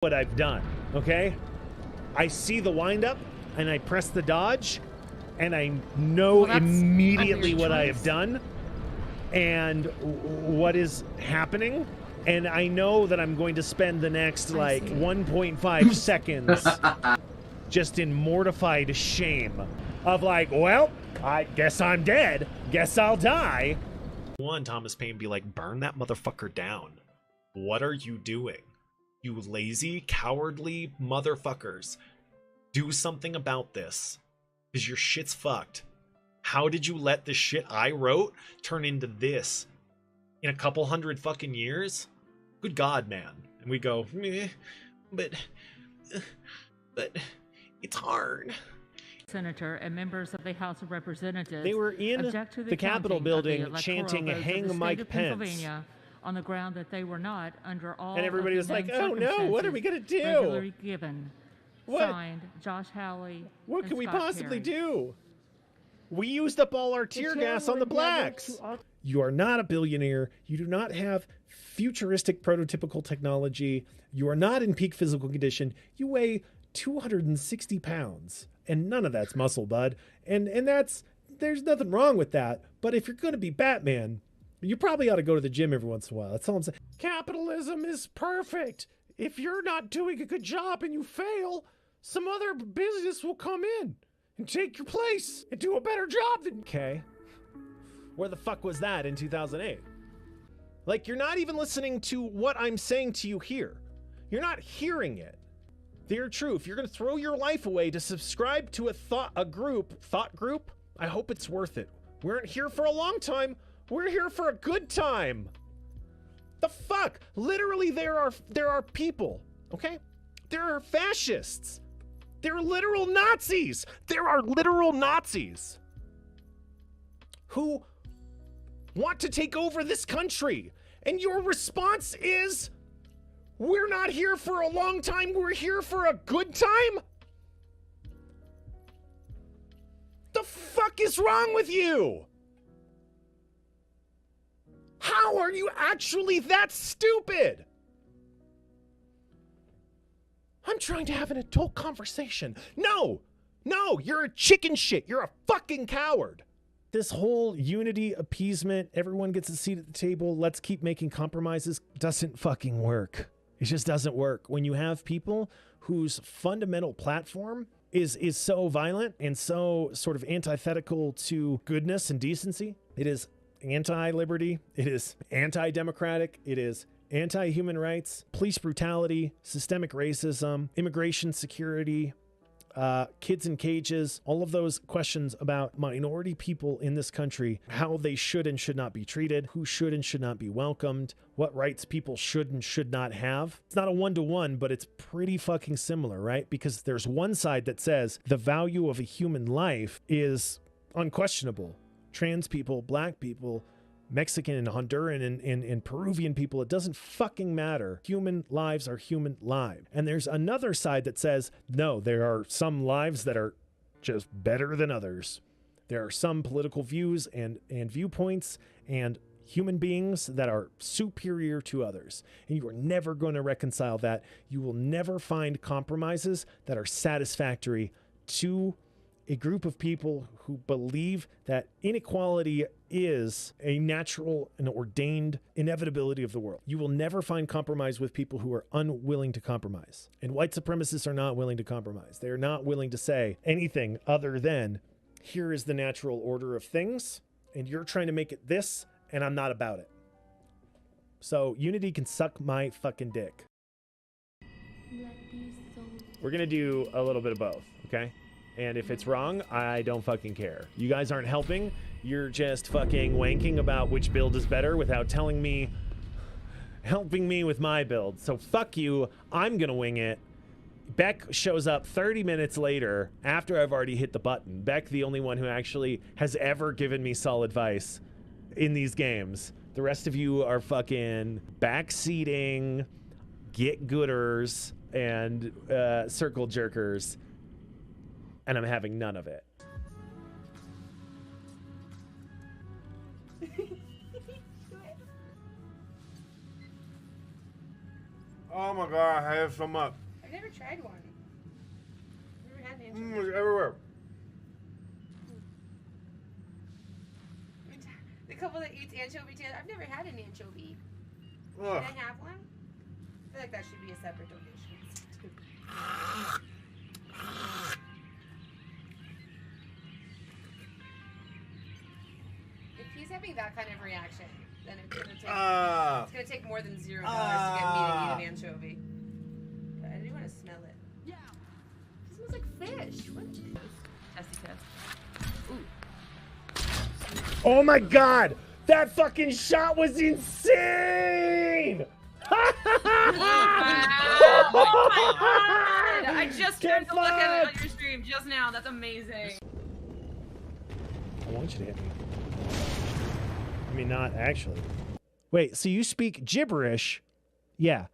what I've done, okay? I see the windup and I press the dodge and I know immediately what I have done and what is happening. And I know that I'm going to spend the next like 1.5 seconds just in mortified shame of like, well, I guess I'm dead. Guess I'll die. One, Thomas Paine be like, burn that motherfucker down. What are you doing? You lazy, cowardly motherfuckers. Do something about this. Because your shit's fucked. How did you let the shit I wrote turn into this? In a couple hundred fucking years? Good God, man. And we go, meh, but it's hard. Senator and members of the House of Representatives. They were in the Capitol building chanting, hang Mike Pence. On the ground that they were not under all and everybody was like, oh no, what are we going to do? Regularly given. What? Signed, Josh Hawley. What can we Scott possibly Perry. do? We used up all our tear gas on the blacks. You are not a billionaire. You do not have futuristic prototypical technology. You are not in peak physical condition. You weigh 260 pounds. And none of that's muscle, bud. And there's nothing wrong with that. But if you're going to be Batman, you probably ought to go to the gym every once in a while. That's all I'm saying. Capitalism is perfect. If you're not doing a good job and you fail, some other business will come in and take your place and do a better job than... Okay. Where the fuck was that in 2008? Like, you're not even listening to what I'm saying to you here. You're not hearing it. They're true. If you're going to throw your life away to subscribe to a thought group, I hope it's worth it. We aren't here for a long time. We're here for a good time. The fuck? Literally, there are people, okay? There are fascists. There are literal Nazis. There are literal Nazis who want to take over this country. And your response is, we're not here for a long time. We're here for a good time? The fuck is wrong with you? How are you actually that stupid? I'm trying to have an adult conversation. No, you're a chicken shit. You're a fucking coward. This whole unity, appeasement, everyone gets a seat at the table, let's keep making compromises, doesn't fucking work. It just doesn't work. When you have people whose fundamental platform is so violent and so sort of antithetical to goodness and decency, it is anti-liberty, it is anti-democratic, it is anti-human rights, police brutality, systemic racism, immigration security, kids in cages, all of those questions about minority people in this country, how they should and should not be treated, who should and should not be welcomed, what rights people should and should not have. It's not a one-to-one, but it's pretty fucking similar, right? Because there's one side that says the value of a human life is unquestionable. Trans people, black people, Mexican and Honduran and Peruvian people, it doesn't fucking matter. Human lives are human lives. And there's another side that says, no, there are some lives that are just better than others. There are some political views and viewpoints and human beings that are superior to others. And you are never going to reconcile that. You will never find compromises that are satisfactory to a group of people who believe that inequality is a natural and ordained inevitability of the world. You will never find compromise with people who are unwilling to compromise. And white supremacists are not willing to compromise. They are not willing to say anything other than, here is the natural order of things, and you're trying to make it this, and I'm not about it. So unity can suck my fucking dick. We're gonna do a little bit of both, okay? And if it's wrong, I don't fucking care. You guys aren't helping. You're just fucking wanking about which build is better without telling me, helping me with my build. So fuck you. I'm gonna wing it. Beck shows up 30 minutes later after I've already hit the button. Beck, the only one who actually has ever given me solid advice in these games. The rest of you are fucking backseating, get gooders, and circle jerkers. And I'm having none of it. Oh my god, I have so much. I've never tried one. I've never had an anchovy. It's everywhere. The couple that eats anchovy together. I've never had an anchovy. Can Ugh. I have one? I feel like that should be a separate donation. If he's having that kind of reaction, then it's gonna take more than $0 to get me to eat an anchovy. But I do want to smell it. Yeah. It smells like fish. What? Testy test. Oh my god! That fucking shot was insane! Oh my god! I just Get tried to look at it fucked! on your stream just now. That's amazing. I want you to hit me. I mean, not actually. Wait, so you speak gibberish? Yeah.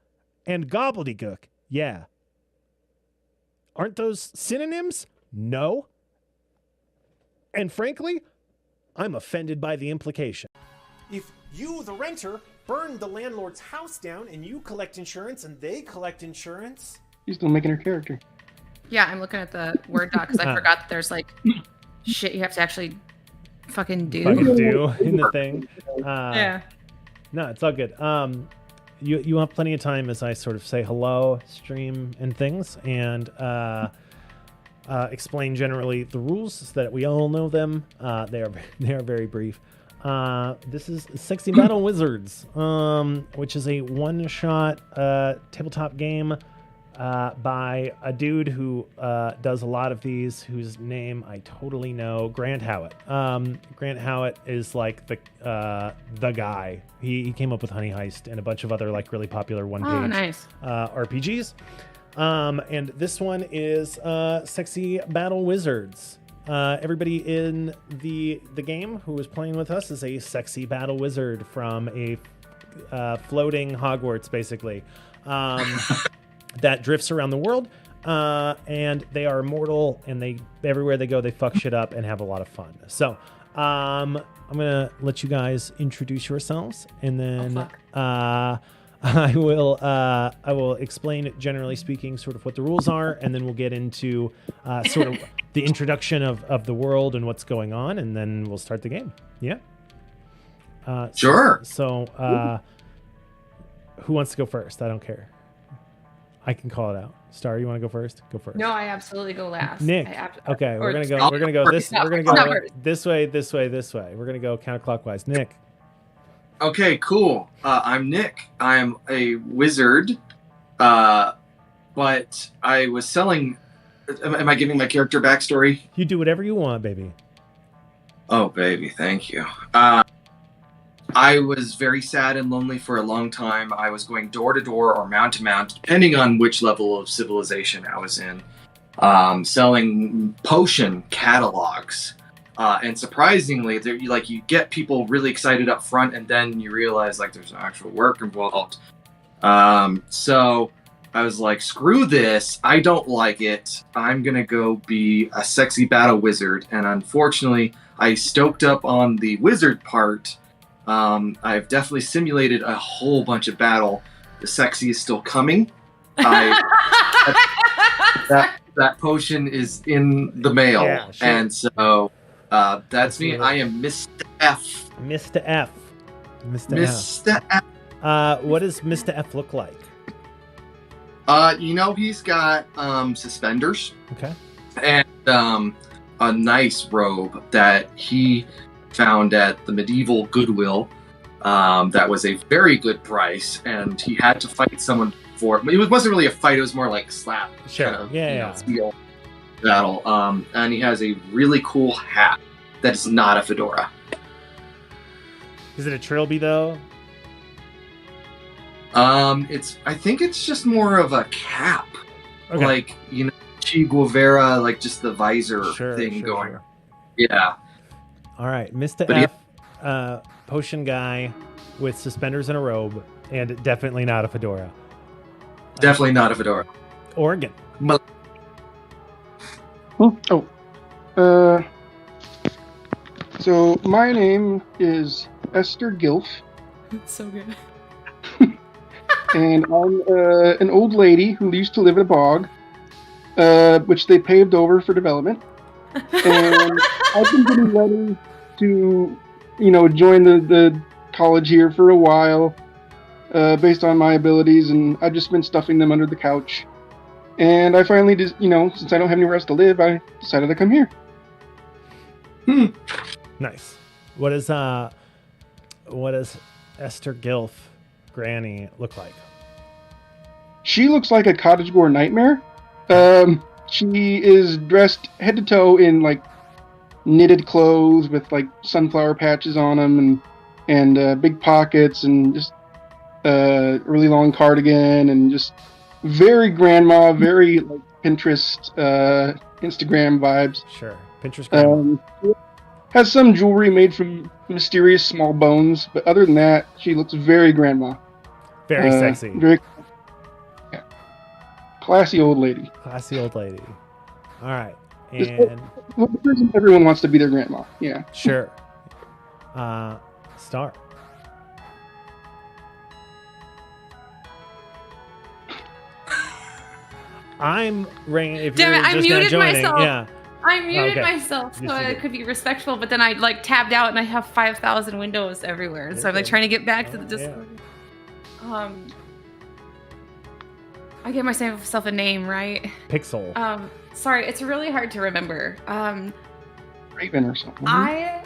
And gobbledygook? Yeah. Aren't those synonyms? No. And frankly, I'm offended by the implication. If you, the renter, burn the landlord's house down and you collect insurance and they collect insurance... She's still making her character. Yeah, I'm looking at the Word doc because I forgot that there's like shit you have to actually fucking do. Fucking do in the thing. Yeah. No, it's all good. You have plenty of time as I sort of say hello, stream, and things, and explain generally the rules so that we all know them. They are very brief. This is Sexy Battle Wizards, which is a one-shot tabletop game by a dude who does a lot of these, whose name I totally know, Grant Howitt. Grant Howitt is like the guy. He came up with Honey Heist and a bunch of other like really popular one-page nice. RPGs. And this one is Sexy Battle Wizards. Everybody in the game who is playing with us is a sexy battle wizard from a floating Hogwarts, basically, that drifts around the world. And they are immortal, and everywhere they go, they fuck shit up and have a lot of fun. So I'm gonna let you guys introduce yourselves, and then I will explain, generally speaking, sort of what the rules are, and then we'll get into sort of the introduction of the world and what's going on, and then we'll start the game. Yeah? Sure. So, who wants to go first? I don't care. I can call it out. Star, you want to go first? Go first. No, I absolutely go last. Nick. Okay, we're gonna go this. We're gonna go this way, this way, this way. We're gonna go counterclockwise. Nick. Okay, cool. I'm Nick. I'm a wizard, but I was selling. Am I giving my character backstory? You do whatever you want, baby. Oh, baby, thank you. I was very sad and lonely for a long time. I was going door to door or mount to mount, depending on which level of civilization I was in, selling potion catalogs. And surprisingly, you get people really excited up front, and then you realize like there's actual work involved. So I was like, screw this. I don't like it. I'm going to go be a sexy battle wizard. And unfortunately, I stoked up on the wizard part. I've definitely simulated a whole bunch of battle. The sexy is still coming. That potion is in the mail. Yeah, sure. And so that's me. I am Mr. F. Mr. F. Mr. F. What does Mr. F look like? He's got suspenders. Okay. And a nice robe that he found at the medieval Goodwill. That was a very good price, and he had to fight someone for it. It wasn't really a fight; it was more like slap. Sure. Kind of, Yeah. steel battle. And he has a really cool hat that is not a fedora. Is it a trilby though? I think it's just more of a cap. Okay. Like, Che Guevara, like just the visor thing going. Sure. Yeah. All right, Mr. But F, potion guy with suspenders and a robe, and definitely not a fedora. Definitely not a fedora. Oregon. So my name is Esther Gilf. It's so good. and I'm an old lady who used to live in a bog, which they paved over for development. And I've been getting ready to, join the college here for a while, based on my abilities, and I've just been stuffing them under the couch. And I finally just, since I don't have anywhere else to live, I decided to come here. Nice. What does Esther Gilf Granny look like? She looks like a cottagecore nightmare. She is dressed head to toe in like knitted clothes with like sunflower patches on them and big pockets and just really long cardigan and just very grandma, very like Pinterest, Instagram vibes. Sure, Pinterest grandma. Has some jewelry made from mysterious small bones, but other than that, she looks very grandma. Very sexy. Very classy old lady. Classy old lady. All right. And the person everyone wants to be their grandma. Yeah. Sure. Star. I'm ringing. If Damn you're it, I just now muted joining, myself. yeah. I muted Okay. myself so Yes, you I did. could be respectful, but then I like tabbed out and I have 5,000 windows everywhere, and so I'm like Okay. trying to get back to the Yeah. Discord. I gave myself a name, right? Pixel. Sorry, it's really hard to remember. Raven or something. I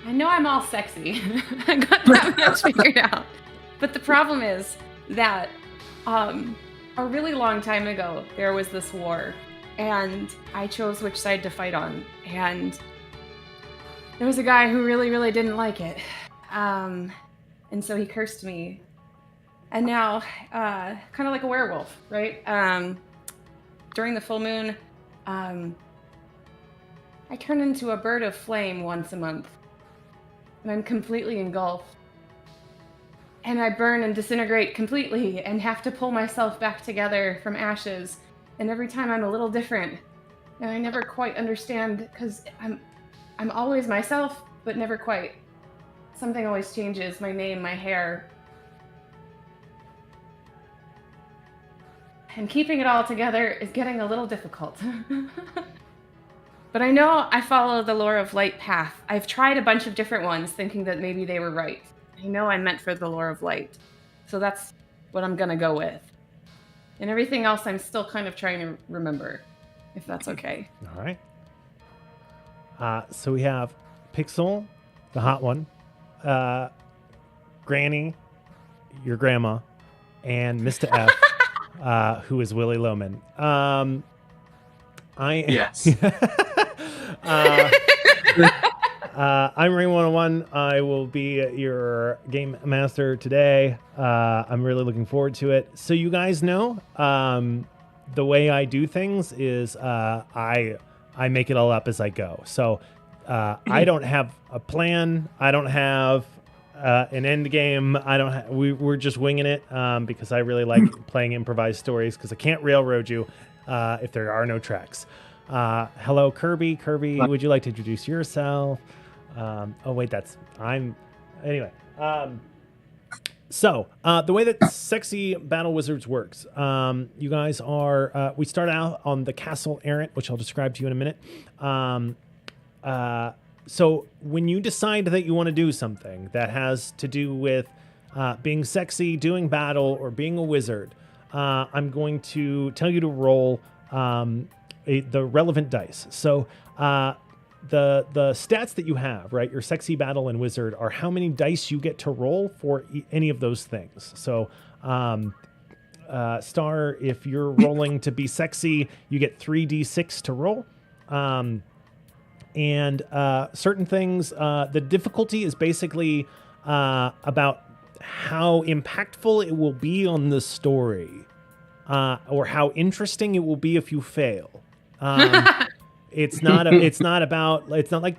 know I'm all sexy. I got that much figured out. But the problem is that a really long time ago, there was this war, and I chose which side to fight on. And there was a guy who really, really didn't like it. And so he cursed me. And now, kind of like a werewolf, right? During the full moon, I turn into a bird of flame once a month. And I'm completely engulfed. And I burn and disintegrate completely and have to pull myself back together from ashes. And every time I'm a little different. And I never quite understand, because I'm always myself, but never quite. Something always changes, my name, my hair. And keeping it all together is getting a little difficult. But I know I follow the Lore of Light path. I've tried a bunch of different ones, thinking that maybe they were right. I know I'm meant for the Lore of Light. So that's what I'm gonna go with. And everything else I'm still kind of trying to remember, if that's okay. All right. So we have Pixel, the hot one, Granny, your grandma, and Mr. F, who is Willie Loman. Yes. I'm Ring 101. I will be your game master today. I'm really looking forward to it. So you guys know, the way I do things is I make it all up as I go. So I don't have a plan. I don't have an end game. We're just winging it because I really like playing improvised stories because I can't railroad you if there are no tracks. Hello, Kirby. Kirby, would you like to introduce yourself? Oh wait, anyway. So the way that Sexy Battle Wizards works, you guys are, we start out on the Castle Errant, which I'll describe to you in a minute. So when you decide that you want to do something that has to do with being sexy, doing battle, or being a wizard, I'm going to tell you to roll the relevant dice. So the stats that you have, right, your sexy battle and wizard, are how many dice you get to roll for any of those things. So Star, if you're rolling to be sexy, you get 3d6 to roll. And certain things, the difficulty is basically about how impactful it will be on the story, or how interesting it will be if you fail. It's not like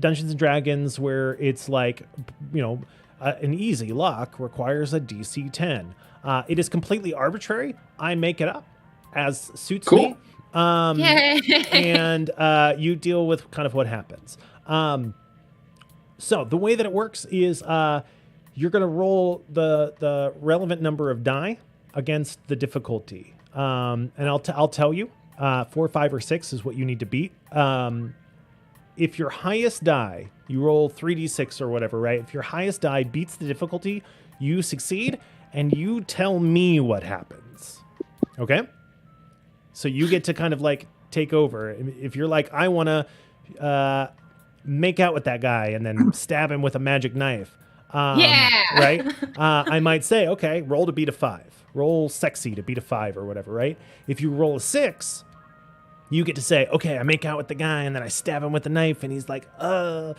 Dungeons and Dragons where it's like, an easy luck requires a DC 10. It is completely arbitrary. I make it up as suits me. And you deal with kind of what happens. So the way that it works is you're going to roll the relevant number of die against the difficulty. And I'll tell you, 4, 5, or 6 is what you need to beat. If your highest die, you roll 3d6 or whatever, right? If your highest die beats the difficulty, you succeed, and you tell me what happens. Okay? So you get to kind of like take over. If you're like, I want to make out with that guy and then stab him with a magic knife. Right? I might say, okay, roll to beat a 5. Roll sexy to beat a 5 or whatever, right? If you roll a 6, you get to say, okay, I make out with the guy and then I stab him with the knife and he's like, let's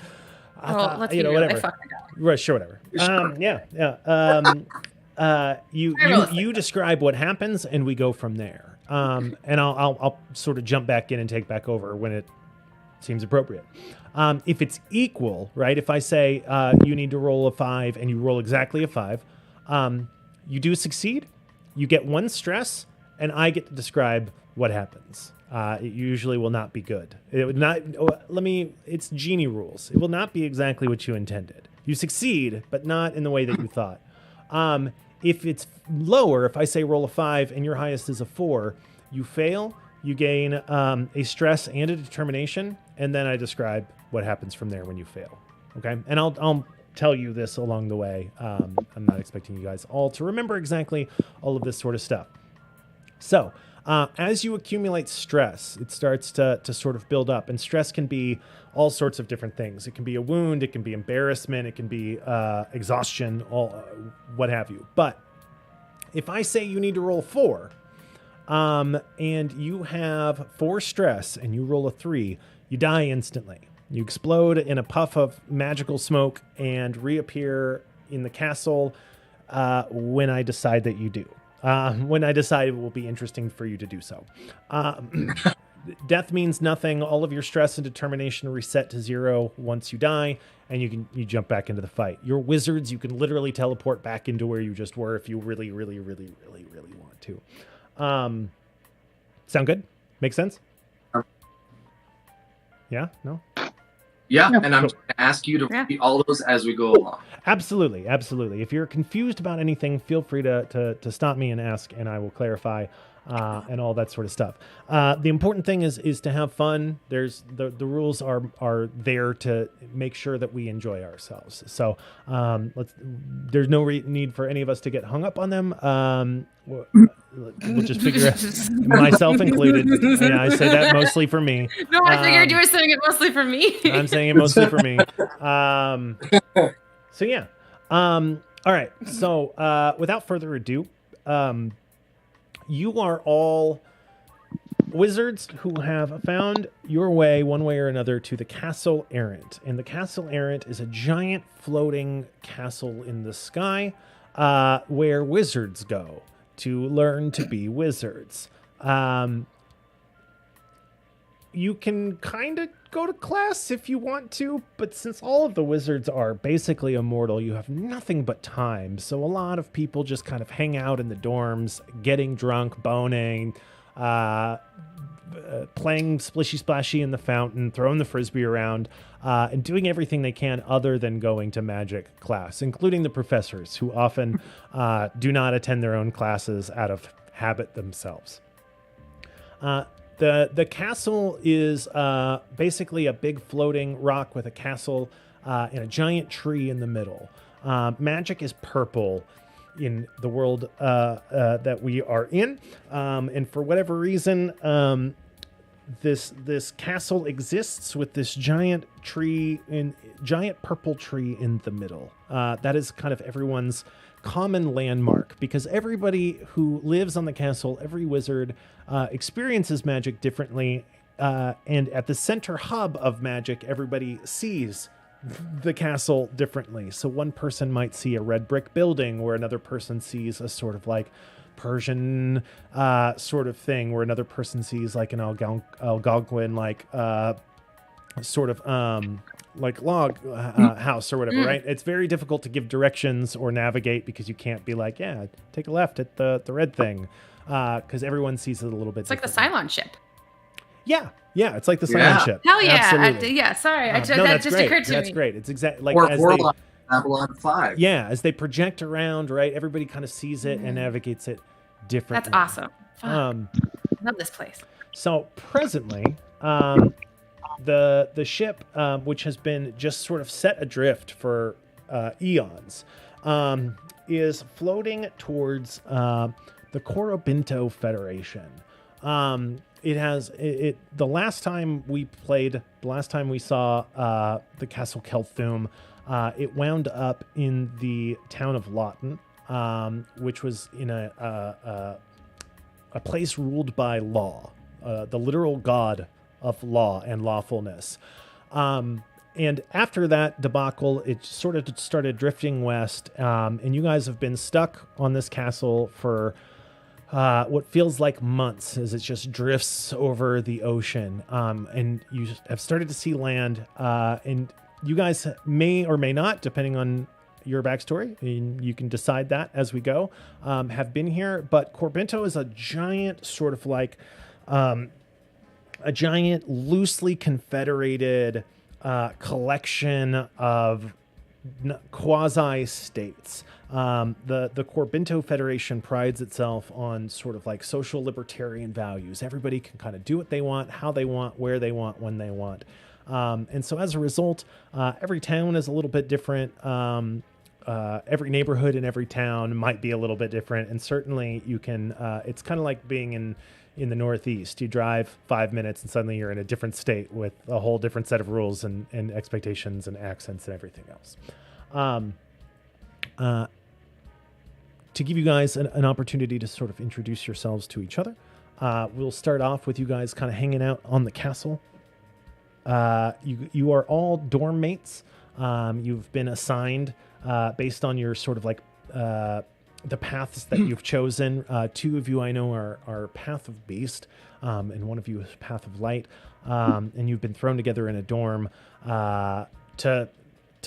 be real, whatever. I fucked the guy. Right, sure, whatever. You describe what happens and we go from there. And I'll sort of jump back in and take back over when it seems appropriate. If it's equal, right? If I say you need to roll a 5 and you roll exactly a 5, you do succeed. You get 1 stress, and I get to describe what happens. It usually will not be good. It would not. It's genie rules. It will not be exactly what you intended. You succeed, but not in the way that you thought. If it's lower, if I say roll a 5 and your highest is a 4, you fail. You gain a stress and a determination, and then I describe what happens from there when you fail. Okay, and I'll tell you this along the way. I'm not expecting you guys all to remember exactly all of this sort of stuff. So as you accumulate stress, it starts to sort of build up, and stress can be all sorts of different things. It can be a wound, it can be embarrassment, it can be exhaustion, what have you. But if I say you need to roll 4, and you have 4 stress and you roll a 3, you die instantly. You explode in a puff of magical smoke and reappear in the castle when I decide that you do. When I decide it will be interesting for you to do so. Death means nothing. All of your stress and determination reset to 0 once you die, and you jump back into the fight. You're wizards. You can literally teleport back into where you just were if you really, really, really, really, really want to. Sound good? Make sense? Yeah? No? Yeah, and I'm going to ask you to repeat all of those as we go along. Absolutely, absolutely. If you're confused about anything, feel free to stop me and ask, and I will clarify and all that sort of stuff. The important thing is to have fun. There's the rules are there to make sure that we enjoy ourselves. So there's no need for any of us to get hung up on them. We'll just figure out, myself included. Yeah, I say that mostly for me. No, I figured you were saying it mostly for me. I'm saying it mostly for me. So yeah. All right. So without further ado, you are all wizards who have found your way, one way or another, to the Castle Errant. And the Castle Errant is a giant floating castle in the sky where wizards go to learn to be wizards. You can kind of go to class if you want to, but since all of the wizards are basically immortal, you have nothing but time. So a lot of people just kind of hang out in the dorms, getting drunk, boning, playing splishy splashy in the fountain, throwing the frisbee around, and doing everything they can other than going to magic class, including the professors who often do not attend their own classes out of habit themselves. The castle is basically a big floating rock with a castle and a giant tree in the middle. Magic is purple in the world that we are in, and for whatever reason, this castle exists with this giant purple tree in the middle. That is kind of everyone's common landmark, because everybody who lives on the castle, every wizard, experiences magic differently, and at the center hub of magic, everybody sees the castle differently. So one person might see a red brick building, where another person sees a sort of like Persian sort of thing, where another person sees like an Algonquin like sort of like log house or whatever, right? It's very difficult to give directions or navigate, because you can't be like, yeah, take a left at the red thing, because everyone sees it a little bit It's like the differently. Cylon ship. Yeah, it's like the Yeah. Scion ship. Hell yeah. Absolutely. Sorry. No, that that's just great. occurred to That's me. great. It's exactly like Or as Warlock Babylon 5. yeah, as they project around, right? Everybody kind of sees it and navigates it differently. That's awesome. Fuck. I love this place. So presently, the ship, which has been just sort of set adrift for eons, is floating towards the Corobinto Federation. It has the last time we saw the Castle Kelthum, it wound up in the town of Lawton, which was in a place ruled by law, the literal god of law and lawfulness. And after that debacle, it sort of started drifting west, and you guys have been stuck on this castle for what feels like months as it just drifts over the ocean. And you have started to see land, and you guys may or may not, depending on your backstory, and you can decide that as we go, have been here. But Corobinto is a giant sort of like a giant loosely confederated collection of quasi-states. The Corobinto Federation prides itself on sort of like social libertarian values. Everybody can kind of do what they want, how they want, where they want, when they want. And so as a result, every town is a little bit different. Every neighborhood in every town might be a little bit different. And certainly you can, it's kind of like being in the Northeast. You drive 5 minutes and suddenly you're in a different state with a whole different set of rules and expectations and accents and everything else. To give you guys an opportunity to sort of introduce yourselves to each other, we'll start off with you guys kind of hanging out on the castle. You are all dorm mates. You've been assigned based on your sort of like the paths that you've chosen. Two of you I know are Path of Beast, and one of you is Path of Light. And you've been thrown together in a dorm to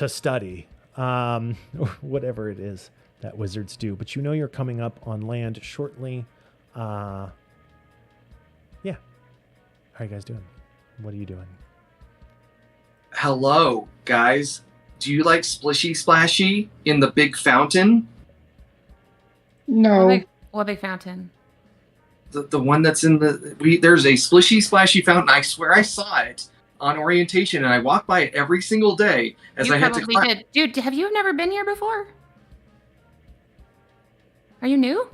study, or whatever it is that wizards do. But you know you're coming up on land shortly. Yeah. How are you guys doing? What are you doing? Hello, guys. Do you like Splishy Splashy in the big fountain? No. What big fountain? The one that's in there's a Splishy Splashy fountain. I swear I saw it on orientation, and I walk by it every single day as I had to climb. Did. Dude, have you never been here before? Are you new?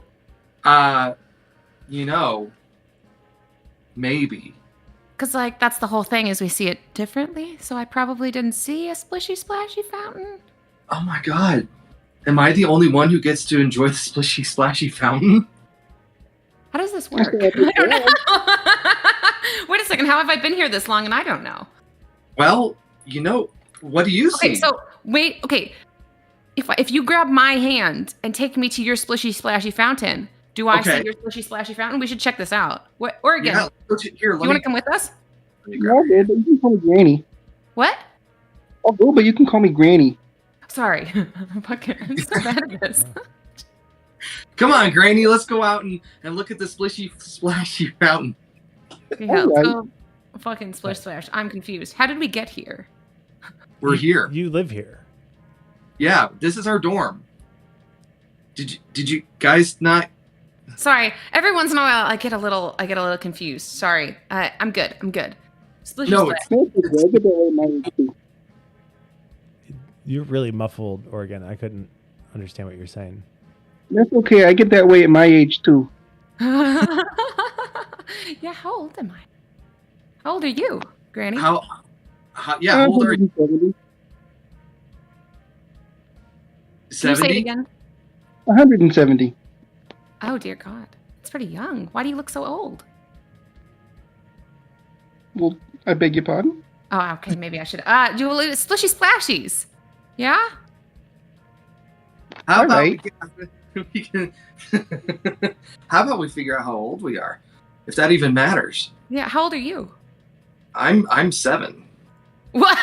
Maybe. Because, like, that's the whole thing, is we see it differently. So I probably didn't see a Splishy Splashy fountain. Oh my god. Am I the only one who gets to enjoy the Splishy Splashy fountain? How does this work? I don't know. Wait a second. How have I been here this long and I don't know? Well, what do you see? Okay, so, wait. Okay. If you grab my hand and take me to your Splishy Splashy fountain, do I see your Splishy Splashy fountain? We should check this out. Oregon. Yeah, here, you want to come with us? No, babe, but you can call me Granny. What? I'll go, but you can call me Granny. Sorry. I'm so bad at this. Come on, Granny, let's go out and look at the Splishy Splashy fountain. Yeah, let's go fucking Splish Splash. I'm confused. How did we get here? We're here. You live here. Yeah, this is our dorm. Did you guys not? Sorry. Every once in a while, I get a little confused. Sorry. I'm good. Splishy No, Splash. You're really muffled, Oregon. I couldn't understand what you're saying. That's okay. I get that way at my age, too. Yeah, how old am I? How old are you, Granny? How how old are you? 170. Can you say it 70? again? 170. Oh, dear God. It's pretty young. Why do you look so old? Well, I beg your pardon? Oh, okay. Maybe I should. Splishy Splashies. Yeah? How about Alright. how about we figure out how old we are? If that even matters. Yeah. How old are you? I'm 7. What?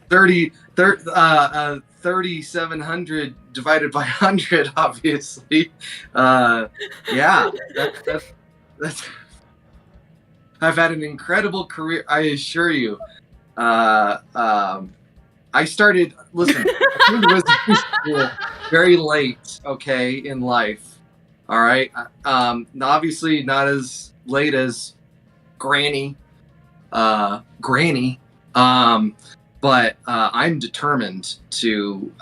3,700 divided by 100, obviously. Yeah, that's. I've had an incredible career, I assure you. I started, listen, I was in school very late, okay, in life. All right. Obviously not as late as Granny. But I'm determined to,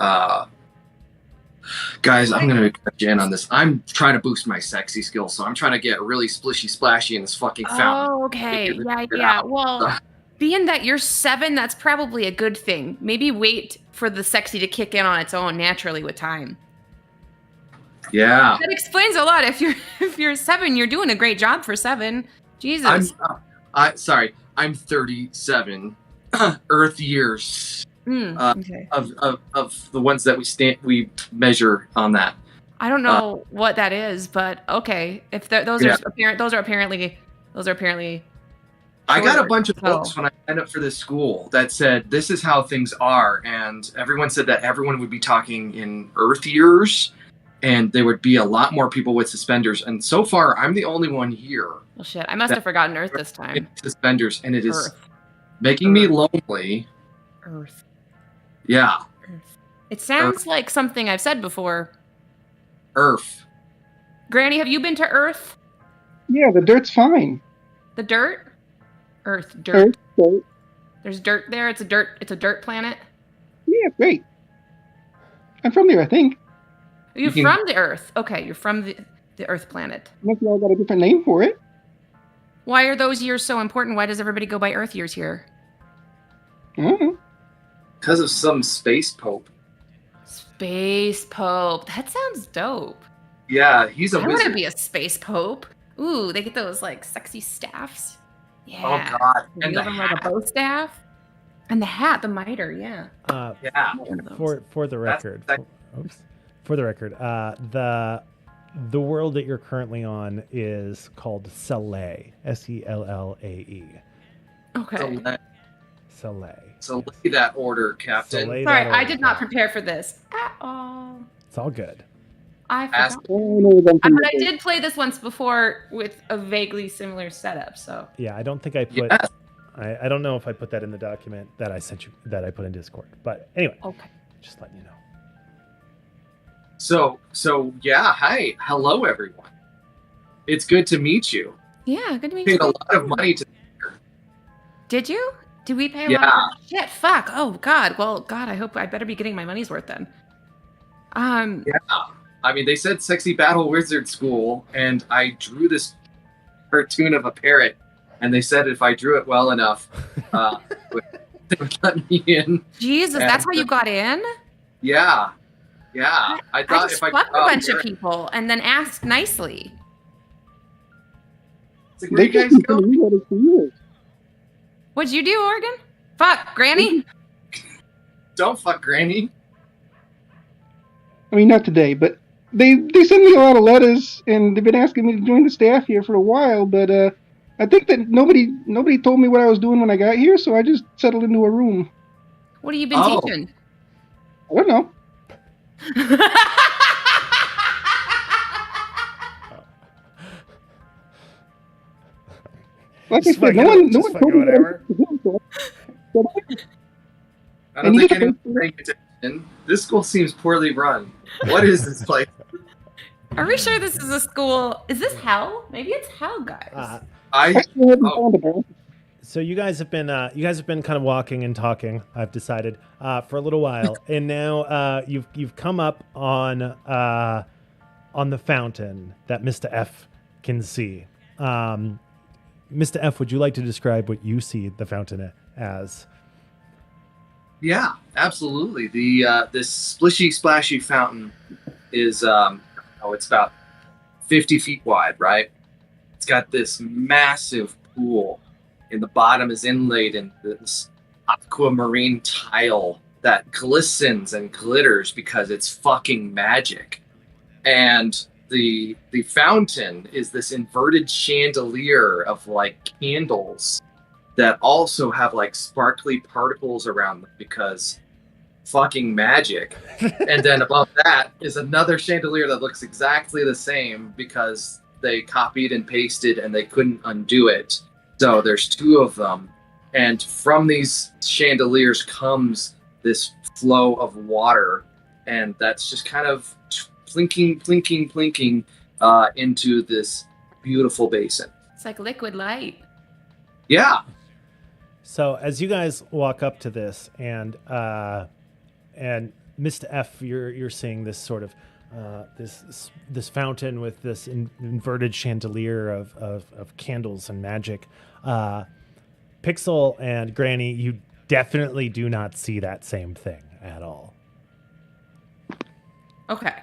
guys, I'm going to cut you in on this. I'm trying to boost my sexy skills, so I'm trying to get really splishy splashy in this fucking fountain. Oh, okay. Figure Yeah, it yeah. out. Well, being that you're 7, that's probably a good thing. Maybe wait for the sexy to kick in on its own naturally with time. Yeah. That explains a lot. If you're 7, you're doing a great job for 7. Jesus. I'm 37 Earth years Okay. of the ones that we measure on that. I don't know what that is, but okay. If those are apparently. I got a shorter, bunch of so- books when I signed up for this school that said this is how things are, and everyone said that everyone would be talking in Earth years, and there would be a lot more people with suspenders. And so far, I'm the only one here Well, shit. I must have forgotten Earth this in time. suspenders, and it is Earth. making me lonely. Earth. Yeah, Earth. It sounds like something I've said before. Earth. Granny, have you been to Earth? Yeah, the dirt's fine. The dirt? Earth, dirt. Earth, dirt. There's dirt there. It's a dirt planet. Yeah, great. I'm from there, I think. You're You can- from the Earth. Okay, you're from the Earth planet. Unless you all got a different name for it. Why are those years so important? Why does everybody go by Earth years here? I don't know. Because of some space pope. Space Pope. That sounds dope. Yeah, he's a I want to wizard. be a Space Pope. Ooh, they get those like sexy staffs. Oh Yeah. God! They And wield the them like a hat. bow staff. And the hat, the mitre, yeah. Yeah. One of those. For the That's- record, that- for the record, the world that you're currently on is called Selae, Sellae, Okay. Selae. So lay that order, Captain. Selae Sorry, that I order. did not prepare for this at all. It's all good. I Ask- forgot. I know them from But I the- did play this once before with a vaguely similar setup, so. Yeah, I don't think I put. Yes. I don't know if I put that in the document that I sent you, that I put in Discord. But anyway, Okay. just letting you know. So yeah. Hi, hello everyone. It's good to meet you. Yeah, good to meet Paid a you. lot of money to. Did you? Did we pay a Yeah. lot? Shit, fuck. Oh, God. Well, God, I better be getting my money's worth then. Yeah. I mean, they said sexy battle wizard school, and I drew this cartoon of a parrot, and they said if I drew it well enough, they would let me in. Jesus, And- that's how you got in? Yeah. I I thought just if I fucked a draw bunch of parrot- people and then asked nicely. It's like, where They you guys just go? been doing it for years. What'd you do, Oregon? Fuck, Granny? Don't fuck Granny. I mean, not today, but they send me a lot of letters, and they've been asking me to join the staff here for a while. But I think that nobody told me what I was doing when I got here, so I just settled into a room. What have you been Oh. teaching? I don't know. Like Just I said, no fucking- one just told fucking me what I whatever. was doing, so I And don't you think get to anyone's pay for paying attention. This school seems poorly run. What is this place? Are we sure this is a school? Is this hell? Maybe it's hell, guys. I I still haven't Oh. found a ball. So you guys have been kind of walking and talking. I've decided for a little while, and now you've come up on the fountain that Mr. F can see. Mr. F, would you like to describe what you see the fountain as? Yeah, absolutely. The this splishy splashy fountain is it's about 50 feet wide, right? It's got this massive pool, and the bottom is inlaid in this aquamarine tile that glistens and glitters because it's fucking magic. And the fountain is this inverted chandelier of like candles that also have like sparkly particles around them because fucking magic. And then above that is another chandelier that looks exactly the same because they copied and pasted and they couldn't undo it. So there's two of them. And from these chandeliers comes this flow of water. And that's just kind of plinking into this beautiful basin. It's like liquid light. Yeah. So as you guys walk up to this, and Mr. F, you're seeing this sort of this fountain with this inverted chandelier of candles and magic. Pixel and Granny, you definitely do not see that same thing at all. Okay.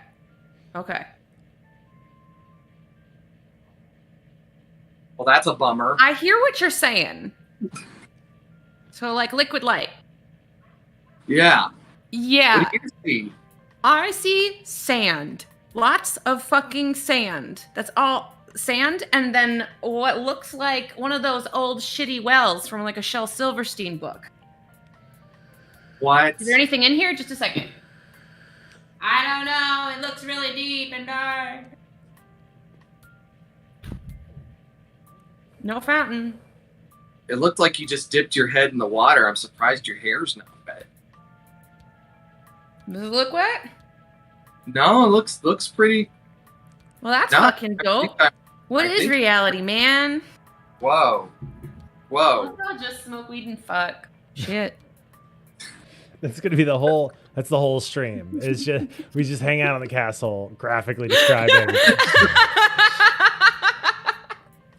Well, that's a bummer. I hear what you're saying. So, like, liquid light. Yeah. Yeah. What do you see? I see sand. Lots of fucking sand. That's all sand. And then what looks like one of those old shitty wells from, like, a Shel Silverstein book. What? Is there anything in here? Just a second. I don't know. It looks really deep and dark. No fountain. It looked like you just dipped your head in the water. I'm surprised your hair's not wet. Does it look wet? No, it looks pretty. Well, that's No, fucking I dope. think What I is think- reality, man? Whoa. I'll just smoke weed and fuck. Shit. That's gonna be the whole stream. It's just we just hang out on the castle, graphically describing.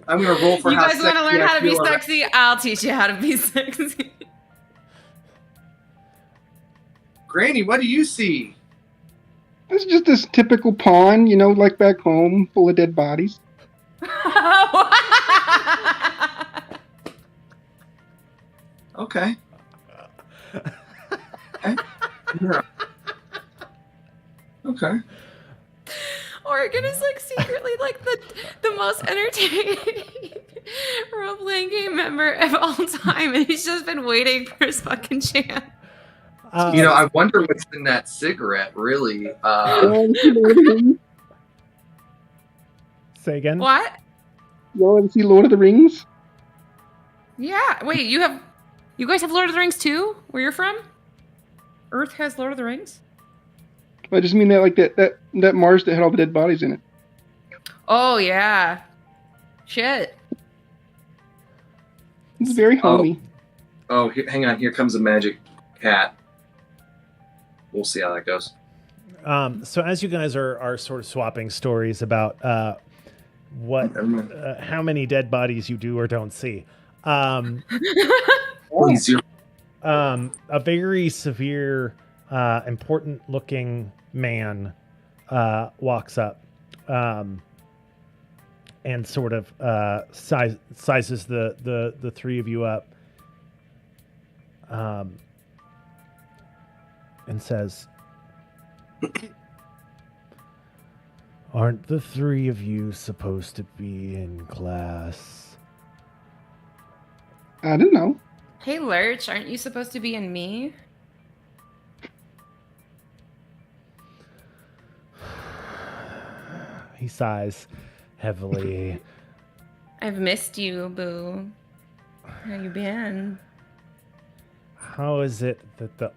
I'm gonna roll for You how guys want to sexy learn I how to be feel already. sexy? I'll teach you how to be sexy. Granny, what do you see? It's just this typical pond, you know, like back home, full of dead bodies. Okay. Okay. Yeah. Okay. Oregon is like secretly like the most entertaining role-playing game member of all time, and he's just been waiting for his fucking chance. You know, I wonder what's in that cigarette, really. Say again. What? You ever see Lord of the Rings? Yeah. Wait, you guys have Lord of the Rings too? Where you're from? Earth has Lord of the Rings? I just mean that like that Mars that had all the dead bodies in it. Oh yeah. Shit. It's very homey. Oh, hang on. Here comes a magic cat. We'll see how that goes. So as you guys are sort of swapping stories about how many dead bodies you do or don't see, Please, you're a very severe, important looking man walks up and sort of sizes the three of you up and says, "Aren't the three of you supposed to be in class?" I don't know. Hey Lurch, aren't you supposed to be in me? He sighs heavily. I've missed you, boo. How you been? How is it that the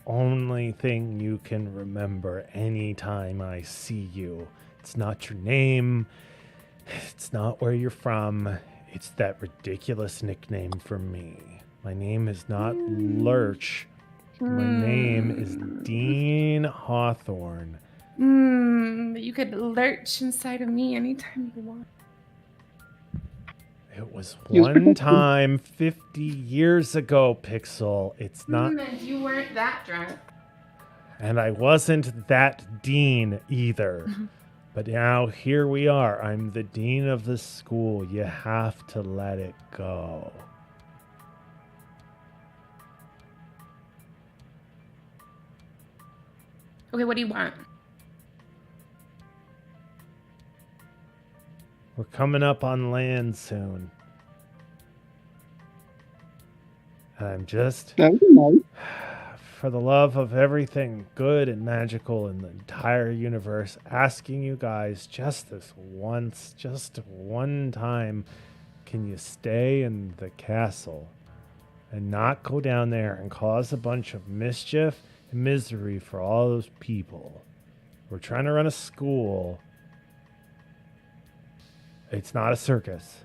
only thing you can remember anytime I see you, it's not your name, it's not where you're from, it's that ridiculous nickname for me. My name is not Lurch. My name is Dean Hawthorne. But you could lurch inside of me anytime you want. It was He was one pretty- time 50 years ago, Pixel. It's not, And you weren't that drunk. and I wasn't that dean either. But now here we are. I'm the dean of the school. You have to let it go. Okay, what do you want? We're coming up on land soon. And I'm just That would be nice. for the love of everything good and magical in the entire universe, asking you guys just this once, just one time, can you stay in the castle and not go down there and cause a bunch of mischief and misery for all those people? We're trying to run a school. It's not a circus.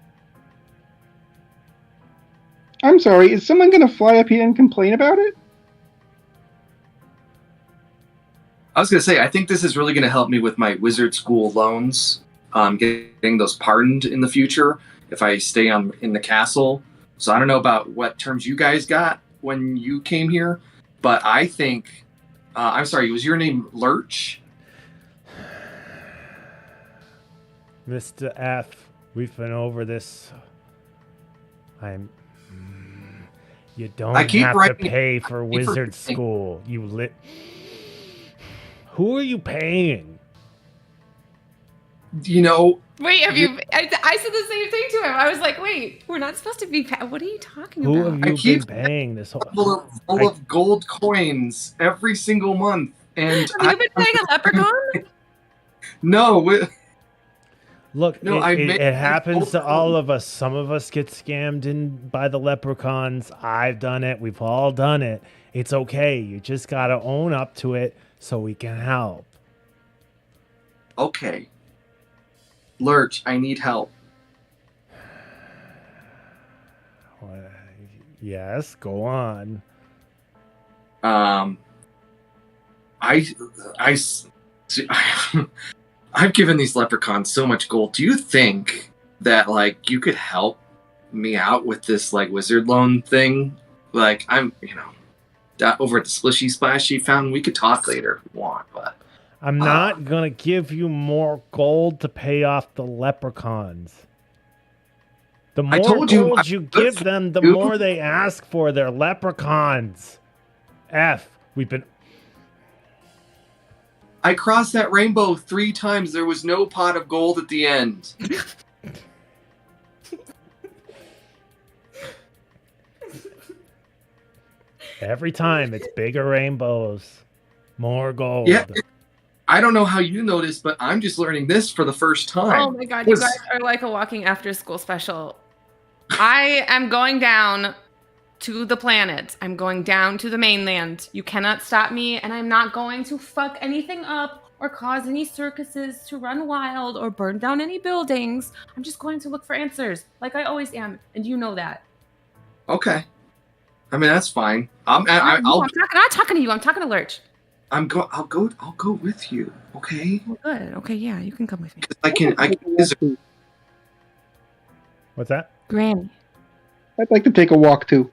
I'm sorry, is someone going to fly up here and complain about it? I was going to say, I think this is really going to help me with my wizard school loans, getting those pardoned in the future if I stay in the castle. So I don't know about what terms you guys got when you came here, but I think, I'm sorry, was your name Lurch? Mr. F, we've been over this. You don't have to pay for wizard school. Who are you paying? Wait, have you? I said the same thing to him. I was like, wait, we're not supposed to be. What are you talking about? Who have you been paying this whole? Full of gold coins every single month, and have you been paying a leprechaun? No. Look, it happens to all of us. Some of us get scammed by the leprechauns. I've done it. We've all done it. It's okay. You just got to own up to it so we can help. Okay. Lurch, I need help. Yes, go on. I've given these leprechauns so much gold. Do you think that you could help me out with this wizard loan thing? I'm over at the Splishy Splashy Fountain. We could talk later if we want, but I'm not gonna give you more gold to pay off the leprechauns. The more gold you give them, the more they ask for. They're leprechauns. I crossed that rainbow 3 times. There was no pot of gold at the end. Every time it's bigger rainbows, more gold. Yeah. I don't know how you noticed, but I'm just learning this for the first time. Oh my god, you guys are like a walking after school special. I am going down to the planet. I'm going down to the mainland. You cannot stop me, and I'm not going to fuck anything up or cause any circuses to run wild or burn down any buildings. I'm just going to look for answers, like I always am, and you know that. Okay. I mean, that's fine. I'm not talking to you. I'm talking to Lurch. I'll go with you. Okay. Well, good. Okay, yeah, you can come with me. I can. What's that? Granny. I'd like to take a walk too.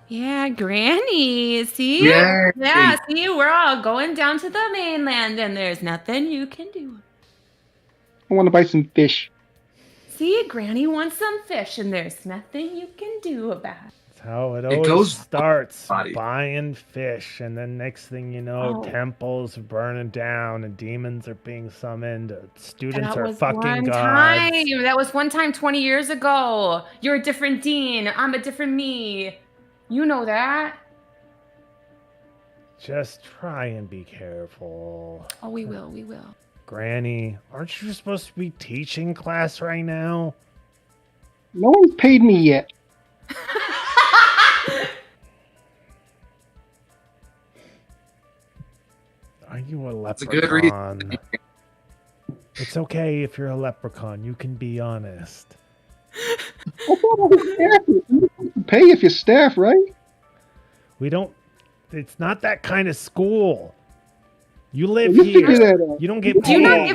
Yeah, Granny. See? Yay. Yeah, see, we're all going down to the mainland, and there's nothing you can do. I want to buy some fish. See, Granny wants some fish, and there's nothing you can do about it. That's how it always starts. Buying fish, and then next thing you know, temples are burning down, and demons are being summoned. Students are fucking gods. That was one time 20 years ago. You're a different Dean. I'm a different me. You know that. Just try and be careful. Oh, we will. We will. Granny, aren't you supposed to be teaching class right now? No one's paid me yet. Are you a leprechaun? That's a good reason. It's okay if you're a leprechaun. You can be honest. I thought I was staff. You're supposed to pay if you're staff, right? We don't. It's not that kind of school. You live here. You don't get paid. Do you not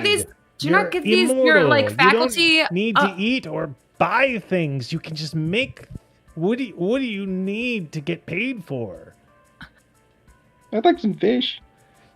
give these your faculty? You don't need to eat or buy things. You can just make. What do you need to get paid for? I'd like some fish.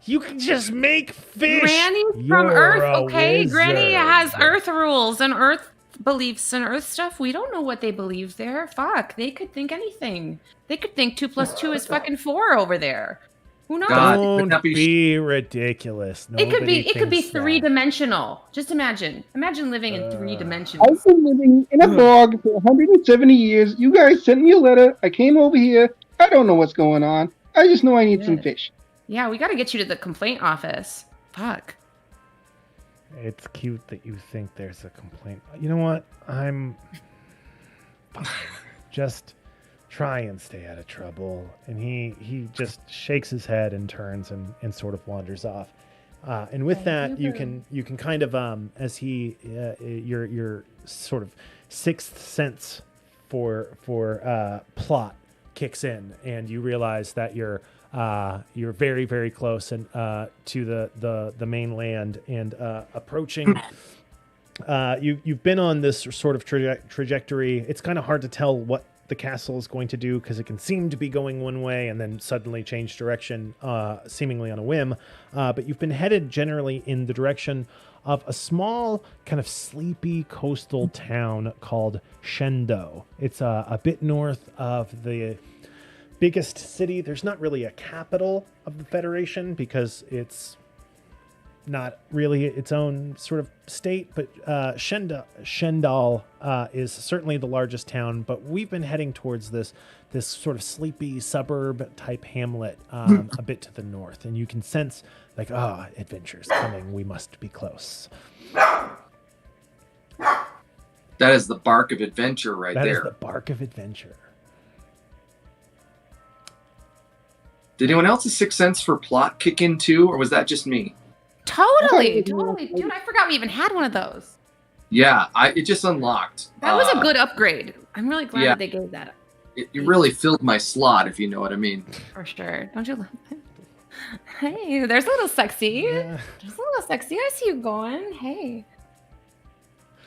You can just make fish. Granny's from Earth, okay? Granny has Earth rules and Earth beliefs and Earth stuff. We don't know what they believe there. Fuck, they could think anything. They could think 2 + 2 is fucking 4 over there. Who knows? Don't be ridiculous. It could be 3-dimensional. Just imagine living in 3 dimensions. I've been living in a bog for 170 years. You guys sent me a letter. I came over here. I don't know what's going on. I just know I need some Good. fish. Yeah, we got to get you to the complaint office. Fuck. It's cute that you think there's a complaint. You know what? I'm fine. Just try and stay out of trouble. And he just shakes his head and turns and sort of wanders off. And with Thank that, you, you can kind of as he your sort of sixth sense for plot kicks in, and you realize that you're very, very close and to the mainland and approaching. You've been on this sort of trajectory. It's kind of hard to tell what the castle is going to do because it can seem to be going one way and then suddenly change direction, seemingly on a whim. But you've been headed generally in the direction of a small, kind of sleepy coastal town called Shendo. It's a bit north of the biggest city. There's not really a capital of the Federation because it's not really its own sort of state, but Shendal is certainly the largest town. But we've been heading towards this sort of sleepy suburb type hamlet a bit to the north, and you can sense like, adventure's coming. We must be close. That is the bark of adventure right That there. is the bark of adventure. Did anyone else's sixth sense for plot kick in too, or was that just me? Totally. Okay. Dude, I forgot we even had one of those. Yeah, it just unlocked. That was a good upgrade. I'm really glad yeah. that they gave that It really filled my slot, if you know what I mean. for sure. Don't you love it? Hey, there's a little sexy. Yeah. There's a little sexy. I see you going. Hey.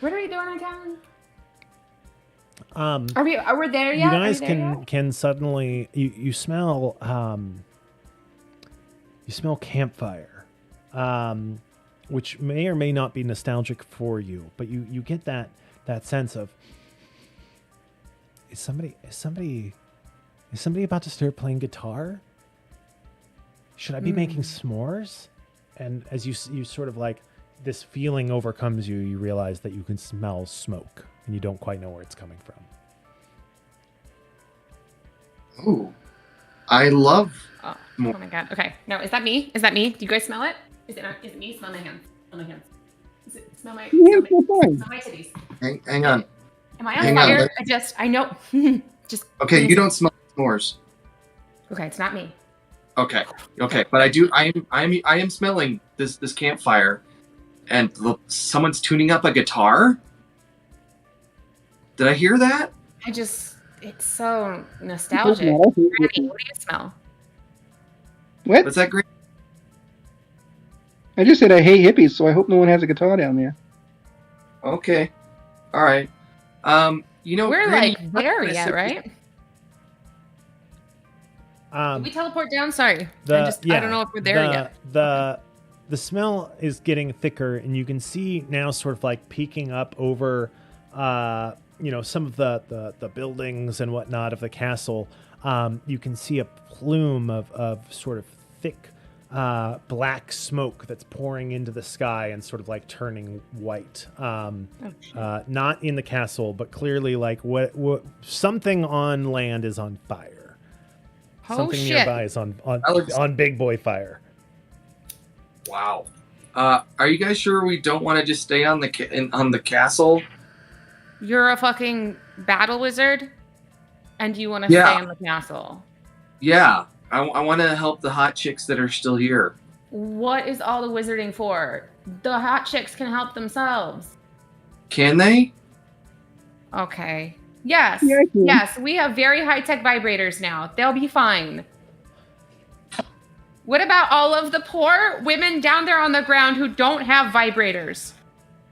What are we doing in town? Are we there yet? You guys Are we there yet? can suddenly you smell campfire, which may or may not be nostalgic for you, but you get that sense of is somebody about to start playing guitar? Should I be making s'mores? And as you sort of like this feeling overcomes you, you realize that you can smell smoke and you don't quite know where it's coming from. Ooh, I love. Oh my god. Okay. No, is that me? Is that me? Do you guys smell it? Is it me? Smell my hands. Smell my hands. Is it smell my Yeah, smell it's fine. my titties? Hang on. Am I on Hang on, fire? let- I know. Just Okay, you don't smell s'mores. Okay, it's not me. Okay, but I do. I am smelling this campfire, and someone's tuning up a guitar. Did I hear that? It's so nostalgic. Yeah, Granny, what do you smell? What? Was that great? I just said I hate hippies, so I hope no one has a guitar down there. Okay, all right. You know, We're Granny, like there yet, right? Did we teleport down? Sorry. I don't know if we're there yet. The smell is getting thicker, and you can see now sort of like peeking up over some of the buildings and whatnot of the castle. You can see a plume of sort of thick black smoke that's pouring into the sky and sort of like turning white. Not in the castle, but clearly like what something on land is on fire. Oh Something shit. nearby is on big boy fire. Wow. Are you guys sure we don't want to just stay on the castle? You're a fucking battle wizard, and you want to Yeah. stay in the castle. Yeah, I want to help the hot chicks that are still here. What is all the wizarding for? The hot chicks can help themselves. Can they? Okay. Yes. Yeah, I can. Yes, we have very high-tech vibrators now. They'll be fine. What about all of the poor women down there on the ground who don't have vibrators?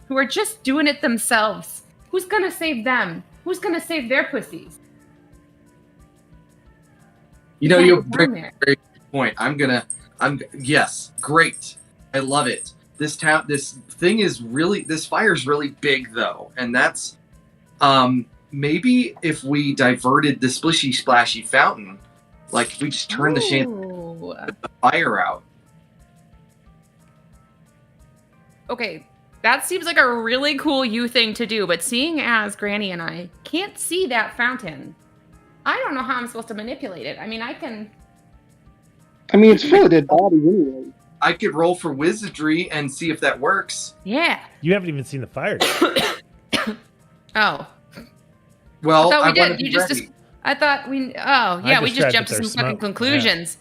Who are just doing it themselves? Who's gonna save them? Who's gonna save their pussies? You know, Yeah, you down bring there. a very good point. Yes, great. I love it. This fire's really big though, and that's maybe if we diverted the splishy splashy fountain, like if we just turn the Ooh. fire out. Okay, that seems like a really cool you thing to do, but seeing as Granny and I can't see that fountain, I don't know how I'm supposed to manipulate it. I mean, I can I mean, it's full of dead bodies anyway. I could roll for wizardry and see if that works. Yeah. You haven't even seen the fire yet. Oh. Well, I thought we wanna did. be You just. ready. I thought we. Oh, yeah. We just described jumped that to there's some fucking smoke. conclusions.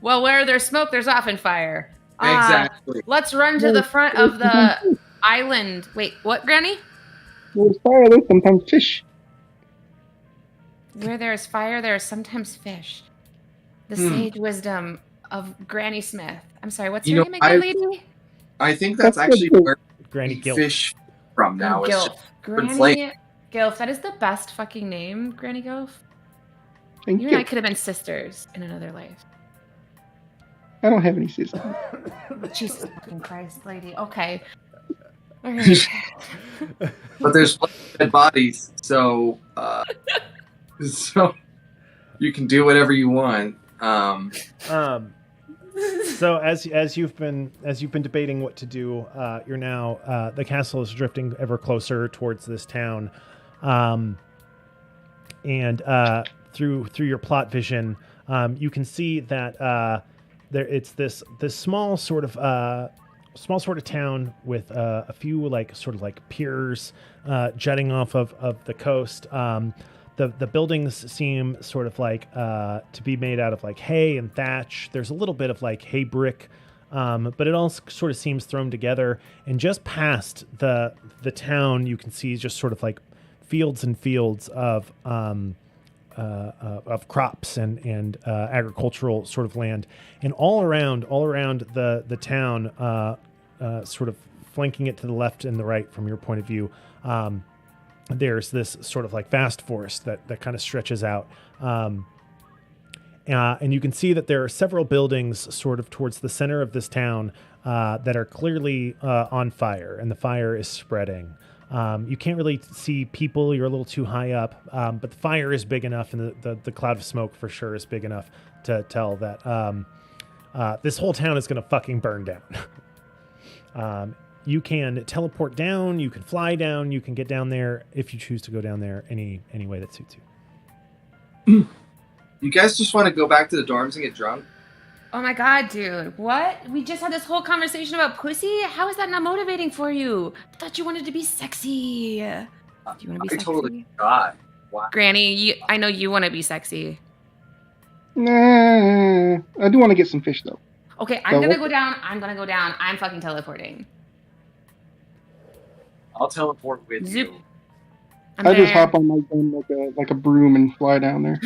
Well, where there's smoke, there's often fire. Exactly. Let's run to the front of the island. Wait, what, Granny? There's fire, there's sometimes fish. Where there is fire, there is sometimes fish. The sage wisdom of Granny Smith. I'm sorry, what's You your know, name again, lady? I think that's That's actually good. where Granny we Guilt. fish from now. It's Gilf. just different Granny flavor. Gilf. That is the best fucking name, Granny Gilf. Thank You you. and I could have been sisters in another life. I don't have any sisters. Jesus fucking Christ, lady. Okay. All right. but there's dead bodies, so so you can do whatever you want. So as you've been debating what to do, you're now the castle is drifting ever closer towards this town, and through your plot vision, you can see that it's this small sort of town with a few like piers jutting off of the coast. The buildings seem sort of like to be made out of like hay and thatch. There's a little bit of like hay brick, but it all sort of seems thrown together. And just past the town, you can see just sort of like fields and fields of crops and agricultural sort of land. And all around the town, sort of flanking it to the left and the right from your point of view, there's this sort of like vast forest that kind of stretches out. And you can see that there are several buildings sort of towards the center of this town that are clearly on fire, and the fire is spreading. You can't really see people. You're a little too high up, but the fire is big enough, and the cloud of smoke for sure is big enough to tell that this whole town is going to fucking burn down. You can teleport down, you can fly down, you can get down there if you choose to go down there any way that suits you. You guys just want to go back to the dorms and get drunk? Oh my god, dude. What? We just had this whole conversation about pussy? How is that not motivating for you? I thought you wanted to be sexy. Do you want to be I sexy? totally forgot. Wow. Granny, I know you want to be sexy. Nah, I do want to get some fish though. Okay, So I'm gonna what- go down. I'm fucking teleporting. I'll teleport with Zoop. you. I'm I just there. hop on my gun like a broom and fly down there.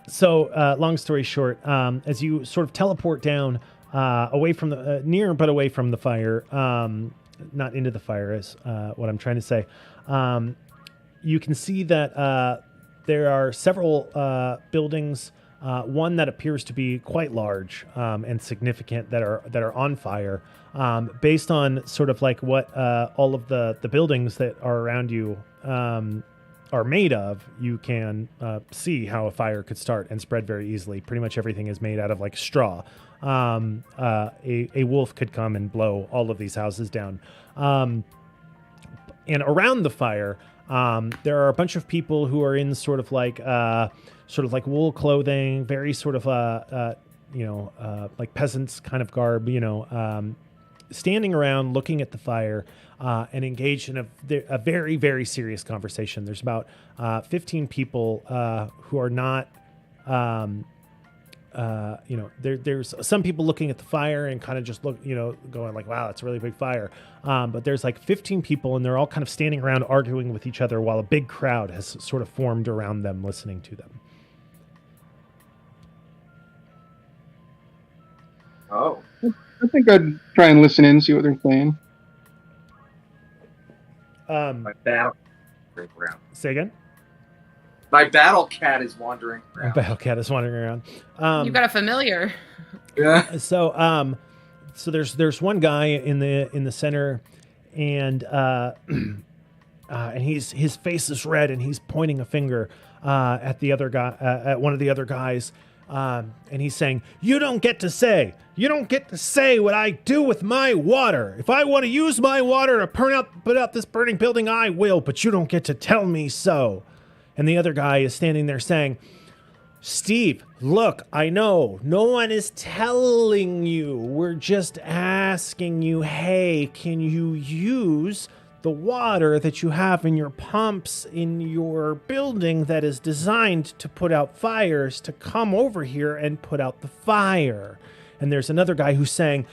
So long story short, as you sort of teleport down, away from the near but away from the fire, not into the fire is what I'm trying to say. You can see that there are several buildings, one that appears to be quite large and significant that are on fire. Based on sort of like what all of the buildings that are around you are made of, you can see how a fire could start and spread very easily. Pretty much everything is made out of like straw. A wolf could come and blow all of these houses down. And around the fire, there are a bunch of people who are in sort of like wool clothing, very sort of like peasants kind of garb, standing around looking at the fire and engaged in a very, very serious conversation. There's about 15 people who are not, there's some people looking at the fire and kind of just going like, wow, that's a really big fire. But there's like 15 people and they're all kind of standing around arguing with each other while a big crowd has sort of formed around them, listening to them. Oh. I think I'd try and listen in, see what they're saying. My battle around. Say again? My battle cat is wandering around. Battle cat is wandering around. You got a familiar. Yeah. So there's one guy in the center, and his face is red, and he's pointing a finger at the other guy, at one of the other guys, and he's saying, "You don't get to say what I do with my water. If I want to use my water to put out this burning building, I will, but you don't get to tell me so." And the other guy is standing there saying, Steve, look, I know no one is telling you. We're just asking you, hey, can you use the water that you have in your pumps in your building that is designed to put out fires to come over here and put out the fire? And there's another guy who's saying,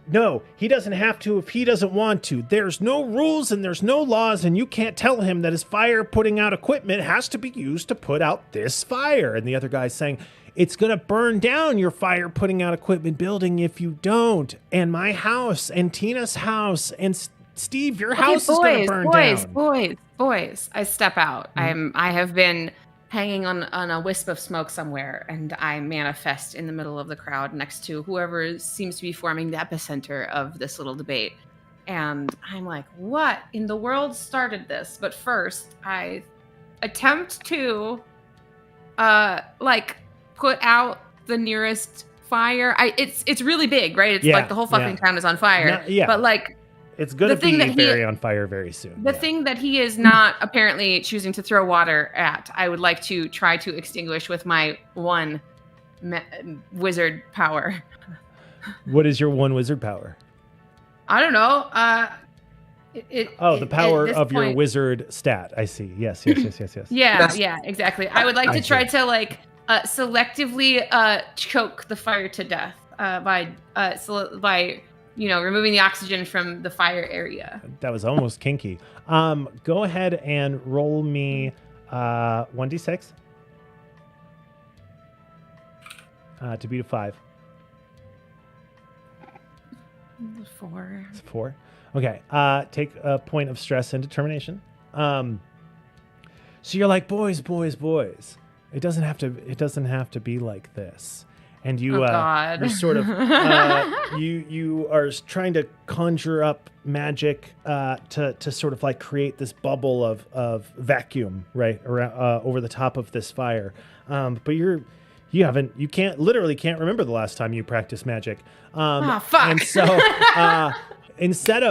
no, he doesn't have to if he doesn't want to. There's no rules and there's no laws, and you can't tell him that his fire putting out equipment has to be used to put out this fire. And the other guy's saying, it's going to burn down your fire putting out equipment building if you don't. And my house and Tina's house and Steve, your house is going to burn down. Boys, I step out. I have been hanging on a wisp of smoke somewhere, and I manifest in the middle of the crowd next to whoever seems to be forming the epicenter of this little debate. And I'm like, what in the world started this? But first, I attempt to put out the nearest fire. It's really big, right? It's like the whole fucking town is on fire. But like, it's going to be very on fire very soon. The thing that he is not apparently choosing to throw water at, I would like to try to extinguish with my one wizard power. What is your one wizard power? I don't know. The power of your wizard stat. I see. Yes. Yeah, exactly. I would like to try to selectively choke the fire to death by removing the oxygen from the fire area. That was almost kinky. Go ahead and roll me 1d6 to beat a 5. 4. It's 4. Okay. Take a point of stress and determination. So you're like, boys. It doesn't have to be like this. And you, you're sort of, you are trying to conjure up magic to sort of like create this bubble of vacuum, right, around over the top of this fire. But you can't remember the last time you practiced magic. Fuck. And so instead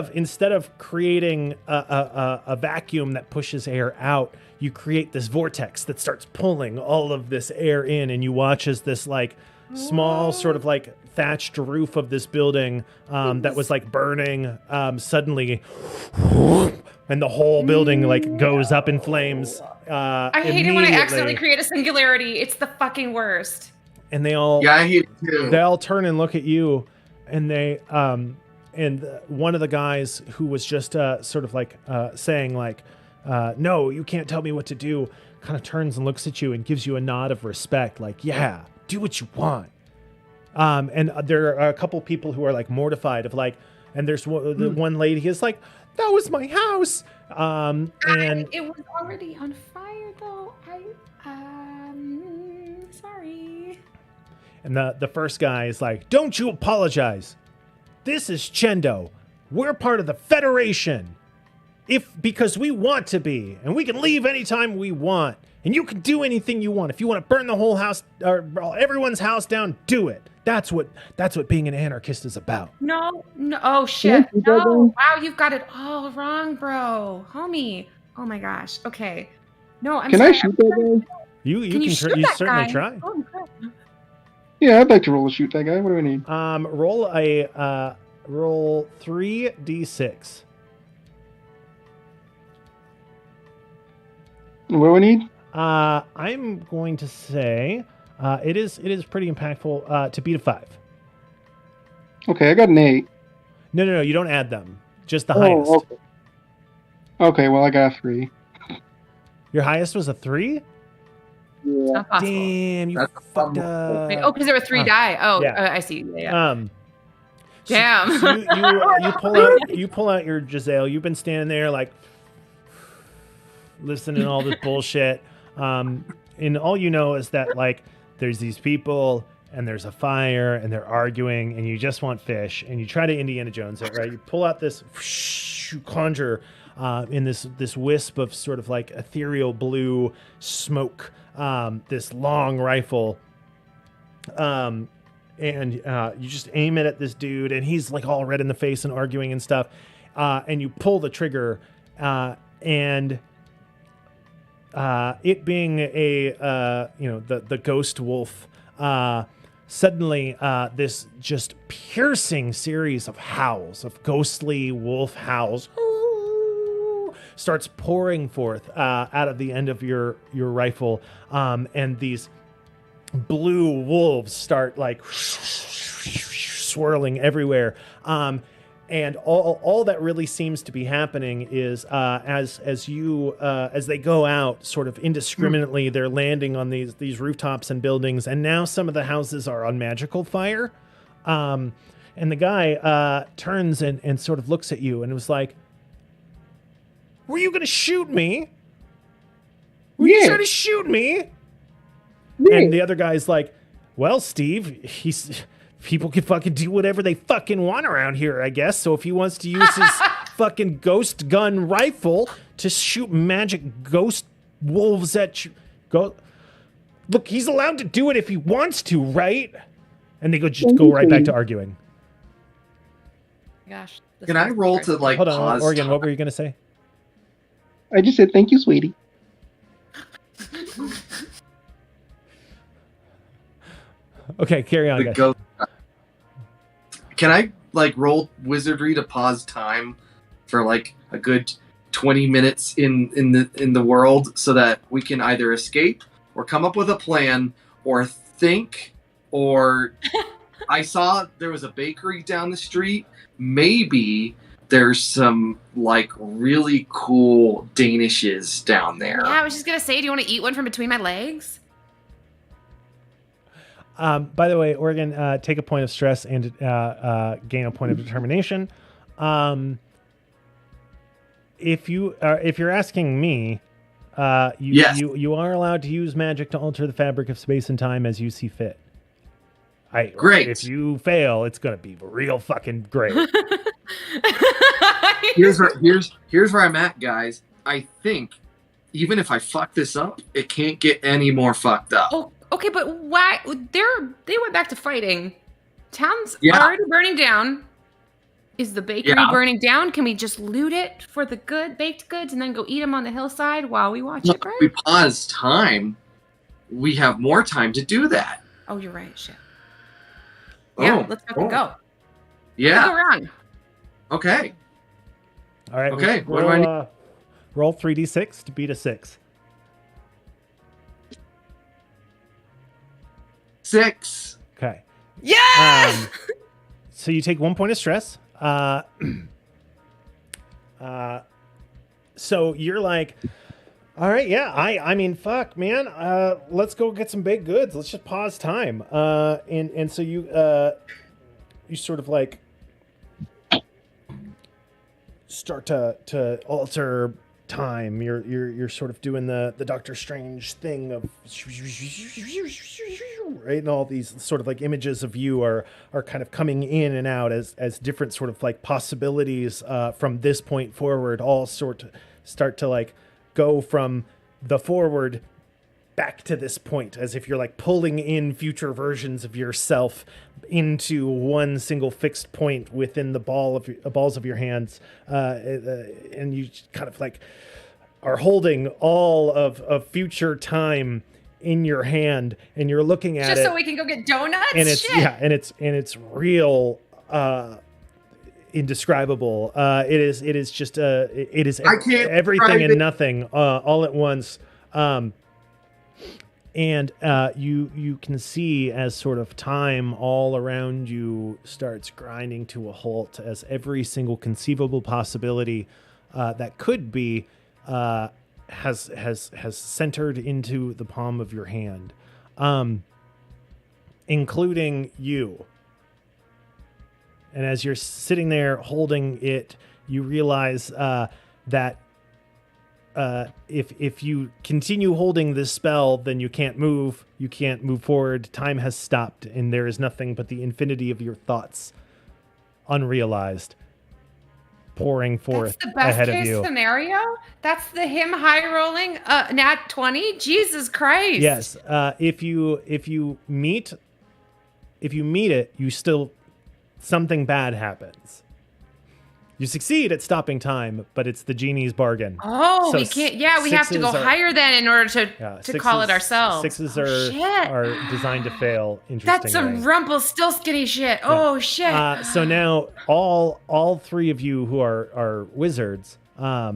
of creating a vacuum that pushes air out, you create this vortex that starts pulling all of this air in, and you watch as this like small sort of like thatched roof of this building that was like burning suddenly, and the whole building like goes up in flames. I hate it when I accidentally create a singularity. It's the fucking worst. And they all I hate it too. They all turn and look at you, and they and one of the guys who was just sort of like saying like, no, you can't tell me what to do, kind of turns and looks at you and gives you a nod of respect, like, yeah, do what you want. And there are a couple people who are like mortified of like, and there's the one lady is like, that was my house. And it was already on fire though. Sorry. And the first guy is like, don't you apologize. This is Chendo. We're part of the Federation. Because we want to be, and we can leave anytime we want. And you can do anything you want. If you want to burn the whole house or everyone's house down, do it. That's what being an anarchist is about. No. Oh shit. No. Wow, you've got it all wrong, bro. Homie. Oh my gosh. Okay. No, I'm Can sorry. I shoot that guy? You certainly try. Oh, God. Yeah, I'd like to roll to shoot that guy. What do I need? Roll 3d6. What do I need? I'm going to say it is pretty impactful to beat a 5. Okay, I got an 8. No, you don't add them. Just the highest. Okay, well, I got a 3. Your highest was a 3? Yeah. Not possible. Damn, you fucked up. Wait, because there were 3 die. Oh, yeah. I see. Yeah. Damn. So you pull out your Giselle. You've been standing there like listening to all this bullshit. And all you know is that like there's these people and there's a fire and they're arguing and you just want fish and you try to Indiana Jones it, right? You pull out this, you conjure in this wisp of sort of like ethereal blue smoke, this long rifle, and you just aim it at this dude and he's like all red in the face and arguing and stuff, and you pull the trigger, and it being a the ghost wolf, suddenly this just piercing series of howls, of ghostly wolf howls, starts pouring forth out of the end of your rifle, and these blue wolves start like swirling everywhere. And all that really seems to be happening is as they go out sort of indiscriminately, they're landing on these rooftops and buildings, and now some of the houses are on magical fire. And the guy turns and sort of looks at you and was like, "Were you gonna shoot me? Were you trying to shoot me?" Yeah. And the other guy's like, "Well, Steve, people can fucking do whatever they fucking want around here, I guess. So if he wants to use his fucking ghost gun rifle to shoot magic ghost wolves at you, look, he's allowed to do it if he wants to, right?" And they go right back to arguing. Gosh. this Can I is roll hard. to like Hold on, pause? Oregon, what were you gonna say? I just said thank you, sweetie. Okay, carry on, The guys. ghost. Can I like roll wizardry to pause time for like a good 20 minutes in the world so that we can either escape or come up with a plan or think or I saw there was a bakery down the street. Maybe there's some like really cool Danishes down there. Yeah, I was just gonna say, do you want to eat one from between my legs? By the way, Oregon, take a point of stress and gain a point of determination. If you're asking me, Yes. you are allowed to use magic to alter the fabric of space and time as you see fit. Great. If you fail, it's gonna be real fucking great. Here's where I'm at, guys. I think even if I fuck this up, it can't get any more fucked up. Oh, okay, but why? They went back to fighting. Town's Yeah. already burning down. Is the bakery Yeah. burning down? Can we just loot it for the baked goods and then go eat them on the hillside while we watch Look, it burn? if we pause time, we have more time to do that. Oh, you're right. Shit. Yeah, Oh, let's fucking oh. go. Yeah. Go wrong. Okay. All right. Okay, what do Roll, I need? roll 3d6 to beat a 6. 6. Okay. Yes. So you take 1 point of stress. So you're like, all right, yeah, I mean, fuck, man, let's go get some baked goods. Let's just pause time. And so you sort of like start to alter time. You're sort of doing the Doctor Strange thing of right, and all these sort of like images of you are kind of coming in and out as different sort of like possibilities from this point forward all start to like go from the forward back to this point, as if you're like pulling in future versions of yourself into one single fixed point within the balls of your hands, and you kind of like are holding all of future time in your hand, and you're looking at Just it, so we can go get donuts. and it's Shit. yeah, and it's real. Indescribable. It is just it is I can't everything describe and it. nothing all at once. And you can see as sort of time all around you starts grinding to a halt, as every single conceivable possibility that could be has centered into the palm of your hand, including you. And as you're sitting there holding it, you realize that if you continue holding this spell, then you can't move. You can't move forward. Time has stopped, and there is nothing but the infinity of your thoughts, unrealized, pouring forth That's the best ahead of case you. scenario. That's the him high rolling nat 20. Jesus Christ. Yes. If you meet it, you still something bad happens. You succeed at stopping time, but it's the genie's bargain. Oh, So we can't. Yeah, we have to go sixes are- higher then in order to call it sixes- ourselves. Sixes Oh, shit. are designed to fail. That's some Interestingly. Rumpelstiltskin shit. Oh shit. So now all three of you who are wizards are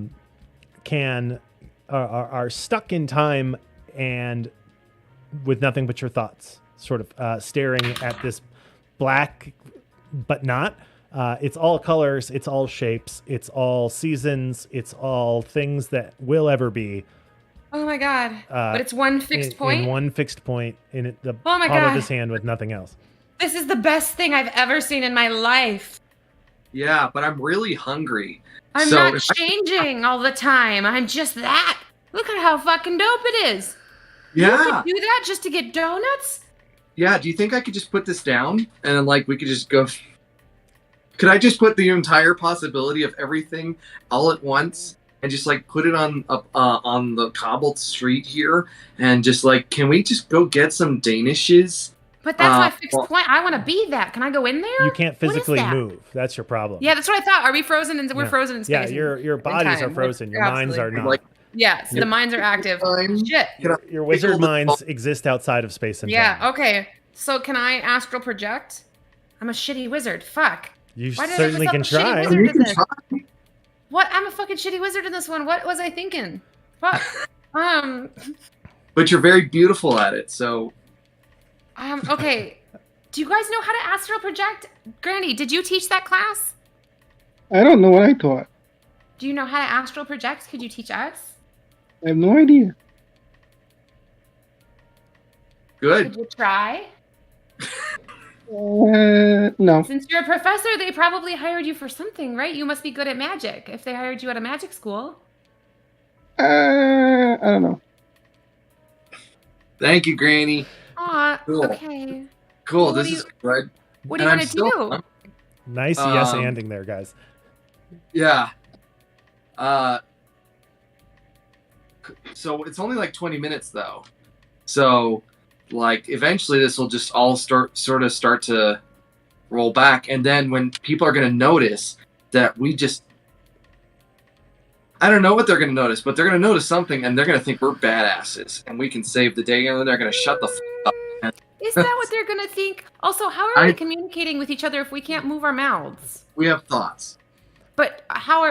stuck in time and with nothing but your thoughts, sort of staring at this black, but not. It's all colors, it's all shapes, it's all seasons, it's all things that will ever be. Oh my god. But it's one fixed point. In one fixed point in the Oh my palm of God. his hand with nothing else. This is the best thing I've ever seen in my life. Yeah, but I'm really hungry. I'm So not if I- changing all the time. I'm just that. Look at how fucking dope it is. Yeah. You could do that just to get donuts? Yeah, do you think I could just put this down and then like we could just go? Could I just put the entire possibility of everything all at once and just like put it on the cobbled street here and just like, can we just go get some Danishes? But that's my fixed well- point. I want to be that. Can I go in there? You can't What is physically that? move. That's your problem. Yeah, that's what I thought. Are we frozen? We're Yeah. frozen in Yeah, space. your bodies are time. frozen. Your minds Absolutely. are not. Like, Yeah, so the minds are active. Time. Shit. Can I- Your wizard Tickle the minds ball. exist outside of space and Yeah, time. okay. So can I astral project? I'm a shitty wizard. Fuck. You Why did I certainly have can myself a shitty try. wizard? You can this? try. What? I'm a fucking shitty wizard in this one. What was I thinking? Fuck. But you're very beautiful at it, so Okay. Do you guys know how to astral project? Granny, did you teach that class? I don't know what I taught. Do you know how to astral project? Could you teach us? I have no idea. good. Could you try? No. Since you're a professor, they probably hired you for something, right? You must be good at magic if they hired you at a magic school. I don't know. Thank you, Granny. Aw, Cool. okay. Cool. What This do is good. What do you And want I'm to still- do? Nice yes Um, anding there, guys. Yeah. So it's only like 20 minutes though. So like eventually this will just all start to roll back, and then when people are gonna notice that we just, I don't know what they're gonna notice, but they're gonna notice something and they're gonna think we're badasses and we can save the day, and then they're gonna shut the f up. Is that what they're gonna think? Also, how are I- we communicating with each other if we can't move our mouths? We have thoughts. But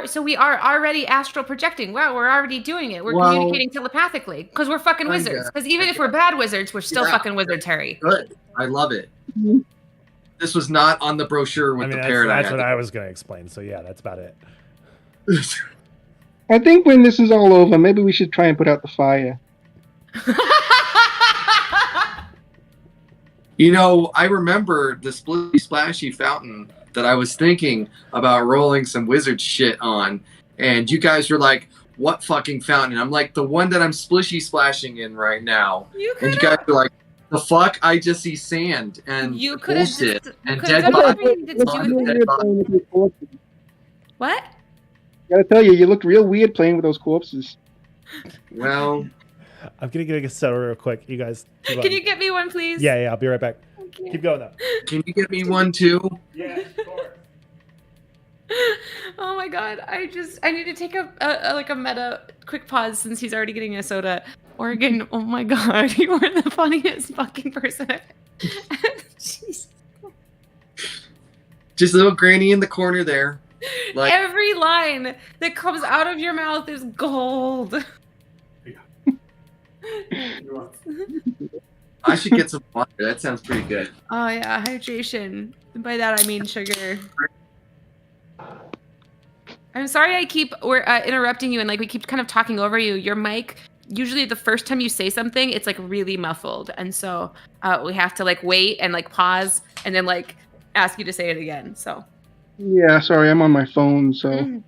so we are already astral projecting. Wow, we're already doing it. We're Well, communicating telepathically because we're fucking kinda, wizards. Because even if we're bad wizards, we're still Yeah. fucking wizards, Harry. Good. I love it. Mhm. This was not on the brochure with I mean, the that's, parrot. that's I what had. I was going to explain. So yeah, that's about it. I think when this is all over, maybe we should try and put out the fire. You know, I remember the splishy splashy fountain that I was thinking about rolling some wizard shit on, and you guys were like, "What fucking fountain?" And I'm like, "The one that I'm splishy splashing in right now." You And you could guys were like, "The fuck? I just see sand and you could have bullshit just and could've dead done bodies." whatever you needed to Look, do. dead body. with those corpses. What? Gotta tell you, you looked real weird playing with those corpses. Well, I'm going to get settled real quick. You guys. keep Can going. you get me one, please? Yeah, I'll be right back. Thank you. Keep going though. can you get me one too? Yeah, of course. Oh my god, I need to take a meta quick pause since he's already getting a soda. Oregon, oh my god, you are the funniest fucking person. Jeez. Just little granny in the corner there. Like, Every line that comes out of your mouth is gold. I should get some water. That sounds pretty good. Oh yeah, hydration. And by that I mean sugar. I'm sorry I keep interrupting you and like we keep kind of talking over you. Your mic, usually the first time you say something, it's like really muffled, and so we have to like wait and like pause and then like ask you to say it again. So Yeah, sorry, I'm on my phone, so Mm.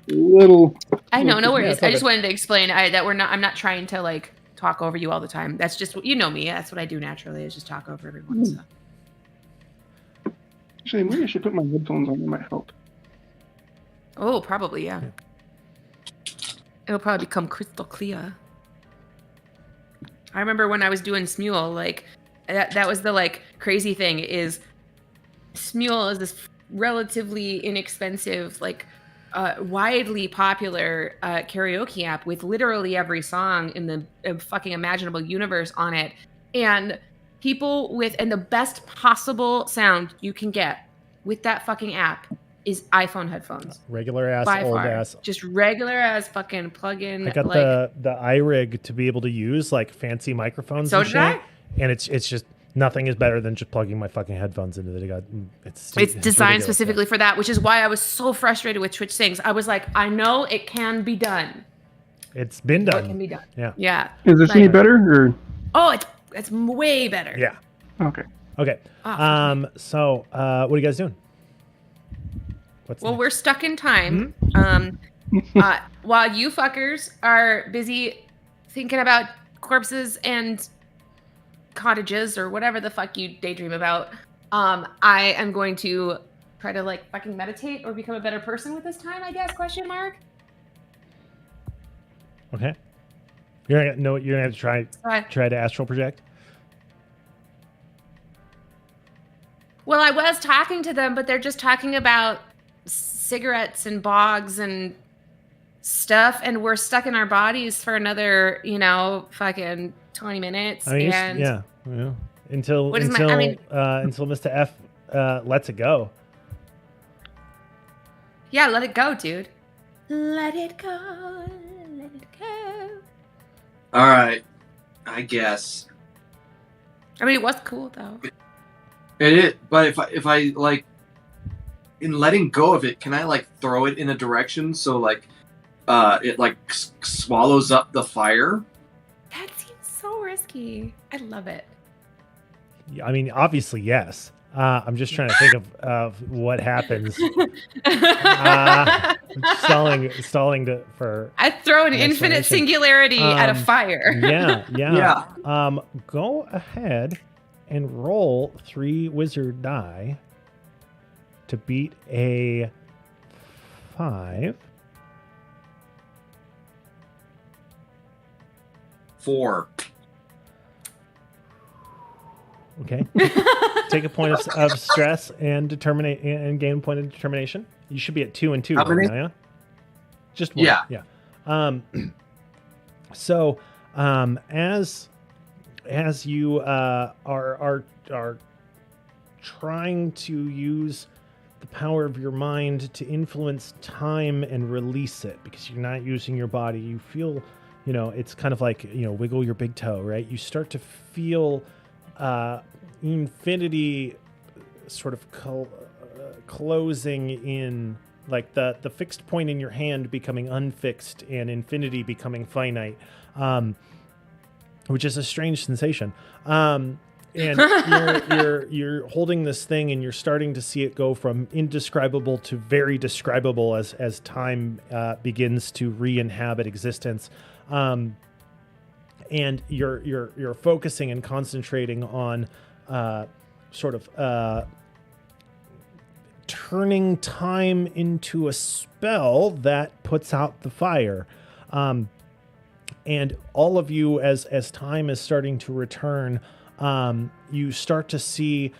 little. I know, no Yeah, worries. it's all I just good. wanted to explain that I'm not trying to like talk over you all the time. That's just you know me. That's what I do naturally is just talk over everyone. So. Actually, maybe I should put my headphones on. It might help. Oh, probably, yeah. It'll probably become crystal clear. I remember when I was doing Smule, like, that was the, like, crazy thing is Smule is this relatively inexpensive, like, widely popular karaoke app with literally every song in the fucking imaginable universe on it, and people and the best possible sound you can get with that fucking app is iPhone headphones. Regular ass, By old far. ass. Just regular ass fucking plug-in. I got like, the iRig to be able to use like fancy microphones. So and did shit, I. and it's just nothing is better than just plugging my fucking headphones into it. It's designed ridiculous, specifically for that, which is why I was so frustrated with Twitch Sings. I was like, I know it can be done. It's been It done. can be done. Yeah. Yeah. Is this any better or? Oh, it's way better. Yeah. Okay. Okay. Oh, So, what are you guys doing? well, we're stuck in time. Hmm? While you fuckers are busy thinking about corpses and cottages or whatever the fuck you daydream about, I am going to try to like fucking meditate or become a better person with this time, I guess, question mark. Okay. You're gonna have to try to astral project. Well, I was talking to them, but they're just talking about cigarettes and bogs and stuff, and we're stuck in our bodies for another, fucking 20 minutes. I mean, and yeah. Until What is until Mr. F lets it go. yeah, let it go, dude. Let it go. Let it go. All right, I guess I mean, it was cool though. it is. But if I like, in letting go of it, can I like throw it in a direction so like, it like swallows up the fire? That seems so risky. I love it. Yeah, I mean, obviously, yes. I'm just trying to think of what happens. Stalling for. I throw an An infinite explanation. singularity at a fire. Yeah. Go ahead and roll 3 wizard die to beat a 5. 4. Okay. Take a point of stress and and gain a point of determination. You should be at 2 and 2 How right many? now, yeah? Just one. Yeah. So as you are trying to use the power of your mind to influence time and release it, because you're not using your body, you feel, it's kind of like, wiggle your big toe, right? You start to feel infinity sort of closing in, like the fixed point in your hand becoming unfixed and infinity becoming finite, which is a strange sensation. And you're holding this thing and you're starting to see it go from indescribable to very describable as time begins to re-inhabit existence. And you're focusing and concentrating on sort of turning time into a spell that puts out the fire. And all of you, as time is starting to return, you start to see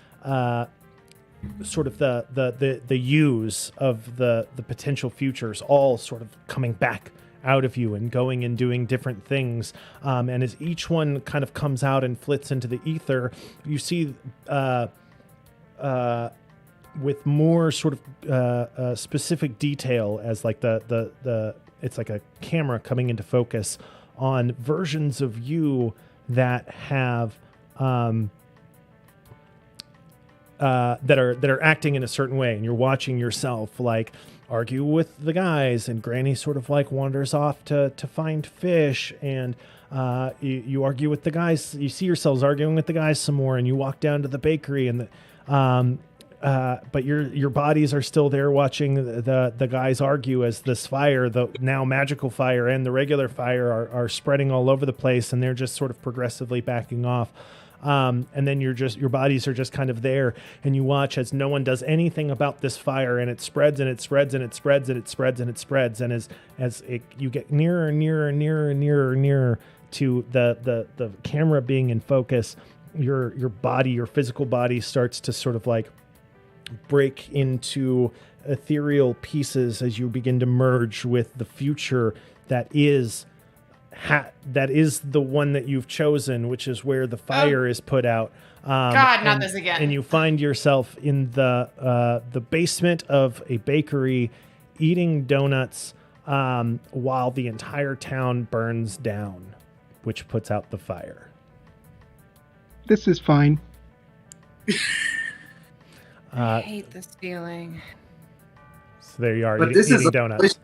sort of the hues of the potential futures all sort of coming back out of you and going and doing different things. And as each one kind of comes out and flits into the ether, you see with more sort of specific detail, as like the it's like a camera coming into focus on versions of you that have that are acting in a certain way, and you're watching yourself like argue with the guys, and Granny sort of like wanders off to find fish, and you argue with the guys. You see yourselves arguing with the guys some more, and you walk down to the bakery, and but your bodies are still there watching the guys argue as this fire, the now magical fire and the regular fire, are spreading all over the place, and they're just sort of progressively backing off. And then your bodies are just kind of there, and you watch as no one does anything about this fire, and it spreads and it spreads and it spreads and it spreads and it spreads, and as you get nearer and nearer and nearer and nearer and nearer to the camera being in focus, your body, your physical body, starts to sort of like break into ethereal pieces as you begin to merge with the future that is the one that you've chosen, which is where the fire is put out. God, not this again. And you find yourself in the basement of a bakery eating donuts while the entire town burns down, which puts out the fire. This is fine. I hate this feeling. So there you are, But eating, this is eating a donuts.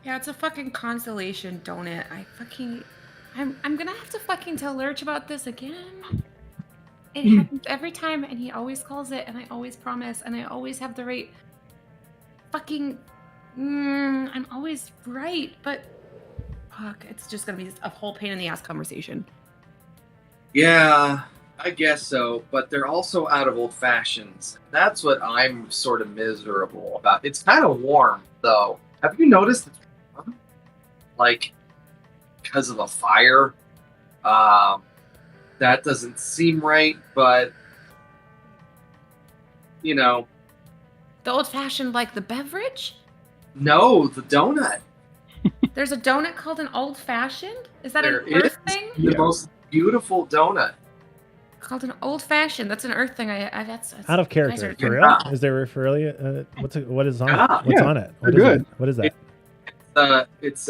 Yeah, it's a fucking constellation donut. I'm gonna have to fucking tell Lurch about this again. It happens every time, and he always calls it, and I always promise, and I always have the right fucking. I'm always right, but fuck, it's just gonna be a whole pain in the ass conversation. Yeah, I guess so, but they're also out of old fashions. That's what I'm sort of miserable about. It's kind of warm, though. Have you noticed? Like, because of a fire, that doesn't seem right, but you know. The old fashioned, like the beverage? No, the donut. There's a donut called an old fashioned? Is that There an Earth is thing? the most beautiful donut. Called an old fashioned. That's an Earth thing. That's Out of character, are- for real? Yeah. Is there really? What is on Yeah. it? What's Yeah, on it? they're What is good. it? What is that? It's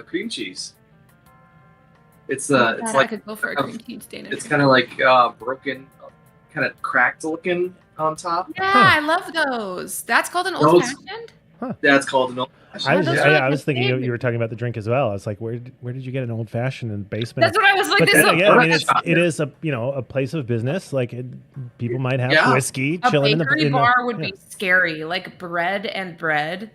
cream cheese. It's God, it's I like could go for a cream cheese Danish. it's kind of like broken, kind of cracked looking on top. Yeah, Huh. I love those. That's called an Those- old fashioned? That's called an old I was, fashioned. those yeah, are like I my was thinking favorite. you were talking about the drink as well. I was like, where did you get an old fashioned in the basement? That's what I was like. But This then is again, I mean, Yeah. it is a a place of business. Like people might have Yeah. whiskey a chilling in the bakery bar would yeah, be scary. Like bread and bread.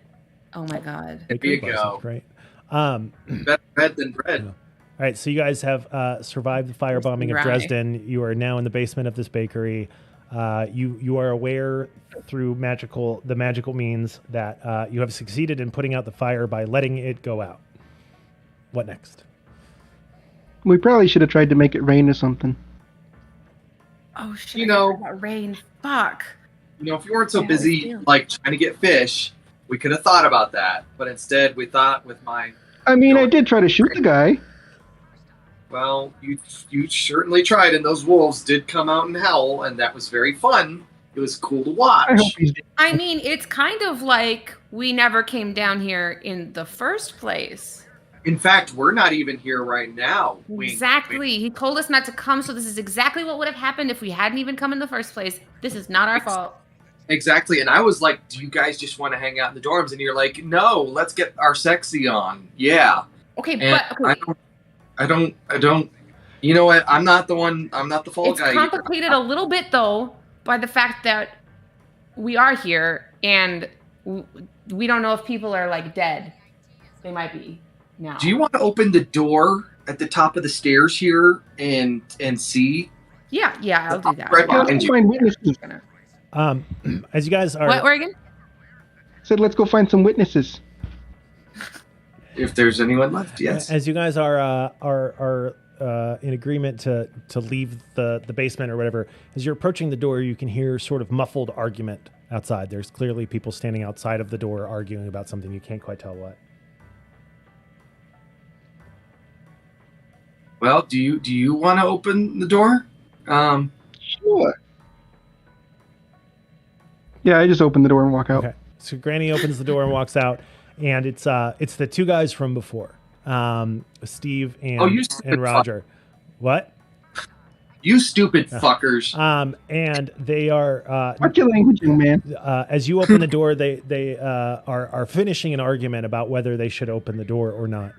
Oh my god. bakery There you bars, go. that's Right. Better bread than bread. All right, so you guys have survived the firebombing of Right. Dresden. You are now in the basement of this bakery. You are aware through the magical means that you have succeeded in putting out the fire by letting it go out. What next? We probably should have tried to make it rain or something. Oh shit. You know- I forgot about rain. Fuck. You know, if you weren't so Yeah, busy still. like trying to get fish, we could have thought about that. But instead, we thought with my I mean, I Sure. did try to shoot the guy. well, you certainly tried, and those wolves did come out and howl, and that was very fun. It was cool to watch. I hope he's dead. I mean, it's kind of like we never came down here in the first place. In fact, we're not even here right now. Exactly. He told us not to come, so this is exactly what would have happened if we hadn't even come in the first place. This is not our fault. Exactly. And I was like, do you guys just want to hang out in the dorms? And you're like, no, let's get our sexy on. Yeah. Okay, And but okay. I don't, you know what? I'm not the fall It's guy. either. complicated a little bit though by the fact that we are here and we don't know if people are like dead. They might be now. Do you want to open the door at the top of the stairs here and see? Yeah, I'll do that. Right Yeah, behind let's you. find witnesses. As you guys are What, Oregon? Said, let's go find some witnesses. If there's anyone left, yes. As you guys are in agreement to leave the basement or whatever, as you're approaching the door, you can hear sort of muffled argument outside. There's clearly people standing outside of the door arguing about something. You can't quite tell what. Well, do you want to open the door? Sure. Yeah, I just opened the door and walk out. Okay. So Granny opens the door and walks out, and it's the two guys from before, Steve and Oh, you stupid and Roger. What? You stupid fuckers. And they are Watch your language, young man. as you open the door, they are finishing an argument about whether they should open the door or not.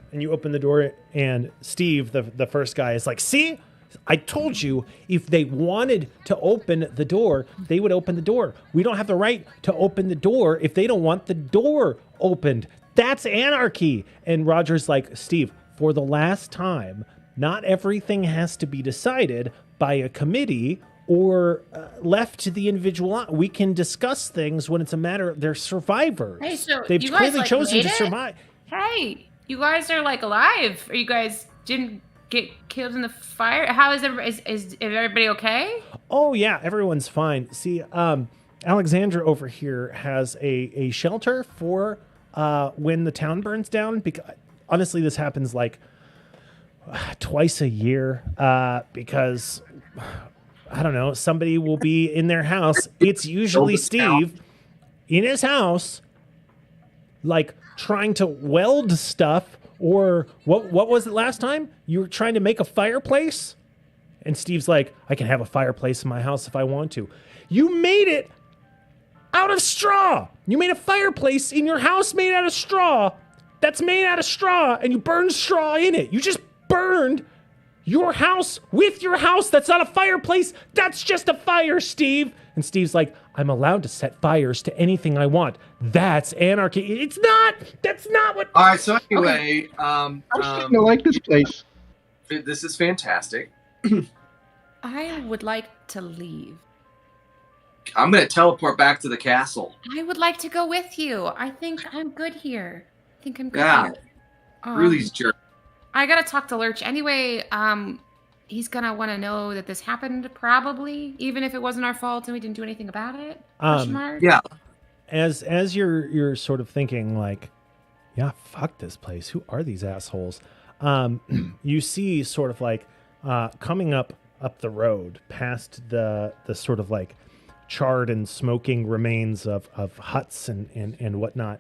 And you open the door, and Steve, the first guy, is like, "See, I told you if they wanted to open the door, they would open the door. We don't have the right to open the door if they don't want the door opened. That's anarchy." And Roger's like, "Steve, for the last time, not everything has to be decided by a committee or left to the individual. We can discuss things when it's a matter of they're survivors. Hey, so They've you guys, clearly like, chosen made to it? survive." Hey, you guys are like alive, or you guys didn't get killed in the fire? How is everybody okay? Oh yeah, everyone's fine. See, Alexandra over here has a shelter for when the town burns down. Because honestly, this happens like twice a year. Because I don't know, somebody will be in their house. It's usually Steve in his house, like trying to weld stuff. Or what was it last time? You were trying to make a fireplace? And Steve's like, I can have a fireplace in my house if I want to. You made it out of straw. You made a fireplace in your house made out of straw. That's made out of straw, and you burned straw in it. You just burned your house with your house. That's not a fireplace. That's just a fire, Steve. And Steve's like, I'm allowed to set fires to anything I want. That's anarchy. It's not. That's not what. All right. So anyway, I'm starting to like this place. this is fantastic. I would like to leave. I'm gonna teleport back to the castle. I would like to go with you. I think I'm good here. I think I'm good Yeah. here. Screw these jerks. I gotta talk to Lurch anyway. He's gonna want to know that this happened, probably, even if it wasn't our fault and we didn't do anything about it. Question mark? Yeah. As you're sort of thinking like, yeah, fuck this place. Who are these assholes? You see sort of like coming up the road past the sort of like charred and smoking remains of huts and whatnot.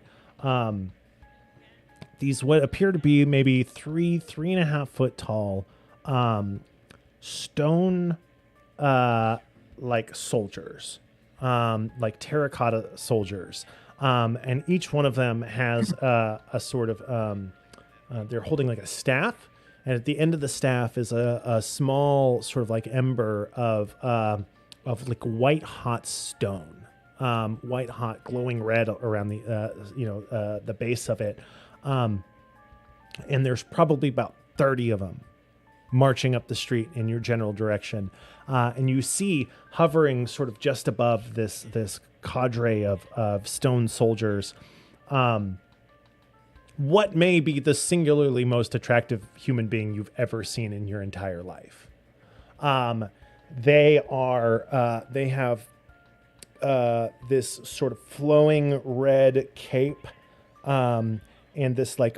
These what appear to be maybe 3.5 foot tall stone like soldiers, like terracotta soldiers, and each one of them has a sort of they're holding like a staff, and at the end of the staff is a small sort of like ember of like white hot stone, white hot glowing red around the base of it, and there's probably about 30 of them marching up the street in your general direction, and you see hovering sort of just above this cadre of stone soldiers, what may be the singularly most attractive human being you've ever seen in your entire life. They have this sort of flowing red cape, and this like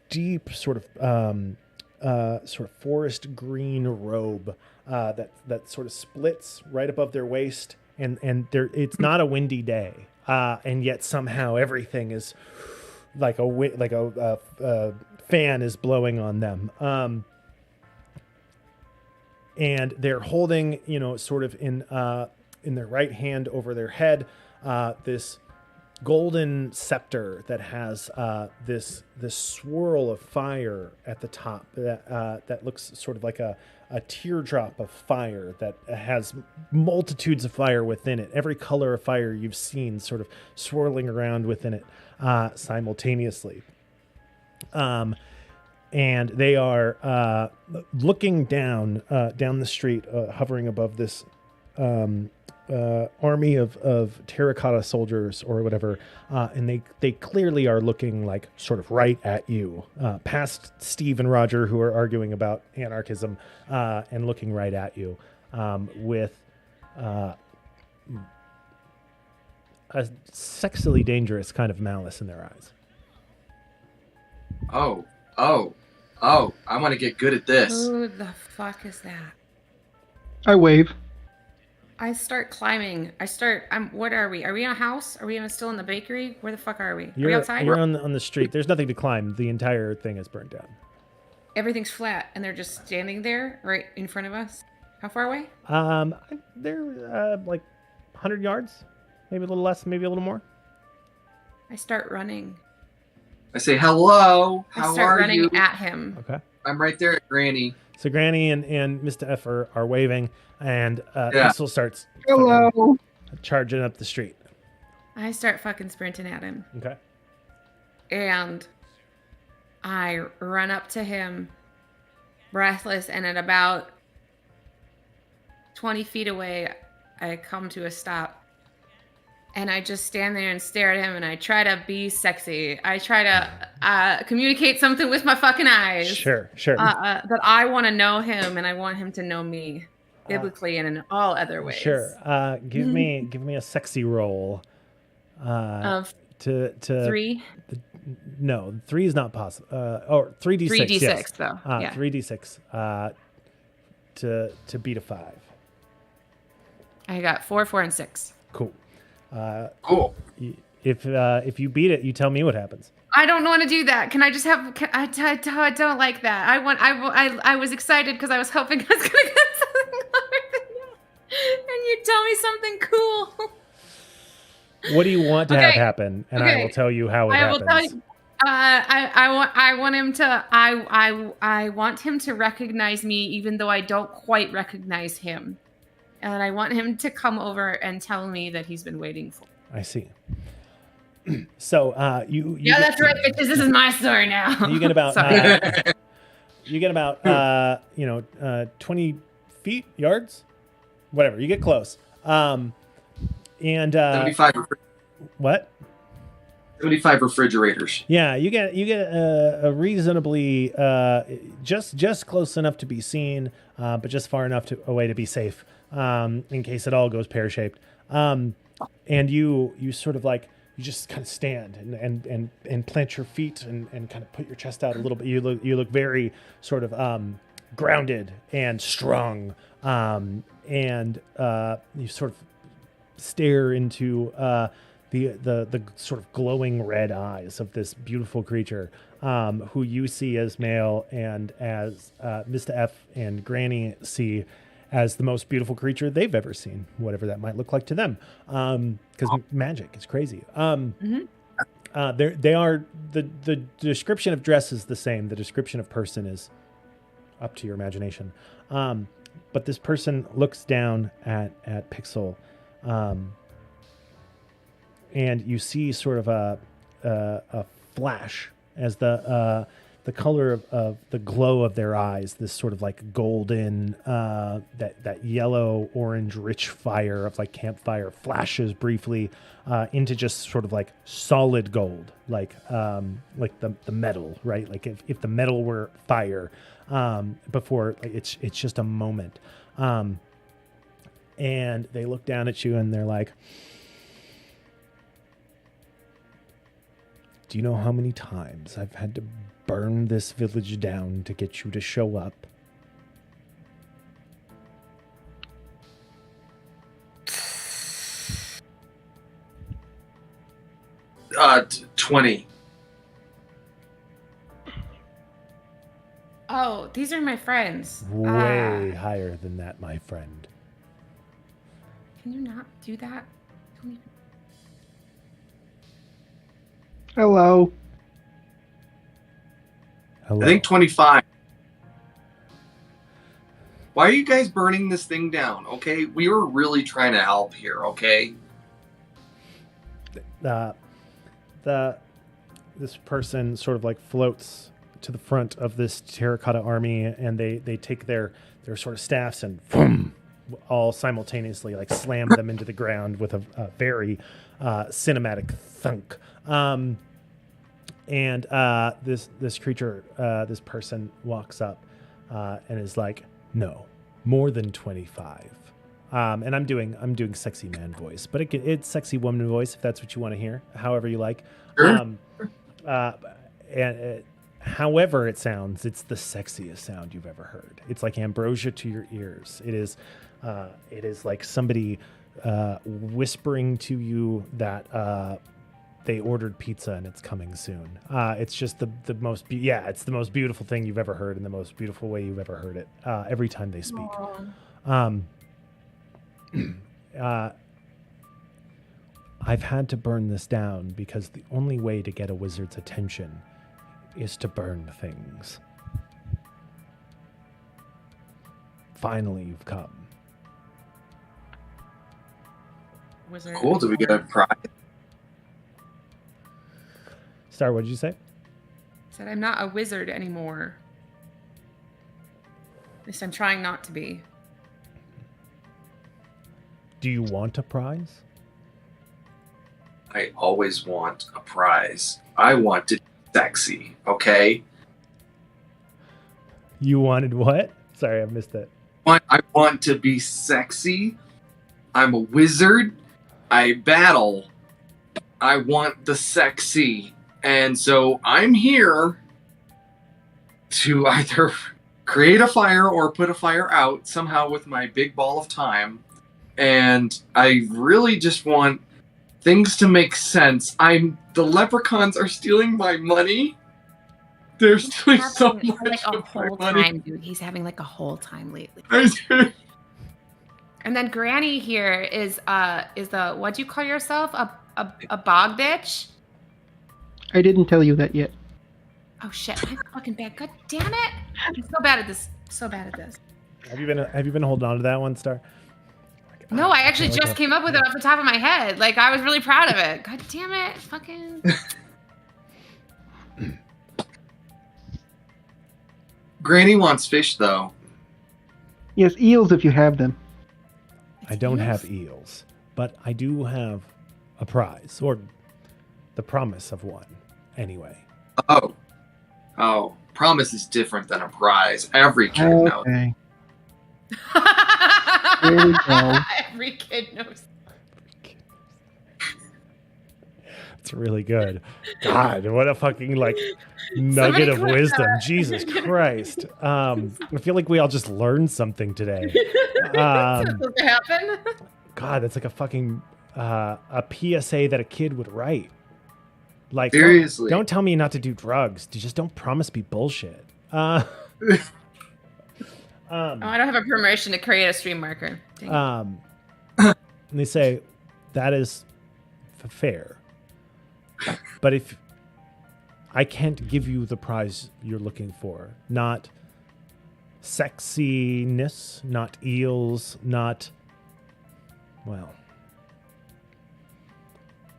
deep sort of forest green robe that sort of splits right above their waist, and it's not a windy day, and yet somehow everything is like a fan is blowing on them. And they're holding, sort of in their right hand over their head, this golden scepter that has this swirl of fire at the top that looks sort of like a teardrop of fire that has multitudes of fire within it. Every color of fire you've seen sort of swirling around within it simultaneously. And they are looking down the street, hovering above this army of terracotta soldiers or whatever, and they clearly are looking like sort of right at you, past Steve and Roger, who are arguing about anarchism, and looking right at you with a sexily dangerous kind of malice in their eyes. Oh, I want to get good at this. Who the fuck is that? I wave. I start climbing. What are we? Are we in a house? Are we still in the bakery? Where the fuck are we? Are we outside? You're on the street. There's nothing to climb. The entire thing is burned down. Everything's flat, and they're just standing there right in front of us. How far away? They're like 100 yards, maybe a little less, maybe a little more. I start running. I say, hello, I how start are running you? at him. Okay. I'm right there at Granny. So Granny and Mr. F are waving, and Yeah. Issel starts Hello. charging up the street. I start fucking sprinting at him. Okay. And I run up to him, breathless, and at about 20 feet away, I come to a stop. And I just stand there and stare at him, and I try to be sexy. I try to communicate something with my fucking eyes. Sure. That I want to know him and I want him to know me biblically and in all other ways. Sure. Give me a sexy roll. Of to 3? No, 3 is not possible. Or 3d6. 3d6 yes. though. Yeah. 3d6. To beat a 5. I got 4, 4, and 6. Cool. Cool. If you beat it, you tell me what happens. I don't want to do that. Can I just have? I don't like that. I was excited because I was hoping I was gonna get something lower than that, and you tell me something cool. What do you want to have Okay. happen? And I will tell you how it I happens. will tell you. I want him to. I want him to recognize me, even though I don't quite recognize him, and I want him to come over and tell me that he's been waiting for. I see. So you Yeah, get, that's right, bitches. This is my story now. you get about Sorry. you get about 20 feet, yards, whatever. You get close. And 75, what? 75 refrigerators. Yeah, you get a reasonably just close enough to be seen, but just far enough away to be safe, in case it all goes pear-shaped. And you sort of like you just kind of stand and plant your feet and kind of put your chest out a little bit. You look very sort of grounded and strong, and you sort of stare into the sort of glowing red eyes of this beautiful creature, who you see as male and as Mr. F and Granny see as the most beautiful creature they've ever seen, whatever that might look like to them. Because magic is crazy. They are the description of dress is the same. The description of person is up to your imagination. But this person looks down at Pixel, and you see sort of a flash as the color of the glow of their eyes, this sort of like golden, that yellow orange rich fire of like campfire flashes briefly into just sort of like solid gold, like the metal, right? Like if the metal were fire, before, like it's just a moment. And they look down at you and they're like, do you know how many times I've had to burn this village down to get you to show up? 20. Oh, these are my friends. Way higher than that, my friend. Can you not do that? Don't even- Hello. Hello. I think 25. Why are you guys burning this thing down? Okay, we were really trying to help here. Okay. This person sort of like floats to the front of this terracotta army, and they take their sort of staffs and boom, all simultaneously like slam them into the ground with a very cinematic thunk. And this creature, this person walks up and is like, no, more than 25. And I'm doing sexy man voice, but it's sexy woman voice if that's what you want to hear, however you like. Sure. However it sounds, it's the sexiest sound you've ever heard. It's like ambrosia to your ears. It is like somebody whispering to you that they ordered pizza and it's coming soon. It's just the most it's the most beautiful thing you've ever heard in the most beautiful way you've ever heard it. Every time they speak. I've had to burn this down because the only way to get a wizard's attention is to burn things. Finally, you've come. Wizard. Cool. Do we get a prize? Star, what did you say? Said I'm not a wizard anymore. At least I'm trying not to be. Do you want a prize? I always want a prize. I want to sexy, okay? You wanted what? Sorry, I missed it. I want to be sexy. I'm a wizard. I battle. I want the sexy. And so I'm here to either create a fire or put a fire out somehow with my big ball of time. And I really just want things to make sense. The leprechauns are stealing my money. They're stealing so Having, much like a of my whole money. time, dude. He's having like a whole time lately. I do. And then Granny here is the what do you call yourself? A bog bitch? I didn't tell you that yet. Oh shit, I'm fucking bad. God damn it. I'm so bad at this. So bad at this. Have you been holding on to that one, Star? No, I actually like just a- came up with it off the top of my head. Like I was really proud of it. God damn it. Fucking Granny wants fish, though. Yes, eels if you have them. I don't eels? have eels, but I do have a prize, or the promise of one, anyway. Oh, promise is different than a prize. Every kid knows. Okay. There we go. Every kid knows. It's really good. God, what a fucking nugget of clip wisdom. that. Jesus Christ. I feel like we all just learned something today. That's supposed to happen. God, that's like a fucking a PSA that a kid would write. Like, Seriously. don't tell me not to do drugs. Just don't promise me bullshit. Oh, I don't have a permission to create a stream marker. Dang it. and they say that is fair, but if I can't give you the prize you're looking for, not sexiness, not eels, not, well,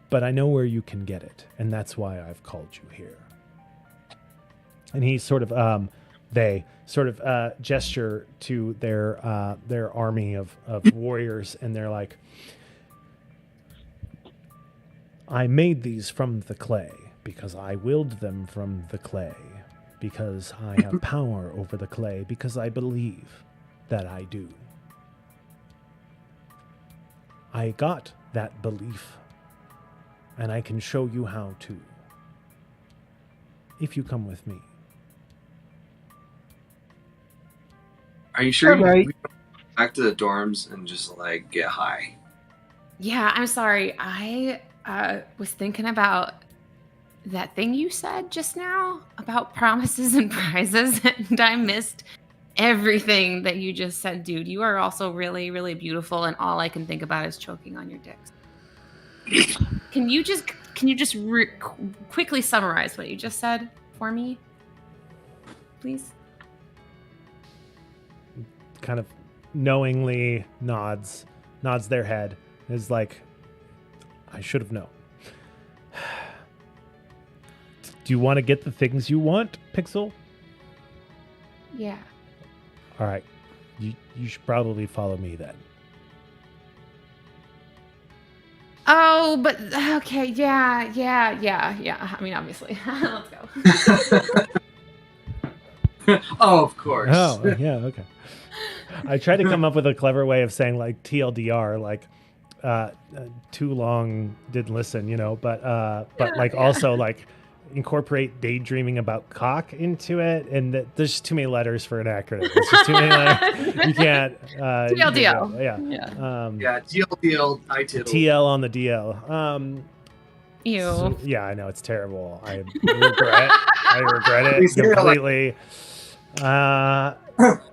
but I know where you can get it, and that's why I've called you here. And he sort of they sort of gesture to their army of warriors, and they're like, I made these from the clay because I willed them from the clay, because I have power over the clay, because I believe that I do. I got that belief, and I can show you how to, if you come with me. Are you sure Alright. we go back to the dorms and just get high? Yeah, I'm sorry. I was thinking about that thing you said just now about promises and prizes, and I missed everything that you just said, dude. You are also really, really beautiful, and all I can think about is choking on your dicks. Can you just quickly summarize what you just said for me, please? Kind of knowingly nods their head, is like, I should have known. Do you want to get the things you want, Pixel? Yeah. All right, you should probably follow me then. Oh, but okay, yeah. I mean, obviously. Let's go. Oh, of course. Oh, yeah, okay. I tried to come up with a clever way of saying TLDR, too long, didn't listen, but also incorporate daydreaming about cock into it, and there's just too many letters for an acronym. It's just too many, you can't. TLDL. Yeah. Yeah, deal, I tittle. TL on the DL. Ew. So, yeah, I know, it's terrible. I regret it Please say it like- completely. What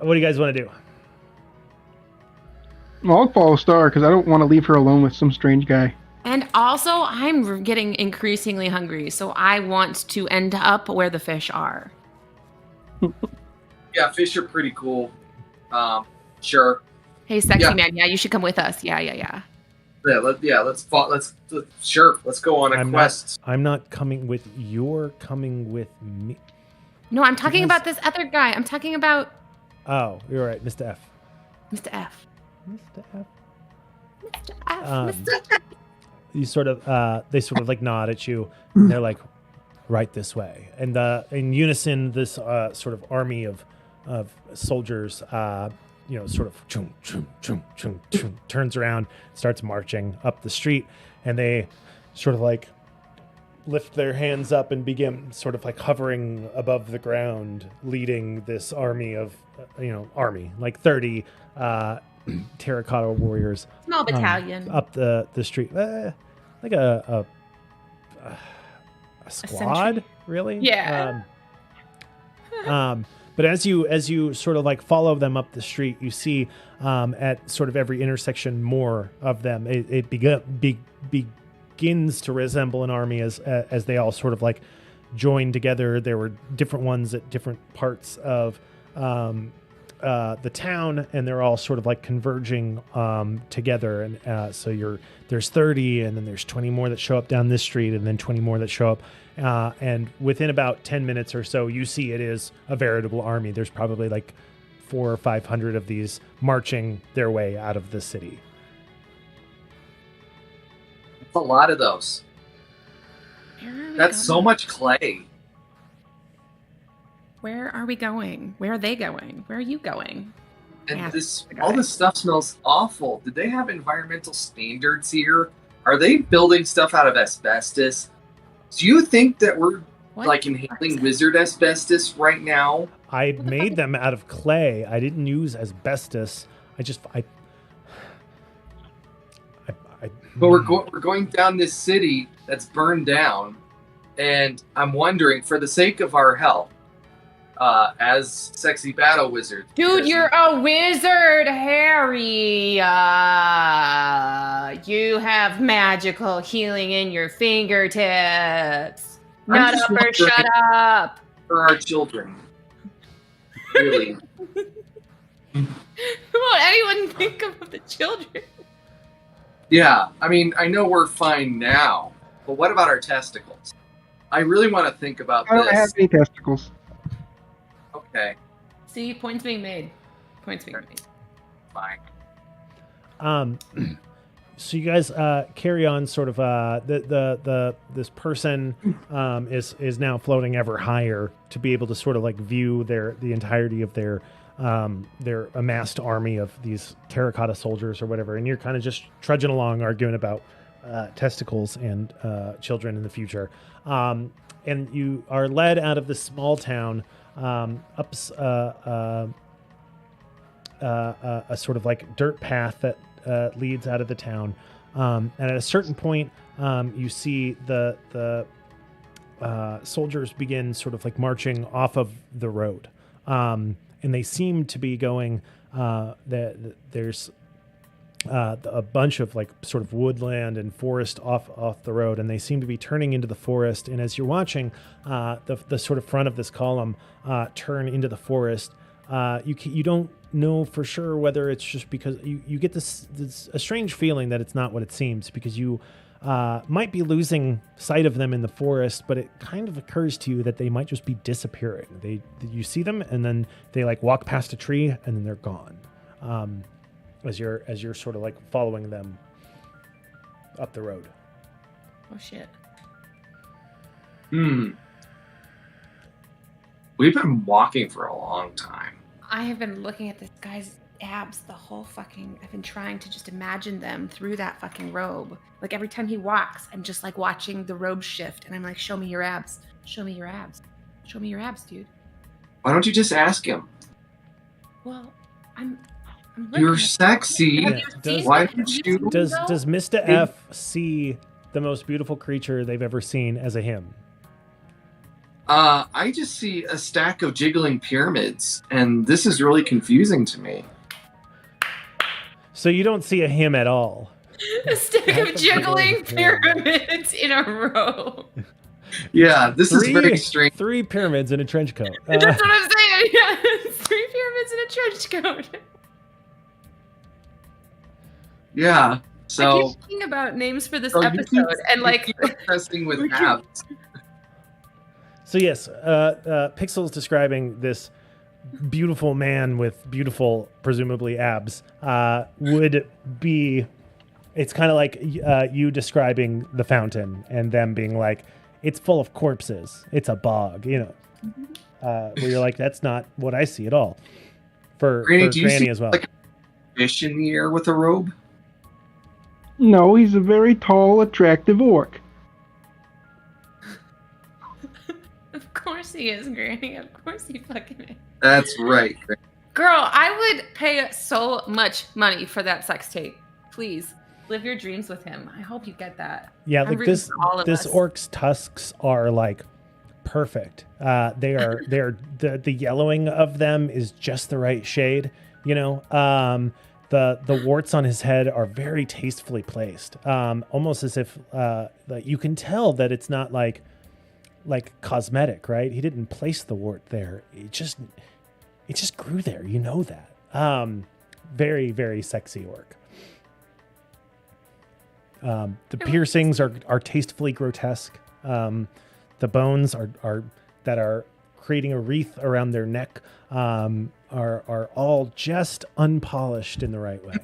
do you guys want to do? Well, I'll follow Star because I don't want to leave her alone with some strange guy. And also, I'm getting increasingly hungry, so I want to end up where the fish are. Yeah, fish are pretty cool. Sure. Hey, sexy Yeah. man, yeah, you should come with us. Yeah. Let's go on a I'm quest. I'm not coming with. You're coming with me. No, I'm talking guys- about this other guy. I'm talking about Oh, you're right, Mr. F. Mr. F. Mr. F. Mr. F. Um, Mr. F. You sort of, they sort of nod at you, and they're like, right this way. And in unison, this sort of army of soldiers, sort of chung, chung, chung, chung, chung, turns around, starts marching up the street, and they sort of like lift their hands up and begin sort of like hovering above the ground, leading this army of, like 30 terracotta warriors. Small battalion. Up the street. Like a squad, really? Yeah. But as you sort of like follow them up the street, you see at sort of every intersection more of them. It begins to resemble an army as they all sort of like join together. There were different ones at different parts of the town, and they're all sort of like converging together. And so there's 30, and then there's 20 more that show up down this street, and then 20 more that show up. And within about 10 minutes or so, you see it is a veritable army. There's probably like 400 or 500 of these marching their way out of the city. That's a lot of those. That's so much clay. Where are we going? Where are they going? Where are you going? And Yeah, all this stuff smells awful. Did they have environmental standards here? Are they building stuff out of asbestos? Do you think that we're What? like inhaling wizard asbestos right now? I made them out of clay. I didn't use asbestos. But we're going down this city that's burned down, and I'm wondering, for the sake of our health, as sexy battle wizards, Dude, you're a wizard, Harry. You have magical healing in your fingertips. I'm Not just up or wondering- shut up. for our children. Really. Won't anyone think of the children? Yeah, I mean, I know we're fine now, but what about our testicles? I really want to think about I don't this. have any testicles. Okay, See, points being made. Points being made. fine. So you guys carry on. Sort of this person is now floating ever higher to be able to sort of like view the entirety of their amassed army of these terracotta soldiers or whatever. And you're kind of just trudging along, arguing about testicles and children in the future. And you are led out of this small town up a sort of like dirt path that leads out of the town. And at a certain point, you see the soldiers begin sort of like marching off of the road. And they seem to be going, there's a bunch of like sort of woodland and forest off the road, and they seem to be turning into the forest. And as you're watching the sort of front of this column turn into the forest, you don't know for sure whether it's just because you get this a strange feeling that it's not what it seems, because you might be losing sight of them in the forest, but it kind of occurs to you that they might just be disappearing. You see them, and then they like walk past a tree, and then they're gone. As you're sort of like following them up the road. Oh shit. We've been walking for a long time. I have been looking at this guy's abs the whole fucking. I've been trying to just imagine them through that fucking robe. Like every time he walks, I'm just like watching the robe shift, and I'm like, show me your abs. Show me your abs. Show me your abs, dude. Why don't you just ask him? Well, I'm You're looking at- sexy. Have Yeah, you does- seen Why them? don't Have you- seen Does them, does though? Mr. F see the most beautiful creature they've ever seen as a him? I just see a stack of jiggling pyramids, and this is really confusing to me. So you don't see a him at all. A stick of jiggling pyramids in a row. Yeah, this is very strange. 3 pyramids in a trench coat. That's what I'm saying. Yeah, 3 pyramids in a trench coat. Yeah, I so keep thinking about names for this so you keep- episode, and like, you keep impressing with we keep- abs. So yes, Pixel's describing this beautiful man with beautiful, presumably abs, would be. It's kind of like you describing the fountain and them being like, it's full of corpses. It's a bog, you know. Where you're like, that's not what I see at all. For Granny, do you Granny see, as well. like, fish in the air with a robe? No, he's a very tall, attractive orc. Of course he is, Granny. Of course he fucking is. That's right. Granny. Girl, I would pay so much money for that sex tape. Please live your dreams with him. I hope you get that. Yeah, I'm like rooting this for all of this us. orc's tusks are like perfect. They are the yellowing of them is just the right shade, you know. The warts on his head are very tastefully placed. Almost as if like you can tell that it's not like cosmetic, right? He didn't place the wart there. It just grew there, you know that. Very, very sexy orc. The piercings are tastefully grotesque. The bones are creating a wreath around their neck are all just unpolished in the right way.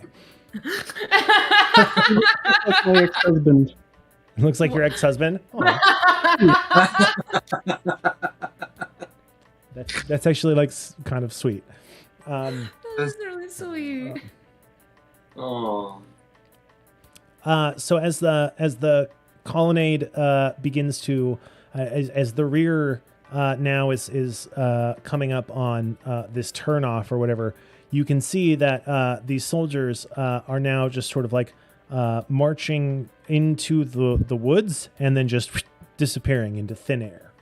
That's my ex-husband. It looks like your ex-husband. Aw, that's actually like kind of sweet. That's really sweet. Oh. So as the colonnade begins to as the rear now is coming up on this turnoff or whatever, you can see that these soldiers are now just sort of like marching into the woods and then just disappearing into thin air.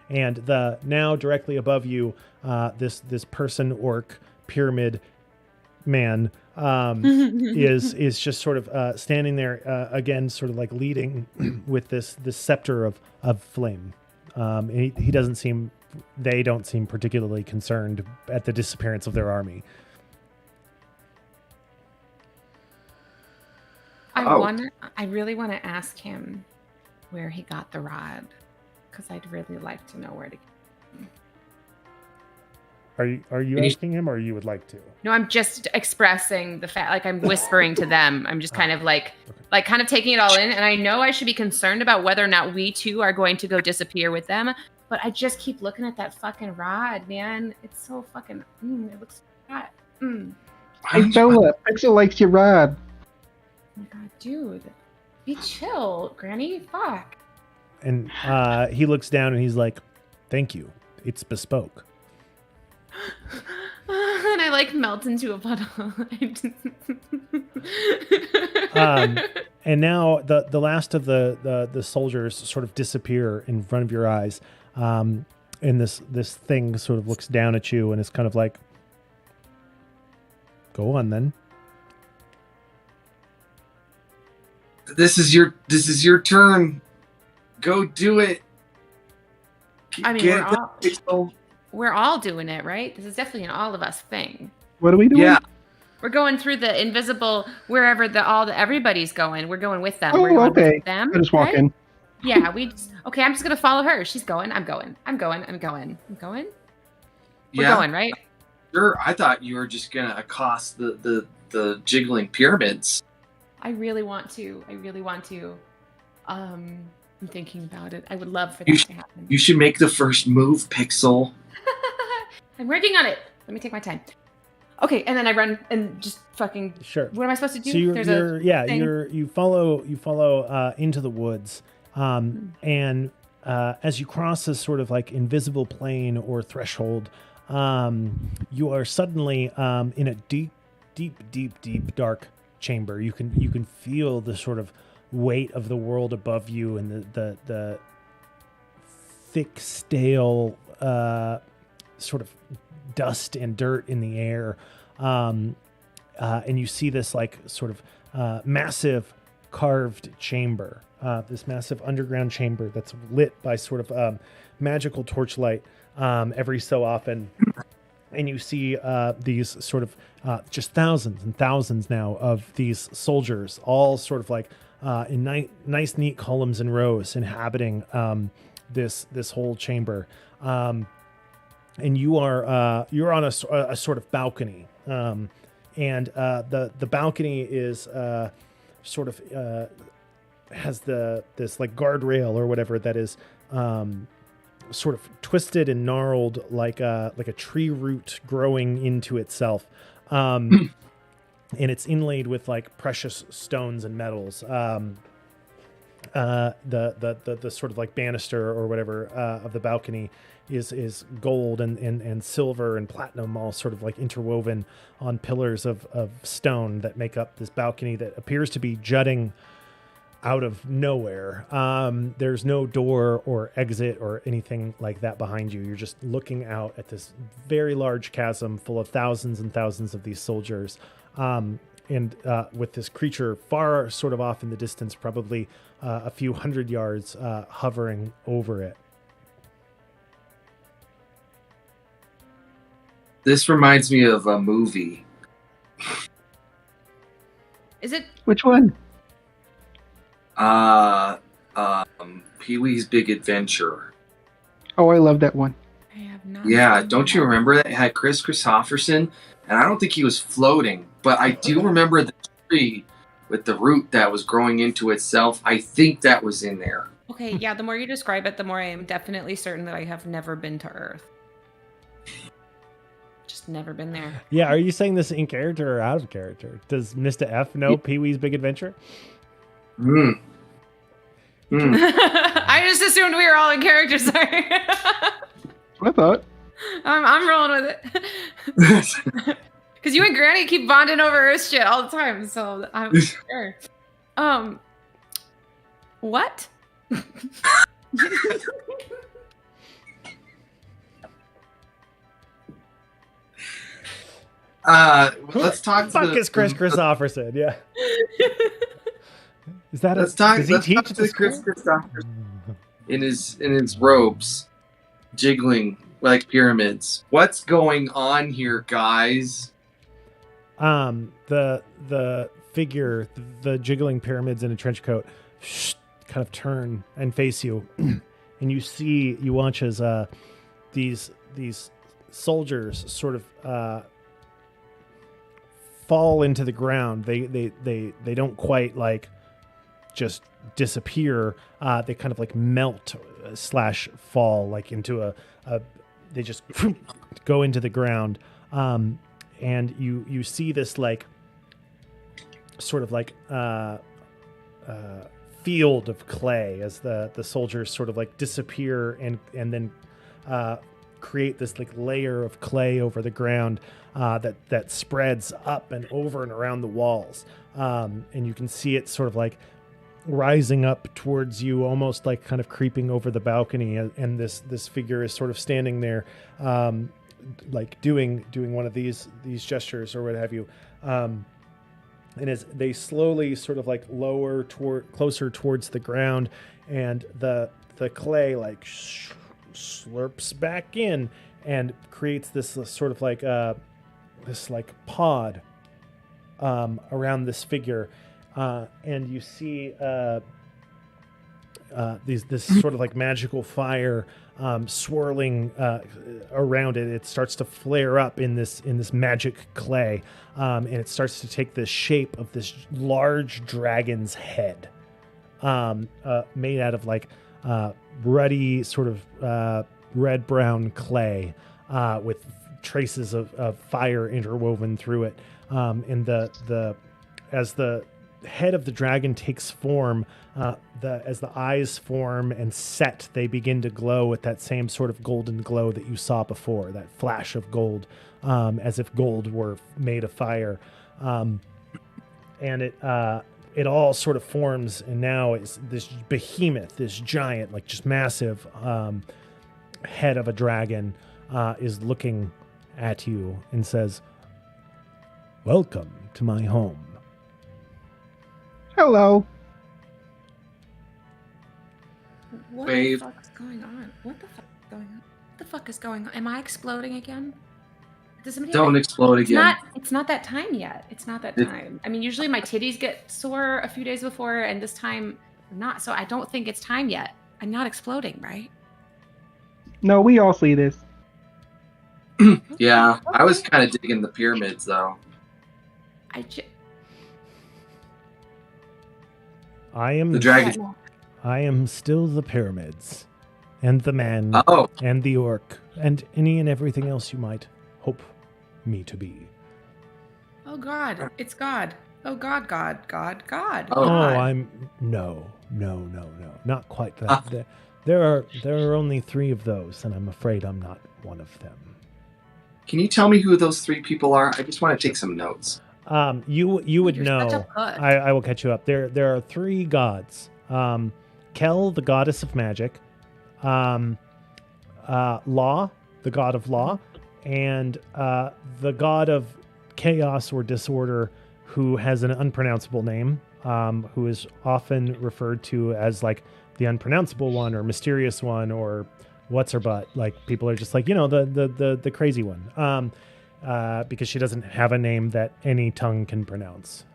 And the now directly above you, this person orc pyramid man is just sort of standing there again, sort of like leading with this scepter of flame. He doesn't seem, they don't seem particularly concerned at the disappearance of their army. I really want to ask him where he got the rod, because I'd really like to know where to get him. Are you asking him, or you would like to? No, I'm just expressing the fact, like I'm whispering to them. I'm just kind of like kind of taking it all in. And I know I should be concerned about whether or not we two are going to go disappear with them. But I just keep looking at that fucking rod, man. It's so fucking, it looks hot. Hey, Bella, Pixel likes your rod. Oh my God, dude. Be chill, Granny. Fuck. And he looks down and he's like, "Thank you. It's bespoke." And I like melt into a puddle. And now the last of the soldiers sort of disappear in front of your eyes. And this thing sort of looks down at you and is kind of like, "Go on then." This is your turn. Go do it. I mean, Get Pixel. we're all doing it, right? This is definitely an all of us thing. What are we doing? Yeah. We're going through the invisible wherever everybody's going. We're going with them. Oh, We're going okay. with them. I just walk right? in. Yeah, okay, I'm just gonna follow her. She's going. I'm going. We're Yeah. going, right? Sure. I thought you were just gonna accost the jiggling pyramids. I really want to. I'm thinking about it. I would love for that to happen. You should make the first move, Pixel. I'm working on it. Let me take my time. Okay, and then I run and just fucking. Sure. What am I supposed to do? So thing. you follow into the woods, and as you cross this sort of like invisible plane or threshold, you are suddenly in a deep dark chamber. You can feel the sort of weight of the world above you and the thick, stale sort of dust and dirt in the air. And you see this like sort of massive carved chamber, this massive underground chamber that's lit by sort of magical torchlight every so often. And you see these sort of just thousands and thousands now of these soldiers, all sort of like in nice, neat columns and rows, inhabiting this whole chamber. And you're on a sort of balcony, and the balcony is sort of has this like guardrail or whatever that is sort of twisted and gnarled like a tree root growing into itself. And it's inlaid with like precious stones and metals. The sort of like banister or whatever of the balcony is gold and silver and platinum, all sort of like interwoven on pillars of stone that make up this balcony that appears to be jutting out of nowhere. There's no door or exit or anything like that behind you. You're just looking out at this very large chasm full of thousands and thousands of these soldiers. And with this creature far sort of off in the distance, probably a few hundred yards, hovering over it. This reminds me of a movie. Is it? Which one? Pee-wee's Big Adventure. Oh, I love that one. I have not. Yeah, seen don't you that. remember that? It had Chris Christopherson, and I don't think he was floating, but I do remember the tree with the root that was growing into itself. I think that was in there. Okay, yeah. The more you describe it, the more I am definitely certain that I have never been to Earth. Just never been there. Yeah, are you saying this in character or out of character? Does Mr. F know Pee-wee's Big Adventure? Hmm. I just assumed we were all in character. Sorry. I thought. I'm rolling with it. Because you and Granny keep bonding over Earth shit all the time, so I'm sure. What? Let's talk. Fuck is Chris Christopherson? Yeah. Is that Let's talk. Does he Let's teach talk at to the Chris school? Christopherson in his robes, jiggling like pyramids. What's going on here, guys? The figure, the jiggling pyramids in a trench coat, kind of turn and face you, and you watch as these soldiers sort of fall into the ground. They don't quite like just disappear. They kind of like melt / fall like into a they just go into the ground. And you see this like sort of like field of clay as the soldiers sort of like disappear and then create this like layer of clay over the ground that spreads up and over and around the walls. And you can see it sort of like rising up towards you, almost like kind of creeping over the balcony. And this figure is sort of standing there, like doing one of these gestures or what have you. And as they slowly sort of like lower closer towards the ground, and the clay like slurps back in and creates this sort of like this like pod around this figure, and you see this sort of like magical fire swirling around it. It starts to flare up in this magic clay, and it starts to take the shape of this large dragon's head, made out of like ruddy sort of red brown clay, with traces of fire interwoven through it. And as the head of the dragon takes form, as the eyes form and set, they begin to glow with that same sort of golden glow that you saw before, that flash of gold, as if gold were made of fire. And it all sort of forms, and now it's this behemoth, this giant, like just massive head of a dragon is looking at you and says, "Welcome to my home." Hello. What Wave. the fuck is going on? What the fuck is going on? What the fuck is going on? Am I exploding again? Does somebody Don't explode It's again. not that time yet. It's not that It- time. I mean, usually my titties get sore a few days before, and this time not. So I don't think it's time yet. I'm not exploding, right? No, we all see this. Yeah, I was kind of digging the pyramids though. I am The dragon. I am still the pyramids, and the man, Oh, and the orc, and any and everything else you might hope me to be. Oh God, it's God. Oh God, God, God, God. Oh, God. I'm no, not quite that. There are only 3 of those, and I'm afraid I'm not one of them. can you tell me who those 3 people are? I just want to take some notes. You would You're such a know. pud. I will catch you up. There are 3 gods. Kel, the goddess of magic. Law, the god of law, and the god of chaos or disorder, who has an unpronounceable name, who is often referred to as like the unpronounceable one or mysterious one or what's her butt. Like people are just like, the crazy one. Because she doesn't have a name that any tongue can pronounce.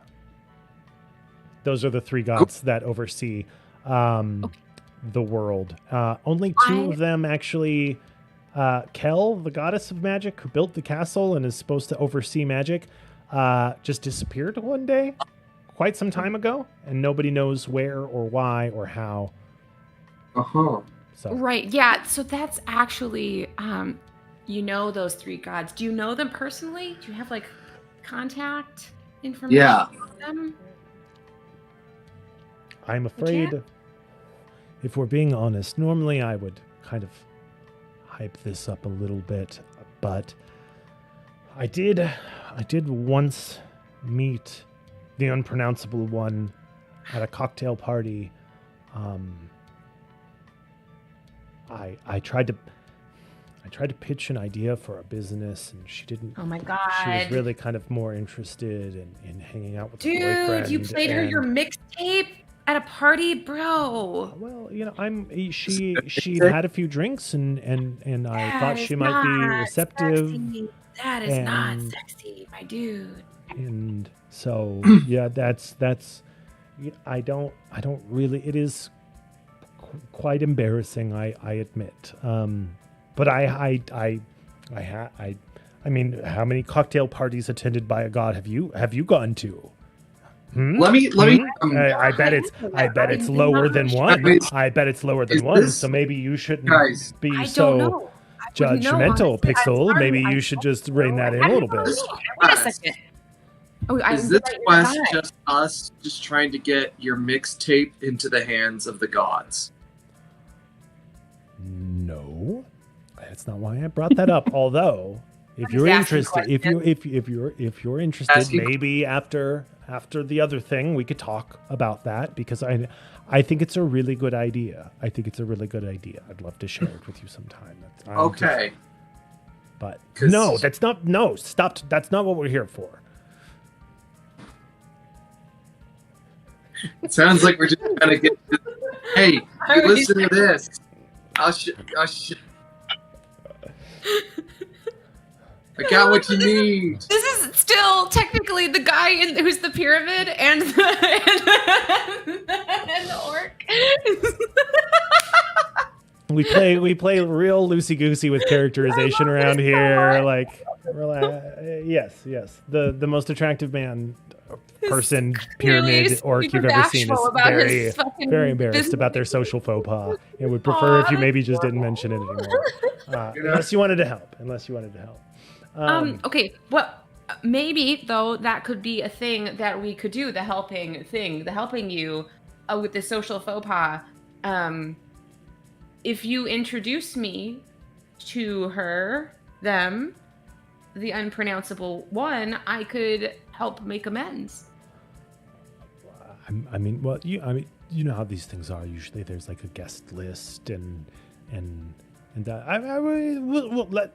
Those are the 3 gods that oversee the world. Only 2 of them actually. Kel, the goddess of magic, who built the castle and is supposed to oversee magic, just disappeared one day, quite some time ago, and nobody knows where or why or how. Uh-huh. So Right, yeah. So that's actually, those 3 gods. Do you know them personally? Do you have like contact information Yeah. with them? I'm afraid, if we're being honest, normally I would kind of hype this up a little bit, but I did once meet the unpronounceable one at a cocktail party. I tried to pitch an idea for a business, and she didn't. Oh my God. She was really kind of more interested in hanging out with the boyfriend. Dude, you played her your and- mixtape at a party, bro. Well, she had a few drinks and I thought she might be receptive, Sexy. That is not and- sexy, my dude. and so yeah, that's I don't really. It is quite embarrassing, I admit. But I mean, how many cocktail parties attended by a god have you gone to? Let me. I bet it's lower than one. I bet it's lower than Is one. this- So maybe you shouldn't Guys. be I so don't know. I wouldn't know, judgmental, honestly. I'm Pixel. sorry. Maybe I you should don't just rein that in know. a little bit. Wait a second. Oh, Is this quest just us just trying to get your mixtape into the hands of the gods? No, that's not why I brought that up. Although, if I'm you're just asking interested, if you're interested, Asking- maybe after the other thing, we could talk about that, because I think it's a really good idea. I'd love to share it with you sometime. Okay. But 'Cause- no, stop. That's not what we're here for. It sounds like we're just gonna get. Hey, you listen to this. I got what you need. This is still technically the guy who's the pyramid and the orc. We play real loosey goosey with characterization around this so here. much. Like, yes, the most attractive man, person, pyramid, Clearly orc super you've ever seen is bashful about his very fucking very embarrassed business. about their social faux pas, and would prefer if you maybe just didn't mention it anymore, unless you wanted to help. Okay, well, maybe though that could be a thing that we could do. The helping you with the social faux pas. If you introduce me to her, them, the unpronounceable one, I could help make amends. I mean, you know how these things are. Usually, there's like a guest list, and we'll let.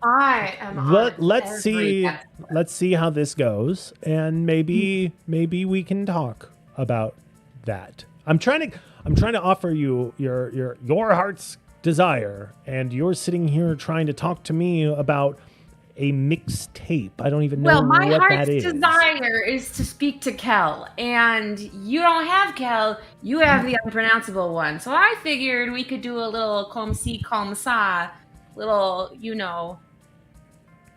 I am. on Let's every see. guest. Let's see how this goes, and maybe we can talk about that. I'm trying to offer you your heart's desire, and you're sitting here trying to talk to me about a mixtape. I don't even know Well, my what heart's that is. desire is to speak to Kel, and you don't have Kel. You have the unpronounceable one. So I figured we could do a little comme ci, comme ça, little,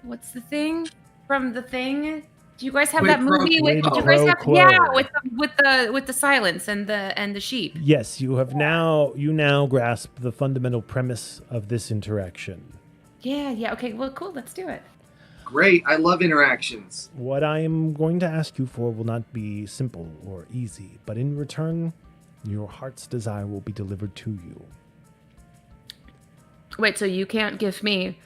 what's the thing from the thing? Do you guys have Quid that movie pro with? quo. Do you guys Quid have pro yeah quo. with the silence and the sheep? Yes, you now grasp the fundamental premise of this interaction. Yeah. Okay, well, cool. Let's do it. Great. I love interactions. What I am going to ask you for will not be simple or easy, but in return, your heart's desire will be delivered to you. Wait, so you can give me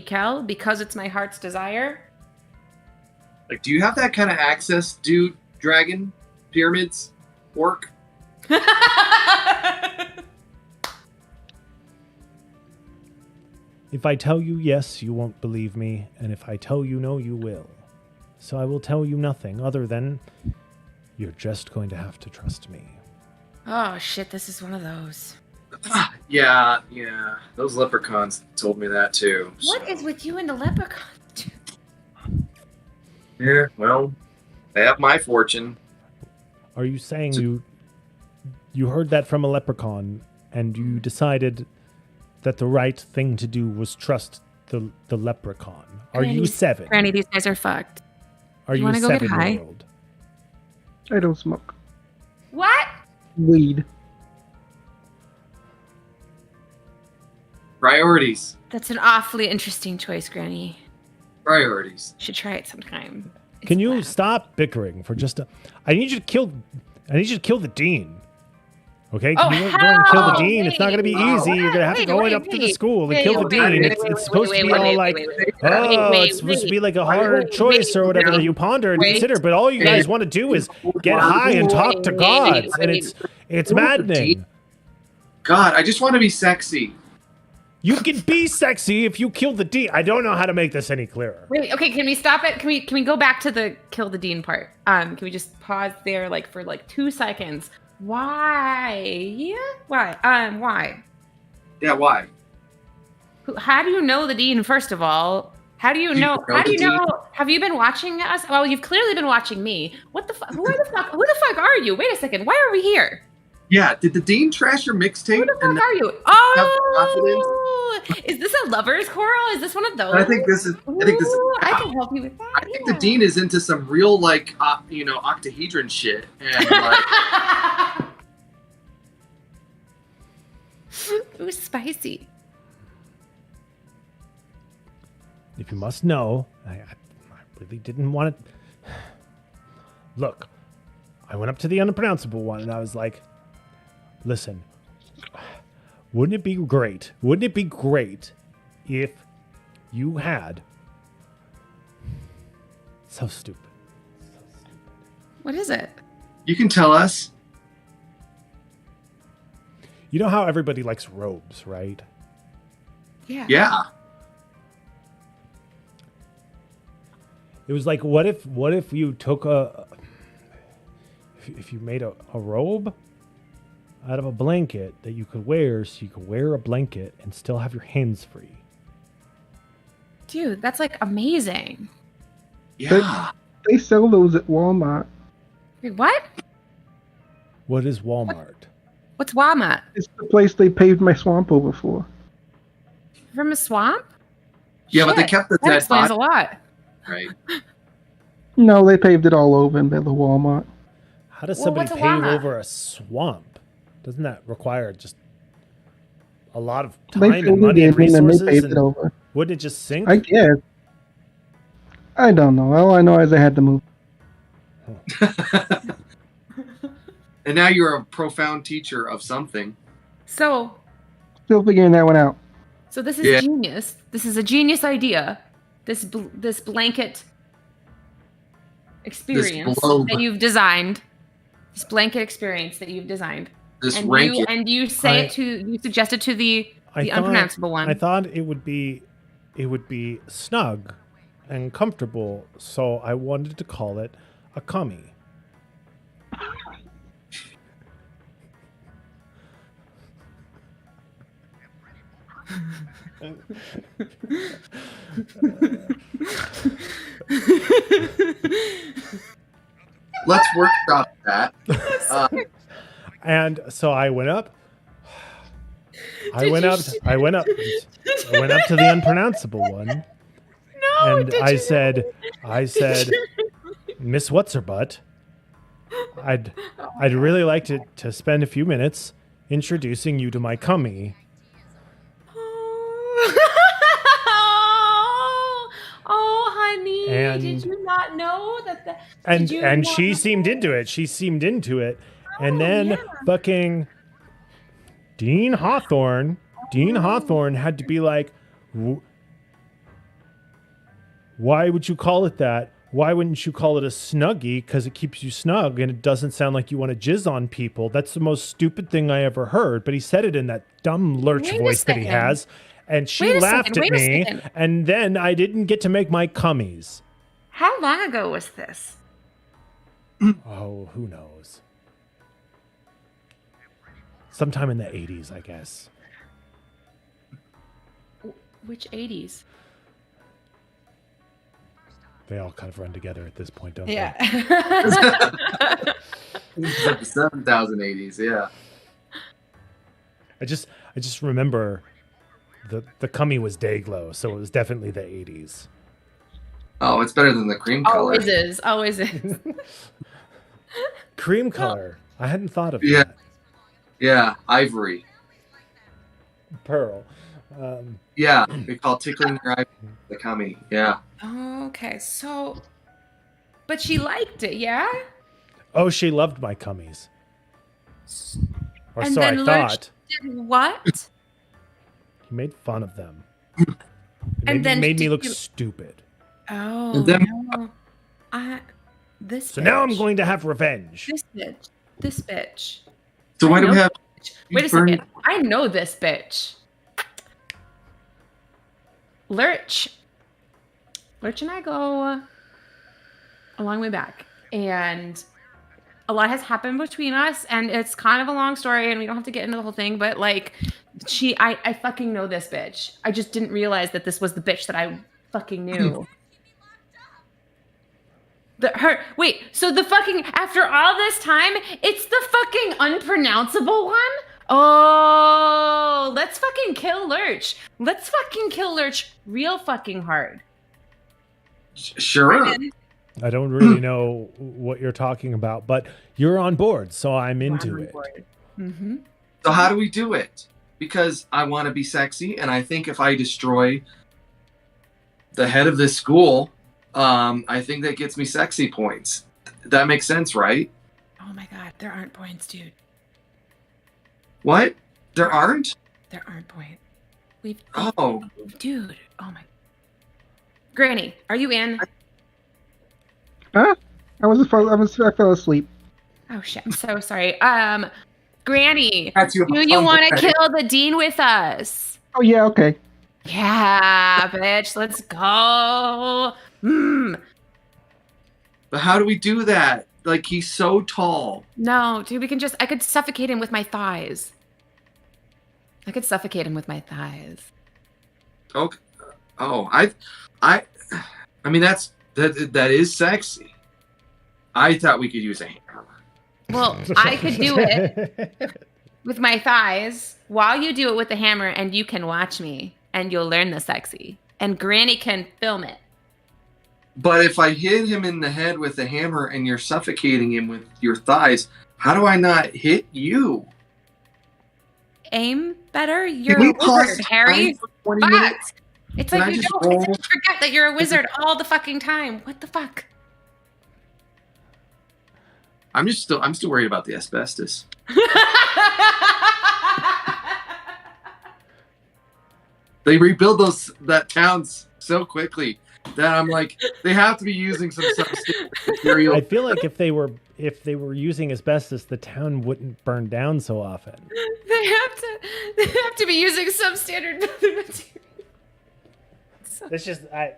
Kel because it's my heart's desire? Like, do you have that kind of access, dude? Dragon? Pyramids? Orc? If I tell you yes, you won't believe me, and if I tell you no, you will. So I will tell you nothing other than you're just going to have to trust me. Oh shit, this is one of those. Yeah. Those leprechauns told me that too. What is with you and the leprechaun? Yeah, well, they have my fortune. Are you saying you heard that from a leprechaun and you decided that the right thing to do was trust the leprechaun? Are you 7? Granny, these guys are fucked. Are You you wanna a go get high? 7-year-old? I don't smoke What? weed. Priorities. That's an awfully interesting choice, Granny. Priorities. Should try it sometime. It's Can you bland. stop bickering for just a... I need you to kill the dean. Okay? Oh, Can you go and kill the hell dean? It's not going to be no. easy. You're going to have to Wait, go wait, up to the wait. school and Wait, kill the wait, dean. wait, It's wait, supposed wait, to be wait, all wait, like... wait, wait, Oh, wait, it's supposed to wait. be like a hard Wait, choice or whatever wait, that you ponder and wait, consider, but all you guys want to do is get high and talk to wait, gods, and wait. it's maddening. God, I just want to be sexy. You can be sexy if you kill the dean. I don't know how to make this any clearer. Wait, okay, can we stop it? Can we go back to the kill the dean part? Can we just pause there for 2 seconds? Why? Yeah? Why? Why? Yeah, why? How do you know the dean, first of all? How do you Do you know? know How do you the dean? know? Have you been watching us? Well, you've clearly been watching me. What the fuck? Who the fuck are you? Wait a second. Why are we here? Yeah, did the dean trash your mixtape? Who the fuck And are you? Oh, is this a lovers quarrel? Is this one of those? I think this is. I think this is. Ooh, I can help you with that. I think the dean is into some real octahedron shit, and like, Ooh, spicy. If you must know, I really didn't want it. Look, I went up to the unpronounceable one and I was like, listen, wouldn't it be great if you had... So stupid. What is it? you can tell us. You know how everybody likes robes, right? Yeah. Yeah. It was like, what if you took if you made a robe out of a blanket that you could wear, so you could wear a blanket and still have your hands free. Dude, that's like amazing. Yeah. They sell those at Walmart. Wait, what? What is Walmart? What's Walmart? It's the place they paved my swamp over for. From a swamp? Yeah, but they Shit, kept the that dead explains body. a lot. Right. No, they paved it all over in the Walmart. How does Well, somebody what's a pave llama? over a swamp? Doesn't that require just a lot of They time and filled money it and in and they resources? paved it And over. wouldn't it just sink? I guess. I don't know. All I know is I had to move. And now you're a profound teacher of something. So Still figuring that one out. this is Yeah. genius. This is a genius idea. This blanket experience globe. that you've designed. This blanket experience that you've designed. This And ranking. you suggest it to the unpronounceable one. I thought it would be snug and comfortable, so I wanted to call it a cummy. Let's workshop that. And so I went up. I Did went you up to the unpronounceable one. No. and did I you said, Miss What's Her Butt, I'd really like to spend a few minutes introducing you to my cummy. Oh, honey, And- did you not know that? And Did you and not she know? seemed into it. She seemed into it. And Oh, then yeah. fucking Dean Hawthorne had to be like, why would you call it that? Why wouldn't you call it a snuggie? Because it keeps you snug and it doesn't sound like you want to jizz on people. That's the most stupid thing I ever heard. But he said it in that dumb lurch Wait a voice that he second. has. And she Wait a laughed second, at wait a me. second. And then I didn't get to make my cummies. How long ago was this? Oh, who knows? Sometime in the 80s, I guess. Which 80s? They all kind of run together at this point, don't Yeah. This is like the 7080s, yeah. they? I just remember the cummy was Dayglow, so it was definitely the 80s. Oh, it's better than the cream color. Always is. Always is. Cream color. I hadn't thought of Yeah. that. Yeah, ivory. Pearl. Yeah, they call tickling your eye the cummy. Yeah. Okay, so. But she liked it, yeah? Oh, she loved my cummies. Or And so I then Lurch thought. did what? He made fun of them. It And then made me did look you- stupid. Oh, And then- no. This So now I'm bitch. going to have revenge. This bitch. This bitch. So why do we have Wait a burn- second. I know this bitch. Lurch. Lurch and I go a long way back. And a lot has happened between us. And it's kind of a long story. And we don't have to get into the whole thing. But like, I fucking know this bitch. I just didn't realize that this was the bitch that I fucking knew. Wait, so the fucking, after all this time, it's the fucking unpronounceable one? Oh, let's fucking kill Lurch. Let's fucking kill Lurch real fucking hard. Sure. I don't really know what you're talking about, but you're on board, so I'm into it. Mm-hmm. So how do we do it? Because I want to be sexy, and I think if I destroy the head of this school, I think that gets me sexy points. That makes sense, right? Oh my god, there aren't points, dude. What? There aren't? There aren't points. We've Oh, dude, oh my. Granny, are you in? Huh? I fell asleep. Oh shit, I'm so sorry. Granny, that's you. do you want to kill the dean with us? Oh yeah, okay. Yeah, bitch, let's go. But how do we do that? Like, he's so tall. No, dude, I could suffocate him with my thighs. I could suffocate him with my thighs. Okay. Oh, I mean, that is sexy. I thought we could use a hammer. Well, I could do it with my thighs while you do it with the hammer, and you can watch me, and you'll learn the sexy. And Granny can film it. But if I hit him in the head with a hammer and you're suffocating him with your thighs, how do I not hit you? Aim better? You're Can a we pause wizard, Harry. time for 20 Fuck! minutes? It's Can like I you just don't it's like roll? you forget that you're a wizard all the fucking time. What the fuck? I'm still worried about the asbestos. They rebuild that town so quickly that I'm like, they have to be using some substance material. I feel like if they were using asbestos, the town wouldn't burn down so often. They have to be using some standard building material. It's just I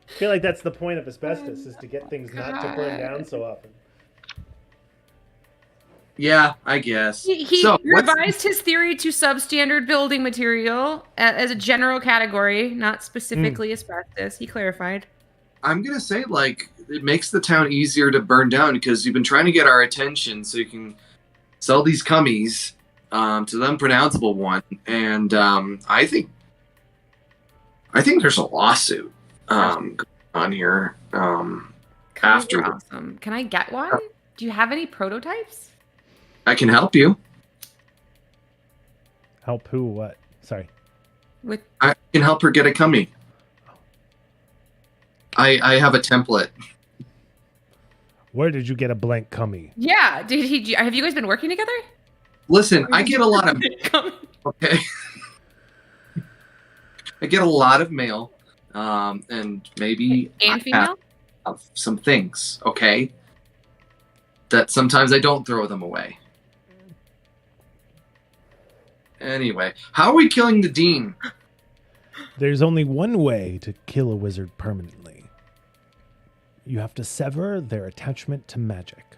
feel like that's the point of asbestos is to get things not to burn down so often. Yeah, I guess. He So, what's- revised his theory to substandard building material as a general category, not specifically asbestos. He clarified. I'm gonna say, like, it makes the town easier to burn down because you've been trying to get our attention so you can sell these cummies to the unpronounceable one, and I think there's a lawsuit. on here. Gummies After are awesome. Can I get one? Do you have any prototypes? I can help you. Help who? What? Sorry. With I can help her get a cummy. I have a template. Where did you get a blank cummy? yeah, have you guys been working together? Listen, I get a lot of okay. I get a lot of mail, and maybe And I female? have some things, okay, that sometimes I don't throw them away. Anyway, how are we killing the dean? There's only one way to kill a wizard permanently. You have to sever their attachment to magic.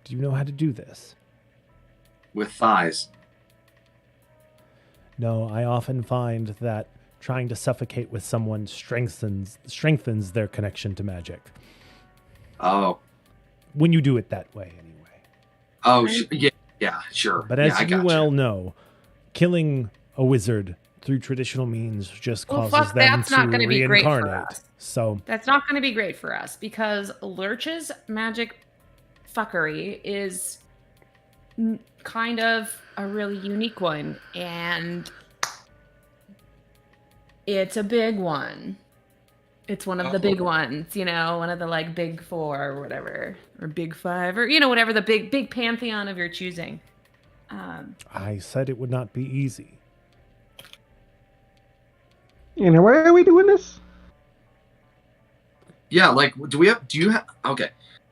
Do you know how to do this? With thighs. No, I often find that trying to suffocate with someone strengthens their connection to magic. Oh. When you do it that way, anyway. Oh, yeah, sure. But as yeah, I you gotcha. well know, killing a wizard through traditional means just Well, causes fuck, them that's not to gonna be great for reincarnate. us. So That's not going to be great for us because Lurch's magic fuckery is kind of a really unique one, and it's a big one. It's one of the big ones, you know, one of the like big four or whatever, or big five, or you know, whatever the big pantheon of your choosing. I said it would not be easy. And why are we doing this? Yeah, like, okay.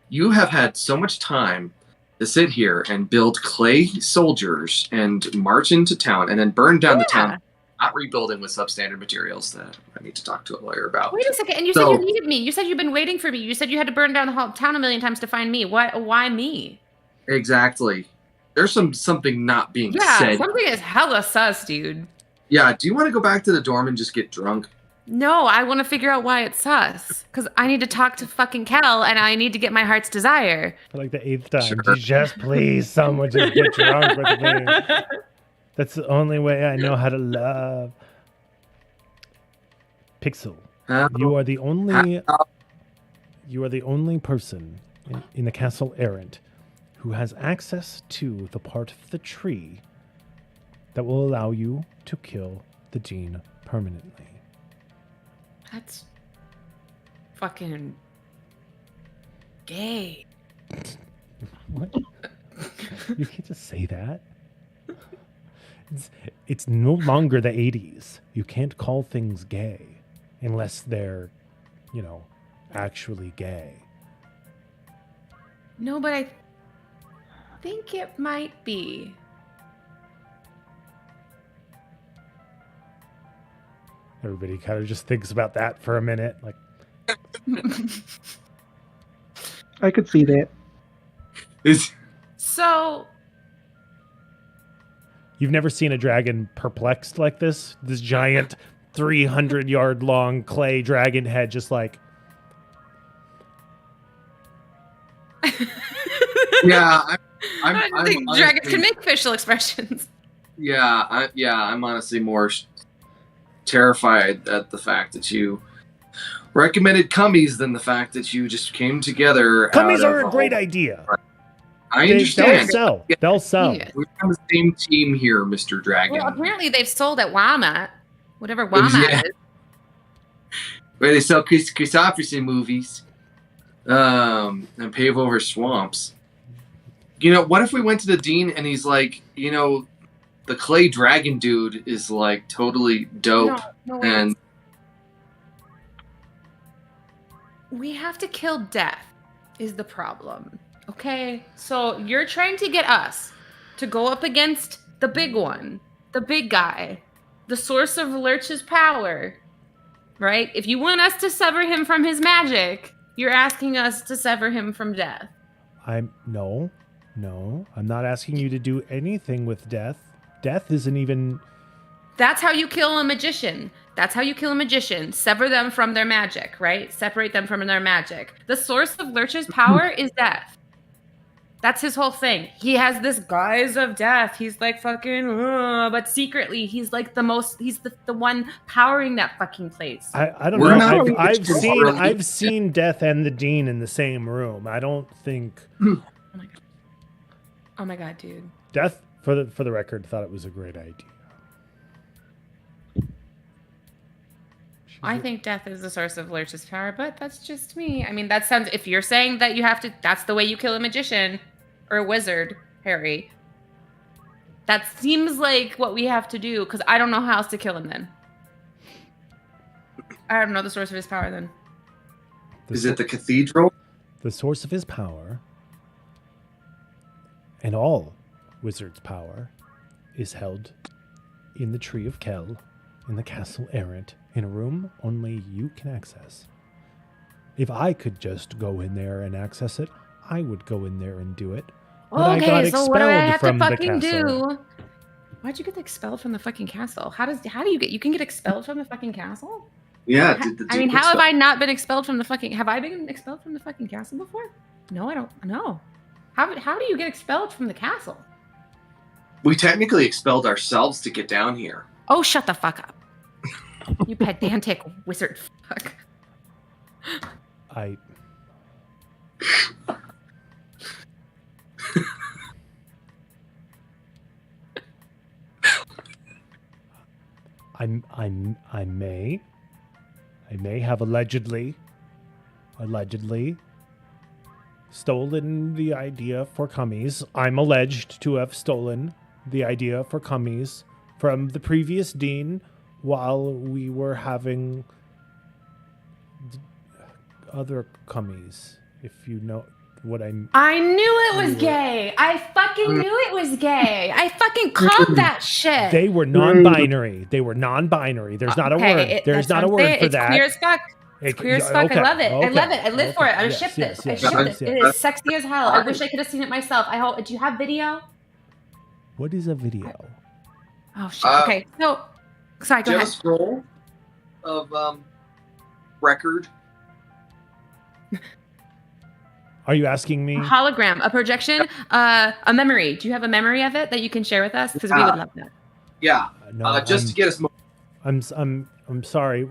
You have had so much time to sit here and build clay soldiers and march into town and then burn down the town, not rebuilding with substandard materials that I need to talk to a lawyer about. Wait a second, and you said you needed me. You said you've been waiting for me. You said you had to burn down the whole town a million times to find me. Why me? Exactly. There's something not being Yeah, said. something is hella sus, dude. Yeah, do you want to go back to the dorm and just get drunk? No, I want to figure out why it's sus. Because I need to talk to fucking Kel, and I need to get my heart's desire. For like the 8th time. Sure. Just please, someone just get drunk with me. That's the only way I know how to love. Pixel, you are the only person in the Castle Errant who has access to the part of the tree that will allow you to kill the Dean permanently. That's fucking gay. What? You can't just say that. It's no longer the 80s. You can't call things gay unless they're, actually gay. No, but I think it might be. Everybody kind of just thinks about that for a minute. Like, I could see that. So, you've never seen a dragon perplexed like this? This giant 300-yard long clay dragon head just like... Yeah, I don't think dragons can make facial expressions. Yeah, I'm honestly more terrified at the fact that you recommended cummies than the fact that you just came together. Cummies are a great idea. I understand. They'll sell. Yeah. We're on the same team here, Mr. Dragon. Well, apparently they've sold at Walmart. Whatever Walmart Yeah. is. Where they sell Chris Christopherson movies. And pave over swamps. What if we went to the dean and he's like, the clay dragon dude is like totally dope. No, wait. And We have to kill Death is the problem. Okay? So you're trying to get us to go up against the big one, the big guy, the source of Lurch's power, right? If you want us to sever him from his magic, you're asking us to sever him from Death. No, I'm not asking you to do anything with Death. Death isn't even... That's how you kill a magician. That's how you kill a magician. Sever them from their magic, right? Separate them from their magic. The source of Lurch's power is Death. That's his whole thing. He has this guise of death. He's like fucking, but secretly he's like he's the one powering that fucking place. I don't We're know. not- I've seen Death and the Dean in the same room. I don't think Oh my god, dude. Death, for the record, thought it was a great idea. I think death is the source of Lurch's power, but that's just me. I mean, that sounds. If you're saying that you have to, that's the way you kill a magician or a wizard, Harry. That seems like what we have to do, because I don't know how else to kill him then. I don't know the source of his power then. Is it the cathedral? The source of his power, and all wizards' power, is held in the Tree of Kel, in the Castle Errant, in a room only you can access. If I could just go in there and access it, I would go in there and do it. But I got Okay, so what do I expelled have to from the fucking castle. do? Why'd you get expelled from the fucking castle? How do you get? You can get expelled from the fucking castle? Yeah. I mean, how have I not been expelled from the fucking? Have I been expelled from the fucking castle before? No, I don't know. How do you get expelled from the castle? We technically expelled ourselves to get down here. Oh, shut the fuck up. You pedantic wizard fuck. I may have allegedly stolen the idea for Cummies. I'm alleged to have stolen the idea for Cummies from the previous dean while we were having other Cummies, if you know what I mean. I knew it was gay. I fucking knew it was gay. I fucking called that shit. They were non-binary. There's not a word. There's not a word for that. It's queer as fuck. It's queer as fuck. Okay, I love it. I okay, love it. I live for it. I yes, ship yes, this. yes, I ship yes, this. yes. It is sexy as hell. I wish I could have seen it myself. I hope. Do you have video? What is a video? Oh shit. Okay. So, sorry. Do Go you have a ahead. scroll of record? Are you asking me? A hologram, a projection, a memory. Do you have a memory of it that you can share with us? Because we would love that. Yeah. No, Just to get us. I'm sorry.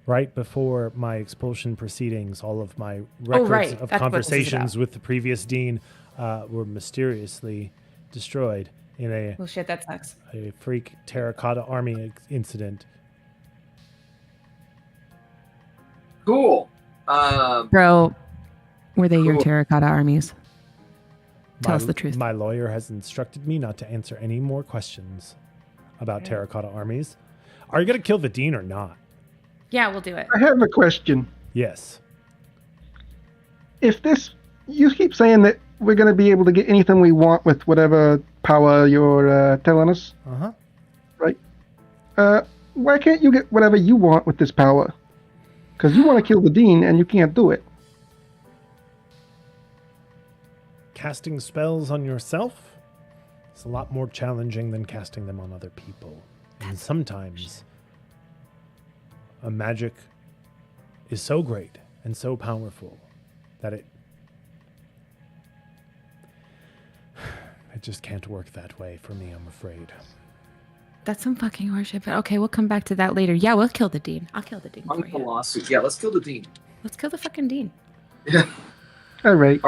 Right before my expulsion proceedings, all of my records right. of That's what this is conversations about. with the previous dean were mysteriously destroyed in Oh shit, that sucks. a freak terracotta army incident. Cool. Bro, were they your Cool. terracotta armies? Tell us the truth. My lawyer has instructed me not to answer any more questions about Okay. terracotta armies. Are you going to kill the dean or not? Yeah, we'll do it. I have a question. Yes. If you keep saying that we're going to be able to get anything we want with whatever power you're telling us, Uh-huh. why can't you get whatever you want with this power? Because you want to kill the dean and you can't do it. Casting spells on yourself is a lot more challenging than casting them on other people. And sometimes a magic is so great and so powerful that it just can't work that way for me, I'm afraid. That's some fucking horseshit. But okay, we'll come back to that later. Yeah, we'll kill the dean. I'll kill the dean On for the you. lawsuit. Yeah, let's kill the dean. Let's kill the fucking dean. Yeah. All right.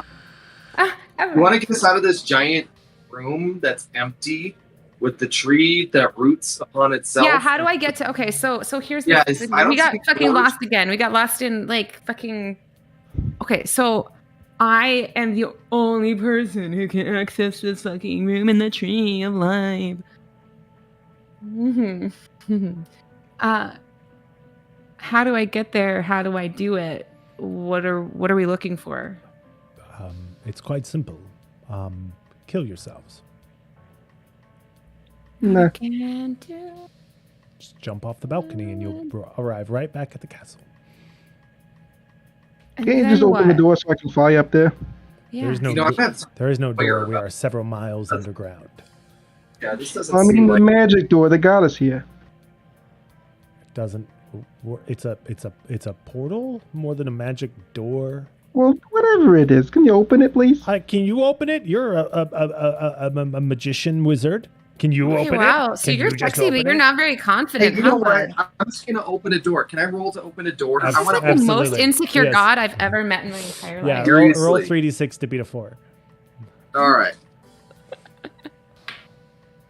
You want to get us out of this giant room that's empty with the tree that roots upon itself? Yeah, how do I get to? Okay, so here's the. Yeah, I don't we got speak fucking words. lost again. We got lost in like fucking. Okay, so I am the only person who can access this fucking room in the Tree of Life. How do I get there? How do I do it? What are we looking for? It's quite simple. Kill yourselves. Nah. Can't do. Just jump off the balcony and you'll arrive right back at the castle. And Can't you then just open the what? door so I can fly up there? Yeah. There's no You know, I've had some, There is no Fire door. We up. are several miles underground. yeah, this doesn't I mean, seem the like magic door that got us here. It doesn't. It's a portal more than a magic door. Well, whatever it is, can you open it, please? Can you open it? You're a magician wizard. Can you Okay, open it? wow. So Can you're you just sexy, but open you're it? not very Hey, confident, you know huh, what? bud? I'm just gonna open a door. Can I roll to open a door? Abs- I This is want like to. the most Absolutely. insecure Yes. god I've ever met in my entire Yeah, life. roll Seriously. 3d6 to beat a 4. All right.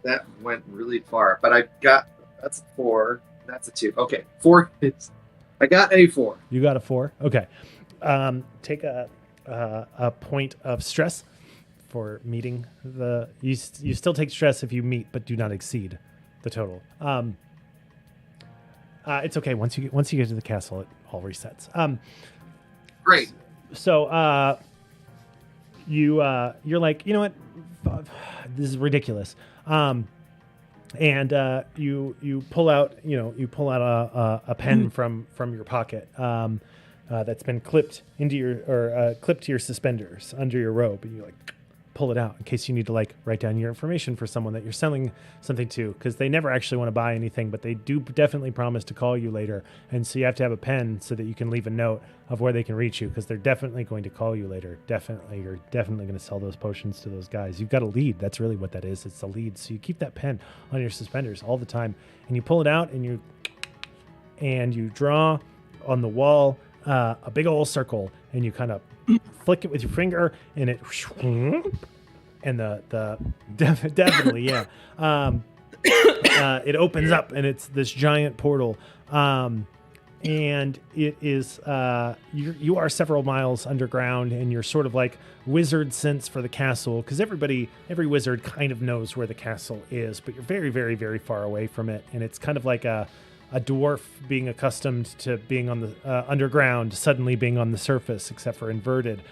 That went really far, but I got that's a 4. That's a 2. Okay, 4 hits. I got a 4. You got a 4. Okay. Take a point of stress for meeting the. You still take stress if you meet, but do not exceed the total. It's okay once you get to the castle, it all resets. Great. So you're like, you know what, this is ridiculous. And you pull out a pen from your pocket that's been clipped into your clipped to your suspenders under your robe, and you like pull it out in case you need to like write down your information for someone that you're selling something to, because they never actually want to buy anything, but they do definitely promise to call you later, and so you have to have a pen so that you can leave a note of where they can reach you, because they're definitely going to call you later. You're definitely going to sell those potions to those guys. You've got a lead. That's really what that is. It's a lead. So you keep that pen on your suspenders all the time, and you pull it out and you draw on the wall a big old circle, and you kind of flick it with your finger, and it and definitely yeah it opens up, and it's this giant portal, and it is you are several miles underground, and you're sort of like wizard sense for the castle, because every wizard kind of knows where the castle is, but you're very, very, very far away from it, and it's kind of like a dwarf being accustomed to being on the underground, suddenly being on the surface, except for inverted.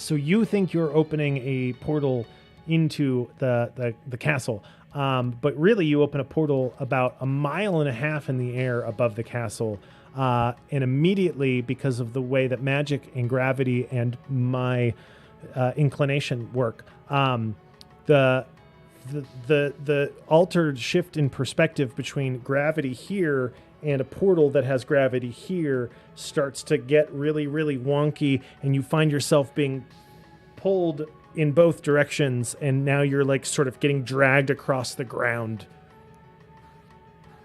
So you think you're opening a portal into the castle, but really you open a portal about 1.5 miles in the air above the castle, and immediately, because of the way that magic and gravity and my inclination work, the altered shift in perspective between gravity here and a portal that has gravity here starts to get really, really wonky, and you find yourself being pulled in both directions, and now you're like sort of getting dragged across the ground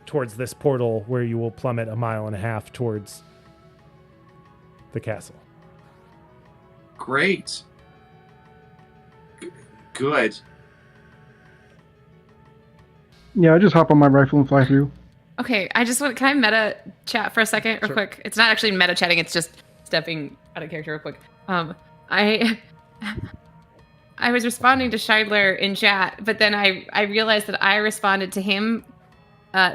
towards this portal, where you will plummet 1.5 miles towards the castle. Great. Good. Yeah, I just hop on my rifle and fly through. Okay, I just want. Can I meta chat for a second, real Sure. quick? It's not actually meta chatting. It's just stepping out of character, real quick. I was responding to Scheidler in chat, but then I realized that I responded to him,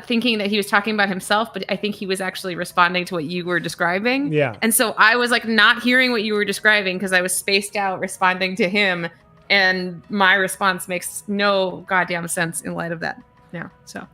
thinking that he was talking about himself, but I think he was actually responding to what you were describing. Yeah. And so I was like not hearing what you were describing because I was spaced out responding to him, and my response makes no goddamn sense in light of that now. So.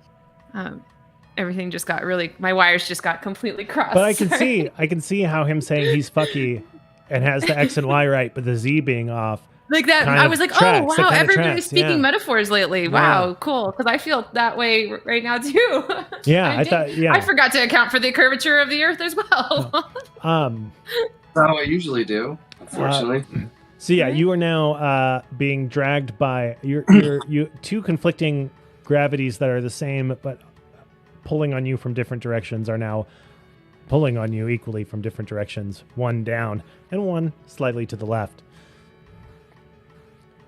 Everything just got really, my wires just got completely crossed. But I Sorry. can see how him saying he's fucky and has the X and Y right, but the Z being off. Like that, kind I of was like, tracks. oh, That wow, kind of everybody's tracks, speaking yeah. metaphors lately. Wow, cool. Because I feel that way right now too. Yeah, I did. thought, yeah. I forgot to account for the curvature of the earth as well. That's not how I usually do, unfortunately. So yeah, you are now being dragged by you two conflicting gravities that are the same, but pulling on you from different directions are now pulling on you equally from different directions, one down and one slightly to the left.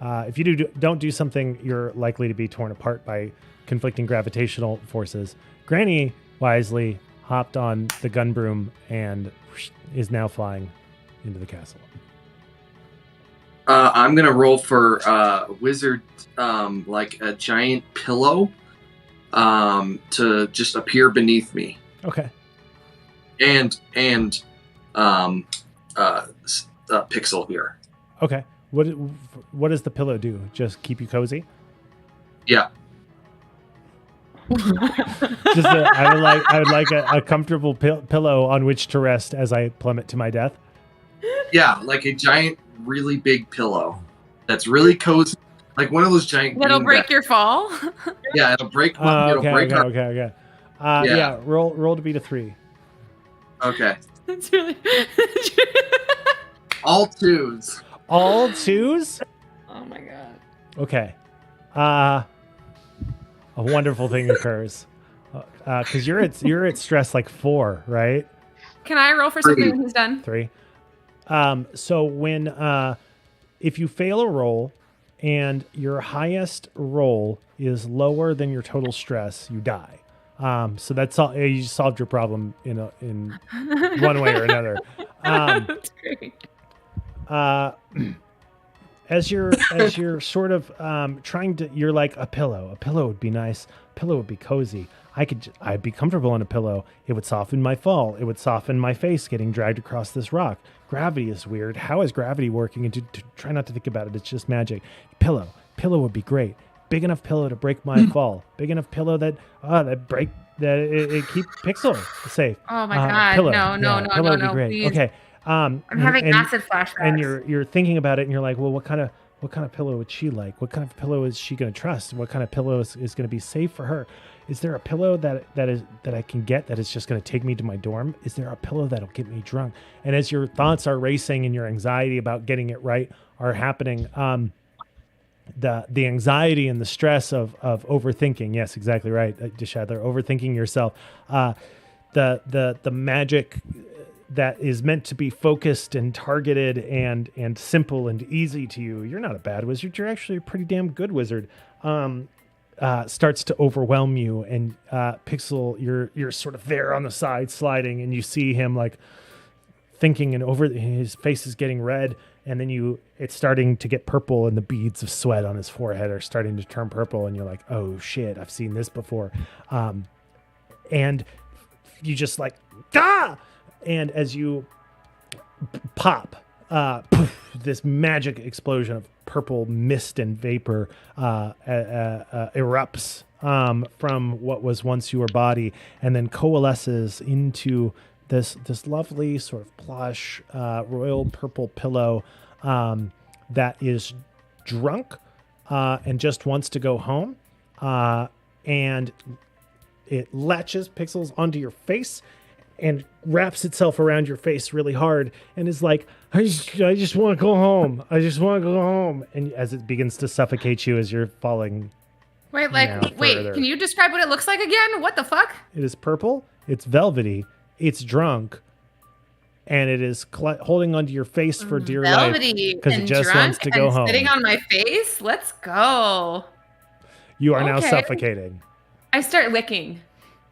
If you don't do something, you're likely to be torn apart by conflicting gravitational forces. Granny wisely hopped on the gun broom and is now flying into the castle. I'm gonna roll for wizard, like a giant pillow, to just appear beneath me, Okay. and Pixel here. Okay. What does the pillow do? Just keep you cozy? Yeah. I would like a comfortable pillow on which to rest as I plummet to my death. Yeah, like a giant, really big pillow that's really cozy, like one of those giant. That'll green break beds. your fall. Yeah, it'll break. It'll break. Okay. Yeah. Roll to beat a 3. Okay. That's really. All twos. All twos? Oh my god. Okay. A wonderful thing occurs. Because you're at stress like 4, right? Can I roll for something when he's done? 3. So when if you fail a roll and your highest roll is lower than your total stress, you die. So that's all. You just solved your problem in one way or another. That's great. As you're sort of trying to, you're like, a pillow. A pillow would be nice. A pillow would be cozy. I'd be comfortable in a pillow. It would soften my fall. It would soften my face getting dragged across this rock. Gravity is weird. How is gravity working? And to try not to think about it. It's just magic. Pillow would be great. Big enough pillow to break my fall. Big enough pillow that it keep Pixel safe. Oh my god! Pillow. No, Pillow would be no, great. please. Okay. I'm having acid flashbacks. And you're thinking about it, and you're like, well, what kind of pillow would she like? What kind of pillow is she going to trust? What kind of pillow is going to be safe for her? Is there a pillow that I can get that is just going to take me to my dorm? Is there a pillow that'll get me drunk? And as your thoughts are racing and your anxiety about getting it right are happening, the anxiety and the stress of overthinking. Yes, exactly right, Deshadler. Overthinking yourself. The magic that is meant to be focused and targeted and simple and easy to you. You're not a bad wizard. You're actually a pretty damn good wizard. Starts to overwhelm you, and Pixel, you're sort of there on the side sliding, and you see him like thinking, and his face is getting red, and then it's starting to get purple, and the beads of sweat on his forehead are starting to turn purple, and you're like, oh shit, I've seen this before. And you just like, ah! And as you pop, poof, this magic explosion of purple mist and vapor erupts from what was once your body, and then coalesces into this lovely sort of plush royal purple pillow that is drunk and just wants to go home, and it latches Pixels onto your face and wraps itself around your face really hard and is like, I just want to go home. I just want to go home. And as it begins to suffocate you as you're falling. Wait, further. can you describe what it looks like again? What the fuck? It is purple. It's velvety. It's drunk. And it is holding onto your face for dear life. Velvety because it just wants to go home. Sitting on my face? Let's go. You are now Okay. suffocating. I start licking.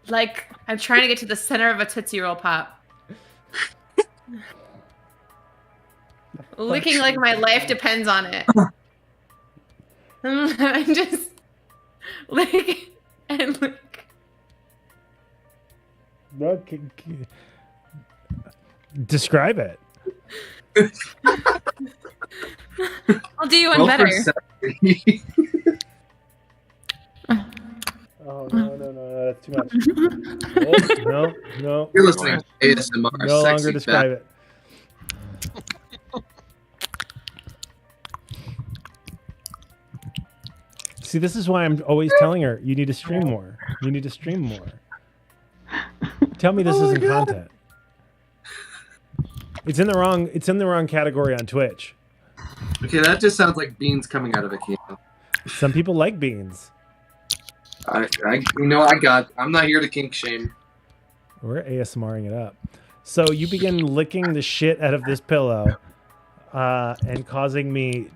Like I'm trying to get to the center of a Tootsie Roll Pop. Licking like my life depends on it. I'm just lick and lick. Describe it. I'll do you one Roll better. perception. Oh, no, that's too much. No. You're listening to ASMR. No sexy longer describe it. See, this is why I'm always telling her, you need to stream more. You need to stream more. Tell me this isn't content. It's in the wrong category on Twitch. Okay, that just sounds like beans coming out of a can. Some people like beans. I'm not here to kink shame. We're ASMRing it up. So you begin licking the shit out of this pillow and causing me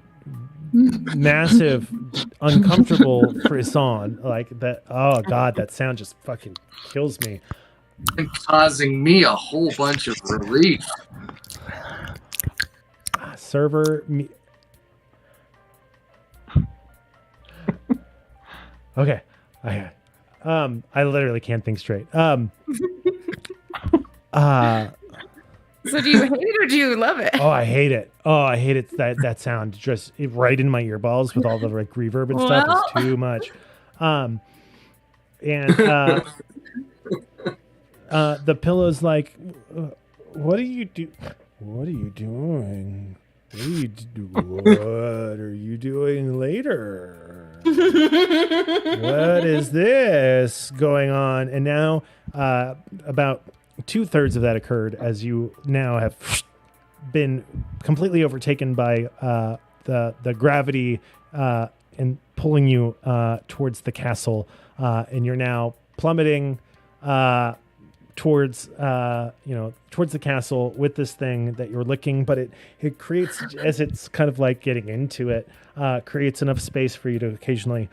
massive, uncomfortable frisson. Like that. Oh, God, that sound just fucking kills me. And causing me a whole bunch of relief. Server. Okay. I literally can't think straight. So do you hate it or do you love it? Oh, I hate it. Oh, I hate it. That sound just right in my earballs with all the like reverb and stuff is too much. The pillow's like, what are you doing? What are you doing? What are you doing later? What is this going on? And now about 2/3 of that occurred as you now have been completely overtaken by the gravity and pulling you towards the castle, and you're now plummeting towards towards the castle with this thing that you're licking, but it creates, as it's kind of like getting into it, creates enough space for you to occasionally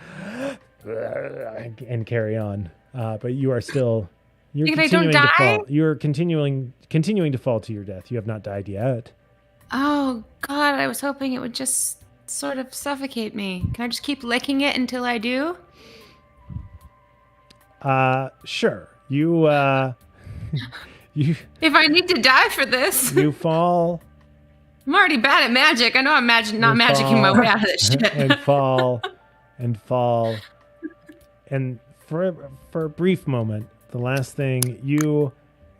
and carry on. But you are still you're Think I don't continuing to die? fall. You're continuing to fall to your death. You have not died yet. Oh God, I was hoping it would just sort of suffocate me. Can I just keep licking it until I do? Sure. You you If I need to die for this, you fall I'm already bad at magic. I know I'm not You magicking my fall way out of this shit. and fall and fall. And for a brief moment, the last thing you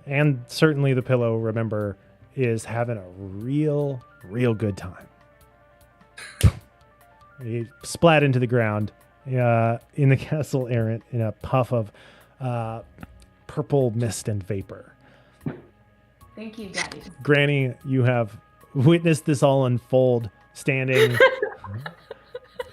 and certainly the pillow remember is having a real good time. You splat into the ground in the castle errant in a puff of purple mist and vapor. Thank you, Daddy. Granny, you have witnessed this all unfold, standing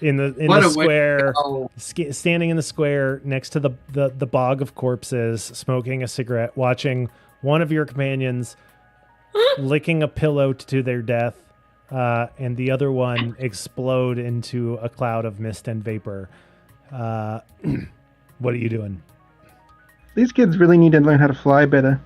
in the What a way square, to go. standing in the square next to the bog of corpses, smoking a cigarette, watching one of your companions licking a pillow to their death, and the other one explode into a cloud of mist and vapor. What are you doing? These kids really need to learn how to fly better.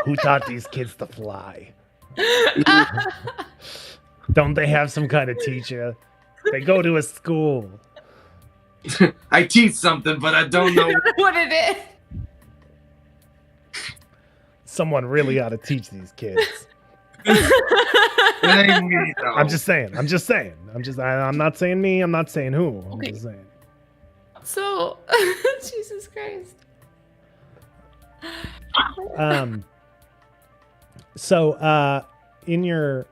Who taught these kids to fly? Don't they have some kind of teacher? They go to a school. I teach something, but I don't know. What it is? Someone really ought to teach these kids. It ain't me, though. I'm just saying. I'm not saying me. I'm not saying who. I'm Okay. just saying. So, Jesus Christ. In your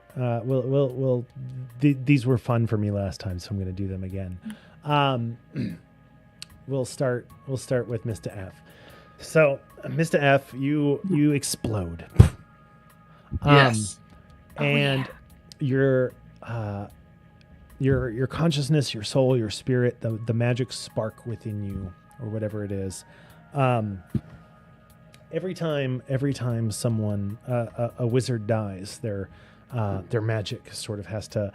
these were fun for me last time, so I'm going to do them again. We'll start with Mr. F. So, Mr. F, you explode. Yes. And your consciousness, your soul, your spirit, the magic spark within you, or whatever it is. Every time someone a wizard dies, their magic sort of has to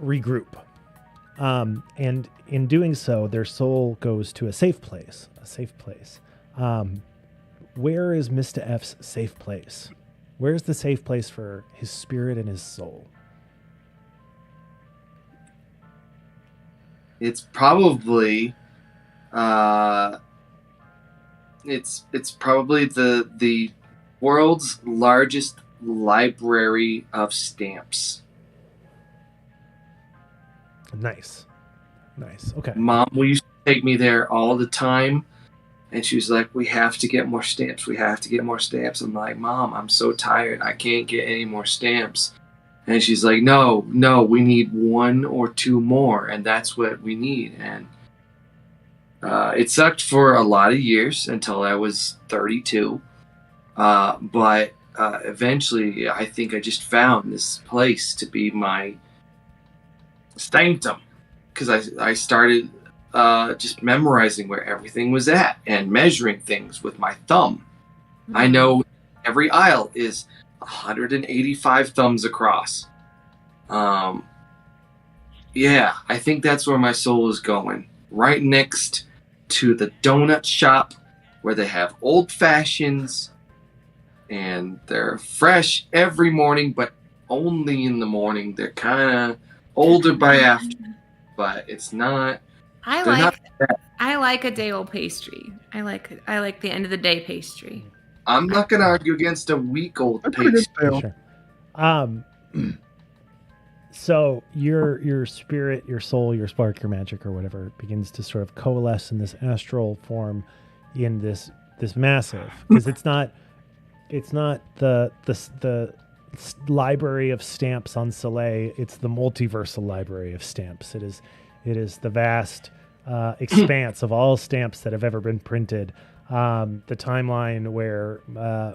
regroup, and in doing so, their soul goes to a safe place. Where is Mr. F's safe place? Where's the safe place for his spirit and his soul? It's probably it's probably the world's largest library of stamps. Nice. Okay. Mom used to take me there all the time, and she was like, "We have to get more stamps. We have to get more stamps." I'm like, "Mom, I'm so tired. I can't get any more stamps." And she's like, No, we need 1 or 2 more, and that's what we need." And it sucked for a lot of years until I was 32. But eventually, I think I just found this place to be my sanctum, because I started just memorizing where everything was at and measuring things with my thumb. I know every aisle is 185 thumbs across. Yeah, I think that's where my soul is going. Right next to the donut shop where they have old fashions and they're fresh every morning, but only in the morning. They're kind of older by after, but it's not. I They're not like a day old pastry. I like the end of the day pastry. I'm not going to argue against a week-old That's a pretty pastry. good sale. Sure. So your spirit, your soul, your spark, your magic, or whatever, begins to sort of coalesce in this astral form, in this massive, because it's not the library of stamps on Soleil. It's the multiversal library of stamps. It is It is the vast expanse of all stamps that have ever been printed. The timeline where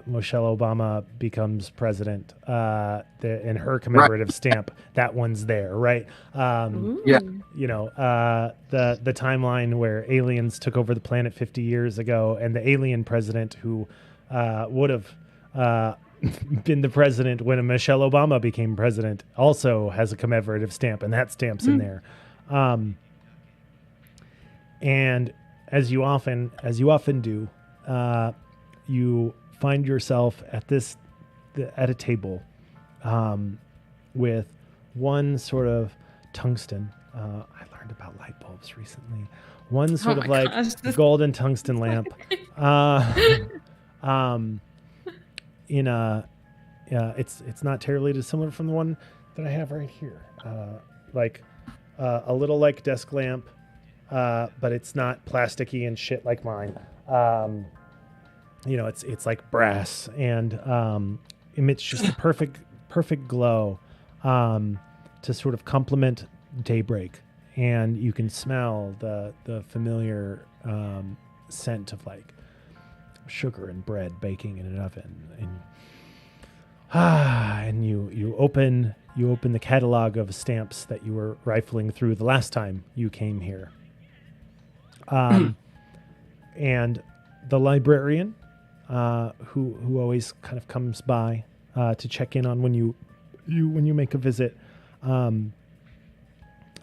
Michelle Obama becomes president, and her commemorative stamp, that one's there, right? Yeah. You know, the timeline where aliens took over the planet 50 years ago, and the alien president who would have been the president when Michelle Obama became president also has a commemorative stamp, and that stamp's in there. And as you often do, you find yourself at a table with one sort of tungsten. I learned about light bulbs recently. One sort of like golden tungsten lamp. In a, it's not terribly dissimilar from the one that I have right here. Like a little like desk lamp. But it's not plasticky and shit like mine. You know, it's like brass and emits just the perfect glow to sort of complement daybreak. And you can smell the familiar scent of like sugar and bread baking in an oven. And you open the catalog of stamps that you were rifling through the last time you came here. And the librarian, who always kind of comes by to check in on when you make a visit,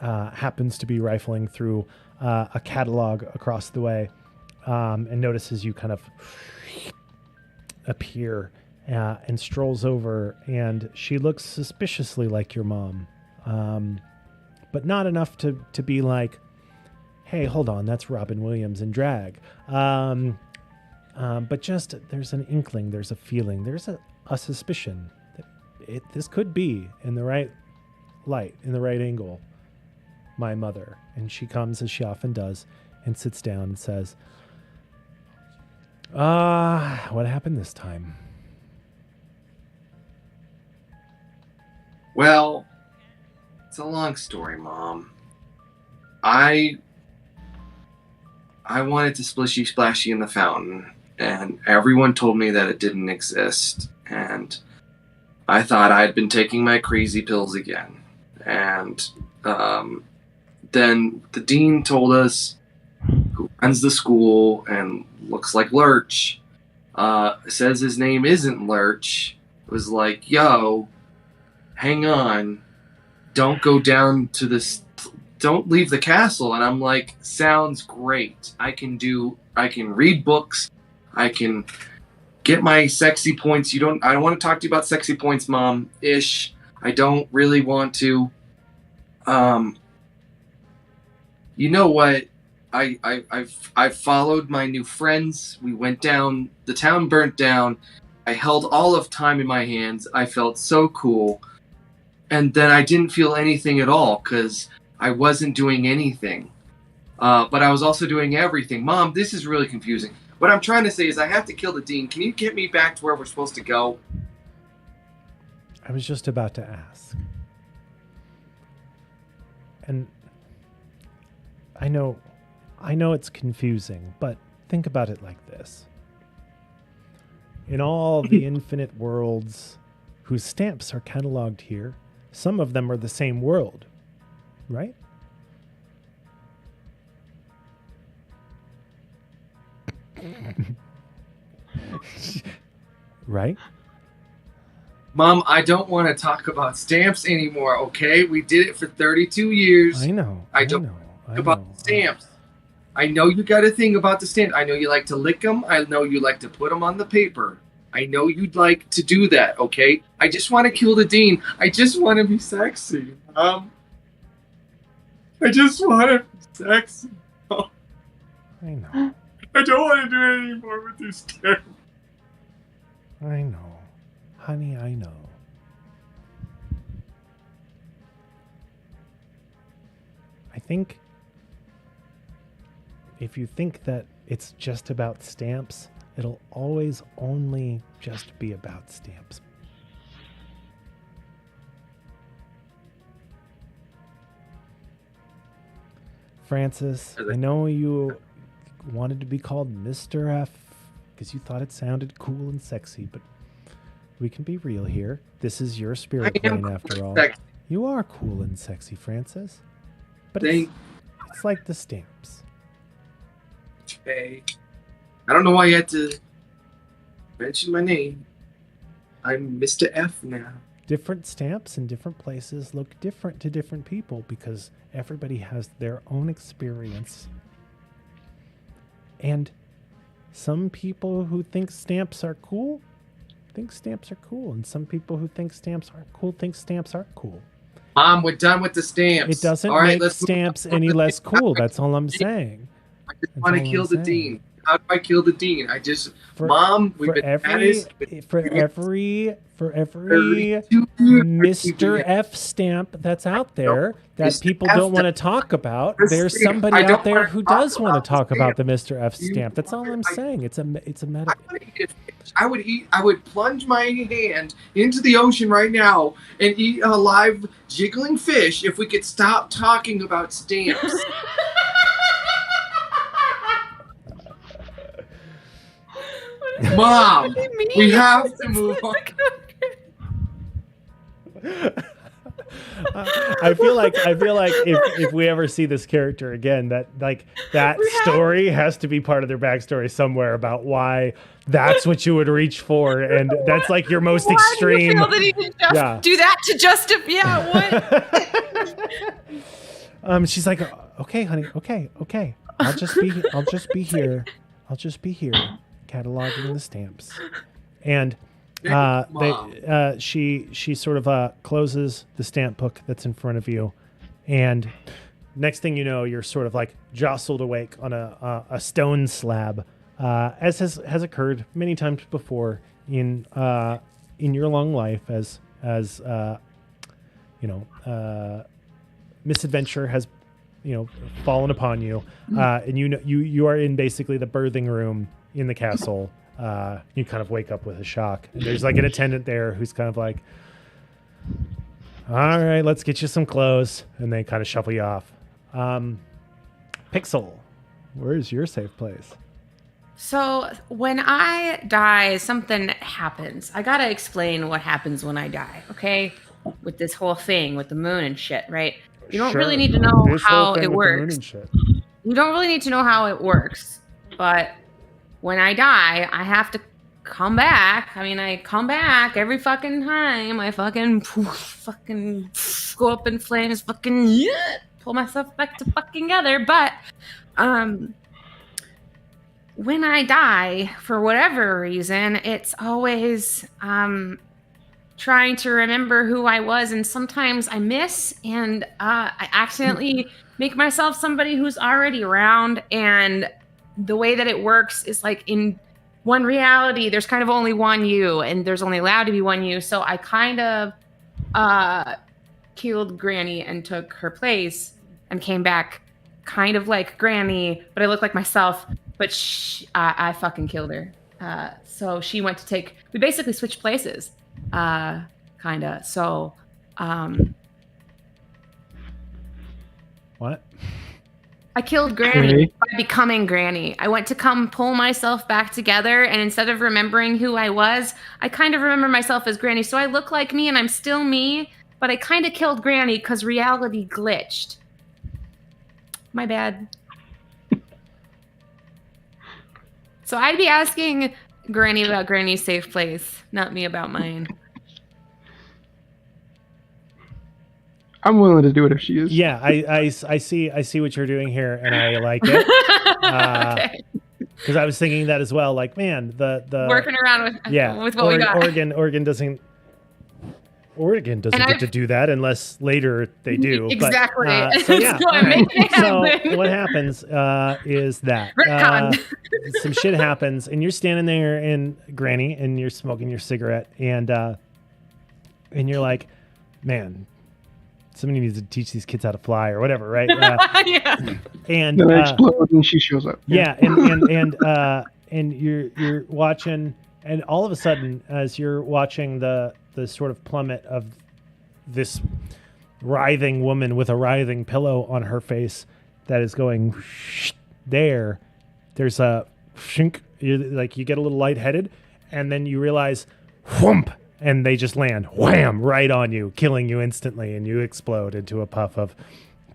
happens to be rifling through a catalog across the way, and notices you kind of appear and strolls over, and she looks suspiciously like your mom, but not enough to be like, hey, hold on, that's Robin Williams in drag. But just there's an inkling, there's a feeling, there's a suspicion that this could be in the right light, in the right angle, my mother. And she comes, as she often does, and sits down and says, what happened this time? Well, it's a long story, Mom. I wanted to splishy splashy in the fountain, and everyone told me that it didn't exist, and I thought I'd been taking my crazy pills again. And then the dean told us, who runs the school and looks like Lurch, says his name isn't Lurch, was like, yo, hang on, don't go down to this, don't leave the castle. And I'm like, sounds great. I can read books. I can get my sexy points. I don't want to talk to you about sexy points, Mom, ish. I don't really want to. You know what? I've followed my new friends. We went down, the town burnt down. I held all of time in my hands. I felt so cool. And then I didn't feel anything at all because I wasn't doing anything. But I was also doing everything. Mom, this is really confusing. What I'm trying to say is I have to kill the dean. Can you get me back to where we're supposed to go? I was just about to ask. And I know it's confusing, but think about it like this. In all the infinite worlds whose stamps are cataloged here, some of them are the same world, right? Right? Mom, I don't want to talk about stamps anymore, okay? We did it for 32 years. I know. I don't talk about stamps. I know you got a thing about the stamps. I know you like to lick them. I know you like to put them on the paper. I know you'd like to do that, okay? I just want to kill the dean. I just want to be sexy, Mom. I just want to be sexy. I know. I don't want to do it anymore with these stamps. I know. Honey, I know. I think if you think that it's just about stamps, it'll always only just be about stamps. Francis, I know you wanted to be called Mr. F because you thought it sounded cool and sexy, but we can be real here. This is your spirit plane after all. Sexy. You are cool and sexy, Francis. But Thank- it's like the stamps. Okay. I don't know why you had to mention my name. I'm Mr. F now. Different stamps in different places look different to different people because everybody has their own experience. And some people who think stamps are cool think stamps are cool, and some people who think stamps aren't cool think stamps aren't cool. Mom, we're done with the stamps. It doesn't All right, make let's move stamps on. any less cool. That's all I'm saying. I just want to all kill I'm the saying. dean. How do I kill the dean? For- Mom, we've For been at every, it for every 32 years. Mr. F stamp that's out there that Mr. people F don't want to stamp. talk about, This there's stamp. somebody I don't out there wanna who talk does want about to talk the about the stamp. Mr. F You stamp. That's all I'm fucker, saying. It's a meta. I would eat a fish. I would plunge my hand into the ocean right now and eat a live jiggling fish if we could stop talking about stamps. Mom, we have to move on. I feel like if we ever see this character again, that story has to be part of their backstory somewhere about why that's what you would reach for, and that's like your most extreme. Why do you feel that he can Yeah. do that to justify? Yeah, what? She's like, okay, honey, okay. I'll just be here, cataloging the stamps, and she sort of closes the stamp book that's in front of you, and next thing you know, you're sort of like jostled awake on a stone slab, as has occurred many times before in your long life, as misadventure has fallen upon you, and you are in basically the birthing room in the castle. You kind of wake up with a shock, and there's like an attendant there who's kind of like, all right, let's get you some clothes, and they kind of shuffle you off. Pixel, where's your safe place? So when I die, something happens. I gotta explain what happens when I die, okay? With this whole thing with the moon and shit, right? You don't really need to know This whole how thing it with the moon works. and shit. You don't really need to know how it works. But when I die, I have to come back. I mean, I come back every fucking time. I fucking go up in flames, pull myself back to fucking together. But when I die, for whatever reason, it's always trying to remember who I was, and sometimes I miss, and I accidentally make myself somebody who's already around. And the way that it works is like in one reality, there's kind of only one you, and there's only allowed to be one you. So I kind of killed Granny and took her place and came back kind of like Granny, but I look like myself. But I fucking killed her. So she went to take. We basically switched places, kinda. So, What? I killed Granny Okay. by becoming Granny. I went to come pull myself back together, and instead of remembering who I was, I kind of remember myself as Granny. So I look like me, and I'm still me, but I kind of killed Granny because reality glitched. My bad. So I'd be asking Granny about Granny's safe place, not me about mine. I'm willing to do it if she is. Yeah, I see what you're doing here, and I like it. Okay. Because I was thinking that as well. Like, man, the Working around with what we got. Oregon doesn't And get to do that unless later they do. Exactly. But, so yeah, So all I'm right. making it So happen. what happens is that Retcon. some shit happens, and you're standing there in Granny, and you're smoking your cigarette, and you're like, man, somebody needs to teach these kids how to fly or whatever, right? Yeah. And Then I explode and she shows up. yeah, and you're watching, and all of a sudden, as you're watching the sort of plummet of this writhing woman with a writhing pillow on her face, that is going there. There's a shink, you get a little lightheaded, and then you realize, whoomp, and they just land wham right on you, killing you instantly, and you explode into a puff of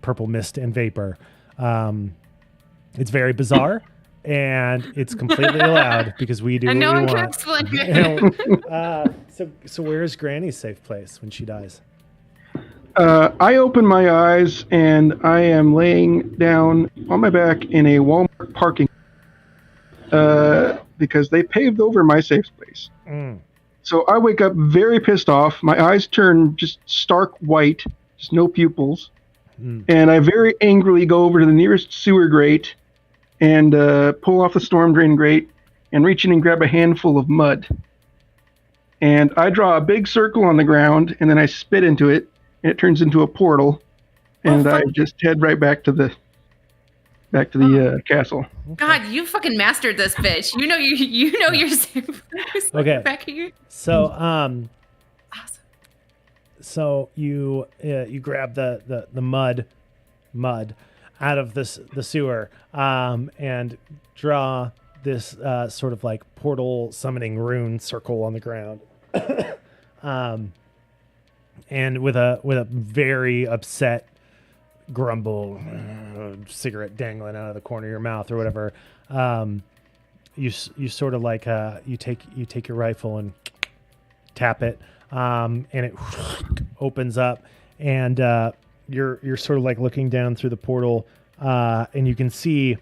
purple mist and vapor. It's very bizarre, and it's completely allowed because we do And what no we one can want. explain it. So where's Granny's safe place when she dies? I open my eyes and I am laying down on my back in a Walmart parking because they paved over my safe space. So I wake up very pissed off. My eyes turn just stark white, just no pupils. And I very angrily go over to the nearest sewer grate and pull off the storm drain grate and reach in and grab a handful of mud. And I draw a big circle on the ground, and then I spit into it, and it turns into a portal. And I just head right back to the castle. God, you fucking mastered this, bitch. You know you're safe. Okay. Back here. So Awesome. so you grab the mud out of the sewer and draw this sort of like portal summoning rune circle on the ground. And with a very upset grumble, cigarette dangling out of the corner of your mouth or whatever, you sort of like you take your rifle and tap it, and it opens up, and you're sort of like looking down through the portal, and you can see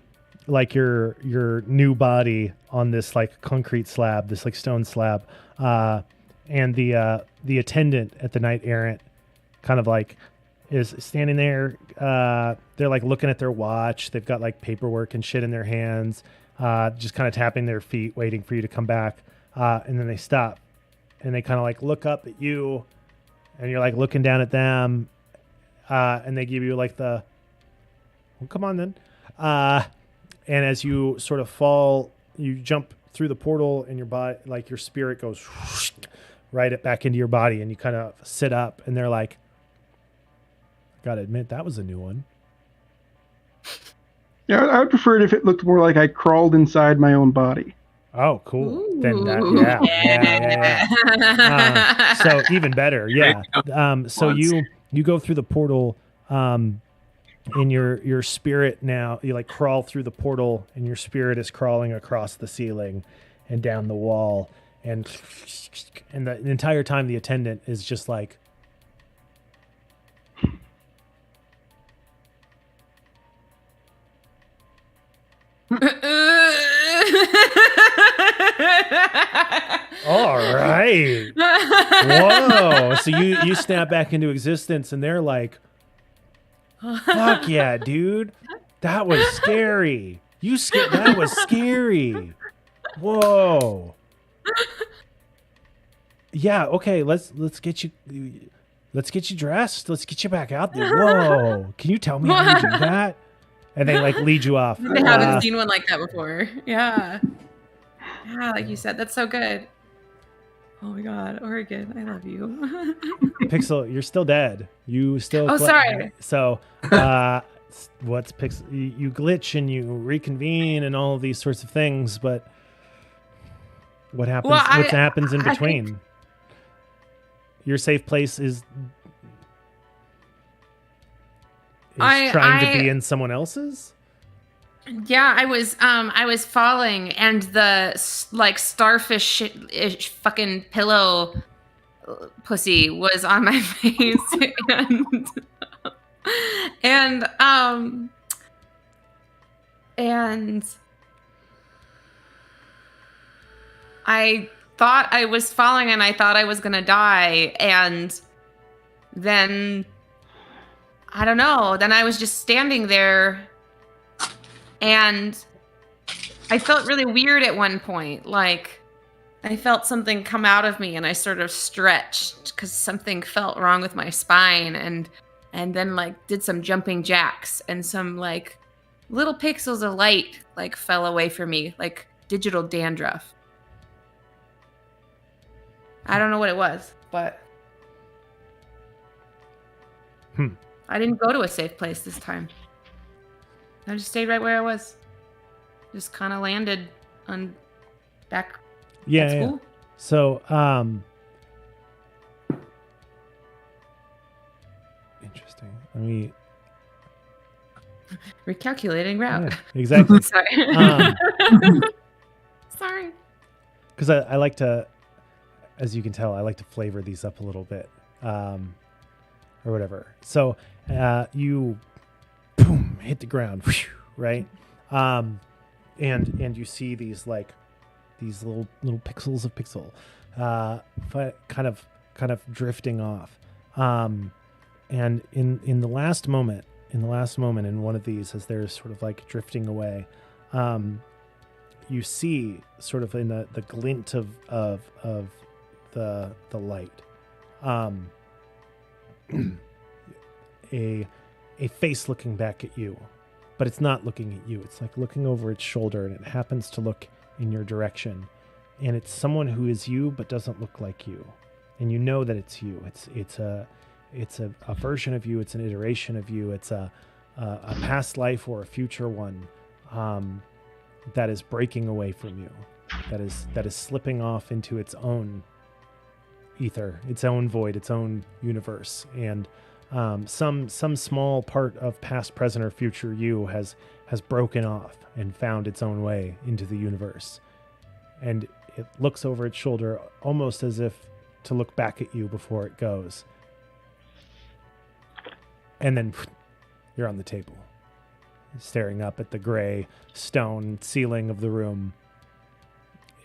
like your new body on this like concrete slab, this like stone slab, and the attendant at the Knight Errant kind of like is standing there. They're like looking at their watch. They've got like paperwork and shit in their hands, just kind of tapping their feet, waiting for you to come back. And then they stop and they kind of like look up at you, and you're like looking down at them. And they give you like well, come on then. And as you sort of fall, you jump through the portal, and your body, like your spirit goes right back into your body, and you kind of sit up, and they're like, gotta admit, that was a new one. Yeah, I would prefer it if it looked more like I crawled inside my own body. Oh, cool. Then that, Ooh. yeah. So even better, yeah. So you go through the portal, and your spirit now, you like crawl through the portal, and your spirit is crawling across the ceiling and down the wall, and the entire time the attendant is just like, all right. Whoa. So you snap back into existence, and they're like, fuck yeah, dude. That was scary. That was scary. Whoa. Yeah, okay, let's get you dressed. Let's get you back out there. Whoa. Can you tell me how you do that? And they like lead you off. I haven't seen one like that before. Yeah. Yeah, like you said, that's so good. Oh my God, Oregon, I love you. Pixel, you're still dead. You still. Oh, sorry. So, what's Pixel? You glitch and you reconvene and all of these sorts of things, but what happens? Well, what happens in I between? think- Your safe place is I- trying to I- be in someone else's. Yeah, I was falling, and the like starfish fucking pillow pussy was on my face, and I thought I was falling, and I thought I was gonna die, and then I don't know. Then I was just standing there. And I felt really weird at one point. Like, I felt something come out of me, and I sort of stretched because something felt wrong with my spine, and then like did some jumping jacks, and some like little pixels of light like fell away from me, like digital dandruff. I don't know what it was, but I didn't go to a safe place this time. I just stayed right where I was. Just kind of landed on back at Yeah. school. So, interesting. Let me. Recalculating route. Yeah, exactly. Sorry. Sorry. Because I like to, as you can tell, I like to flavor these up a little bit, or whatever. So you, boom, hit the ground, whew, right? And you see these these little pixels of pixel, kind of drifting off. And in the last moment, in one of these, as they're sort of like drifting away, you see sort of in the glint of the light, a face looking back at you, but it's not looking at you. It's like looking over its shoulder, and it happens to look in your direction, and it's someone who is you but doesn't look like you, and you know that it's you. It's a version of you. It's an iteration of you. It's a past life or a future one. That is breaking away from you, that is slipping off into its own ether, its own void, its own universe, and some small part of past, present, or future you has broken off and found its own way into the universe, and it looks over its shoulder almost as if to look back at you before it goes, and then you're on the table, staring up at the gray stone ceiling of the room,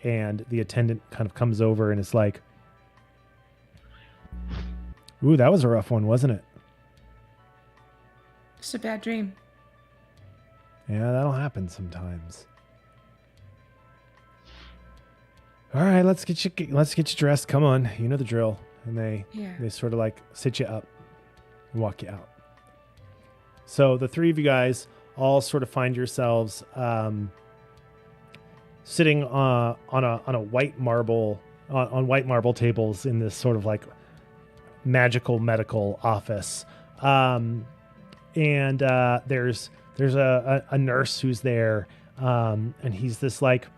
and the attendant kind of comes over and is like, "Ooh, that was a rough one, wasn't it?" Just a bad dream. "Yeah, that'll happen sometimes." "All right, let's get you dressed. Come on, you know the drill." And they sort of like sit you up and walk you out. So the three of you guys all sort of find yourselves sitting on a white marble on white marble tables in this sort of like magical medical office, and there's a nurse who's there, and he's this like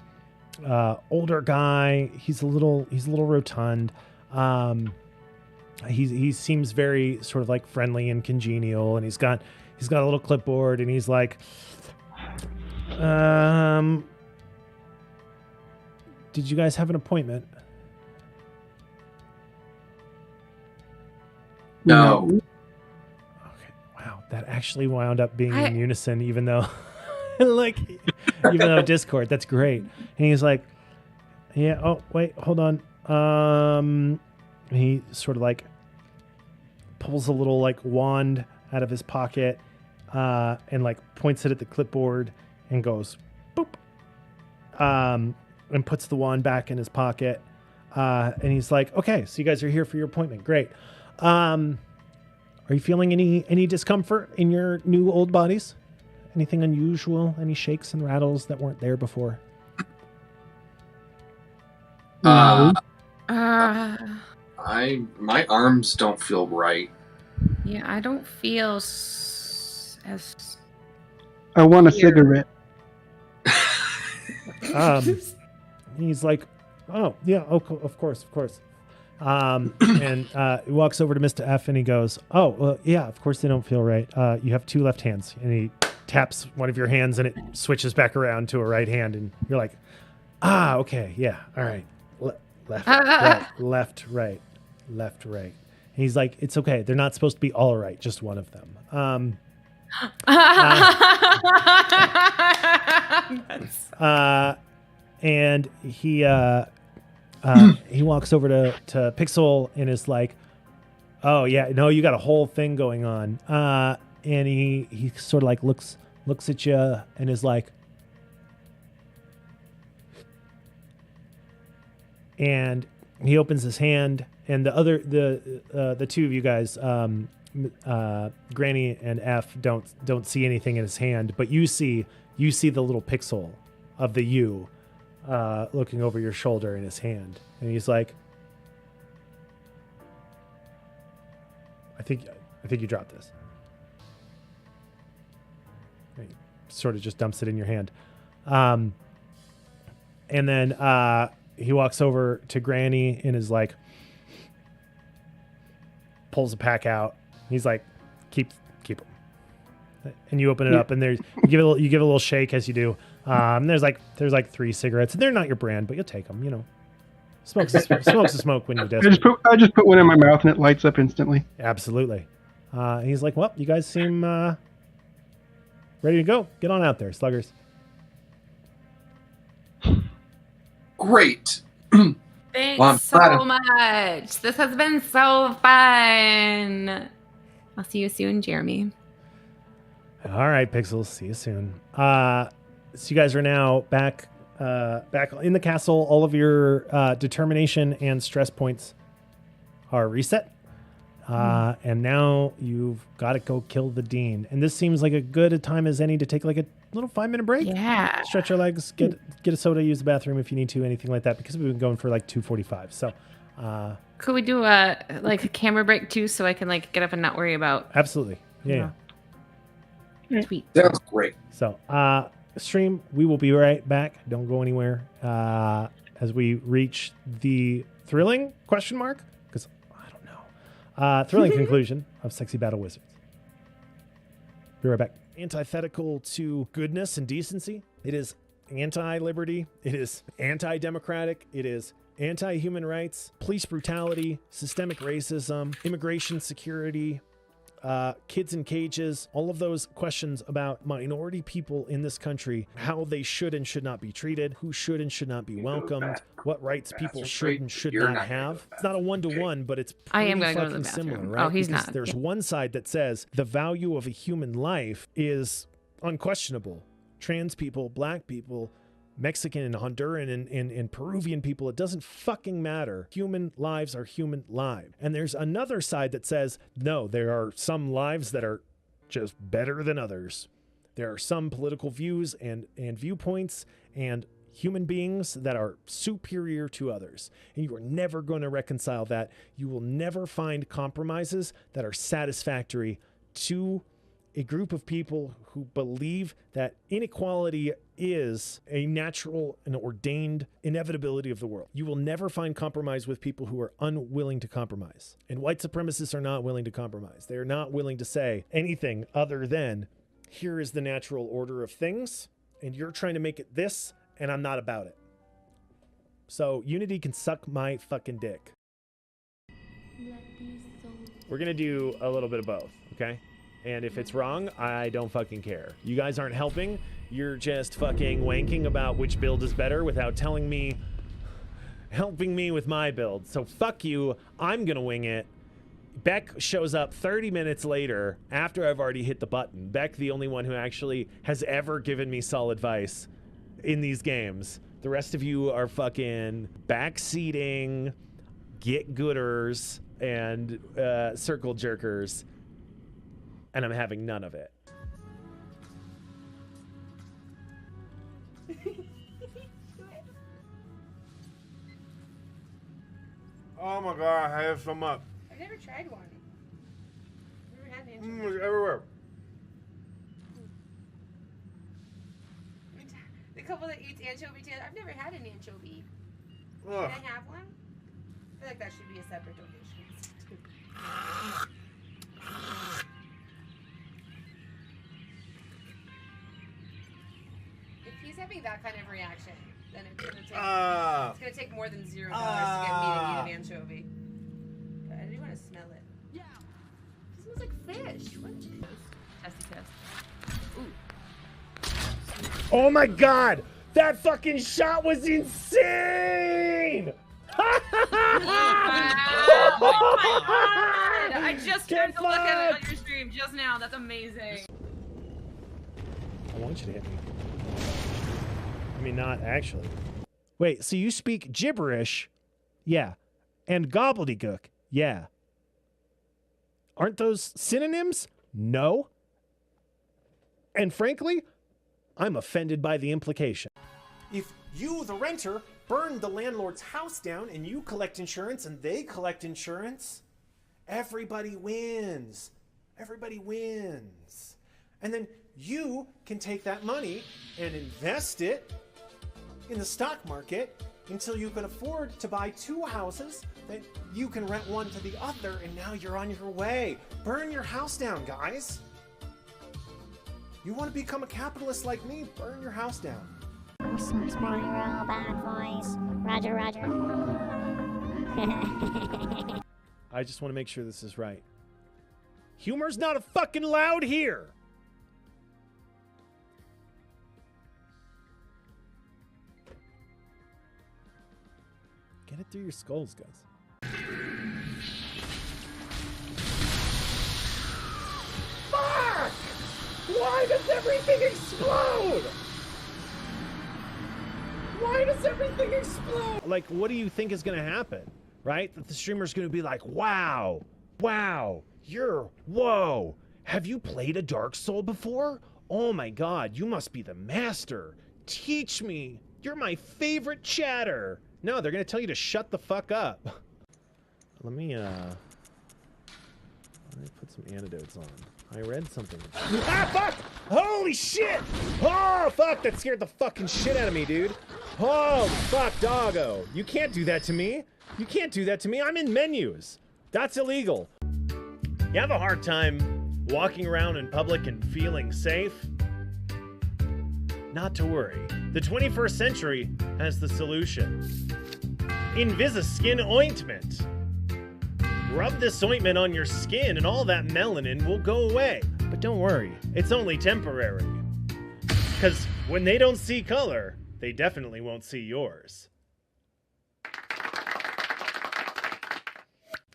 older guy. He's a little rotund. He seems very sort of like friendly and congenial, and he's got a little clipboard, and he's like, "Did you guys have an appointment?" No. Okay. Wow, that actually wound up being in unison, even though even though Discord. That's great. And he's like, "Yeah, oh wait, hold on." And he sort of like pulls a little like wand out of his pocket, and like points it at the clipboard and goes boop, and puts the wand back in his pocket, and he's like, "Okay, so you guys are here for your appointment. Great. Are you feeling any discomfort in your new old bodies? Anything unusual? Any shakes and rattles that weren't there before?" No. My arms don't feel right. Yeah, I don't feel as I want a Here. cigarette. He's like, "Oh yeah, of course." And he walks over to Mr. F and he goes, "Oh, well, yeah, of course they don't feel right. You have two left hands." And he taps one of your hands and it switches back around to a right hand, and you're like, "Ah, okay, yeah, all right. Left, right, left, right, left, right." And he's like, "It's okay. They're not supposed to be all right, just one of them." And he walks over to Pixel and is like, "Oh yeah, no, you got a whole thing going on." And he sort of like looks at you and is like, and he opens his hand, and the two of you guys, Granny and F, don't see anything in his hand, but you see the little pixel of the you looking over your shoulder in his hand, and he's like, I think you dropped this." And he sort of just dumps it in your hand. And then he walks over to Granny and is like, pulls a pack out. He's like, keep them. And you open it up, and there's you give it a little shake as you do. There's like 3 cigarettes. They're not your brand, but you'll take them. You know, smokes a smoke when you're desperate. I just put one in my mouth and it lights up instantly. Absolutely. He's like, well, you guys seem ready to go. Get on out there, sluggers. Great. Thanks Well, I'm so glad- much. This has been so fun. I'll see you soon, Jeremy. All right, Pixels. See you soon. So you guys are now back in the castle. All of your determination and stress points are reset. And now you've got to go kill the dean. And this seems like a good a time as any to take like a little 5-minute break. Yeah. Stretch your legs, get a soda, use the bathroom if you need to, anything like that, because we've been going for like 2:45. So Could we do a camera break too, so I can get up and not worry about? absolutely. Yeah. Sweet. Sounds great. So stream, we will be right back. Don't go anywhere as we reach the thrilling ? Because I don't know. Thrilling conclusion of Sexy Battle Wizards. Be right back. Antithetical to goodness and decency. It is anti-liberty. It is anti-democratic. It is anti-human rights, police brutality, systemic racism, immigration security, kids in cages, all of those questions about minority people in this country, how they should and should not be treated, who should and should not be welcomed, what rights people should and should not have. It's not a one-to-one, but it's I am pretty gonna go to the fucking similar, bathroom. right? Oh, he's Because not. There's Yeah. one side that says the value of a human life is unquestionable. Trans people, black people, Mexican and Honduran and Peruvian people, it doesn't fucking matter. Human lives are human lives. And there's another side that says, no, there are some lives that are just better than others. There are some political views and viewpoints and human beings that are superior to others. And you are never going to reconcile that. You will never find compromises that are satisfactory to a group of people who believe that inequality is a natural and ordained inevitability of the world. You will never find compromise with people who are unwilling to compromise. And white supremacists are not willing to compromise. They are not willing to say anything other than, here is the natural order of things, and you're trying to make it this, and I'm not about it. So Unity can suck my fucking dick. We're gonna do a little bit of both, okay? And if it's wrong, I don't fucking care. You guys aren't helping. You're just fucking wanking about which build is better without telling me, helping me with my build. So fuck you. I'm gonna wing it. Beck shows up 30 minutes later after I've already hit the button. Beck, the only one who actually has ever given me solid advice in these games. The rest of you are fucking backseating, get gooders, and circle jerkers. And I'm having none of it. Oh my god, I have some up. I've never tried one. Never had an It's everywhere. The couple that eats anchovy together. I've never had an anchovy. Ugh. Can I have one? I feel like that should be a separate donation. If he's having that kind of reaction, then it's gonna take more than $0 to get me to eat an anchovy. But I do want to smell it. Yeah. It smells like fish. What? Testy test. Oh my god! That fucking shot was insane! Oh my god! I just tried to look at it on your stream just now. That's amazing. I want you to hit me. I mean, not actually. Wait, so you speak gibberish? Yeah. And gobbledygook? Yeah. Aren't those synonyms? No. And frankly, I'm offended by the implication. If you, the renter, burn the landlord's house down and you collect insurance and they collect insurance, everybody wins. Everybody wins. And then you can take that money and invest it in the stock market until you can afford to buy 2 houses that you can rent one to the other, and now you're on your way. Burn your house down, guys. You want to become a capitalist like me? Burn your house down. Real bad voice. Roger, roger. I just want to make sure this is right. Humor's not fucking loud here. Get it through your skulls, guys. Fuck! Why does everything explode? Why does everything explode? Like, what do you think is going to happen? Right? That the streamer's going to be like, wow, whoa. Have you played a Dark Soul before? Oh my God, you must be the master. Teach me. You're my favorite chatter. No, they're going to tell you to shut the fuck up. Let me put some antidotes on. I read something. Ah, fuck! Holy shit! Oh, fuck! That scared the fucking shit out of me, dude. Holy fuck, doggo. You can't do that to me. You can't do that to me. I'm in menus. That's illegal. You have a hard time walking around in public and feeling safe? Not to worry. The 21st century has the solution. Invisiskin ointment. Rub this ointment on your skin and all that melanin will go away. But don't worry, it's only temporary. Because when they don't see color, they definitely won't see yours.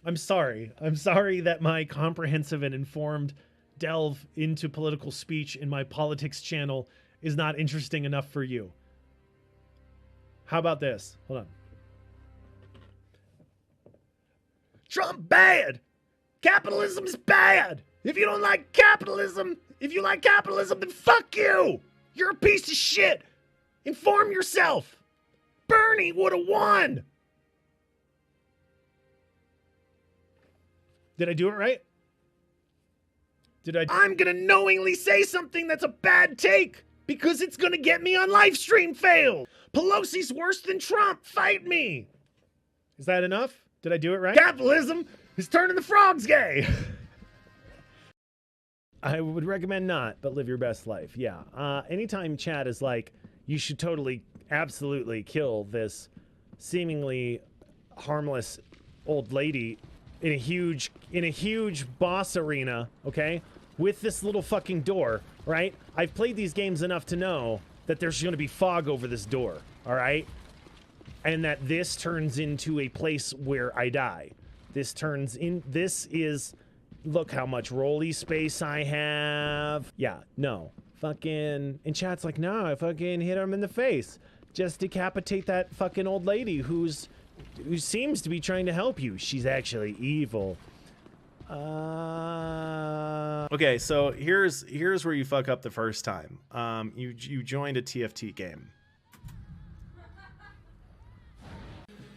I'm sorry. I'm sorry that my comprehensive and informed delve into political speech in my politics channel is not interesting enough for you. How about this? Hold on. Trump bad! Capitalism's bad! If you don't like capitalism, if you like capitalism, then fuck you! You're a piece of shit! Inform yourself! Bernie would have won! Did I do it right? I'm gonna knowingly say something that's a bad take because it's gonna get me on live stream fail. Pelosi's worse than Trump. Fight me. Is that enough? Did I do it right? Capitalism is turning the frogs gay. I would recommend not, but live your best life. Yeah. Anytime chat is like, you should totally, absolutely kill this seemingly harmless old lady in a huge boss arena, okay? With this little fucking door, right? I've played these games enough to know that there's gonna be fog over this door, all right? And that this turns into a place where I die. This is, look how much rolly space I have. Yeah, no. Fucking, and chat's like, no, I fucking hit him in the face. Just decapitate that fucking old lady who seems to be trying to help you. She's actually evil. Okay, so here's where you fuck up the first time. You joined a TFT game.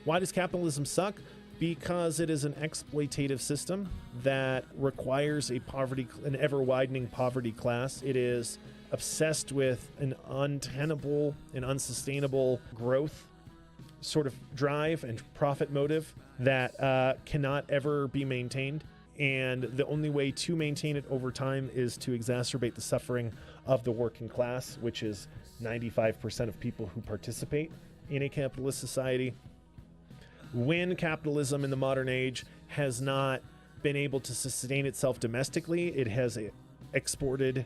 Why does capitalism suck? Because it is an exploitative system that requires an ever-widening poverty class. It is obsessed with an untenable and unsustainable growth sort of drive and profit motive that cannot ever be maintained. And the only way to maintain it over time is to exacerbate the suffering of the working class, which is 95% of people who participate in a capitalist society. When capitalism in the modern age has not been able to sustain itself domestically, it has exported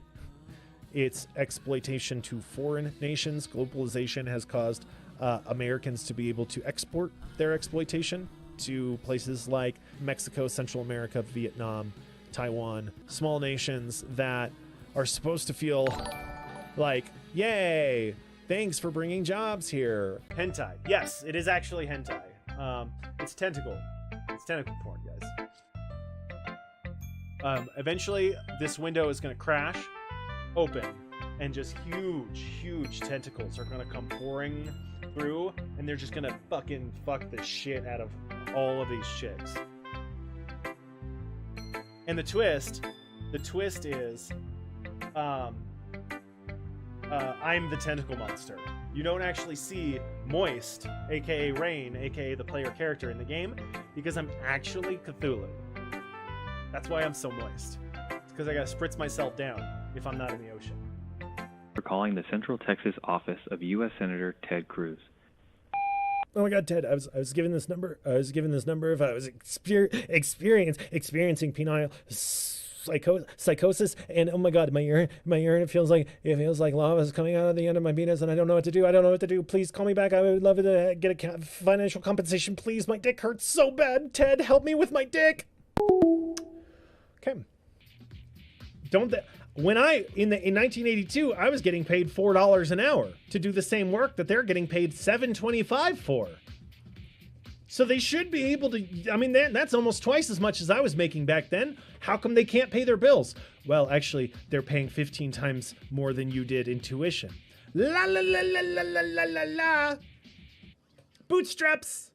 its exploitation to foreign nations. Globalization has caused Americans to be able to export their exploitation to places like Mexico, Central America, Vietnam, Taiwan, small nations that are supposed to feel like, yay, thanks for bringing jobs here. Hentai. Yes, it is actually hentai. It's tentacle. It's tentacle porn, guys. Eventually, this window is going to crash open, and just huge tentacles are going to come pouring through, and they're just going to fucking fuck the shit out of all of these chicks. And the twist is, I'm the tentacle monster. You don't actually see Moist, aka Rain, aka the player character in the game, because I'm actually Cthulhu. That's why I'm so moist. It's because I gotta spritz myself down if I'm not in the ocean. For calling the Central Texas office of U.S. Senator Ted Cruz. Oh my God, Ted! I was given this number. I was given this number if I was experiencing penile psychosis, and oh my God, my urine it feels like lava is coming out of the end of my penis, and I don't know what to do. Please call me back. I would love to get a financial compensation, please. My dick hurts so bad. Ted, help me with my dick. Okay. When in 1982, I was getting paid $4 an hour to do the same work that they're getting paid $7.25 for. So they should be able to, I mean, that's almost twice as much as I was making back then. How come they can't pay their bills? Well, actually, they're paying 15 times more than you did in tuition. La la la la la la la la la. Bootstraps.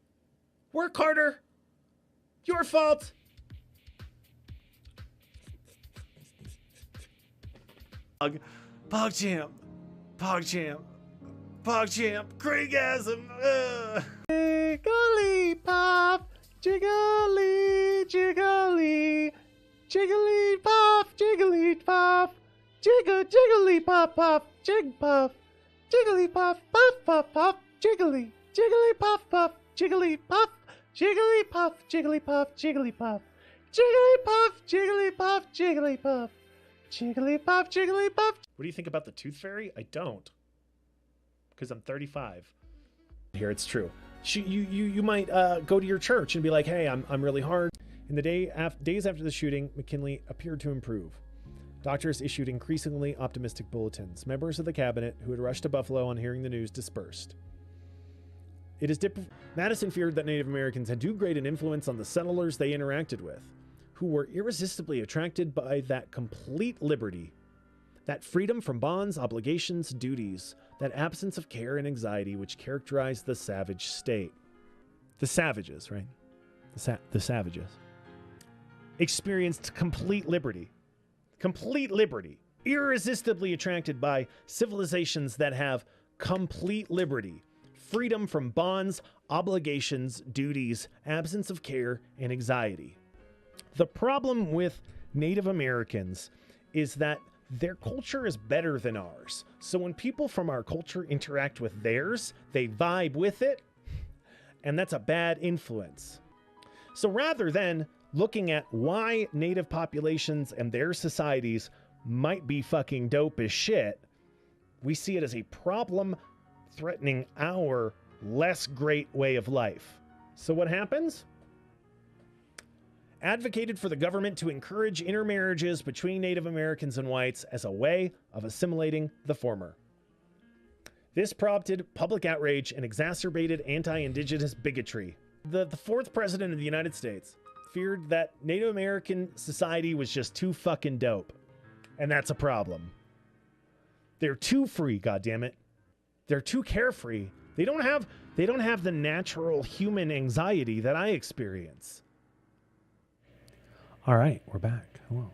Work harder. Your fault. PogChamp, Craigasm. Jigglypuff, jiggly, jigglypuff, jigglypuff, jigpuff, jigglypuff, puff, jigglypuff, jigglypuff, Jigglypuff. What do you think about the Tooth Fairy? I don't. Because I'm 35. Here, it's true. You might go to your church and be like, hey, I'm really hard. In the days after the shooting, McKinley appeared to improve. Doctors issued increasingly optimistic bulletins. Members of the cabinet who had rushed to Buffalo on hearing the news dispersed. Madison feared that Native Americans had too great an influence on the settlers they interacted with, who were irresistibly attracted by that complete liberty, that freedom from bonds, obligations, duties, that absence of care and anxiety which characterized the savage state. The savages, right? The savages experienced complete liberty, irresistibly attracted by civilizations that have complete liberty, freedom from bonds, obligations, duties, absence of care, and anxiety. The problem with Native Americans is that their culture is better than ours. So when people from our culture interact with theirs, they vibe with it, and that's a bad influence. So rather than looking at why Native populations and their societies might be fucking dope as shit, we see it as a problem threatening our less great way of life. So what happens? Advocated for the government to encourage intermarriages between Native Americans and whites as a way of assimilating the former. This prompted public outrage and exacerbated anti-indigenous bigotry. The fourth president of the United States feared that Native American society was just too fucking dope. And that's a problem. They're too free, goddammit. They're too carefree. They don't have the natural human anxiety that I experience. All right, we're back. Hello.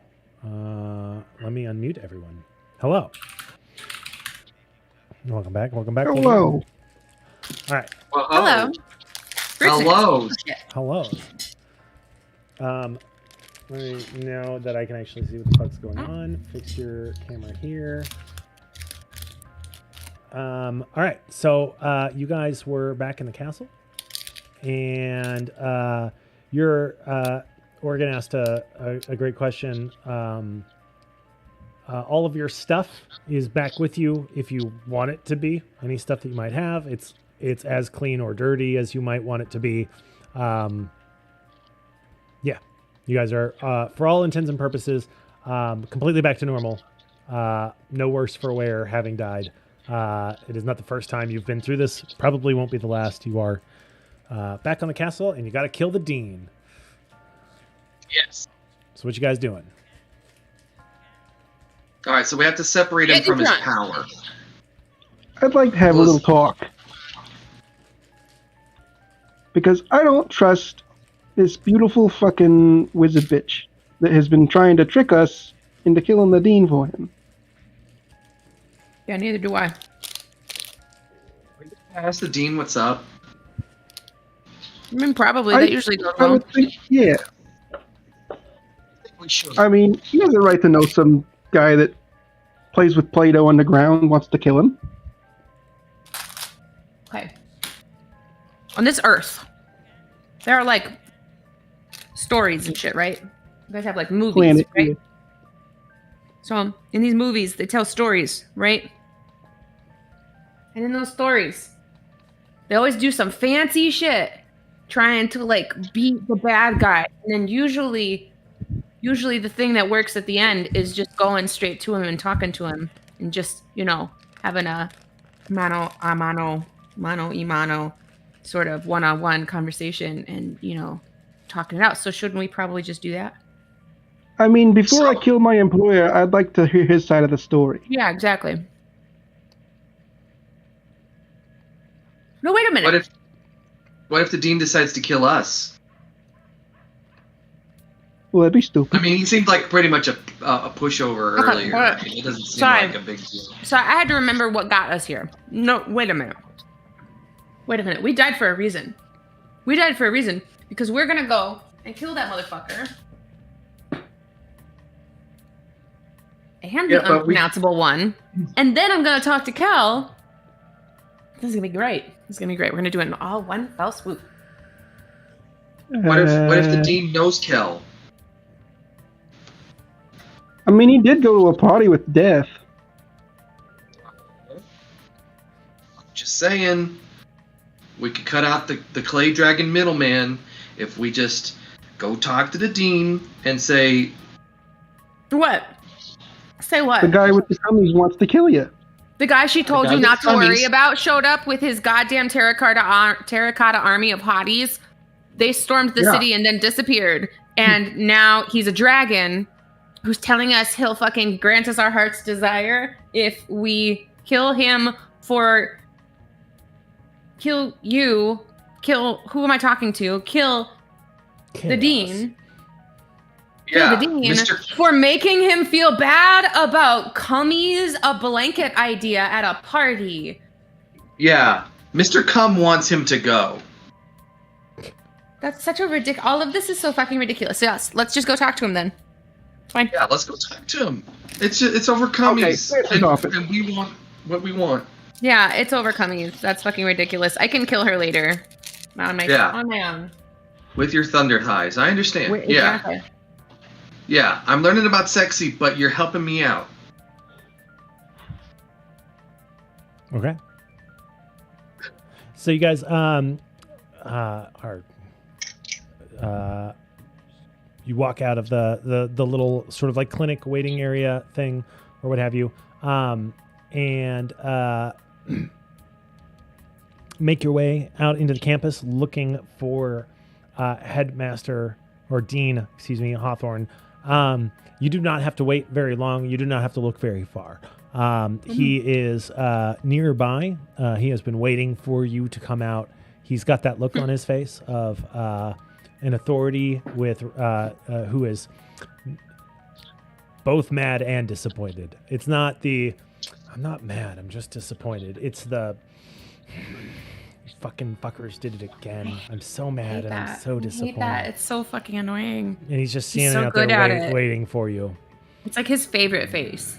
Let me unmute everyone. Hello. Welcome back. Hello. All right. Well, Hello. Hello. Hello. Let me know that I can actually see what the fuck's going on. Fix your camera here. All right. So you guys were back in the castle, and Oregon asked a great question. All of your stuff is back with you if you want it to be. Any stuff that you might have, it's as clean or dirty as you might want it to be. Yeah, you guys are, for all intents and purposes, completely back to normal. No worse for wear, having died. It is not the first time you've been through this. Probably won't be the last. You are back on the castle, and you got to kill the dean. Yes. So what you guys doing? All right, so we have to separate him from his power. I'd like to have a little talk. Because I don't trust this beautiful fucking wizard bitch that has been trying to trick us into killing the dean for him. Yeah, neither do I. Ask the dean what's up. I mean, probably. That usually goes I well. would think, yeah. We should. I mean, he has a right to know some guy that plays with Play-Doh on the ground wants to kill him. Okay. On this Earth, there are like stories and shit, right? You guys have like movies, Planet, right? yeah. So in these movies, they tell stories, right? And in those stories, they always do some fancy shit trying to like beat the bad guy. And then usually the thing that works at the end is just going straight to him and talking to him and just, having a mano a mano sort of one-on-one conversation and, talking it out. So shouldn't we probably just do that? I mean, before I kill my employer, I'd like to hear his side of the story. Yeah, exactly. No, wait a minute. What if the dean decides to kill us? Well, that'd be stupid. I mean, he seemed like pretty much a pushover Okay, earlier. alright. I mean, it doesn't seem Sorry. like a big deal. So I had to remember what got us here. No, wait a minute. We died for a reason. We died for a reason because we're gonna go and kill that motherfucker. And Yeah, the but we- unpronounceable one. And then I'm gonna talk to Kel. This is gonna be great. It's gonna be great. We're gonna do it in all one fell swoop. What if the dean knows Kel? I mean, he did go to a party with Death. Just saying. We could cut out the clay dragon middleman if we just go talk to the dean and say, What? Say what? The guy with the gummies wants to kill you. The guy she told guy you with not to tummies. worry about showed up with his goddamn terracotta army of hotties. They stormed the Yeah. city and then disappeared. And now he's a dragon who's telling us he'll fucking grant us our heart's desire if we kill him for... Kill you. Kill... Who am I talking to? Kill the Chaos. dean. yeah, The dean Mr. for making him feel bad about Cummy's a blanket idea at a party. Yeah, Mr. Cum wants him to go. That's such a ridiculous. All of this is so fucking ridiculous. Yes, let's just go talk to him then. Fine. Yeah, let's go talk to him. It's over Cummies, Okay, let's stop it. and we want what we want. Yeah, it's over Cummy's. That's fucking ridiculous. I can kill her later. On my own. With your thunder thighs, I understand. Wait, Yeah, exactly. yeah. I'm learning about sexy, but you're helping me out. Okay. So you guys you walk out of the little sort of like clinic waiting area thing or what have you, and make your way out into the campus looking for headmaster or dean, Hawthorne. You do not have to wait very long. You do not have to look very far. He is nearby. He has been waiting for you to come out. He's got that look on his face of an authority with who is both mad and disappointed. It's not the I'm not mad, I'm just disappointed. It's the these fucking fuckers did it again. I'm so mad and I'm so I hate disappointed. that. It's so fucking annoying. And he's just He's standing so out there good at it. waiting for you. It's like his favorite face.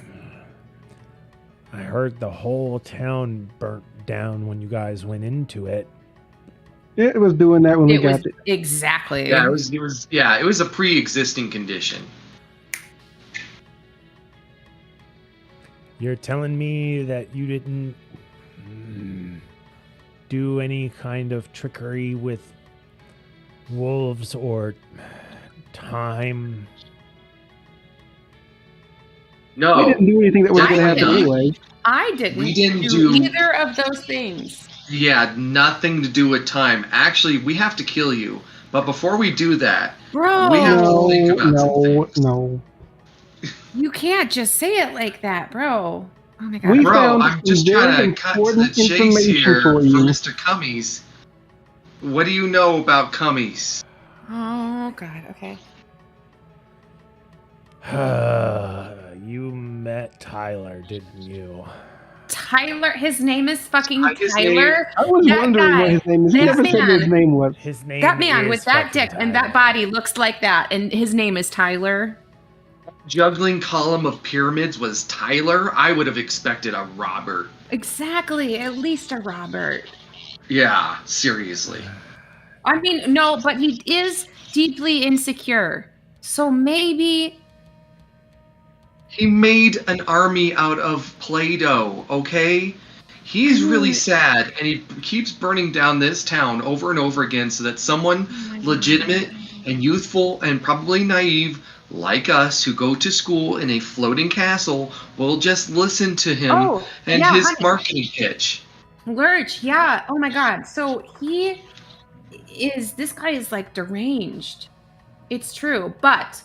I heard the whole town burnt down when you guys went into it. It was doing that when we It was got it. exactly. Yeah, it was a pre-existing condition. You're telling me that you didn't do any kind of trickery with wolves or time? No, We didn't do anything that was going to happen Definitely not. anyway. I didn't, We didn't do- either of those things. yeah, nothing to do with time. Actually, we have to kill you. But before we do that, Bro, We have to No, think about some no, things. no. you can't just say it like that, bro. Oh my god. We bro, found I'm just some trying very to cut to the important chase information here for for you. Mr. Cummies. What do you know about Cummies? Oh god, okay. You met Tyler, didn't you? Tyler. His name is fucking His Tyler. I was That wondering guy, what his name is. He that never said what his man. name was. His name That man is with that fucking dick and that Tyler. body looks like that, and his name is Tyler. Juggling column of pyramids was Tyler. I would have expected a Robert. Exactly, at least a Robert. Yeah, seriously. I mean, no, but he is deeply insecure. So maybe. He made an army out of Play-Doh, okay? He's really sad, and he keeps burning down this town over and over again so that someone legitimate and youthful and probably naive like us who go to school in a floating castle will just listen to him and yeah, his honey. marketing pitch. Lurch, yeah. Oh my god. So this guy is like deranged. It's true. But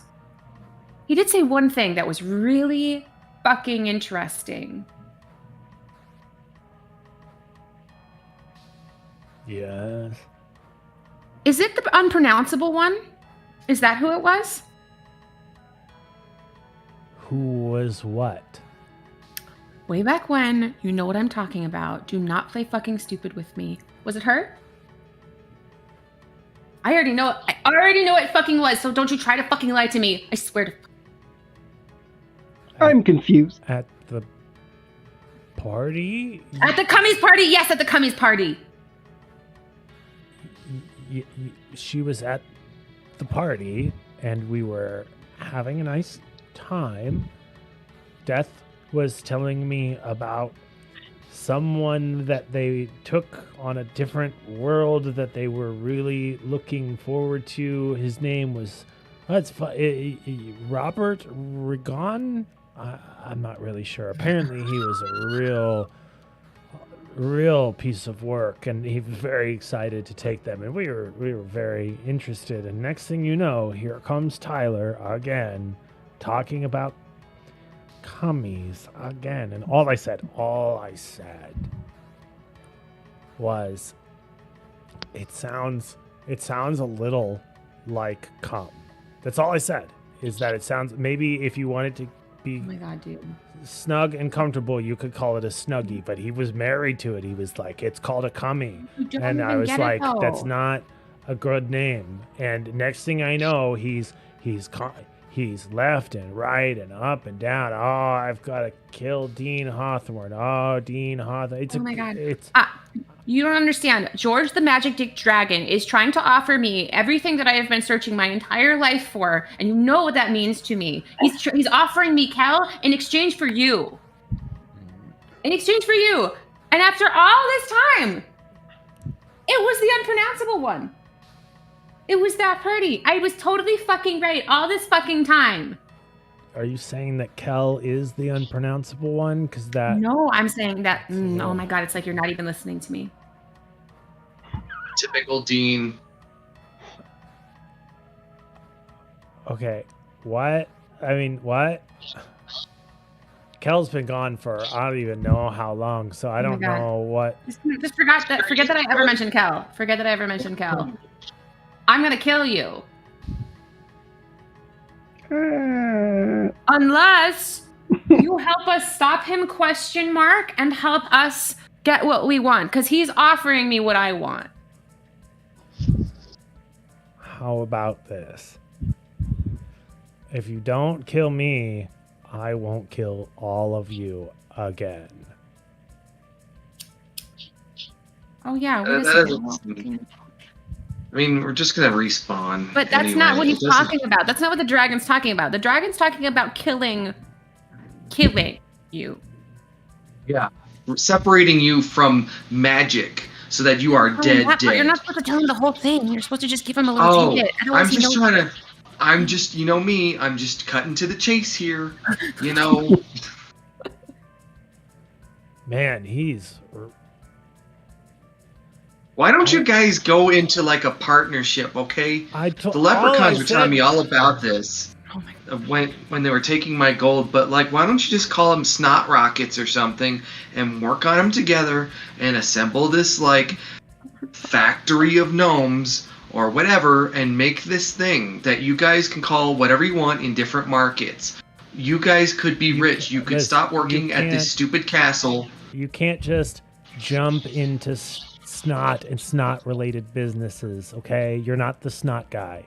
he did say one thing that was really fucking interesting. Yes. Is it the unpronounceable one? Is that who it was? Who was what? Way back when, you know what I'm talking about. Do not play fucking stupid with me. Was it her? I already know it fucking was, so don't you try to fucking lie to me. I swear to. I'm confused. At the party? At the Cummies party? Yes, at the Cummies party. She was at the party, and we were having a nice time. Death was telling me about someone that they took on a different world that they were really looking forward to. His name was Robert Regan. I'm not really sure. Apparently he was a real piece of work, and he was very excited to take them, and we were very interested. And next thing you know, here comes Tyler again, talking about Cummies again. And all I said was, it sounds a little like cum. That's all I said, is that it sounds, maybe if you wanted to be Oh my god, dude. snug and comfortable, you could call it a snuggie, but he was married to it. He was like, it's called a cummy. You don't And I even was get like, it, though. that's not a good name. And next thing I know, he's left and right and up and down. Oh, I've got to kill Dean Hawthorne. Oh, Dean Hawthorne. Oh my god. You don't understand. George the Magic Dick Dragon is trying to offer me everything that I have been searching my entire life for, and you know what that means to me. He's offering me Kel in exchange for you. In exchange for you. And after all this time, it was the unpronounceable one. It was that party. I was totally fucking right all this fucking time. Are you saying that Kel is the unpronounceable one? Because that... No, I'm saying that. Oh my god, it's like you're not even listening to me. Typical Dean. Okay, what? I mean, what? Kel's been gone for I don't even know how long, so I don't God. know what. Just forget that I ever mentioned Kel. Forget that I ever mentioned Kel. I'm gonna kill you. Unless you help us stop him, ? And help us get what we want. Because he's offering me what I want. How about this? If you don't kill me, I won't kill all of you again. Oh yeah, That wait a second. doesn't- I mean, we're just gonna respawn. But that's anyway. not what It he's doesn't- talking about. That's not what the dragon's talking about. The dragon's talking about killing you. Yeah, separating you from magic so that you are dead. You're not supposed to tell him the whole thing. You're supposed to just give him a little Oh, tidbit. I'm just trying to. I'm just, you know me. I'm just cutting to the chase here. You know. Man, he's... Why don't you guys go into like a partnership, okay? The leprechauns were telling me all about this when they were taking my gold, but like, why don't you just call them snot rockets or something and work on them together and assemble this like factory of gnomes or whatever and make this thing that you guys can call whatever you want in different markets. You guys could be rich. You could listen, stop working you at this can't- stupid castle. You can't just jump into snot and snot related businesses, okay? You're not the snot guy.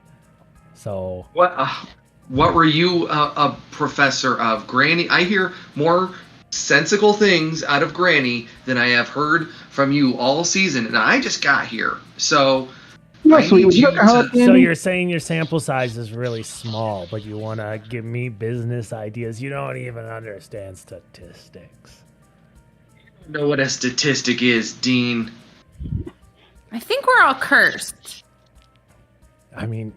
So What were you a professor of, Granny? I hear more sensical things out of Granny than I have heard from you all season, and I just got here. So No, I sweet. need You you got how to- it So is. you're saying your sample size is really small, but you want to give me business ideas? You don't even understand statistics. know what a statistic is, Dean. I think we're all cursed. I mean,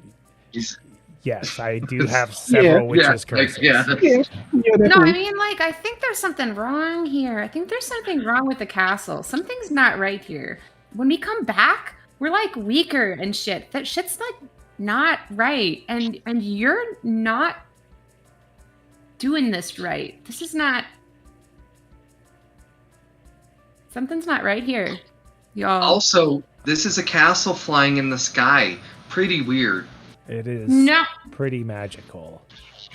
He's- yes, I do have several witches' curses. Yeah, No, I definitely. mean, like, I think there's something wrong here. I think there's something wrong with the castle. Something's not right here. When we come back, we're like weaker and shit. That shit's like not right. And you're not doing this right. This is not. Something's not right here, y'all. Also, this is a castle flying in the sky. Pretty weird. It is No, pretty magical.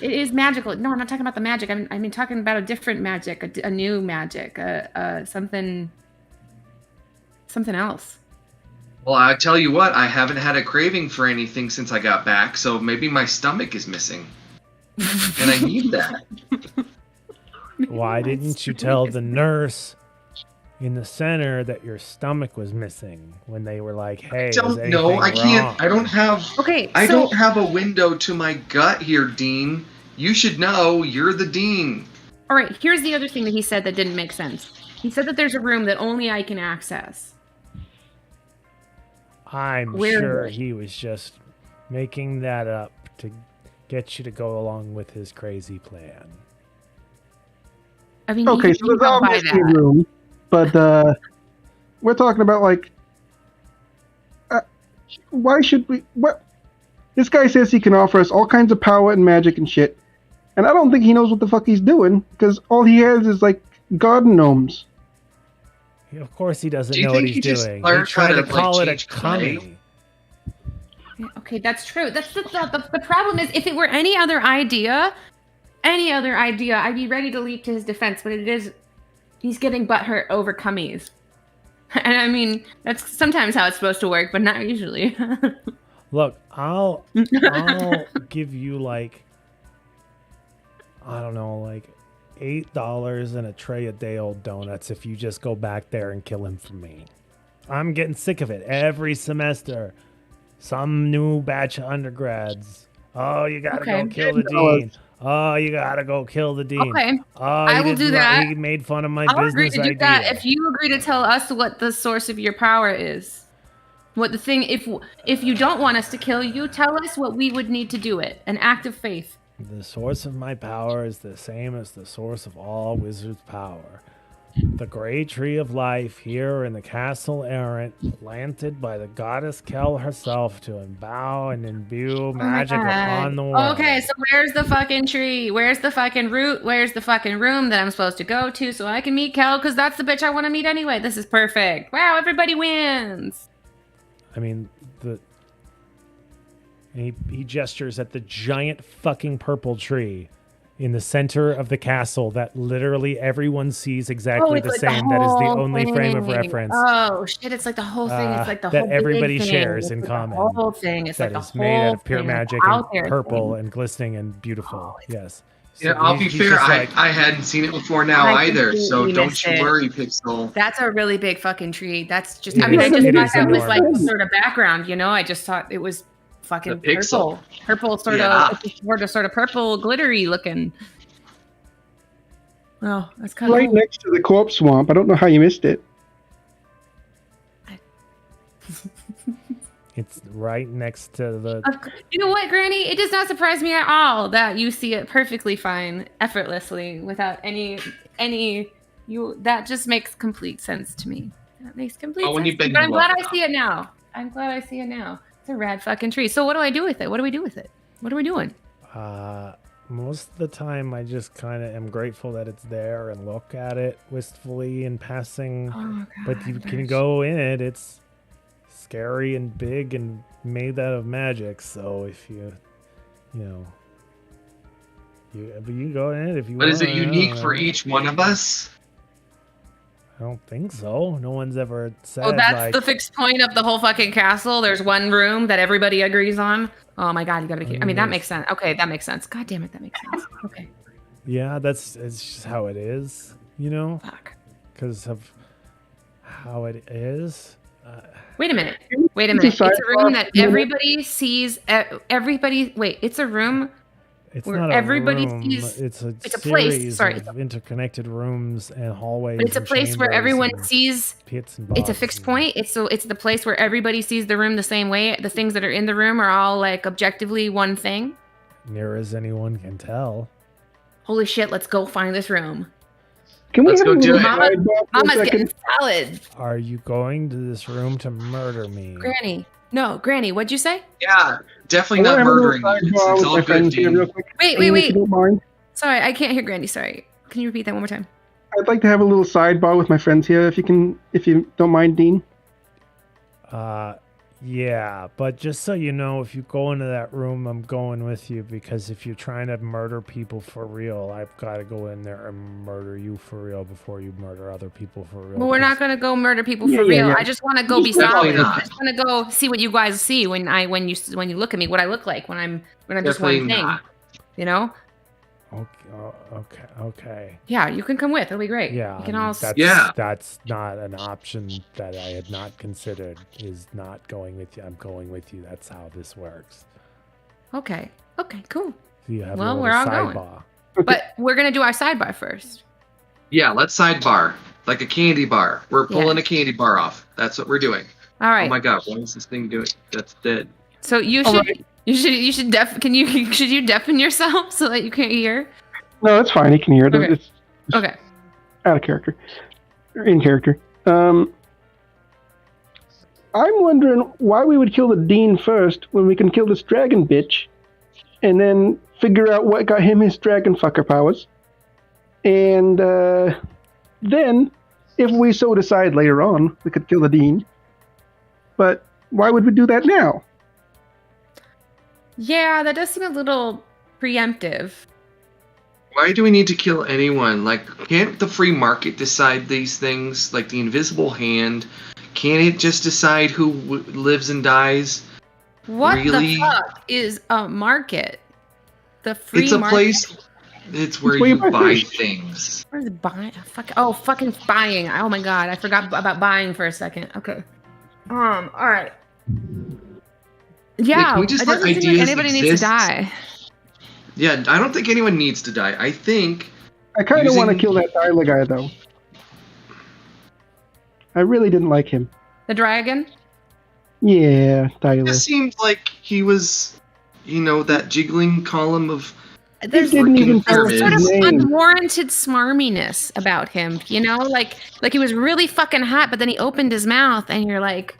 it is magical. No, I'm not talking about the magic. I mean talking about a different magic, a new magic, something else. Well, I tell you what, I haven't had a craving for anything since I got back, so maybe my stomach is missing. And I need that. Why didn't you tell the nurse in the center that your stomach was missing when they were like, "Hey, I is don't know. anything I can't. wrong?" I don't have. Okay, I so don't have a window to my gut here, Dean. You should know. You're the dean. all right, here's the other thing that he said that didn't make sense. He said that there's a room that only I can access. I'm Where sure was- he was just making that up to get you to go along with his crazy plan. I mean, Okay, you so there's don't buy obviously a that. room, but we're talking about like, why should we? What? This guy says he can offer us all kinds of power and magic and shit, and I don't think he knows what the fuck he's doing because all he has is like garden gnomes. Of course, he doesn't Do you know what think he's he just doing. He learned how tried to to, call it a change clay? comedy. Yeah, okay, that's true. That's the problem is if it were any other idea, I'd be ready to leap to his defense. But it is, he's getting butthurt over cummies, and I mean that's sometimes how it's supposed to work, but not usually. Look, I'll give you like, I don't know, like $8 and a tray of day-old donuts if you just go back there and kill him for me. I'm getting sick of it every semester. Some new batch of undergrads. Oh, you gotta Okay. go kill the dean. Oh, you gotta go kill the dean. Okay, Oh, I will do that. He made fun of my I'll agree business to do idea. that if you agree to tell us what the source of your power is. What the thing? If you don't want us to kill you, tell us what we would need to do it. An act of faith. The source of my power is the same as the source of all wizards' power. The great tree of life here in the Castle Errant, planted by the goddess Kel herself to endow and imbue magic upon the world. Okay, so where's the fucking tree? Where's the fucking root? Where's the fucking room that I'm supposed to go to so I can meet Kel? Because that's the bitch I want to meet anyway. This is perfect. Wow, everybody wins. I mean, he gestures at the giant fucking purple tree in the center of the castle that literally everyone sees exactly the like same. That is the whole only frame of thing. reference. Oh shit! It's like the whole thing. It's like the that whole everybody big thing. shares It's in like common. The whole thing. It's That like is the made whole out of pure thing, magic out and there purple thing. and glistening and beautiful. Yes. So Yeah, I'll be he's fair. just I like, hadn't seen it before now I either, so completely don't missed you it. worry, Pixel. That's a really big fucking tree. That's just. It I mean, I is- just it thought is that was like enormous. sort of background. You know, I just thought it was fucking The pixel. purple, sort Yeah. of, sort of purple, glittery looking. Oh, that's kind Right of next to the corpse swamp. I don't know how you missed it. it's right next to the. You know what, Granny? It does not surprise me at all that you see it perfectly fine, effortlessly, without any you. That just makes complete sense to me. That makes complete Oh, when sense. you've been But I'm glad loved I see it now. I'm glad I see it now. It's a rad fucking tree. So what do I do with it? What do we do with it? What are we doing? Most of the time, I just kind of am grateful that it's there and look at it wistfully in passing. Oh, But you can go in it. It's scary and big and made out of magic. So if you You can go in if you But want. is it unique for each one of us? I don't think so. No one's ever said Oh, that's like, the fixed point of the whole fucking castle. There's one room that everybody agrees on. Oh my god, you gotta be. I mean, that makes sense. Okay, that makes sense. God damn it, that makes sense. Okay. yeah, it's just how it is, you know, Fuck. because of how it is. Wait a minute. Wait a minute. It's a room that everybody sees. Everybody. Wait. It's a room. It's where not everybody a room. sees- It's a it's a place, series sorry. of interconnected rooms and hallways. But it's a and place where chambers everyone and sees. pits and It's a bogs fixed and- point. It's the place where everybody sees the room the same way. The things that are in the room are all like objectively one thing. Near as anyone can tell. Holy shit! Let's go find this room. Can we Let's have go a do little it. sidebar for a Mama's second? getting salad. Are you going to this room to murder me? Granny. No, Granny. What'd you say? Yeah, definitely I not wanna have a little murdering you. It's sidebar with all my good, friends here Dean. real quick. Wait, Dean, wait, if you wait. don't mind. Sorry, I can't hear Granny. Sorry. Can you repeat that one more time? I'd like to have a little sidebar with my friends here, if you don't mind, Dean. Yeah, but just so you know, if you go into that room, I'm going with you because if you're trying to murder people for real, I've got to go in there and murder you for real before you murder other people for real. Well, we're not 'cause- gonna go murder people for Yeah, yeah, real. yeah. I just want to go be Definitely solid. not. I just want to go see what you guys see when you look at me, what I look like when I'm just Definitely one thing. not. You know? Okay. Yeah, you can come with. It'll be great. Yeah, You can I mean, all. that's not an option that I had not considered. Is not going with you. I'm going with you. That's how this works. Okay. Okay. Cool. So you have Well, a little we're all going. sidebar. But we're gonna do our sidebar first. Yeah, let's sidebar. Like a candy bar. We're Yeah. pulling a candy bar off. That's what we're doing. All right. Oh my god, what is this thing doing? That's dead. So you All should. right. You should should you deafen yourself so that you can't hear? No, it's fine. He can hear it. Okay. It's Okay. out of character. Or in character. I'm wondering why we would kill the Dean first when we can kill this dragon bitch and then figure out what got him his dragon fucker powers. And then, if we so decide later on, we could kill the Dean. But why would we do that now? Yeah, that does seem a little preemptive. Why do we need to kill anyone? Like, can't the free market decide these things? Like the invisible hand, can't it just decide who lives and dies? What Really? the fuck is a market? The free It's a market? place. It's where where you you buy buy fish. things. Where's buying? Fucking buying. Oh my god, I forgot about buying for a second. Okay. All right. Yeah, can we just it let doesn't seem like ideas anybody needs to exist? die. Yeah, I don't think anyone needs to die. I think I kind of want to Using- kill that Tyler guy, though. I really didn't like him. The dragon? Yeah, it Tyler. just seemed like he was, that jiggling column of. There's didn't even tell there's us sort of his name. unwarranted smarminess about him, like he was really fucking hot, but then he opened his mouth and you're like,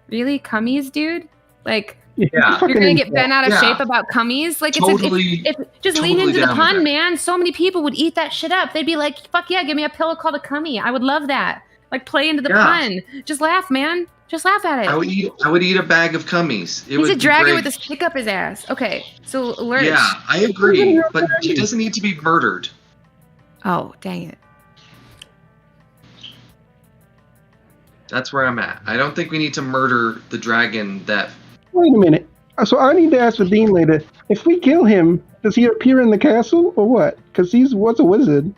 really, cummies, dude? Like, Yeah. you're gonna get bent out of Yeah. shape about cummies? Like, Totally- it's just lean totally into the down with pun, that. man. So many people would eat that shit up. They'd be like, fuck yeah, give me a pillow called a cummy. I would love that. Like, play into the Yeah. pun. Just laugh, man. Just laugh at it. I would eat a bag of cummies. It He's would a be dragon great. with a stick up his ass. Okay, so Lurch. Yeah, I agree, but he doesn't need to be murdered. Oh, dang it. That's where I'm at. I don't think we need to murder the dragon that. Wait a minute. So I need to ask the Dean later. If we kill him, does he appear in the castle or what? Because what's a wizard.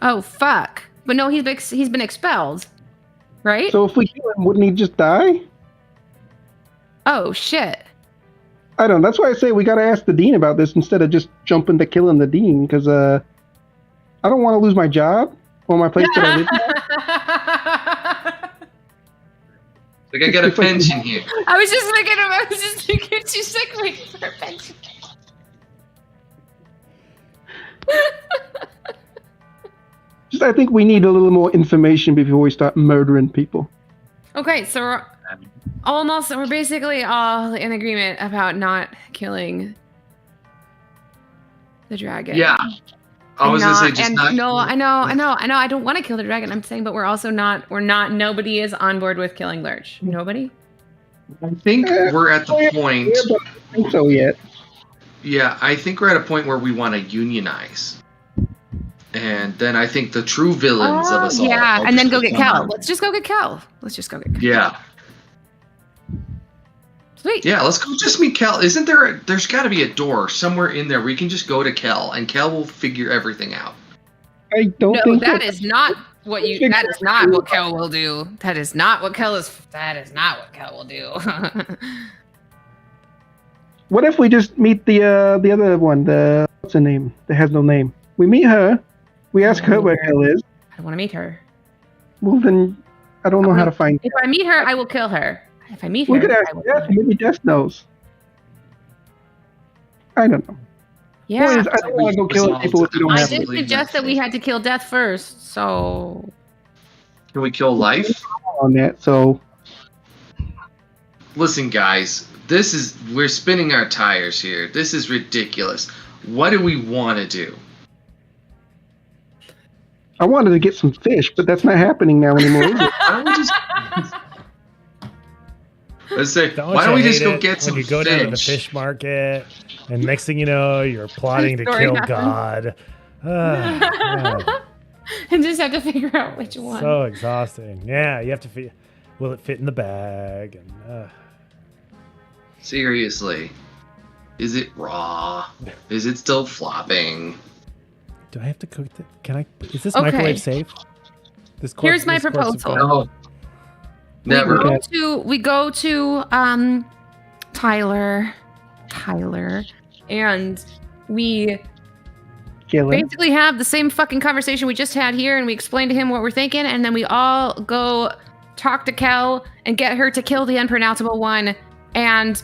Oh, fuck. But no, he's been expelled. Right? So if we kill him, wouldn't he just die? Oh, shit. I don't know. That's why I say we got to ask the Dean about this instead of just jumping to killing the Dean. Because I don't want to lose my job or my place that I live in. Like I got a pension here. I was just thinking she's sick for a pension. Just, I think we need a little more information before we start murdering people. Okay, so we're basically all in agreement about not killing the dragon. Yeah. I was gonna say just and not. no, I know. I don't want to kill the dragon. I'm saying, but we're also not. Nobody is on board with killing Lurch. Nobody. I think we're at the point. Yeah, but I don't think so yet. Yeah, I think we're at a point where we want to unionize. And then I think the true villains of us all. Yeah, and then go get Kel. Kel. Let's just go get Kel. Yeah. Sweet. Yeah, let's go just meet Kel. Isn't there? There's got to be a door somewhere in there where you can just go to Kel, and Kel will figure everything out. I don't No, think that is not what you. That is not what Kel will do. That is not what Kel is. That is not what Kel will do. What if we just meet the other one? The what's her name? That has no name. We meet her. We ask her where Kel is. I want to meet her. Well, then I don't know how to find. If I meet her, I will kill her. If I meet her, We could ask I will kill Death. her. Maybe Death knows. I don't know. Yeah. Point is, I don't want to go killing people if we don't I have did to. suggest that we had to kill Death first, so Can we kill Life? On that, so Listen, guys, we're spinning our tires here. This is ridiculous. What do we want to do? I wanted to get some fish, but that's not happening now anymore. Is it? Why don't we just let's say? Don't Why don't you we just hate go it get when some you go fish? down to the fish market, and next thing you know, you're plotting to Story kill happens. God. Ah, and just have to figure out which one. so exhausting. Yeah, you have to will it fit in the bag? And Seriously, is it raw? Is it still flopping? do I have to cook it? Can I? Is this Okay. microwave safe? This Here's my this course of proposal. conduct? No, never. We go to Tyler, and we Kill him. basically have the same fucking conversation we just had here, and we explain to him what we're thinking, and then we all go talk to Kel and get her to kill the unpronounceable one, and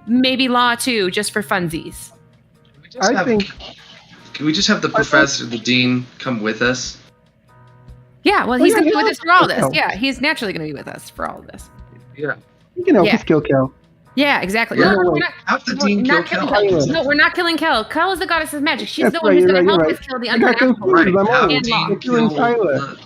maybe Law too, just for funsies. I think Can we just have the professor, the dean, come with us? Yeah, well, he's yeah, gonna be yeah, with us for all this. Kel. Yeah, he's naturally gonna be with us for all of this. Yeah. you can help Yeah. us kill Kel. Yeah, exactly. Yeah. No, we're not, Have the no, dean kill not killing Kel. Kel. No, we're not killing Kel. Kel is the goddess of magic. She's That's the one right, who's you're gonna right, help you're us kill the I got unpronounceable. confused. Right. I'm Have old. the And Law. dean We're killing kill Tyler.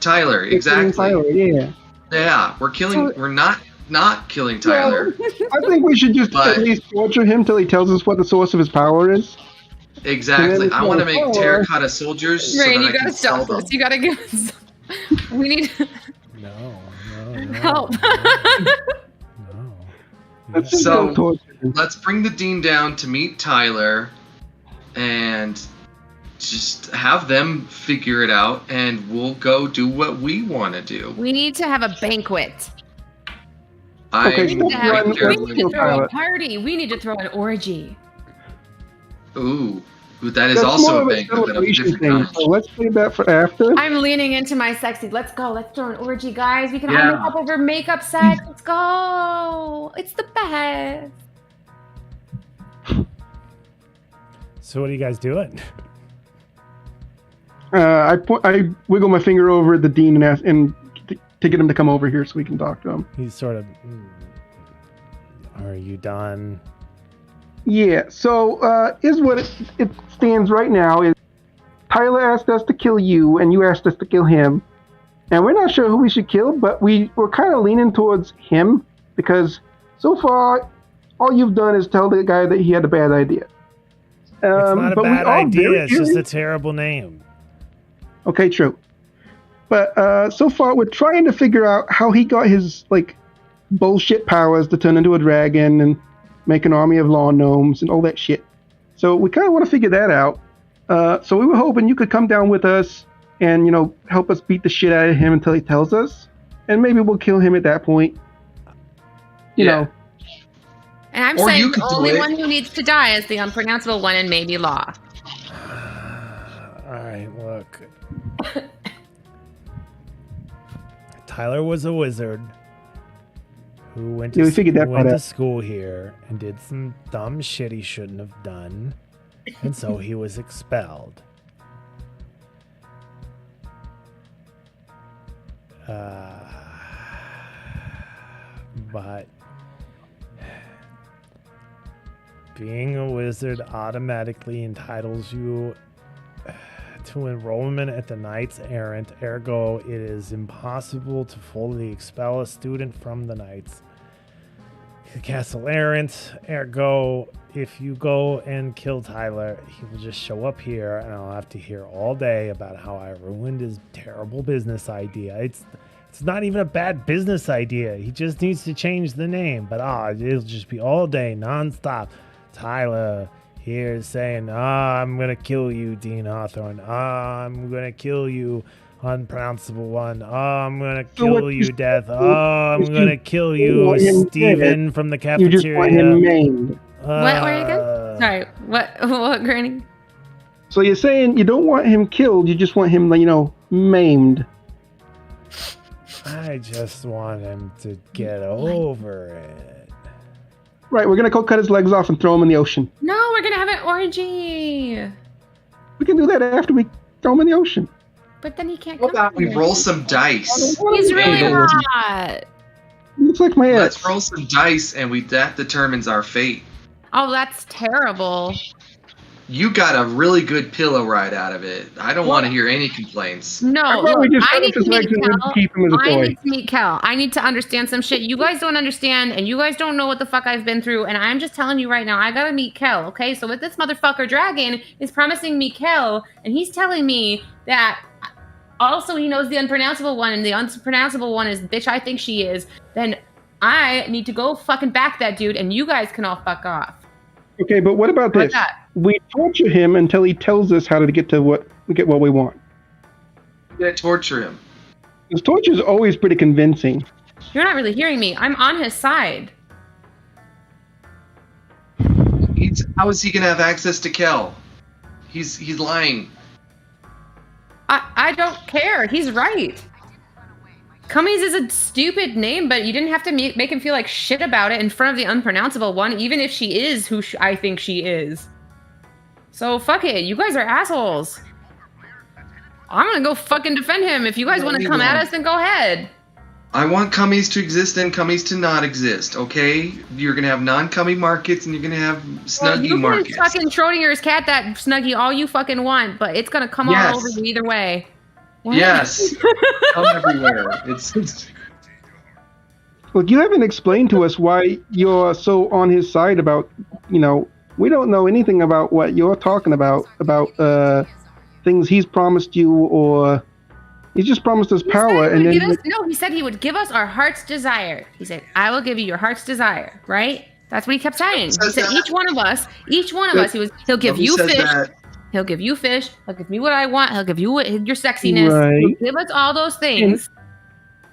Tyler, We're killing exactly. Tyler, yeah. Yeah, we're killing. So- We're not killing Tyler. I think we should just But- at least torture him till he tells us what the source of his power is. Exactly. And then I want to it's make like, terracotta soldiers so Rain, that you I can gotta sell stop them. this. You gotta give us. We need No, no. help. No. Let's just So- go torture him. Let's bring the dean down to meet Tyler, and just have them figure it out, and we'll go do what we want to do. We need to have a banquet. Okay, I'm so We need to have- run- we regularly- need to throw a Pilot. party. We need to throw an orgy. Ooh, that is That's also more a of a banquet of a celebration different thing. kind. So let's save that for after. I'm leaning into my sexy. Let's go. Let's throw an orgy, guys. We can all Yeah. make up over makeup sex. Let's go. It's the best. So what are you guys doing? I wiggle my finger over at the dean and ask to get him to come over here so we can talk to him. He's sort of. Are you done? Yeah. So is what it stands right now is Tyler asked us to kill you and you asked us to kill him, and we're not sure who we should kill, but we're kind of leaning towards him because so far all you've done is tell the guy that he had a bad idea. It's not a but we bad all idea. very It's just a curious- terrible name. Okay, true. But so far, we're trying to figure out how he got his bullshit powers to turn into a dragon and make an army of lawn gnomes and all that shit. So we kind of want to figure that out. So we were hoping you could come down with us and help us beat the shit out of him until he tells us, and maybe we'll kill him at that point. You Yeah. know. And I'm Or saying you the could do only it. one who needs to die is the unpronounceable one and maybe Law. All right, look. Tyler was a wizard who went Yeah, to, we figured that who went part to out. school here and did some dumb shit he shouldn't have done, and so he was expelled. But being a wizard automatically entitles you to enrollment at the Knights Errant. Ergo, it is impossible to fully expel a student from the Knights. Castle Errant. Ergo, if you go and kill Tyler, he will just show up here, and I'll have to hear all day about how I ruined his terrible business idea. It's not even a bad business idea. He just needs to change the name. But it'll just be all day, nonstop. Tyler here saying, I'm gonna kill you, Dean Hawthorne. I'm gonna kill you, Unpronounceable One. I'm gonna kill you, Death. I'm gonna kill you, Steven from the cafeteria. You just want him maimed. What were you again? Sorry, what, Granny? So you're saying you don't want him killed, you just want him, maimed. I just want him to get over it. Right, we're gonna go cut his legs off and throw him in the ocean. No, we're gonna have an orgy. We can do that after we throw him in the ocean. But then he can't What come about we here. roll some dice? He's really hot. Looks like my Let's ex. roll some dice, and that determines our fate. Oh, that's terrible. You got a really good pillow ride out of it. I don't want to hear any complaints. No, How about look, we just I cut need off to his meet legs and Kel. keep him as a I toy? need to meet Kel. I need to understand some shit. You guys don't understand, and you guys don't know what the fuck I've been through, and I'm just telling you right now, I gotta meet Kel, okay? So with this motherfucker dragon is promising me Kel, and he's telling me that also he knows the unpronounceable one, and the unpronounceable one is bitch I think she is, then I need to go fucking back that dude, and you guys can all fuck off. Okay, but what about What's this? that? We torture him until he tells us how to get to what we want. Yeah, torture him. His torture is always pretty convincing. You're not really hearing me. I'm on his side. How is he gonna have access to Kel? He's lying. I don't care. He's right. Cummies is a stupid name, but you didn't have to make him feel like shit about it in front of the unpronounceable one, even if she is who I think she is. So fuck it. You guys are assholes. I'm gonna go fucking defend him. If you guys want to come at us, then go ahead. I want cummies to exist and cummies to not exist, okay? You're gonna have non-cummy markets and you're gonna have snuggie you markets. can fucking Schrodinger's cat that snuggie all you fucking want, but it's gonna come all over you either way. What? Yes. Come everywhere. It's Look, you haven't explained to us why you're so on his side about, we don't know anything about what you're talking about things he's promised you, or he's just promised us power. And then He said he would give us our heart's desire. He said, I will give you your heart's desire, right? That's what he kept saying. He said each one of us, he'll give you fish. He'll give you fish. He'll give me what I want. He'll give you your sexiness. Right. He'll give us all those things.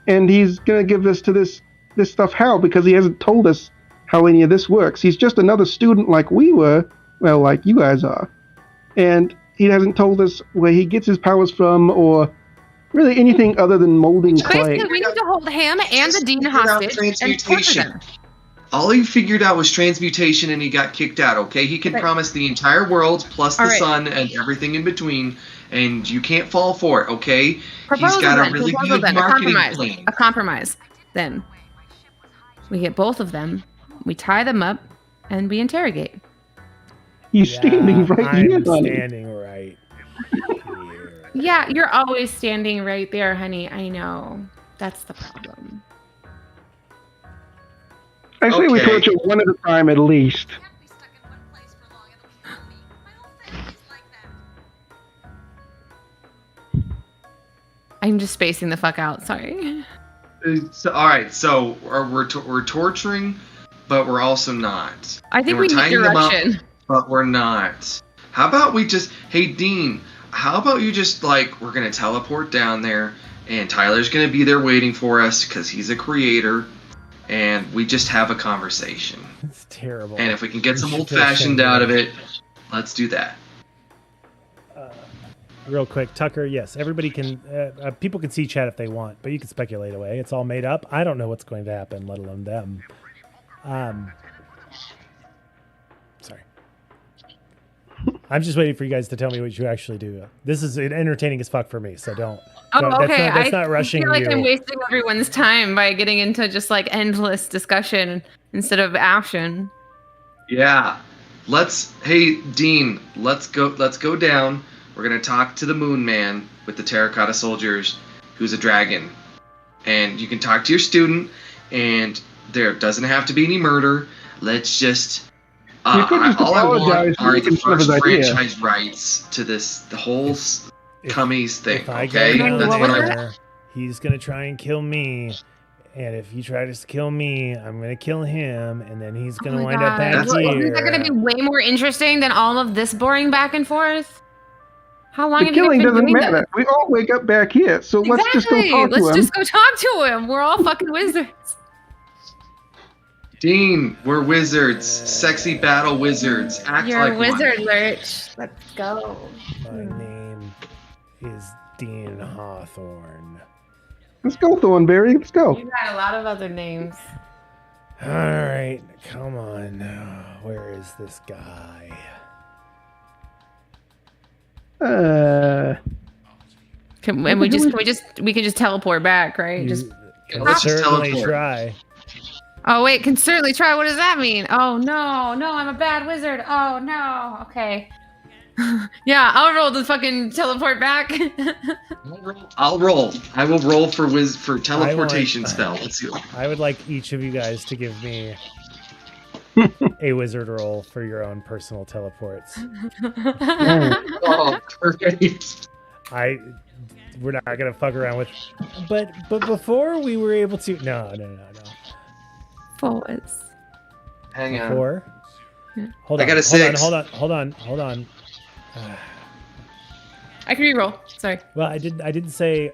And he's gonna give us to this stuff how? Because he hasn't told us how any of this works. He's just another student like we were, well, like you guys are. And he hasn't told us where he gets his powers from, or really anything other than molding clay. Basically, we need to hold him and the dean hostage and torture them. all he figured out was transmutation and he got kicked out, okay? He can promise the entire world plus the sun and everything in between, and you can't fall for it, okay? He's got a really good marketing plan. A compromise. Then we get both of them, we tie them up, and we interrogate. He's standing right here, I'm honey. standing right here. Yeah, you're always standing right there, honey. I know. That's the problem. I say we Okay. torture one at a time at least. I'm just spacing the fuck out. Sorry. So, all right, so we're torturing, but we're also not. I think And we we're need tying them up, direction. but we're not. How about we just, hey Dean, how about you just we're gonna teleport down there, and Tyler's gonna be there waiting for us because he's a creator, and we just have a conversation. It's terrible. And if we can get some We should old-fashioned just out of it, let's do that. Real quick, Tucker, yes, everybody can, people can see chat if they want, but you can speculate away. It's all made up. I don't know what's going to happen, let alone them. Sorry. I'm just waiting for you guys to tell me what you actually do. This is entertaining as fuck for me, so don't. Oh, that's okay. That's not rushing I feel like you. I'm wasting everyone's time by getting into just endless discussion instead of action. Yeah. Hey Dean, let's go down. We're gonna talk to the Moon Man with the terracotta soldiers, who's a dragon. And you can talk to your student, and There doesn't have to be any murder. Let's just. You could just all I want apologize for are the making fun of first his idea. franchise rights to the whole Cummies thing. If I Okay, go that's down what I. there, he's gonna try and kill me. And if he tries to kill me, I'm gonna kill him, and then he's gonna wind up back That's- here. Isn't that going to be way more interesting than all of this boring back and forth? How long The have you killing been doesn't doing matter. this? We all wake up back here, so let's just go Exactly. talk to Let's him. just go talk to him. We're all fucking wizards. Dean, we're wizards, sexy battle wizards. Act You're like a wizard, one. Lurch. Let's go. My name is Dean Hawthorne. Let's go, Thornberry. Let's go. You got a lot of other names. All right, come on. Where is this guy? And we can just teleport back, right? You Just Let's just certainly teleport. try. oh wait, can certainly try. What does that mean? Oh no, I'm a bad wizard. Oh no. Okay. Yeah, I'll roll the fucking teleport back. I'll roll. I will roll for teleportation spell. Let's see. I would like each of you guys to give me a wizard roll for your own personal teleports. Oh, perfect. We're not gonna fuck around with, but before we were able to. No. Forwards. Hang on. Before. Hold I on. got a 6. Hold on. I can reroll. Sorry. Well, I didn't say.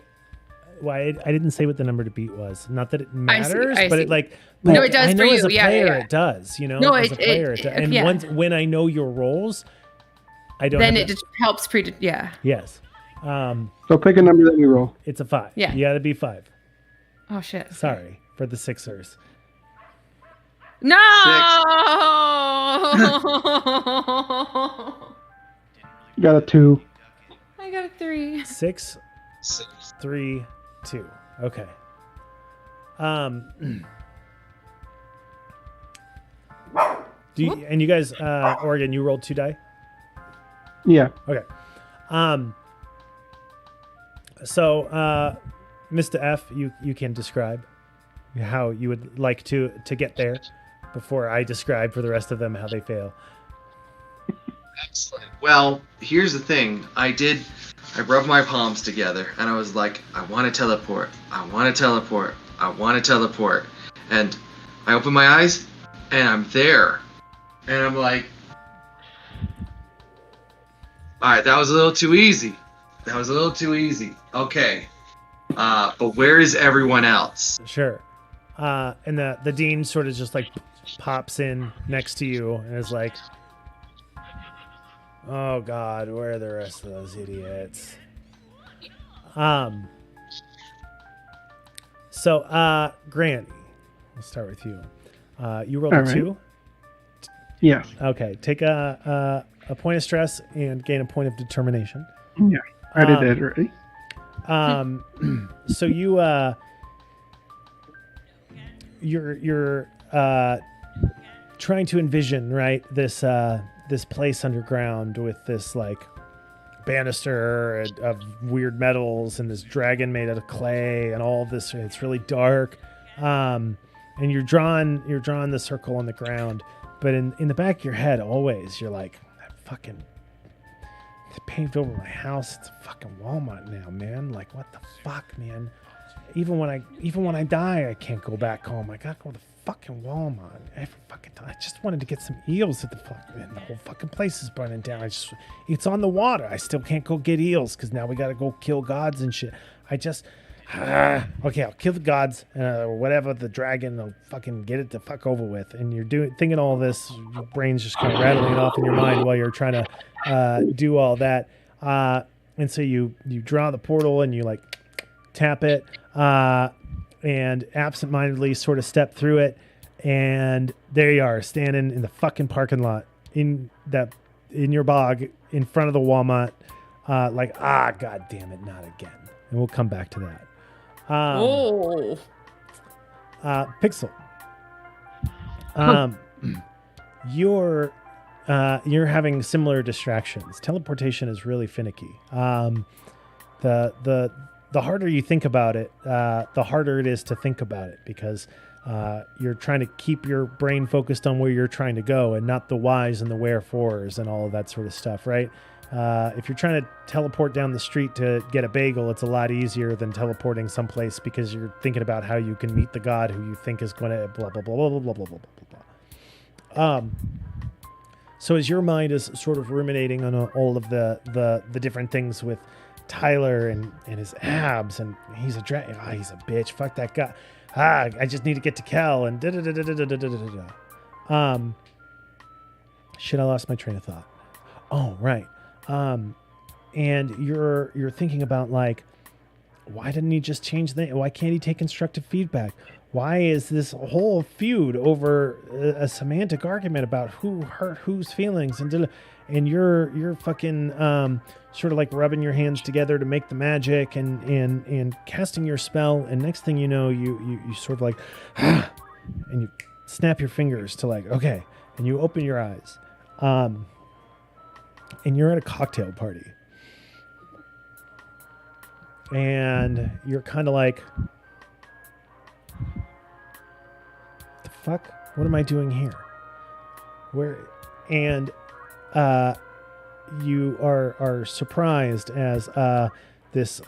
Well, I didn't say what the number to beat was. Not that it matters, I but see. it like. No, it does I know for as a you. Yeah, player, yeah. it does. You know, No, as a it- player, it- does. And yeah. when I know your roles, I don't. Then have it to- just helps yeah. Yes. So pick a number that we roll. It's a 5. Yeah. You got to be 5. Oh shit. Sorry for the Sixers. No. Got a 2. I got a 3. 6, 3, 2. Okay. And you guys, Oregon, you rolled 2 die? Yeah. Okay. So, Mr. F, you can describe how you would like to get there before I describe for the rest of them how they fail. Excellent. Well, here's the thing. I rubbed my palms together and I was like, I want to teleport. I want to teleport. I want to teleport. And I open my eyes and I'm there. And I'm like, all right, that was a little too easy. Okay. But where is everyone else? Sure. And the dean sort of just like pops in next to you and is like, oh God, where are the rest of those idiots? So, Grant, we'll start with you. You rolled All a right. 2. Yeah. Okay, take a point of stress and gain a point of determination. Yeah. I did that already. So you're trying to envision, right, this place underground with this like banister of weird metals and this dragon made out of clay and all of this. It's really dark, and you're drawing the circle on the ground, but in the back of your head always you're like, that fucking paved over my house. It's a fucking Walmart now, man. Like, what the fuck, man? Even when I die, I can't go back home. I gotta go to the fucking Walmart every fucking time. I just wanted to get some eels at the the whole fucking place is burning down. It's on the water. I still can't go get eels because now we gotta go kill gods and shit. Okay, I'll kill the gods or whatever, the dragon. I'll fucking get it the fuck over with. And you're thinking all this. Your brain's just kind of rattling it off in your mind while you're trying to do all that. And so you draw the portal and you like tap it and absentmindedly sort of step through it. And there you are, standing in the fucking parking lot in your bog in front of the Walmart. God damn it, not again. And we'll come back to that. Pixel. You're having similar distractions. Teleportation is really finicky. The harder you think about it, the harder it is to think about it because You're trying to keep your brain focused on where you're trying to go and not the whys and the wherefores and all of that sort of stuff, right? If you're trying to teleport down the street to get a bagel, it's a lot easier than teleporting someplace because you're thinking about how you can meet the god who you think is going to blah, blah, blah, blah, blah, blah, blah, blah, blah. So as your mind is sort of ruminating on all of the different things with Tyler and his abs, and he's a he's a bitch, fuck that guy. I just need to get to Kel and shit, I lost my train of thought. Oh, right. And you're thinking about like, why didn't he just change why can't he take constructive feedback? Why is this whole feud over a semantic argument about who hurt whose feelings and you're fucking sort of like rubbing your hands together to make the magic and casting your spell, and next thing you know you sort of like and you snap your fingers to like, okay, and you open your eyes. And you're at a cocktail party. And you're kind of like, the fuck? What am I doing here? Where? And you are surprised as this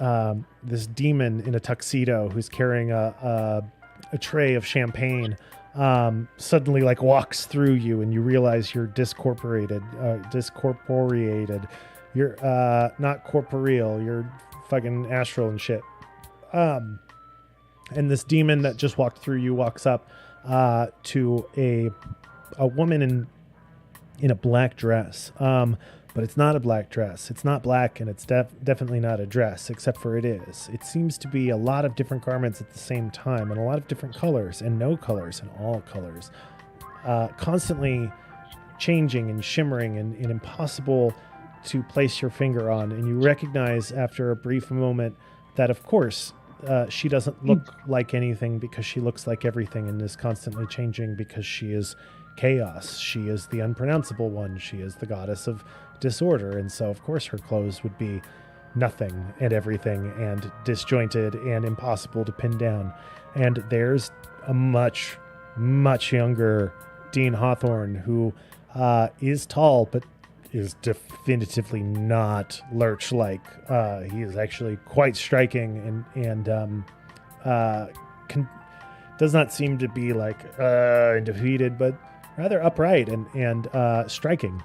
demon in a tuxedo who's carrying a tray of champagne suddenly like walks through you, and you realize you're discorporeated. You're not corporeal. You're fucking astral and shit. And this demon that just walked through you walks up to a woman in a black dress. But it's not a black dress. It's not black, and it's definitely not a dress, except for it is. It seems to be a lot of different garments at the same time, and a lot of different colors, and no colors, and all colors. Constantly changing and shimmering and impossible to place your finger on. And you recognize after a brief moment that, of course, she doesn't look like anything because she looks like everything and is constantly changing because she is chaos. She is the unpronounceable one. She is the goddess of disorder, and so of course her clothes would be nothing and everything and disjointed and impossible to pin down. And there's a much younger Dean Hawthorne who is tall but is definitively not Lurch-like. He is actually quite striking and does not seem to be like defeated, but rather upright and striking.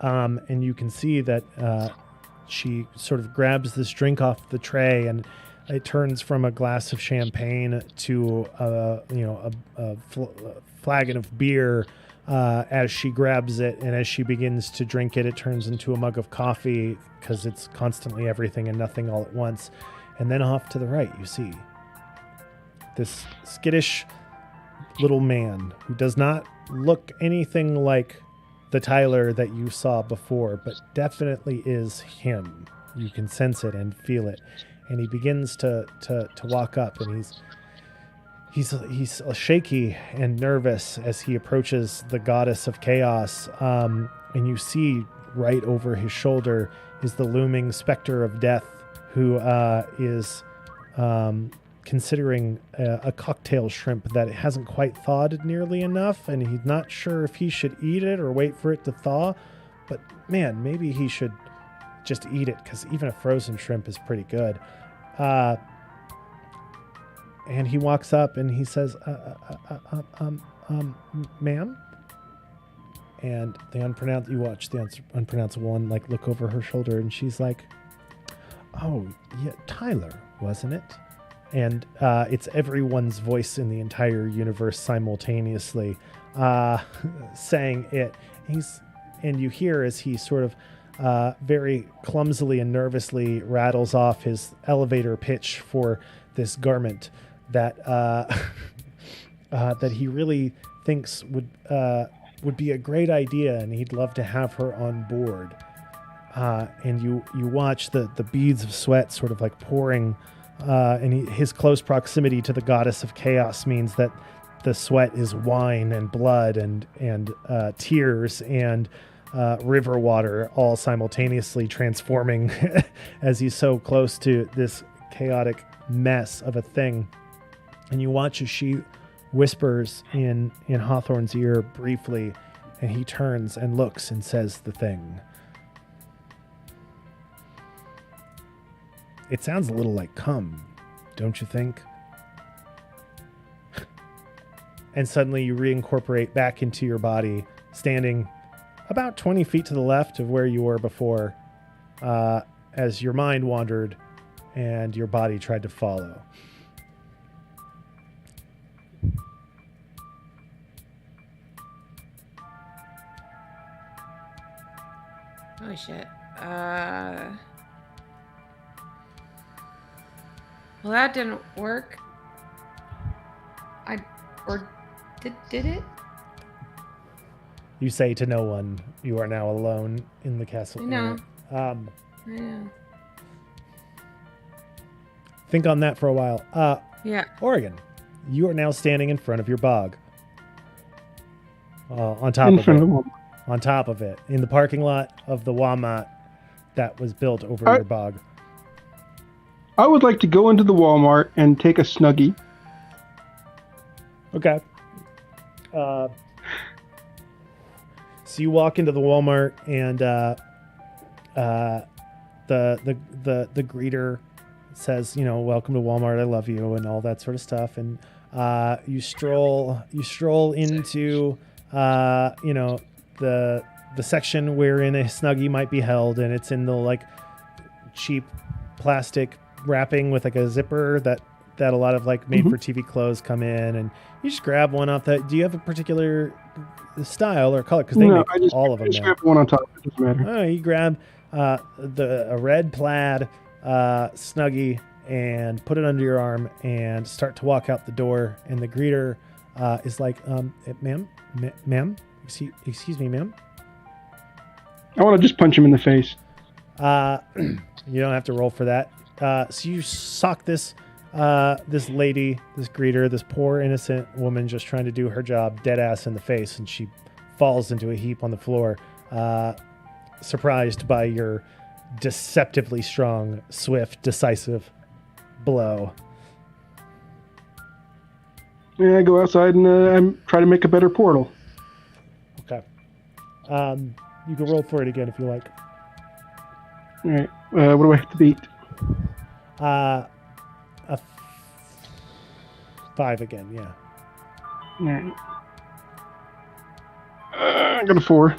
And you can see that she sort of grabs this drink off the tray, and it turns from a glass of champagne to a flagon of beer as she grabs it. And as she begins to drink it, it turns into a mug of coffee because it's constantly everything and nothing all at once. And then off to the right, you see this skittish little man who does not look anything like the Tyler that you saw before, but definitely is him. You can sense it and feel it. And he begins to walk up, and he's shaky and nervous as he approaches the goddess of chaos. And you see right over his shoulder is the looming specter of death, who is considering a cocktail shrimp that it hasn't quite thawed nearly enough, and he's not sure if he should eat it or wait for it to thaw. But man, maybe he should just eat it, because even a frozen shrimp is pretty good. And he walks up and he says, ma'am? And you watch the unpronounceable one like look over her shoulder, and she's like, oh yeah, Tyler, wasn't it? And it's everyone's voice in the entire universe simultaneously saying it. And you hear as he sort of very clumsily and nervously rattles off his elevator pitch for this garment that that he really thinks would be a great idea, and he'd love to have her on board. And you watch the beads of sweat sort of like pouring. And his close proximity to the goddess of chaos means that the sweat is wine and blood and tears and river water all simultaneously transforming as he's so close to this chaotic mess of a thing. And you watch as she whispers in Hawthorne's ear briefly, and he turns and looks and says the thing. It sounds a little like cum, don't you think? And suddenly you reincorporate back into your body, standing about 20 feet to the left of where you were before, as your mind wandered and your body tried to follow. Oh shit. Well, that didn't work. Did it? You say to no one, you are now alone in the castle. I know. area. I know. Think on that for a while. Yeah. Oregon, you are now standing in front of your bog. On top In of front it. of the wall. On top of it, in the parking lot of the Walmart that was built over your bog. I would like to go into the Walmart and take a Snuggie. Okay. So you walk into the Walmart, and the greeter says, "Welcome to Walmart. I love you," and all that sort of stuff. And you stroll into the section wherein a Snuggie might be held, and it's in the cheap plastic wrapping with a zipper that a lot of made for TV clothes come in, and you just grab one off that. Do you have a particular style or color? Because they make all of them. I just now. grab one on top. It doesn't matter. Oh, you grab a red plaid Snuggie and put it under your arm and start to walk out the door. And the greeter is like, ma'am, excuse me, ma'am. I want to just punch him in the face. You don't have to roll for that. So you sock this lady, this greeter, this poor innocent woman just trying to do her job, dead ass in the face, and she falls into a heap on the floor, surprised by your deceptively strong, swift, decisive blow. Yeah, I go outside and I try to make a better portal. Okay. You can roll for it again if you like. All right. What do I have to beat? A 5 again, yeah. All right. I got a 4.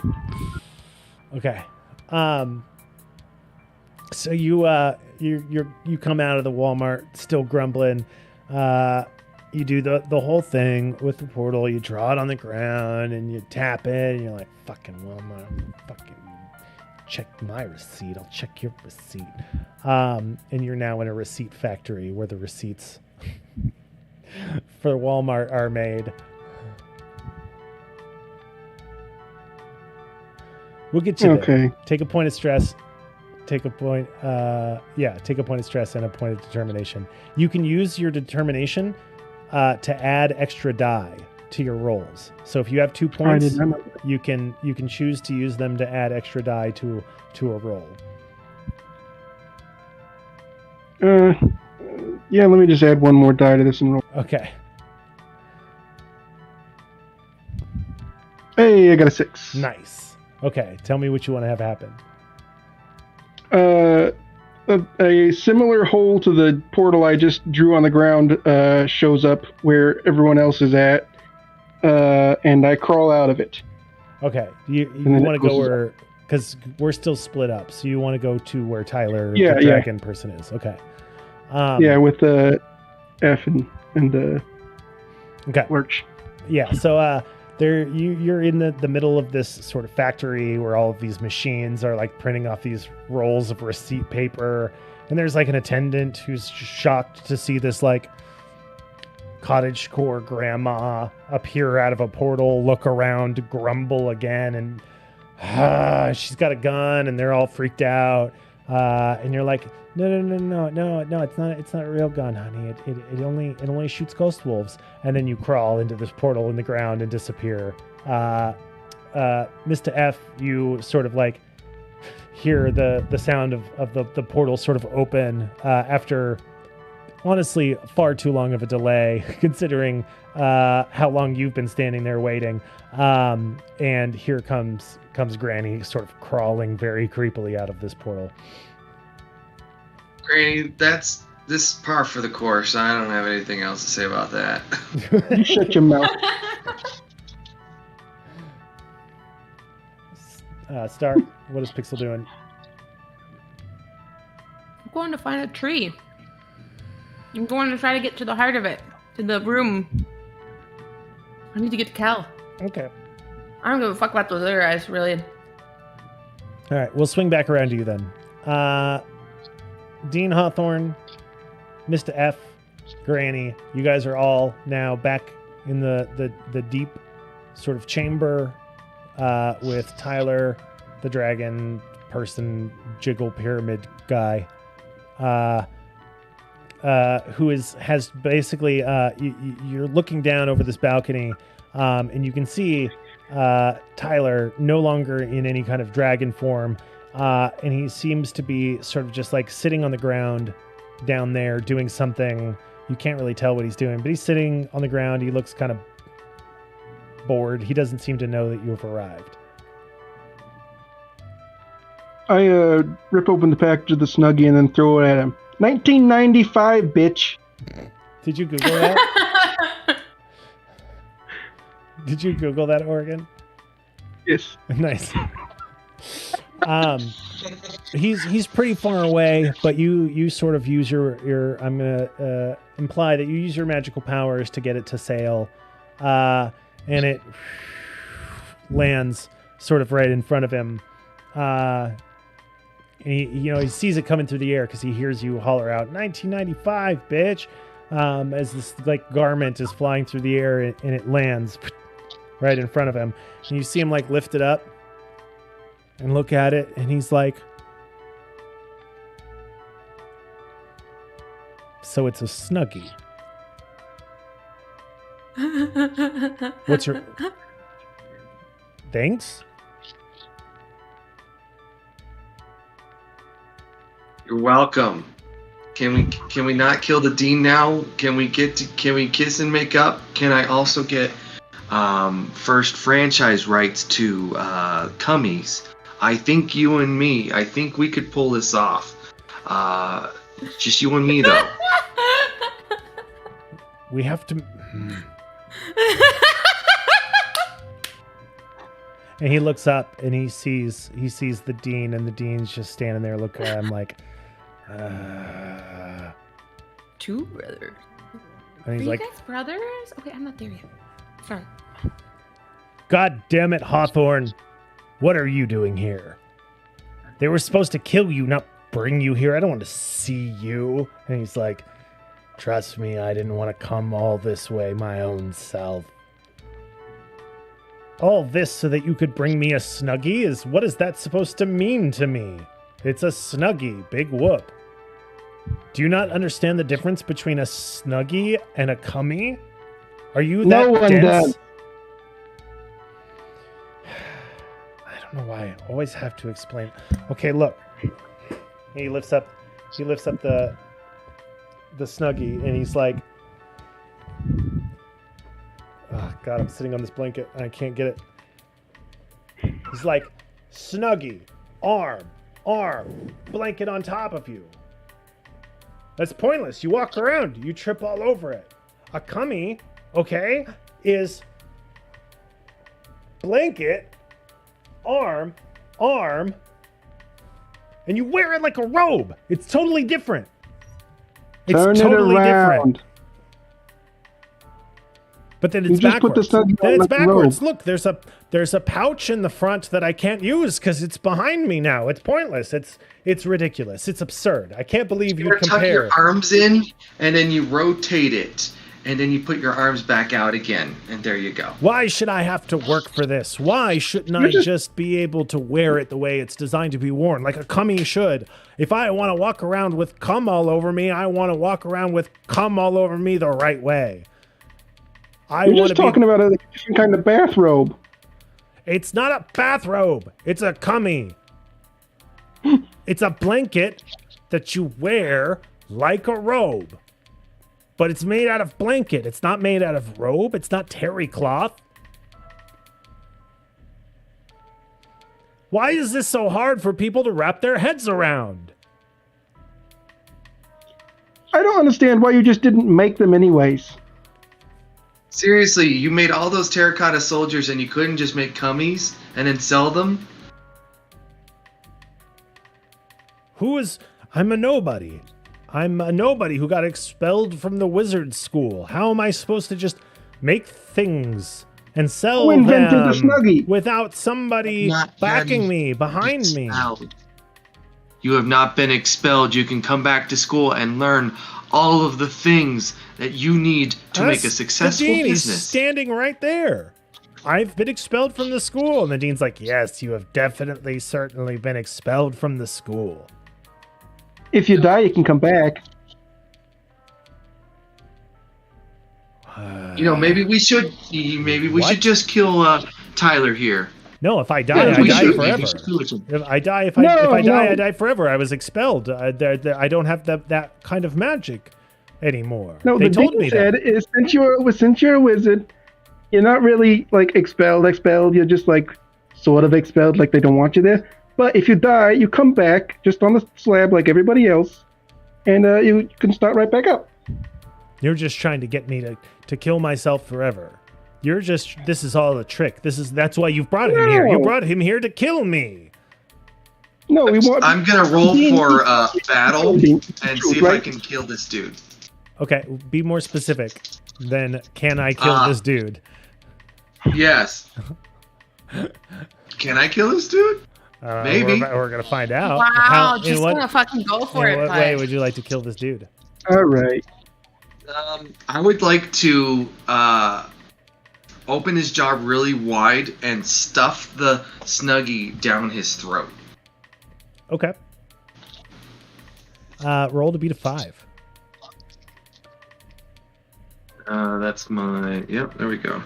Okay. So you come out of the Walmart still grumbling. You do the whole thing with the portal. You draw it on the ground and you tap it, and you're like, "Fucking Walmart, fucking check my receipt. I'll check your receipt." And you're now in a receipt factory where the receipts for Walmart are made. We'll get you there. Take a point of stress. Take a point. Take a point of stress and a point of determination. You can use your determination to add extra die to your rolls. So if you have 2 points, you can choose to use them to add extra die to a roll. Yeah, let me just add one more die to this and roll. Okay. Hey, I got a 6. Nice. Okay, tell me what you want to have happen. A similar hole to the portal I just drew on the ground shows up where everyone else is at, and I crawl out of it. Okay, you want to go where, because we're still split up, so you want to go to where Tyler, the dragon person, is. Okay. With the F and okay. Lurch. Yeah, so you're in the middle of this sort of factory where all of these machines are printing off these rolls of receipt paper, and there's an attendant who's shocked to see this cottagecore grandma appear out of a portal, look around, grumble again, and she's got a gun, and they're all freaked out, and you're like, no, it's not a real gun, honey. It only shoots ghost wolves. And then you crawl into this portal in the ground and disappear. Mr. F, you sort of hear the sound of the portal sort of open after honestly far too long of a delay considering how long you've been standing there waiting. And here comes Granny sort of crawling very creepily out of this portal. Granny, this is par for the course. I don't have anything else to say about that. You shut your mouth. Star, what is Pixel doing? I'm going to find a tree. I'm going to try to get to the heart of it, to the room. I need to get to Cal. Okay. I don't give a fuck about those other guys, really. All right, we'll swing back around to you then. Dean Hawthorne, Mr. F, Granny, you guys are all now back in the deep sort of chamber with Tyler, the dragon person, jiggle pyramid guy, who has basically you're looking down over this balcony, and you can see Tyler no longer in any kind of dragon form, and he seems to be sort of just like sitting on the ground down there doing something. You can't really tell what he's doing, but he's sitting on the ground. He looks kind of bored. He doesn't seem to know that you've arrived. I rip open the package of the Snuggie and then throw it at him. 1995, bitch. Did you Google that? Did you Google that, Oregon? Yes. Nice. He's pretty far away, but you sort of use your I'm gonna imply that you use your magical powers to get it to sail, and it lands sort of right in front of him. And he sees it coming through the air because he hears you holler out 1995, bitch, as this like garment is flying through the air, and it lands right in front of him. And you see him like lift it up and look at it, and he's like, so it's a Snuggie. What's your... Thanks? You're welcome. Can we not kill the Dean now? Can we kiss and make up? Can I also get first franchise rights to Cummies? I think you and me. I think we could pull this off. Just you and me though. We have to... And he looks up and he sees the Dean, and the Dean's just standing there looking at him like, Two brothers. and he's Are like, you guys brothers? Okay, I'm not there yet. Sorry. God damn it, Hawthorne. What are you doing here? They were supposed to kill you, not bring you here. I don't want to see you. And he's like, trust me, I didn't want to come all this way my own self. All this so that you could bring me a Snuggie? What is that supposed to mean to me? It's a Snuggie. Big whoop. Do you not understand the difference between a Snuggie and a Cummy? Are you that No one dense? does. I don't know why I always have to explain. Okay, look. He lifts up the Snuggie, and he's like, oh God, I'm sitting on this blanket and I can't get it. He's like, Snuggie, arm, blanket on top of you. That's pointless. You walk around, you trip all over it. A Cummy, okay, is blanket, arm, and you wear it like a robe. It's totally different. It's Turn totally it around. different. But then You it's just put the backwards. Snuggie Then on it's like a backwards. robe. Look, there's a pouch in the front that I can't use because it's behind me now. It's pointless. It's ridiculous. It's absurd. I can't believe you tuck compare. your arms in, and then you rotate it, and then you put your arms back out again, and there you go. Why should I have to work for this? Why shouldn't I just be able to wear it the way it's designed to be worn, like a Cummy should? If I want to walk around with cum all over me, I want to walk around with cum all over me the right way. You're just talking about a different kind of bathrobe. It's not a bathrobe. It's a Cummy. It's a blanket that you wear like a robe. but it's made out of blanket. It's not made out of robe. It's not terry cloth. Why is this so hard for people to wrap their heads around? I don't understand why you just didn't make them anyways. Seriously, you made all those terracotta soldiers and you couldn't just make cummies and then sell them? I'm a nobody. I'm a nobody who got expelled from the wizard school. How am I supposed to just make things and sell Who invented them the Snuggie? without somebody Not backing yet. me, behind me? Expelled. You have not been expelled. You can come back to school and learn all of the things that you need to make a That's successful the dean. business. He's standing right there. I've been expelled from the school. And the dean's like, yes, you have definitely, certainly been expelled from the school. If you die, you can come back. You know, maybe we should What? should just kill Tyler here. No, if I die, Yeah, I we die should. forever. If I die, if I No, die, no. I die forever. I was expelled. I don't have that kind of magic anymore. No, they the told dean me said that. is since you're a wizard, you're not really like expelled. You're just like sort of expelled, like they don't want you there. But if you die, you come back just on the slab like everybody else, and you can start right back up. You're just trying to get me to kill myself forever. This is all a trick. That's why you've brought him here. You No. brought him here to kill me. No, we want. I'm gonna roll for battle and see if I Right? can kill this dude. Okay, be more specific. Then can I kill this dude? Yes. Can I kill this dude? Maybe. We're gonna find out. Wow, in just what, gonna fucking go for in it. what bud. way would you like to kill this dude? All right. I would like to open his jaw really wide and stuff the Snuggie down his throat. Okay. Roll to beat a 5. That's my. Yep, there we go.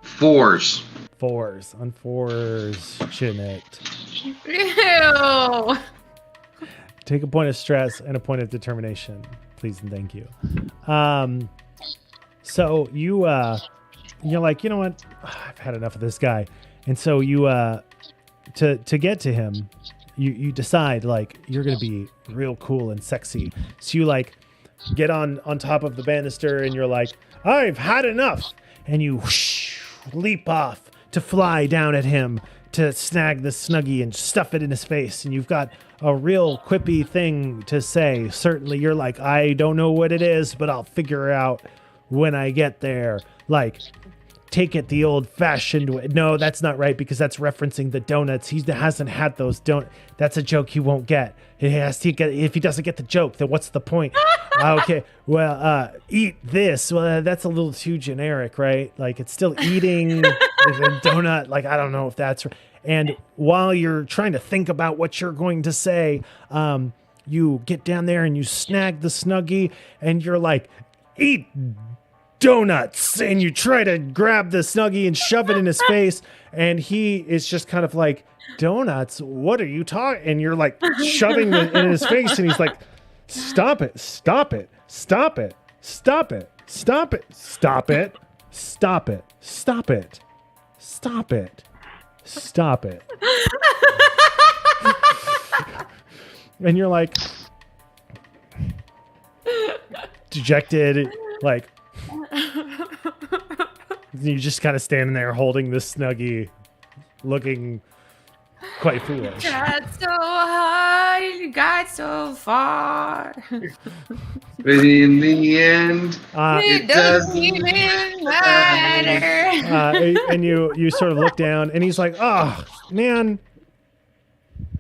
4s. 4s. Unfortunate. Ew. Take a point of stress and a point of determination, please and thank you. So you're like, you know what? I've had enough of this guy, and so you to get to him, you decide like you're gonna be real cool and sexy. So you like get on top of the banister and you're like, I've had enough, and you whoosh, leap off to fly down at him to snag the Snuggie and stuff it in his face, and you've got a real quippy thing to say. Certainly you're like, I don't know what it is, but I'll figure it out when I get there. Like, take it the old-fashioned way. No, that's not right, because that's referencing the donuts. He hasn't had those donuts. That's a joke he won't get. He has to get. If he doesn't get the joke, then what's the point? Okay, well, eat this. Well, that's a little too generic, right? Like, it's still eating a donut. Like, I don't know if that's right. And while you're trying to think about what you're going to say, you get down there and you snag the Snuggie, and you're like, eat donuts, and you try to grab the Snuggie and shove it in his face, and he is just kind of like, donuts? What are you talking? And you're like shoving it in his face, and he's like, stop it, stop it, stop it, stop it, stop it, stop it, stop it, stop it, stop it, stop it. And you're like dejected, like you're just kind of standing there holding this Snuggie, looking quite foolish. Got so high, got so far. But in the end, It doesn't even matter. And you sort of look down, and he's like, oh man,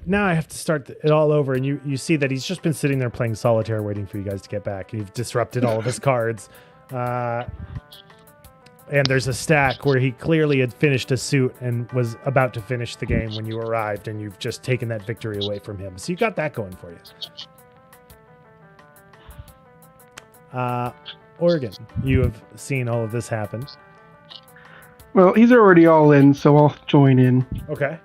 now I have to start it all over. And you see that he's just been sitting there playing solitaire waiting for you guys to get back. You've disrupted all of his cards. And there's a stack where he clearly had finished a suit and was about to finish the game when you arrived, and you've just taken that victory away from him. So you got that going for you. Oregon, you have seen all of this happen. Well, he's already all in, so I'll join in. Okay.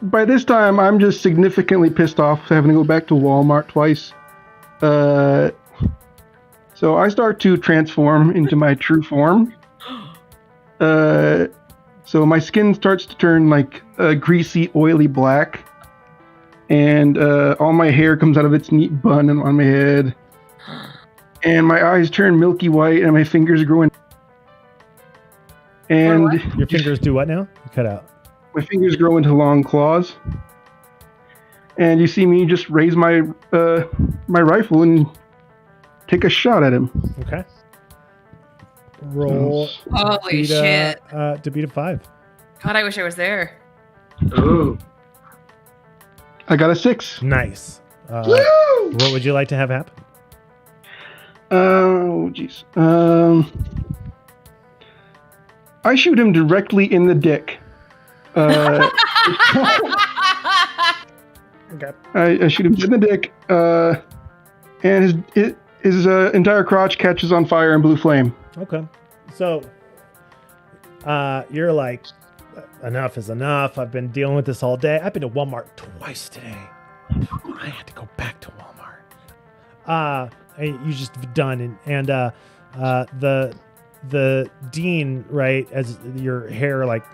By this time, I'm just significantly pissed off having to go back to Walmart twice. So I start to transform into my true form. So my skin starts to turn like a greasy, oily black, and all my hair comes out of its neat bun on my head, and my eyes turn milky white, and my fingers grow in. And Your fingers do what now? You cut out. my fingers grow into long claws, and you see me just raise my my rifle and take a shot at him. Okay. Roll. Holy beat a- shit. to beat a 5. God, I wish I was there. Ooh. I got a 6. Nice. Woo! What would you like to have happen? Oh, jeez. I shoot him directly in the dick. Okay. I shoot him in the dick, and his entire crotch catches on fire in blue flame. Okay. So, you're like, enough is enough. I've been dealing with this all day. I've been to Walmart twice today. I had to go back to Walmart. And you just done, and the dean, right, as your hair like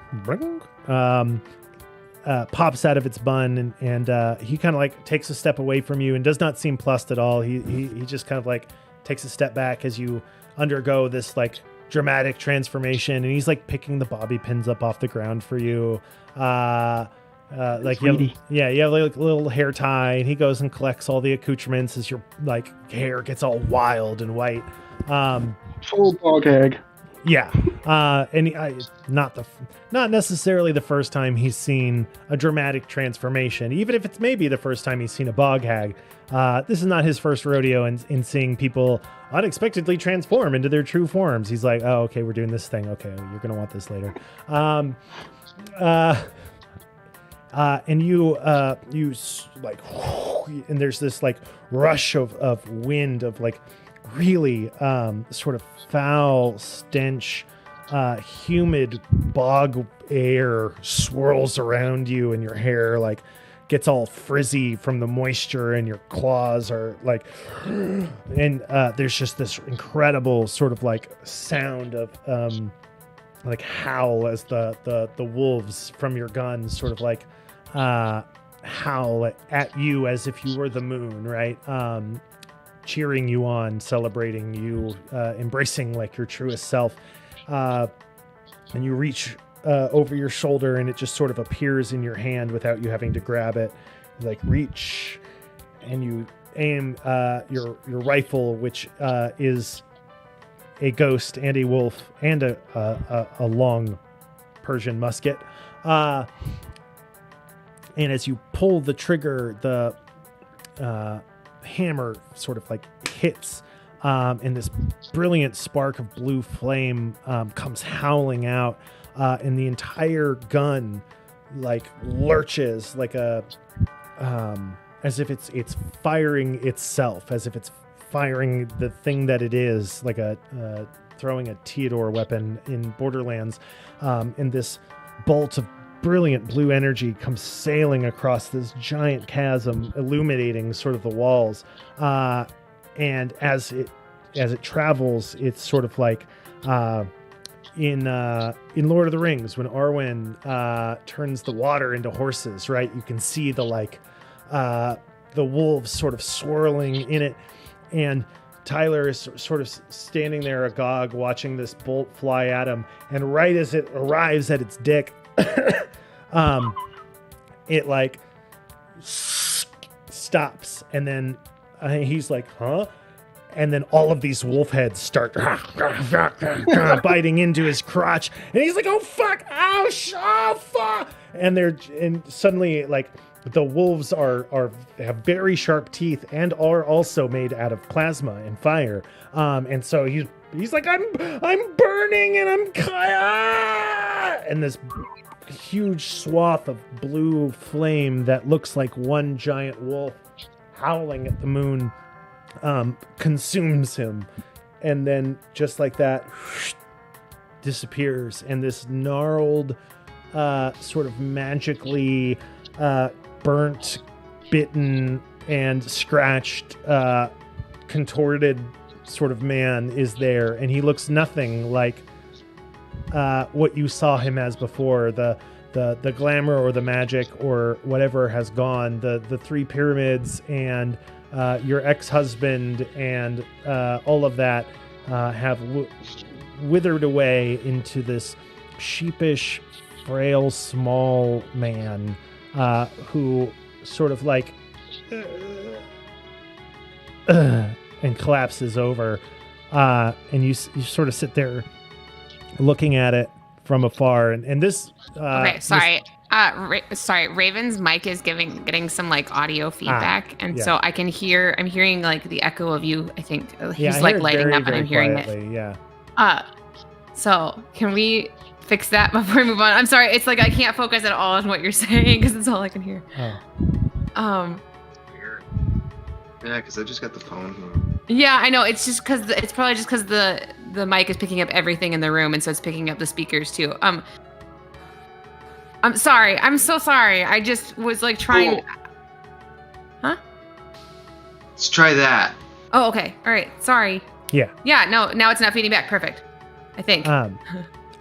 pops out of its bun, and he kind of like takes a step away from you and does not seem plussed at all. He just kind of like takes a step back as you undergo this like dramatic transformation, and he's like picking the bobby pins up off the ground for you. Like you have, you have like a little hair tie, and he goes and collects all the accoutrements as your like hair gets all wild and white. Full dog hag. Yeah, and not necessarily the first time he's seen a dramatic transformation. Even if it's maybe the first time he's seen a bog hag, this is not his first rodeo in seeing people unexpectedly transform into their true forms. He's like, oh, okay, we're doing this thing. Okay, you're gonna want this later. And you like, and there's this like rush of wind of like really sort of foul stench, humid bog air swirls around you, and your hair like gets all frizzy from the moisture, and your claws are like, and there's just this incredible sort of like sound of like howl as the wolves from your guns sort of like howl at you as if you were the moon, right? Cheering you on, celebrating you, embracing like your truest self. And you reach over your shoulder, and it just sort of appears in your hand without you having to grab it. You like reach, and you aim your rifle, which is a ghost and a wolf and a long Persian musket. And as you pull the trigger, the hammer sort of like hits, and this brilliant spark of blue flame comes howling out, and the entire gun like lurches like a as if it's firing itself, as if it's firing the thing that it is, like a throwing a Theodore weapon in Borderlands, and this bolt of brilliant blue energy comes sailing across this giant chasm, illuminating sort of the walls. And as it travels, it's sort of like in Lord of the Rings, when Arwen turns the water into horses, right? You can see the like the wolves sort of swirling in it, and Tyler is sort of standing there agog, watching this bolt fly at him. And right as it arrives at its dick, it like stops, and then he's like, huh? And then all of these wolf heads start biting into his crotch, and he's like, oh fuck, oh fuck, and suddenly like the wolves have very sharp teeth and are also made out of plasma and fire, and so he's like, I'm burning, and and this huge swath of blue flame that looks like one giant wolf howling at the moon consumes him, and then just like that disappears, and this gnarled sort of magically burnt, bitten, and scratched contorted sort of man is there, and he looks nothing like what you saw him as before. The glamour or the magic or whatever has gone. The three pyramids and your ex-husband and all of that have withered away into this sheepish, frail, small man who sort of like and collapses over, and you sort of sit there looking at it from afar, and this. Okay, sorry. Sorry, Raven's mic is getting some like audio feedback, and so I'm hearing like the echo of you. I think he's like lighting up, and I'm hearing quietly, it. Yeah. So can we fix that before we move on? I'm sorry. It's like I can't focus at all on what you're saying because it's all I can hear. Oh. Yeah, because I just got the phone here. Yeah, I know. It's just because it's probably just because the mic is picking up everything in the room, and so it's picking up the speakers too. I'm sorry. I'm so sorry. I just was like trying. Cool. Huh? Let's try that. Oh, okay. All right. Sorry. Yeah. Yeah. No. Now it's not feeding back. Perfect. I think.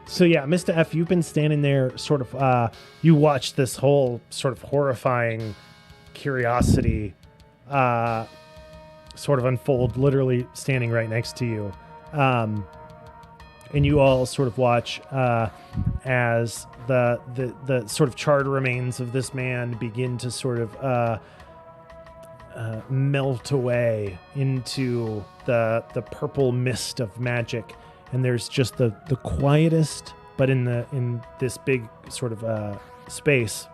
So yeah, Mr. F, you've been standing there, sort of. You watched this whole sort of horrifying curiosity, sort of unfold, literally standing right next to you, and you all sort of watch as the sort of charred remains of this man begin to sort of melt away into the purple mist of magic, and there's just the quietest, but in this big sort of space,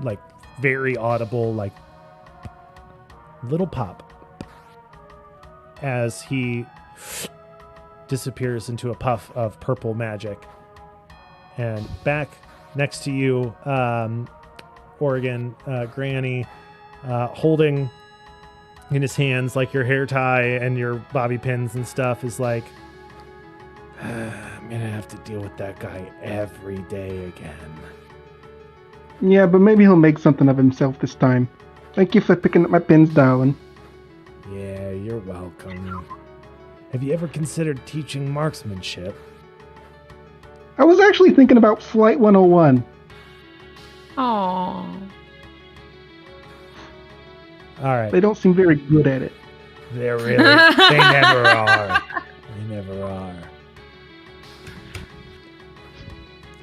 like very audible, like little pop as he disappears into a puff of purple magic. And back next to you, Oregon, Granny, holding in his hands like your hair tie and your bobby pins and stuff, is like, I'm gonna have to deal with that guy every day again. Yeah, but maybe he'll make something of himself this time. Thank you for picking up my pins, darling. Yeah, you're welcome. Have you ever considered teaching marksmanship? I was actually thinking about Flight 101. Oh. All right. They don't seem very good at it. They're really. They never are. They never are.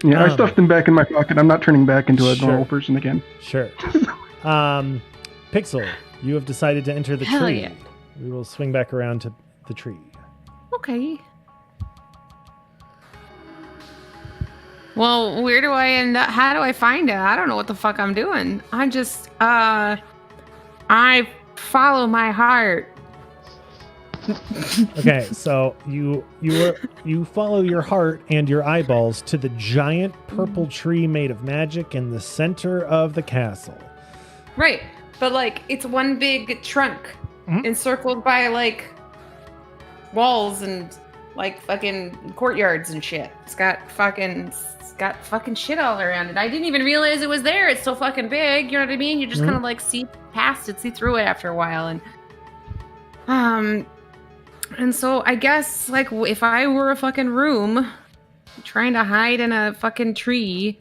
Yeah, I stuffed them back in my pocket. I'm not turning back into a Sure. normal person again. Sure. Pixel, you have decided to enter the Hell tree. yeah. We will swing back around to the tree. Okay. Well, where do I end up? How do I find it? I don't know what the fuck I'm doing. I just, I follow my heart. Okay, so you follow your heart and your eyeballs to the giant purple tree made of magic in the center of the castle. Right. But like it's one big trunk encircled by like walls and like fucking courtyards and shit. It's got fucking shit all around it. I didn't even realize it was there. It's so fucking big, you know what I mean? You just kind of like see past it, see through it after a while, and so I guess like if I were a fucking room trying to hide in a fucking tree,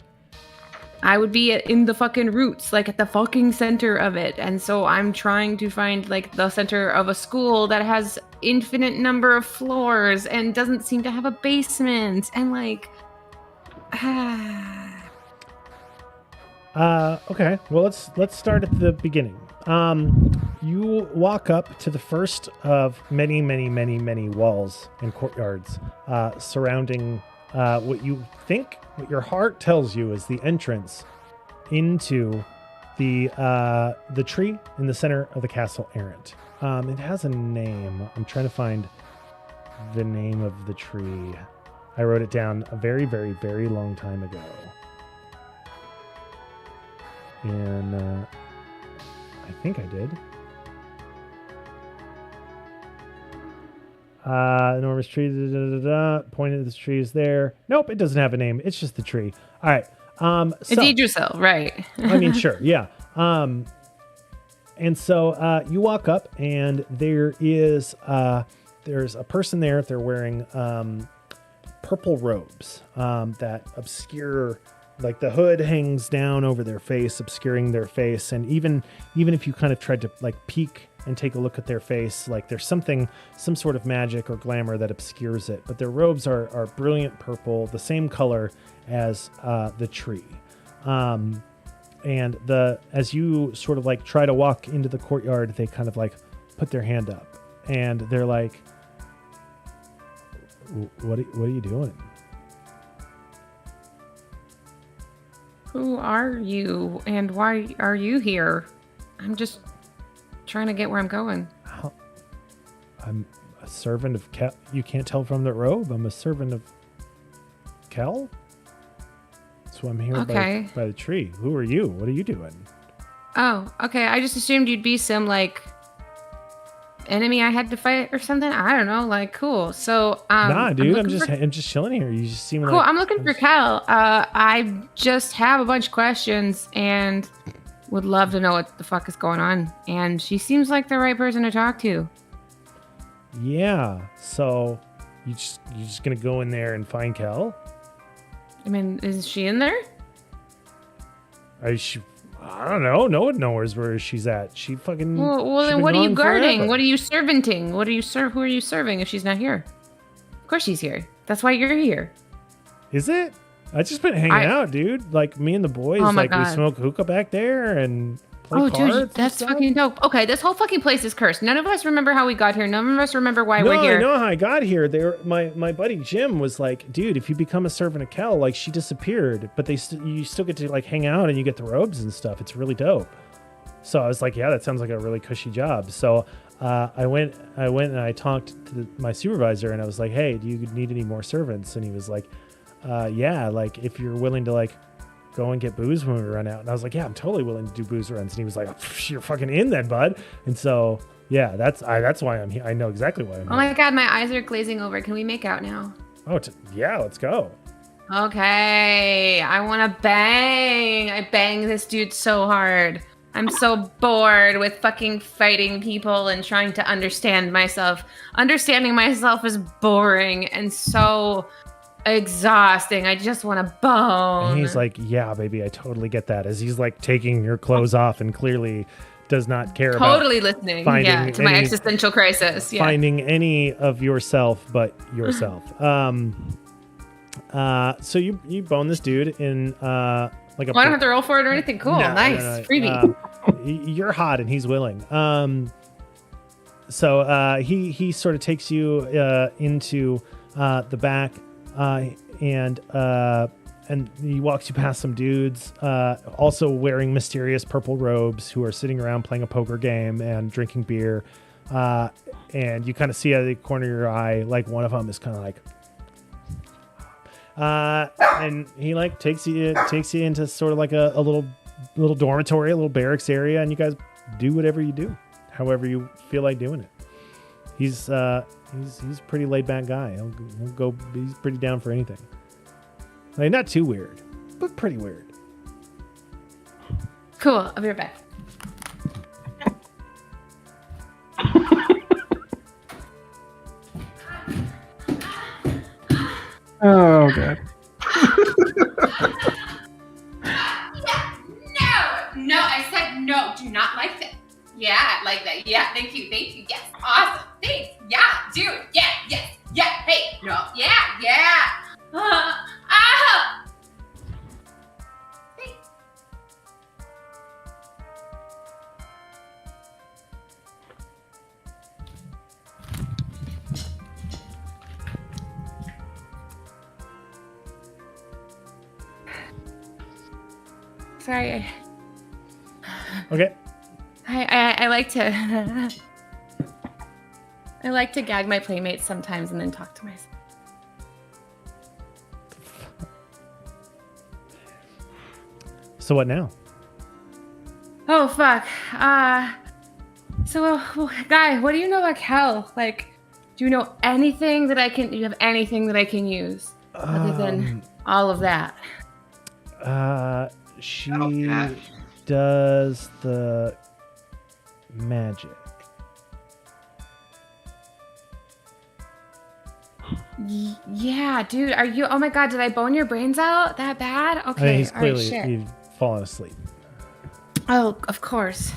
I would be in the fucking roots, like at the fucking center of it. And so I'm trying to find like the center of a school that has infinite number of floors and doesn't seem to have a basement and like Okay, well let's start at the beginning. You walk up to the first of many walls and courtyards surrounding what your heart tells you is the entrance into the tree in the center of the Castle Errant. It has a name. I'm trying to find the name of the tree. I wrote it down a very long time ago. And I think I did. Enormous tree. Point at this tree is there. Nope, it doesn't have a name. It's just the tree. All right. it's Idrisil, right? I mean, sure, yeah. And so you walk up, and there's a person there. They're wearing purple robes that obscure, like the hood hangs down over their face, obscuring their face. And even if you kind of tried to like peek and take a look at their face, like there's some sort of magic or glamour that obscures it. But their robes are brilliant purple, the same color as the tree. And as you sort of like try to walk into the courtyard, they kind of like put their hand up, and they're like, what are you doing? Who are you, and why are you here? I'm just trying to get where I'm going. I'm a servant of Kel. You can't tell from the robe. I'm a servant of Kel. So I'm here by the tree. Who are you? What are you doing? Oh, okay. I just assumed you'd be some like enemy I had to fight or something. I don't know. Like, cool. So, nah, dude. I'm just chilling here. You just seem cool. like I'm looking for Kel. I just have a bunch of questions and would love to know what the fuck is going on. And she seems like the right person to talk to. Yeah. So you're just gonna go in there and find Kel? I mean, is she in there? I don't know. No one knows where she's at. She fucking. Well, then what are you guarding? Forever. What are you servanting? Who are you serving if she's not here? Of course she's here. That's why you're here. Is it? I just been hanging out, dude. Like me and the boys. We smoke hookah back there and play cards. Dude, that's fucking dope. Okay, this whole fucking place is cursed. None of us remember how we got here. None of us remember why we're here. I know how I got here. My buddy Jim was like, dude, if you become a servant of Kel, like she disappeared, but you still get to like hang out and you get the robes and stuff. It's really dope. So I was like, yeah, that sounds like a really cushy job. So I went and I talked to my supervisor and I was like, hey, do you need any more servants? And he was like, yeah, like if you're willing to like go and get booze when we run out. And I was like, yeah, I'm totally willing to do booze runs. And he was like, you're fucking in then, bud. And so, yeah, that's why I'm here. I know exactly why I'm here. Oh my God, my eyes are glazing over. Can we make out now? Oh, yeah, let's go. Okay, I want to bang. I bang this dude so hard. I'm so bored with fucking fighting people and trying to understand myself. Understanding myself is boring and so exhausting. I just want to bone. And he's like, yeah, baby, I totally get that. As he's like taking your clothes off and clearly does not care totally listening to my existential crisis. Yeah. Finding any of yourself but yourself. So you bone this dude in like a. I don't have to roll for it or anything. Cool, nice, freebie. You're hot and he's willing. So he sort of takes you into the back. And he walks you past some dudes, also wearing mysterious purple robes, who are sitting around playing a poker game and drinking beer. And you kind of see out of the corner of your eye, like one of them is kind of like, and he like takes you into sort of like a little dormitory, a little barracks area, and you guys do whatever you do, however you feel like doing it. He's a pretty laid back guy. He'll go. He's pretty down for anything. Like not too weird, but pretty weird. Cool. I'll be right back. Oh God. No, I said no. Do not like that. Yeah, I like that. Yeah, thank you. Yes, awesome. Thanks. Yeah, dude. Yeah, yes. Yeah, hey, no. Yeah. Thanks. Sorry. Okay. I like to I like to gag my playmates sometimes and then talk to myself. So what now? Oh fuck. So guy, what do you know about Kel? Like, do you know anything that do you have anything that I can use other than all of that? She does the magic. Yeah, dude. Are you? Oh my god, did I bone your brains out that bad? I Okay. mean, he's all right, clearly shit. he's fallen asleep. Oh, of course.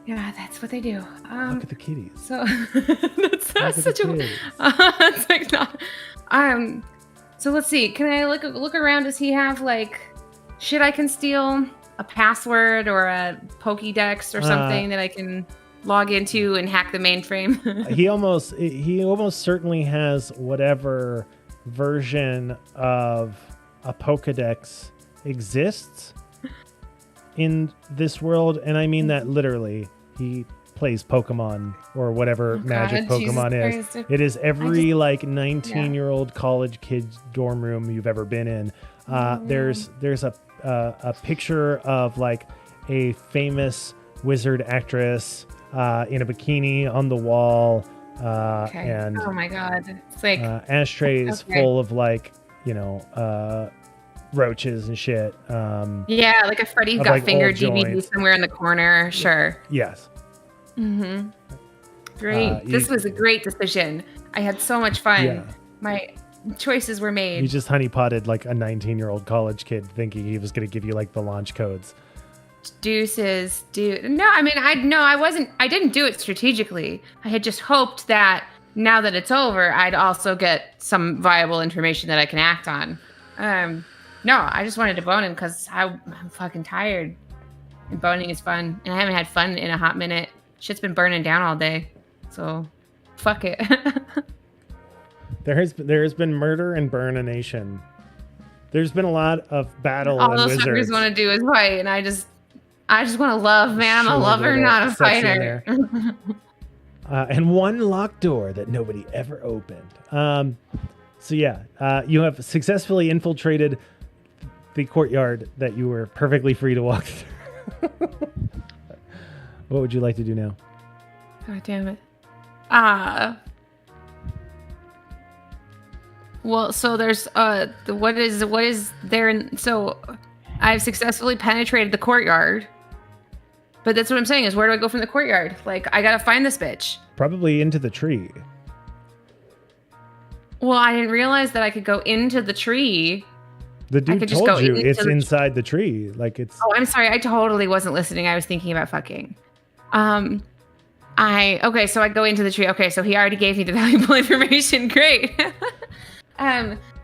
Yeah, that's what they do. Look at the kitties. So that's Look at such the a. kitties. It's like not. So let's see. Can I look around? Does he have like shit I can steal? A password or a Pokédex or something that I can log into and hack the mainframe? he almost certainly has whatever version of a Pokédex exists in this world, and I mean that literally. He plays Pokemon or whatever magic God, Jesus Pokemon is. Christ. It is every like 19-year-old college kid's dorm room you've ever been in. There's a picture of like a famous wizard actress in a bikini on the wall, and Oh my god. It's like ashtrays Okay. full of like roaches and shit. yeah, like a Freddy of, Got like, Fingered old DVD joints. somewhere in the corner. Sure. Yes. Mm-hmm. Great. you- This was a great decision. I had so much fun. Yeah. My choices were You made. just honeypotted like a 19-year-old college kid thinking he was going to give you like the launch codes. Deuces, dude. No, I mean, I didn't do it strategically. I had just hoped that now that it's over, I'd also get some viable information that I can act on. No, I just wanted to bone him because I'm fucking tired. And boning is fun. And I haven't had fun in a hot minute. Shit's been burning down all day. So, fuck it. There has been murder and burn a nation. There's been a lot of battle all and those wizards. fuckers want to do is fight, and I just want to love, man. I'm Sure, a lover, little not a sexy in fighter. And one locked door that nobody ever opened. So yeah, you have successfully infiltrated the courtyard that you were perfectly free to walk through. What would you like to do now? God damn it. Well, so there's what is there in, so I've successfully penetrated the courtyard. But that's what I'm saying is, where do I go from the courtyard? Like, I gotta find this bitch. Probably into the tree. Well, I didn't realize that I could go into the tree. The dude could just go told you into it's the- inside the tree. Like it's. Oh, I'm sorry. I totally wasn't listening. I was thinking about fucking. Okay, so I go into the tree. Okay, so he already gave me the valuable information. Great.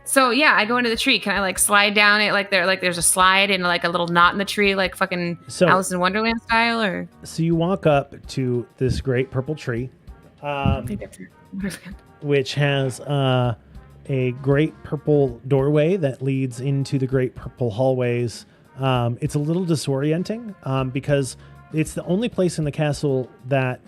So yeah, I go into the tree. Can I like slide down it? Like there's a slide and like a little knot in the tree, like fucking So- Alice in Wonderland style, or So you walk up to this great purple tree, which has a great purple doorway that leads into the great purple hallways. It's a little disorienting because it's the only place in the castle that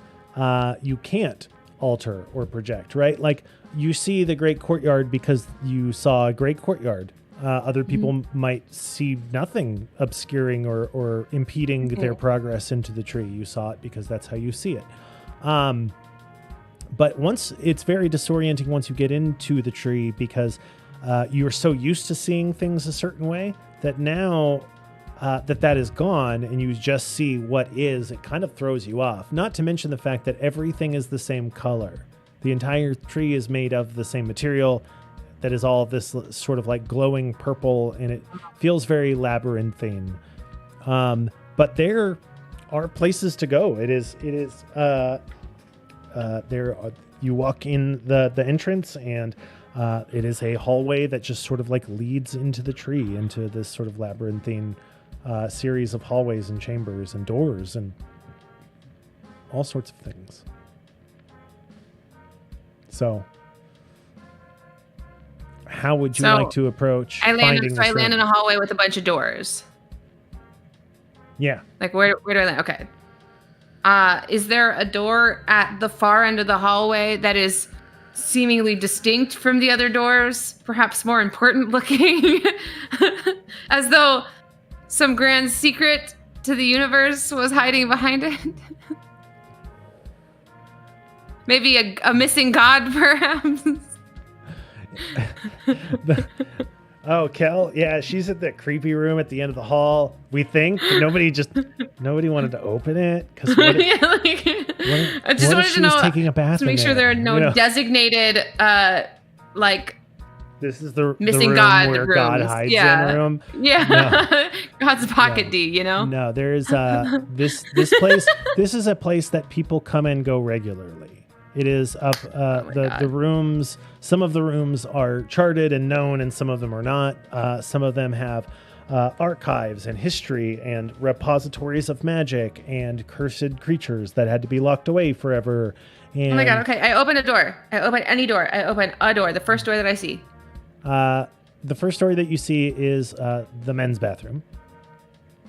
you can't alter or project, right? Like you see the great courtyard because you saw a great courtyard. Other people might see nothing obscuring or impeding their progress into the tree. You saw it because that's how you see it. But once it's very disorienting once you get into the tree because you are so used to seeing things a certain way that now that is gone and you just see what is, it kind of throws you off. Not to mention the fact that everything is the same color. The entire tree is made of the same material that is all this sort of like glowing purple, and it feels very labyrinthine. But there are places to go. You walk in the entrance, and it is a hallway that just sort of like leads into the tree, into this sort of labyrinthine series of hallways and chambers and doors and all sorts of things. So, how would you like to approach I land finding in this room? a hallway with a bunch of doors. Yeah. Like where do I land? Okay. Is there a door at the far end of the hallway that is seemingly distinct from the other doors, perhaps more important looking, as though some grand secret to the universe was hiding behind it? Maybe a missing god, perhaps? Oh, Kel? Yeah, she's at that creepy room at the end of the hall. We think, but nobody wanted to open it because Yeah, like, I just wanted to know taking a bath to make in sure there are no you know? designated like This is the missing room God where rooms. God hides Yeah. in the room. Yeah. God's pocket No. D, you know? No, there's this place. This is a place that people come and go regularly. It is up the rooms. Some of the rooms are charted and known, and some of them are not. Some of them have archives and history and repositories of magic and cursed creatures that had to be locked away forever. And, Oh my god, okay. I open a door. I open any door. I open a door. The first door that I see. The first story that you see is the men's bathroom.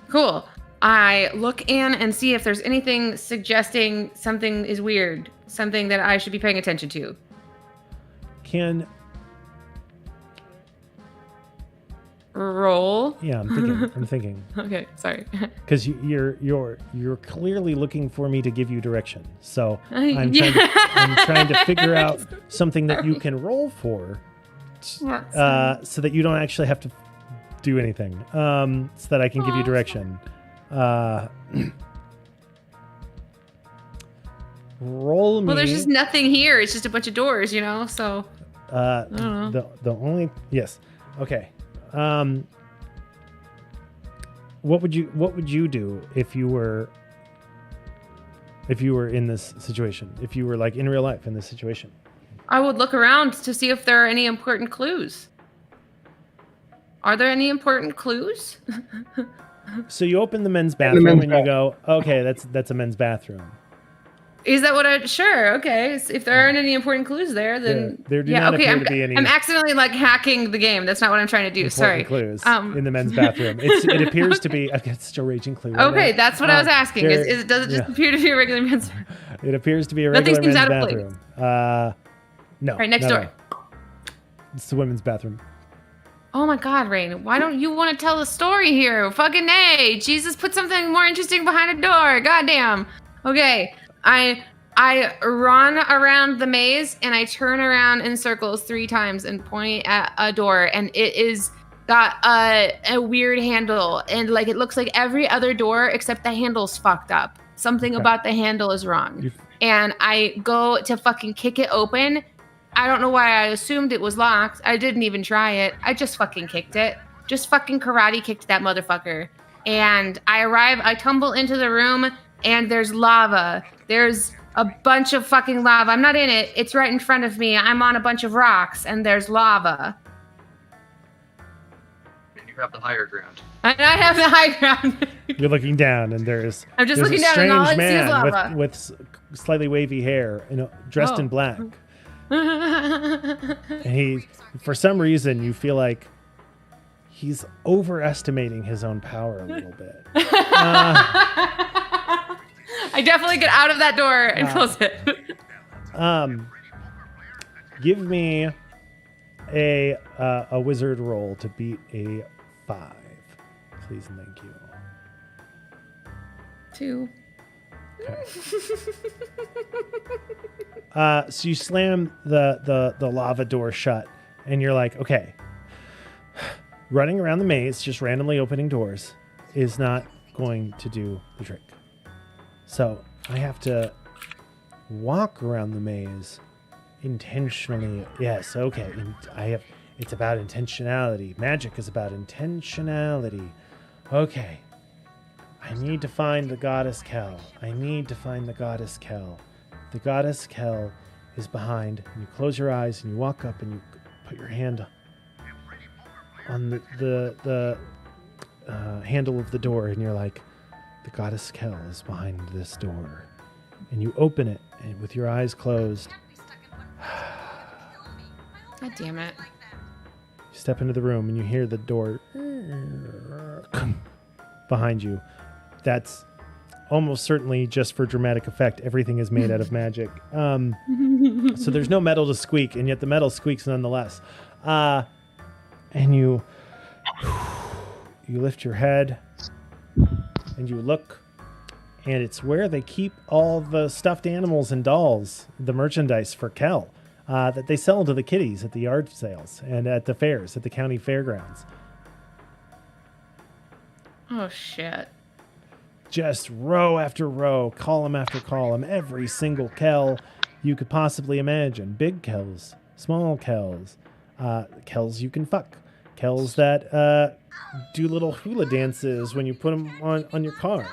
Cool. I look in and see if there's anything suggesting something is weird. Something that I should be paying attention to. Can Roll. Yeah, I'm thinking. Okay, sorry. Because you're clearly looking for me to give you direction. So I'm trying to figure out something that you can roll for, so that you don't actually have to do anything. So that I can give you direction. Roll me. Well, there's just nothing here. It's just a bunch of doors, you know. So. I don't know. The only yes. Okay. What would you do if you were in this situation? If you were like in real life in this situation? I would look around to see if there are any important clues. Are there any important clues? So you open the men's bathroom and you go, okay, that's a men's bathroom. Is that what I? Sure. Okay. So if there aren't any important clues there, then there do not appear to be any. I'm accidentally like hacking the game. That's not what I'm trying to do. Sorry. Clues in the men's bathroom. It appears to be. I've got such a raging clue. Right Okay, now. that's what I was asking. Does it just appear to be a regular men's? It appears to be a regular Nothing seems men's out of place. bathroom. No. All right, next door. It's the women's bathroom. Oh my God, Rain! Why don't you want to tell a story here? Fucking A! Jesus, put something more interesting behind a door. Goddamn. Okay, I run around the maze and I turn around in circles 3 times and point at a door, and it is got a weird handle, and like it looks like every other door except the handle's fucked up. Something about the handle is wrong. And I go to fucking kick it open. I don't know why I assumed it was locked. I didn't even try it. I just fucking kicked it. Just fucking karate kicked that motherfucker. And I tumble into the room and there's lava. There's a bunch of fucking lava. I'm not in it. It's right in front of me. I'm on a bunch of rocks and there's lava. And you have the higher ground. And I have the high ground. You're looking down, and there's I'm just there's looking a down and all I strange see is man lava. with slightly wavy hair, dressed in black. And he, for some reason, you feel like he's overestimating his own power a little bit. I definitely get out of that door and close it. Give me a wizard roll to beat a 5, please and thank you. 2. Okay. So you slam the lava door shut, and you're like, okay, running around the maze, just randomly opening doors, is not going to do the trick. So I have to walk around the maze intentionally. Yes, okay. It's about intentionality. Magic is about intentionality. Okay. I need to find the goddess Kel. The goddess Kel is behind. And you close your eyes and you walk up and you put your hand on the handle of the door, and you're like, the goddess Kel is behind this door. And you open it, and with your eyes closed, God damn it. you step into the room and you hear the door behind you. That's almost certainly just for dramatic effect. Everything is made out of magic. So there's no metal to squeak, and yet the metal squeaks nonetheless. And you lift your head and you look, and it's where they keep all the stuffed animals and dolls, the merchandise for Kel. that they sell to the kiddies at the yard sales and at the fairs, at the county fairgrounds. Oh, shit. Just row after row, column after column, every single Kel you could possibly imagine. Big Kels, small Kels, Kels you can fuck, Kels that do little hula dances when you put them on your car.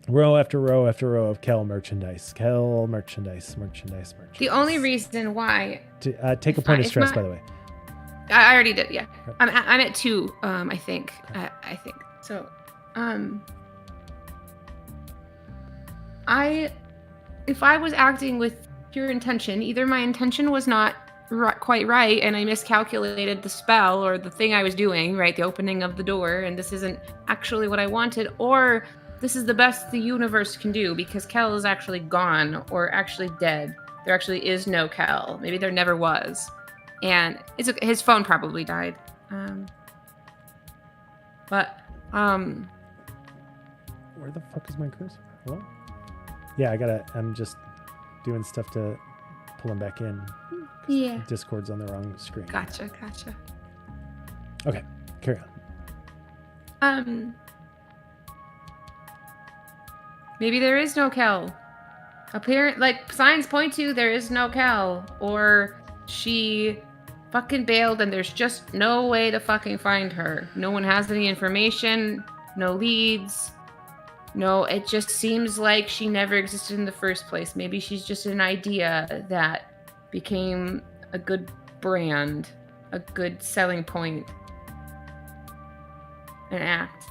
Row after row after row of Kel merchandise. Kel merchandise. The only reason why... Take a point of stress, by the way. I already did, yeah. I'm at 2, I think. I think. So, if I was acting with pure intention, either my intention was not quite right and I miscalculated the spell or the thing I was doing, right, the opening of the door, and this isn't actually what I wanted, or this is the best the universe can do because Kel is actually gone or actually dead. There actually is no Kel. Maybe there never was. And his phone probably died. Where the fuck is my cursor? Hello? Yeah, I'm just doing stuff to pull him back in. Yeah. Discord's on the wrong screen. Gotcha. Okay, carry on. Maybe there is no Kel. Signs point to there is no Kel, or she fucking bailed and there's just no way to fucking find her. No one has any information, no leads. No, it just seems like she never existed in the first place. Maybe she's just an idea that became a good brand, a good selling point, an act.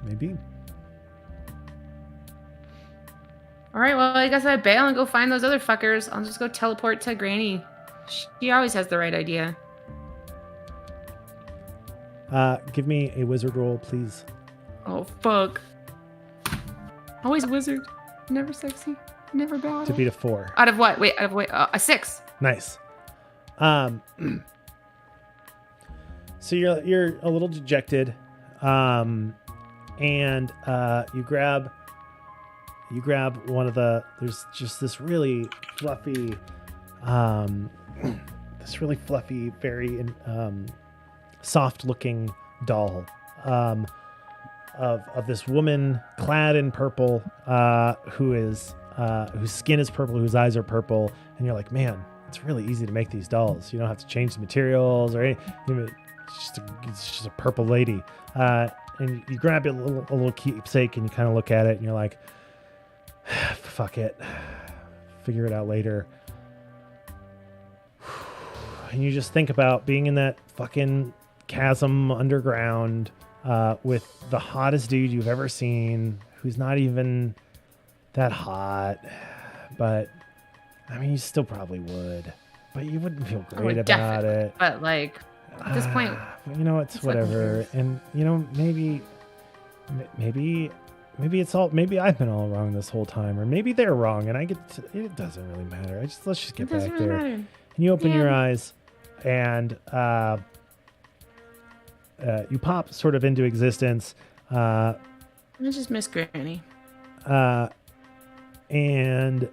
Maybe. All right, well, I guess I bail and go find those other fuckers. I'll just go teleport to Granny. She always has the right idea. Give me a wizard roll, please. Oh, fuck. Always wizard. Never sexy. Never bad. To beat a 4. Out of what? Wait, a 6. Nice. So you're a little dejected. And you grab one of there's just this really fluffy, very soft looking doll of this woman clad in purple, whose skin is purple, whose eyes are purple, and you're like, man, it's really easy to make these dolls. You don't have to change the materials or anything. It's just a purple lady. And you grab a little keepsake and you kind of look at it and you're like, fuck it. Figure it out later. And you just think about being in that fucking chasm underground with the hottest dude you've ever seen, who's not even that hot. But, I mean, you still probably would. But you wouldn't feel great about it. But, at this point, it's whatever. And maybe it's all. Maybe I've been all wrong this whole time, or maybe they're wrong, and it doesn't really matter. Let's just get back there. And you open your eyes, and you pop sort of into existence. I just miss Granny. And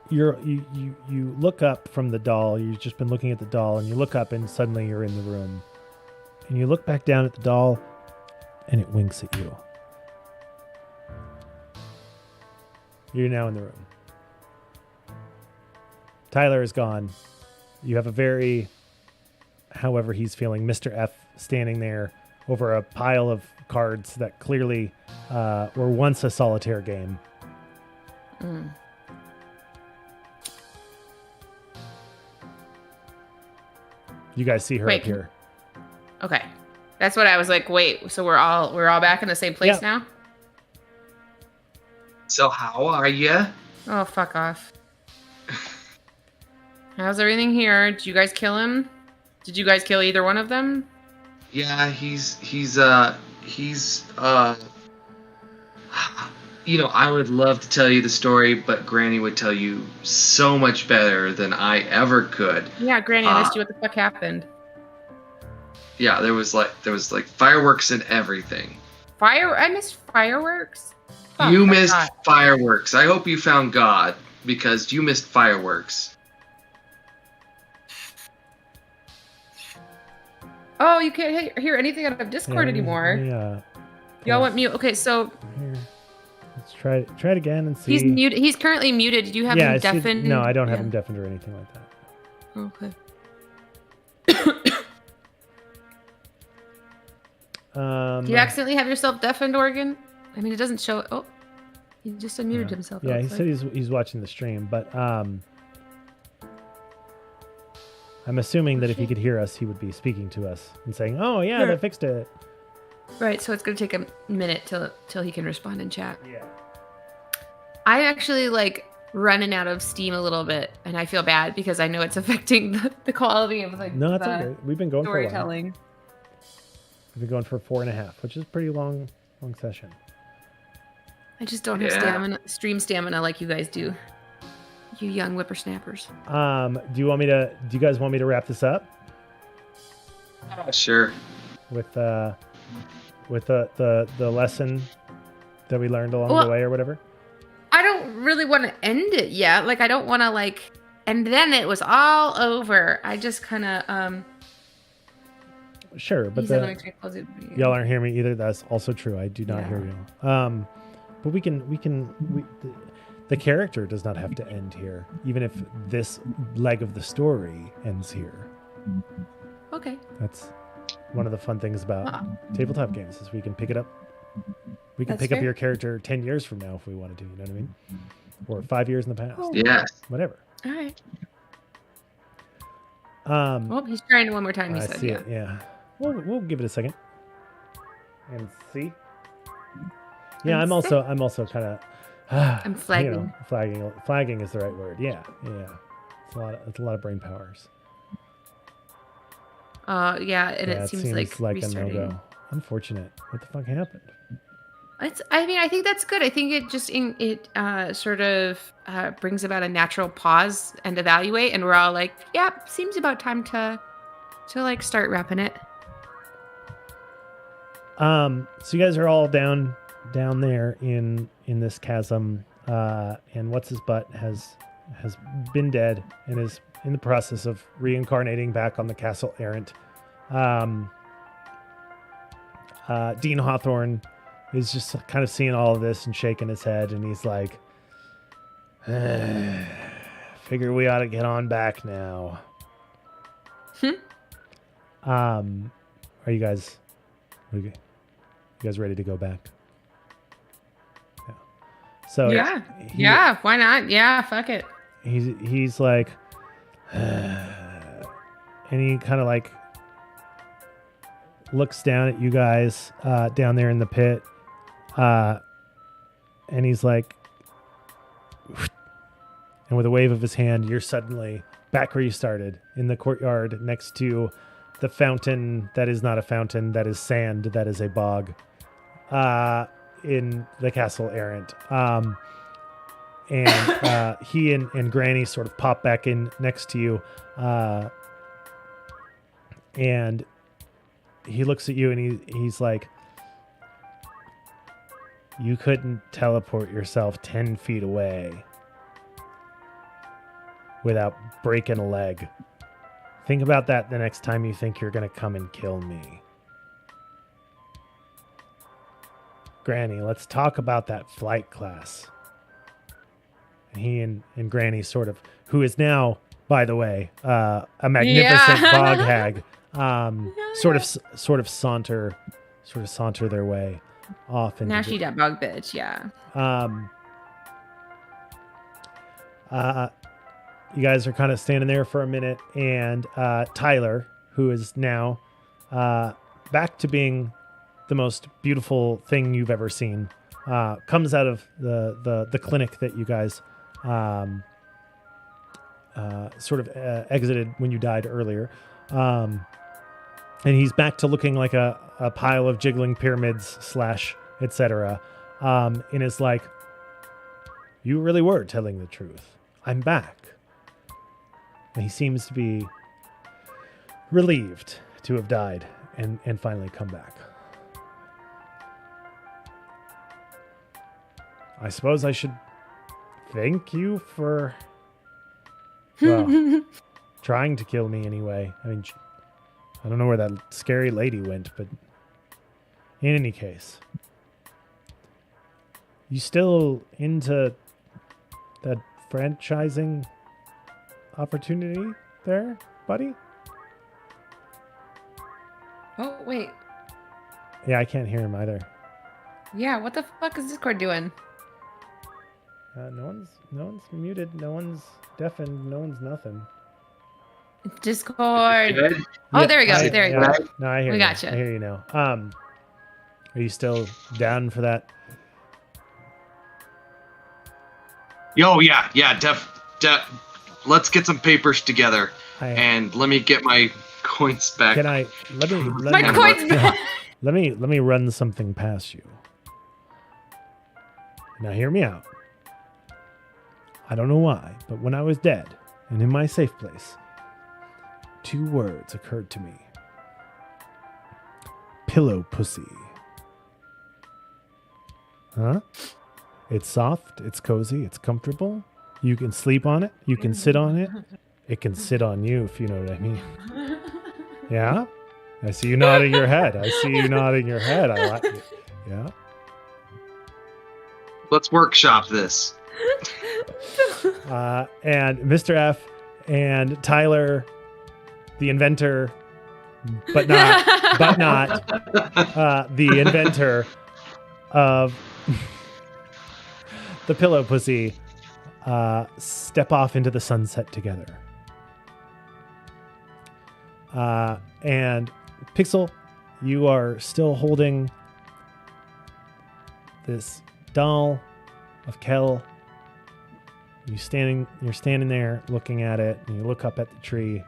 you look up from the doll. You've just been looking at the doll, and you look up, and suddenly you're in the room. And you look back down at the doll, and it winks at you. You're now in the room. Tyler is gone. You have however he's feeling, Mr. F standing there over a pile of cards that clearly were once a solitaire game. Mm. You guys see her up here. Okay. That's what I was like, wait, so we're all back in the same place now? So how are you? Oh, fuck off. How's everything here? Did you guys kill him? Did you guys kill either one of them? Yeah, he's I would love to tell you the story, but Granny would tell you so much better than I ever could. Yeah, Granny, I asked you what the fuck happened. Yeah, there was like fireworks and everything. I missed fireworks. Oh You my missed God. fireworks. I hope you found God because you missed fireworks. Oh, you can't hear anything out of Discord anymore. Y'all want mute? Okay, so Here. Let's try it again and see. he's muted. He's currently muted. Did you have him I see- deafened? No, I don't have Yeah. him deafened or anything like that. Okay. Did you accidentally have yourself deafened, Oregon? I mean, it doesn't show. Oh, he just unmuted himself. it Yeah, he looks said like. he's watching the stream, but I'm assuming that if he could hear us, he would be speaking to us and saying, "Oh yeah, Sure. they fixed it." Right, so it's gonna take a minute till he can respond in chat. Yeah. I'm actually like running out of steam a little bit, and I feel bad because I know it's affecting the quality of like No, that's the okay. We've been going for a while. storytelling. We've been going for 4.5, which is a pretty long session. I just don't have Yeah. stream stamina like you guys do. You young whippersnappers. Do you guys want me to wrap this up Sure. with the lesson that we learned along Well- the way or whatever? I don't really want to end it yet. Like I don't want to like, and then it was all over. I just kind of Sure, but he said, "Let me try to close it." y'all aren't hearing me either. That's also true. I do not hear you. But the character does not have to end here, even if this leg of the story ends here. Okay. That's one of the fun things about tabletop games is we can pick it up. We can That's pick up fair. your character 10 years from now if we wanted to. You know what I mean? Or 5 years in the past. Oh. Yes. Whatever. All right. Oh, he's trying one more time. He I said, see "Yeah." it. Yeah. We'll give it a second and see. Yeah, I'm also kind of. I'm flagging. Flagging is the right word. Yeah. It's a lot of brain powers. Yeah, and Yeah, it seems like a restarting. no-go. Unfortunate. What the fuck happened? I mean, I think that's good. I think it just sort of brings about a natural pause and evaluate, and we're all like, "Yeah, seems about time to like start wrapping it." So you guys are all down there in this chasm, and what's his butt has been dead and is in the process of reincarnating back on the Castle Errant. Dean Hawthorne is just kind of seeing all of this and shaking his head, and he's like, "Figure we ought to get on back now." Are you guys ready to go back? Yeah. So Yeah, why not? Yeah, fuck it. he's like, and he kind of like looks down at you guys down there in the pit, and he's like, and with a wave of his hand, you're suddenly back where you started in the courtyard next to the fountain that is not a fountain, that is sand, that is a bog, in the Castle Errant. And he and Granny sort of pop back in next to you, and he looks at you and he's like, "You couldn't teleport yourself 10 feet away without breaking a leg. Think about that the next time you think you're going to come and kill me. Granny, let's talk about that flight class." And he and Granny sort of, who is now, by the way, a magnificent bog hag, sort of saunter their way off into Now she that bug bitch, yeah. You guys are kind of standing there for a minute, and Tyler, who is now back to being the most beautiful thing you've ever seen, comes out of the clinic that you guys sort of exited when you died earlier, and he's back to looking like a pile of jiggling pyramids / etc. And is like, "You really were telling the truth. I'm back." And he seems to be relieved to have died and finally come back. I suppose I should thank you for, well, trying to kill me anyway. I mean, I don't know where that scary lady went, but in any case, you still into that franchising opportunity there, buddy? Oh, wait. Yeah, I can't hear him either. Yeah, what the fuck is Discord doing? No one's muted. No one's deafened. No one's nothing. Discord. Good. Oh, there we go. There we go. No, I hear We you. gotcha. I hear you now. Are you still down for that? Yo, yeah, let's get some papers together, I- and let me get my coins back. Can I let me My coins back. let me run something past you. Now hear me out. I don't know why, but when I was dead and in my safe place, 2 words occurred to me. Pillow pussy. Huh? It's soft, it's cozy, it's comfortable. You can sleep on it, you can sit on it. It can sit on you, if you know what I mean. Yeah? I see you nodding your head. I see you nodding your head. I like it. Yeah? Let's workshop this. And Mr. F and Tyler, the inventor, but not the inventor of the pillow pussy, step off into the sunset together. And Pixel, you are still holding this doll of Kel. You're standing there looking at it, and you look up at the tree.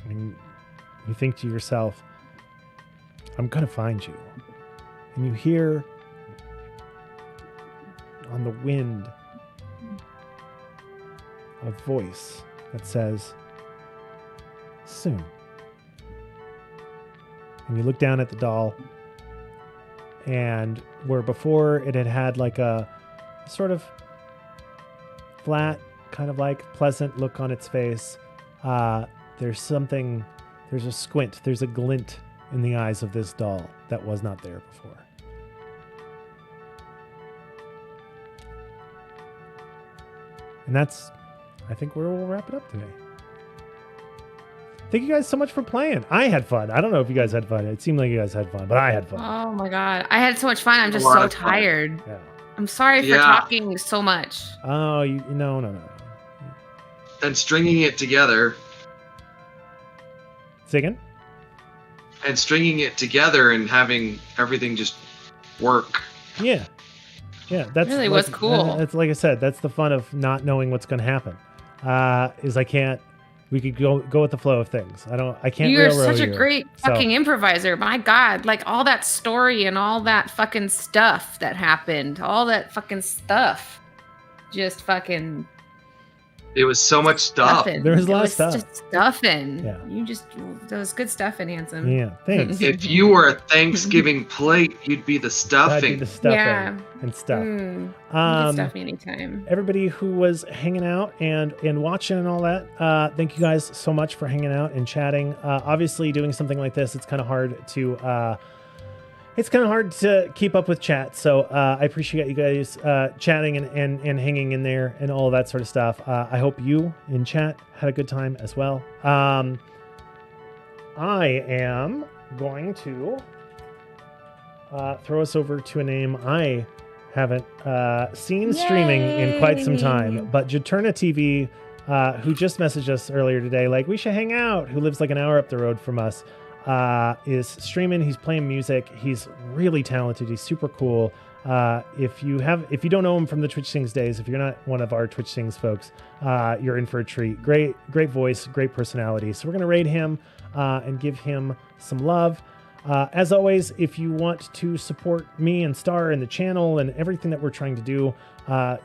And you think to yourself, I'm gonna find you. And you hear on the wind a voice that says, soon. And you look down at the doll, and where before it had like a sort of flat, kind of like pleasant look on its face, there's a squint, there's a glint in the eyes of this doll that was not there before. And that's, I think, where we'll wrap it up today. Thank you guys so much for playing. I had fun. I don't know if you guys had fun. It seemed like you guys had fun, but I had fun. Oh my god. I had so much fun. I'm just A lot so of fun. tired. Yeah. I'm sorry for Yeah. talking so much. Oh, no. And stringing it together, Say again? and having everything just work. Yeah. Yeah, that's Really was cool. That's like I said, that's the fun of not knowing what's going to happen. We could go with the flow of things. I can't You're railroad such a you. great So- fucking improviser. My god, like all that story and all that fucking stuff that happened, all that fucking stuff. Just fucking It was so much stuff. stuffing. There was a lot It of stuff. Just stuffing. Yeah. That was good stuffing, handsome. Yeah, thanks. If you were a Thanksgiving plate, you'd be the That'd be stuffing. the stuffing Yeah. and stuff. You can stuff me anytime. Everybody who was hanging out and watching and all that, thank you guys so much for hanging out and chatting. Obviously, doing something like this, it's kind of hard to keep up with chat. So I appreciate you guys chatting and hanging in there and all that sort of stuff. I hope you in chat had a good time as well. I am going to throw us over to a name I haven't seen streaming in quite some time, but Jaturna TV, who just messaged us earlier today, like we should hang out, who lives like an hour up the road from us, is streaming. He's playing music. He's really talented. He's super cool. If you don't know him from the Twitch Sings days, if you're not one of our Twitch Sings folks, you're in for a treat. Great voice, great personality. So we're gonna raid him and give him some love. As always, if you want to support me and Star and the channel and everything that we're trying to do,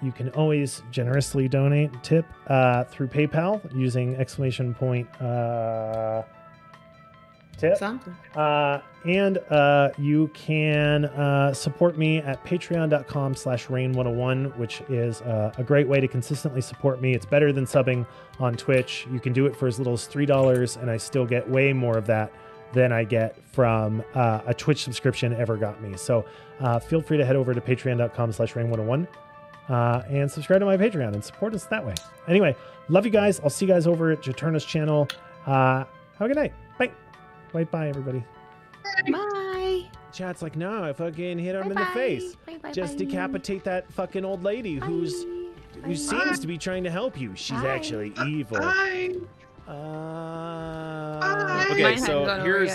you can always generously tip through PayPal using tip. Something. And you can support me at patreon.com/rain101, which is a great way to consistently support me. It's better than subbing on Twitch. You can do it for as little as $3, and I still get way more of that than I get from a Twitch subscription ever got me. So feel free to head over to patreon.com/rain101 and subscribe to my Patreon and support us that way. Anyway, love you guys. I'll see you guys over at Jaturna's channel. Have a good night. Bye. Bye, everybody. Bye. Chat's like, no, I fucking hit him in the face. Just decapitate that fucking old lady who seems to be trying to help you. She's actually evil. Mine Okay, hadn't so gone over here's yet.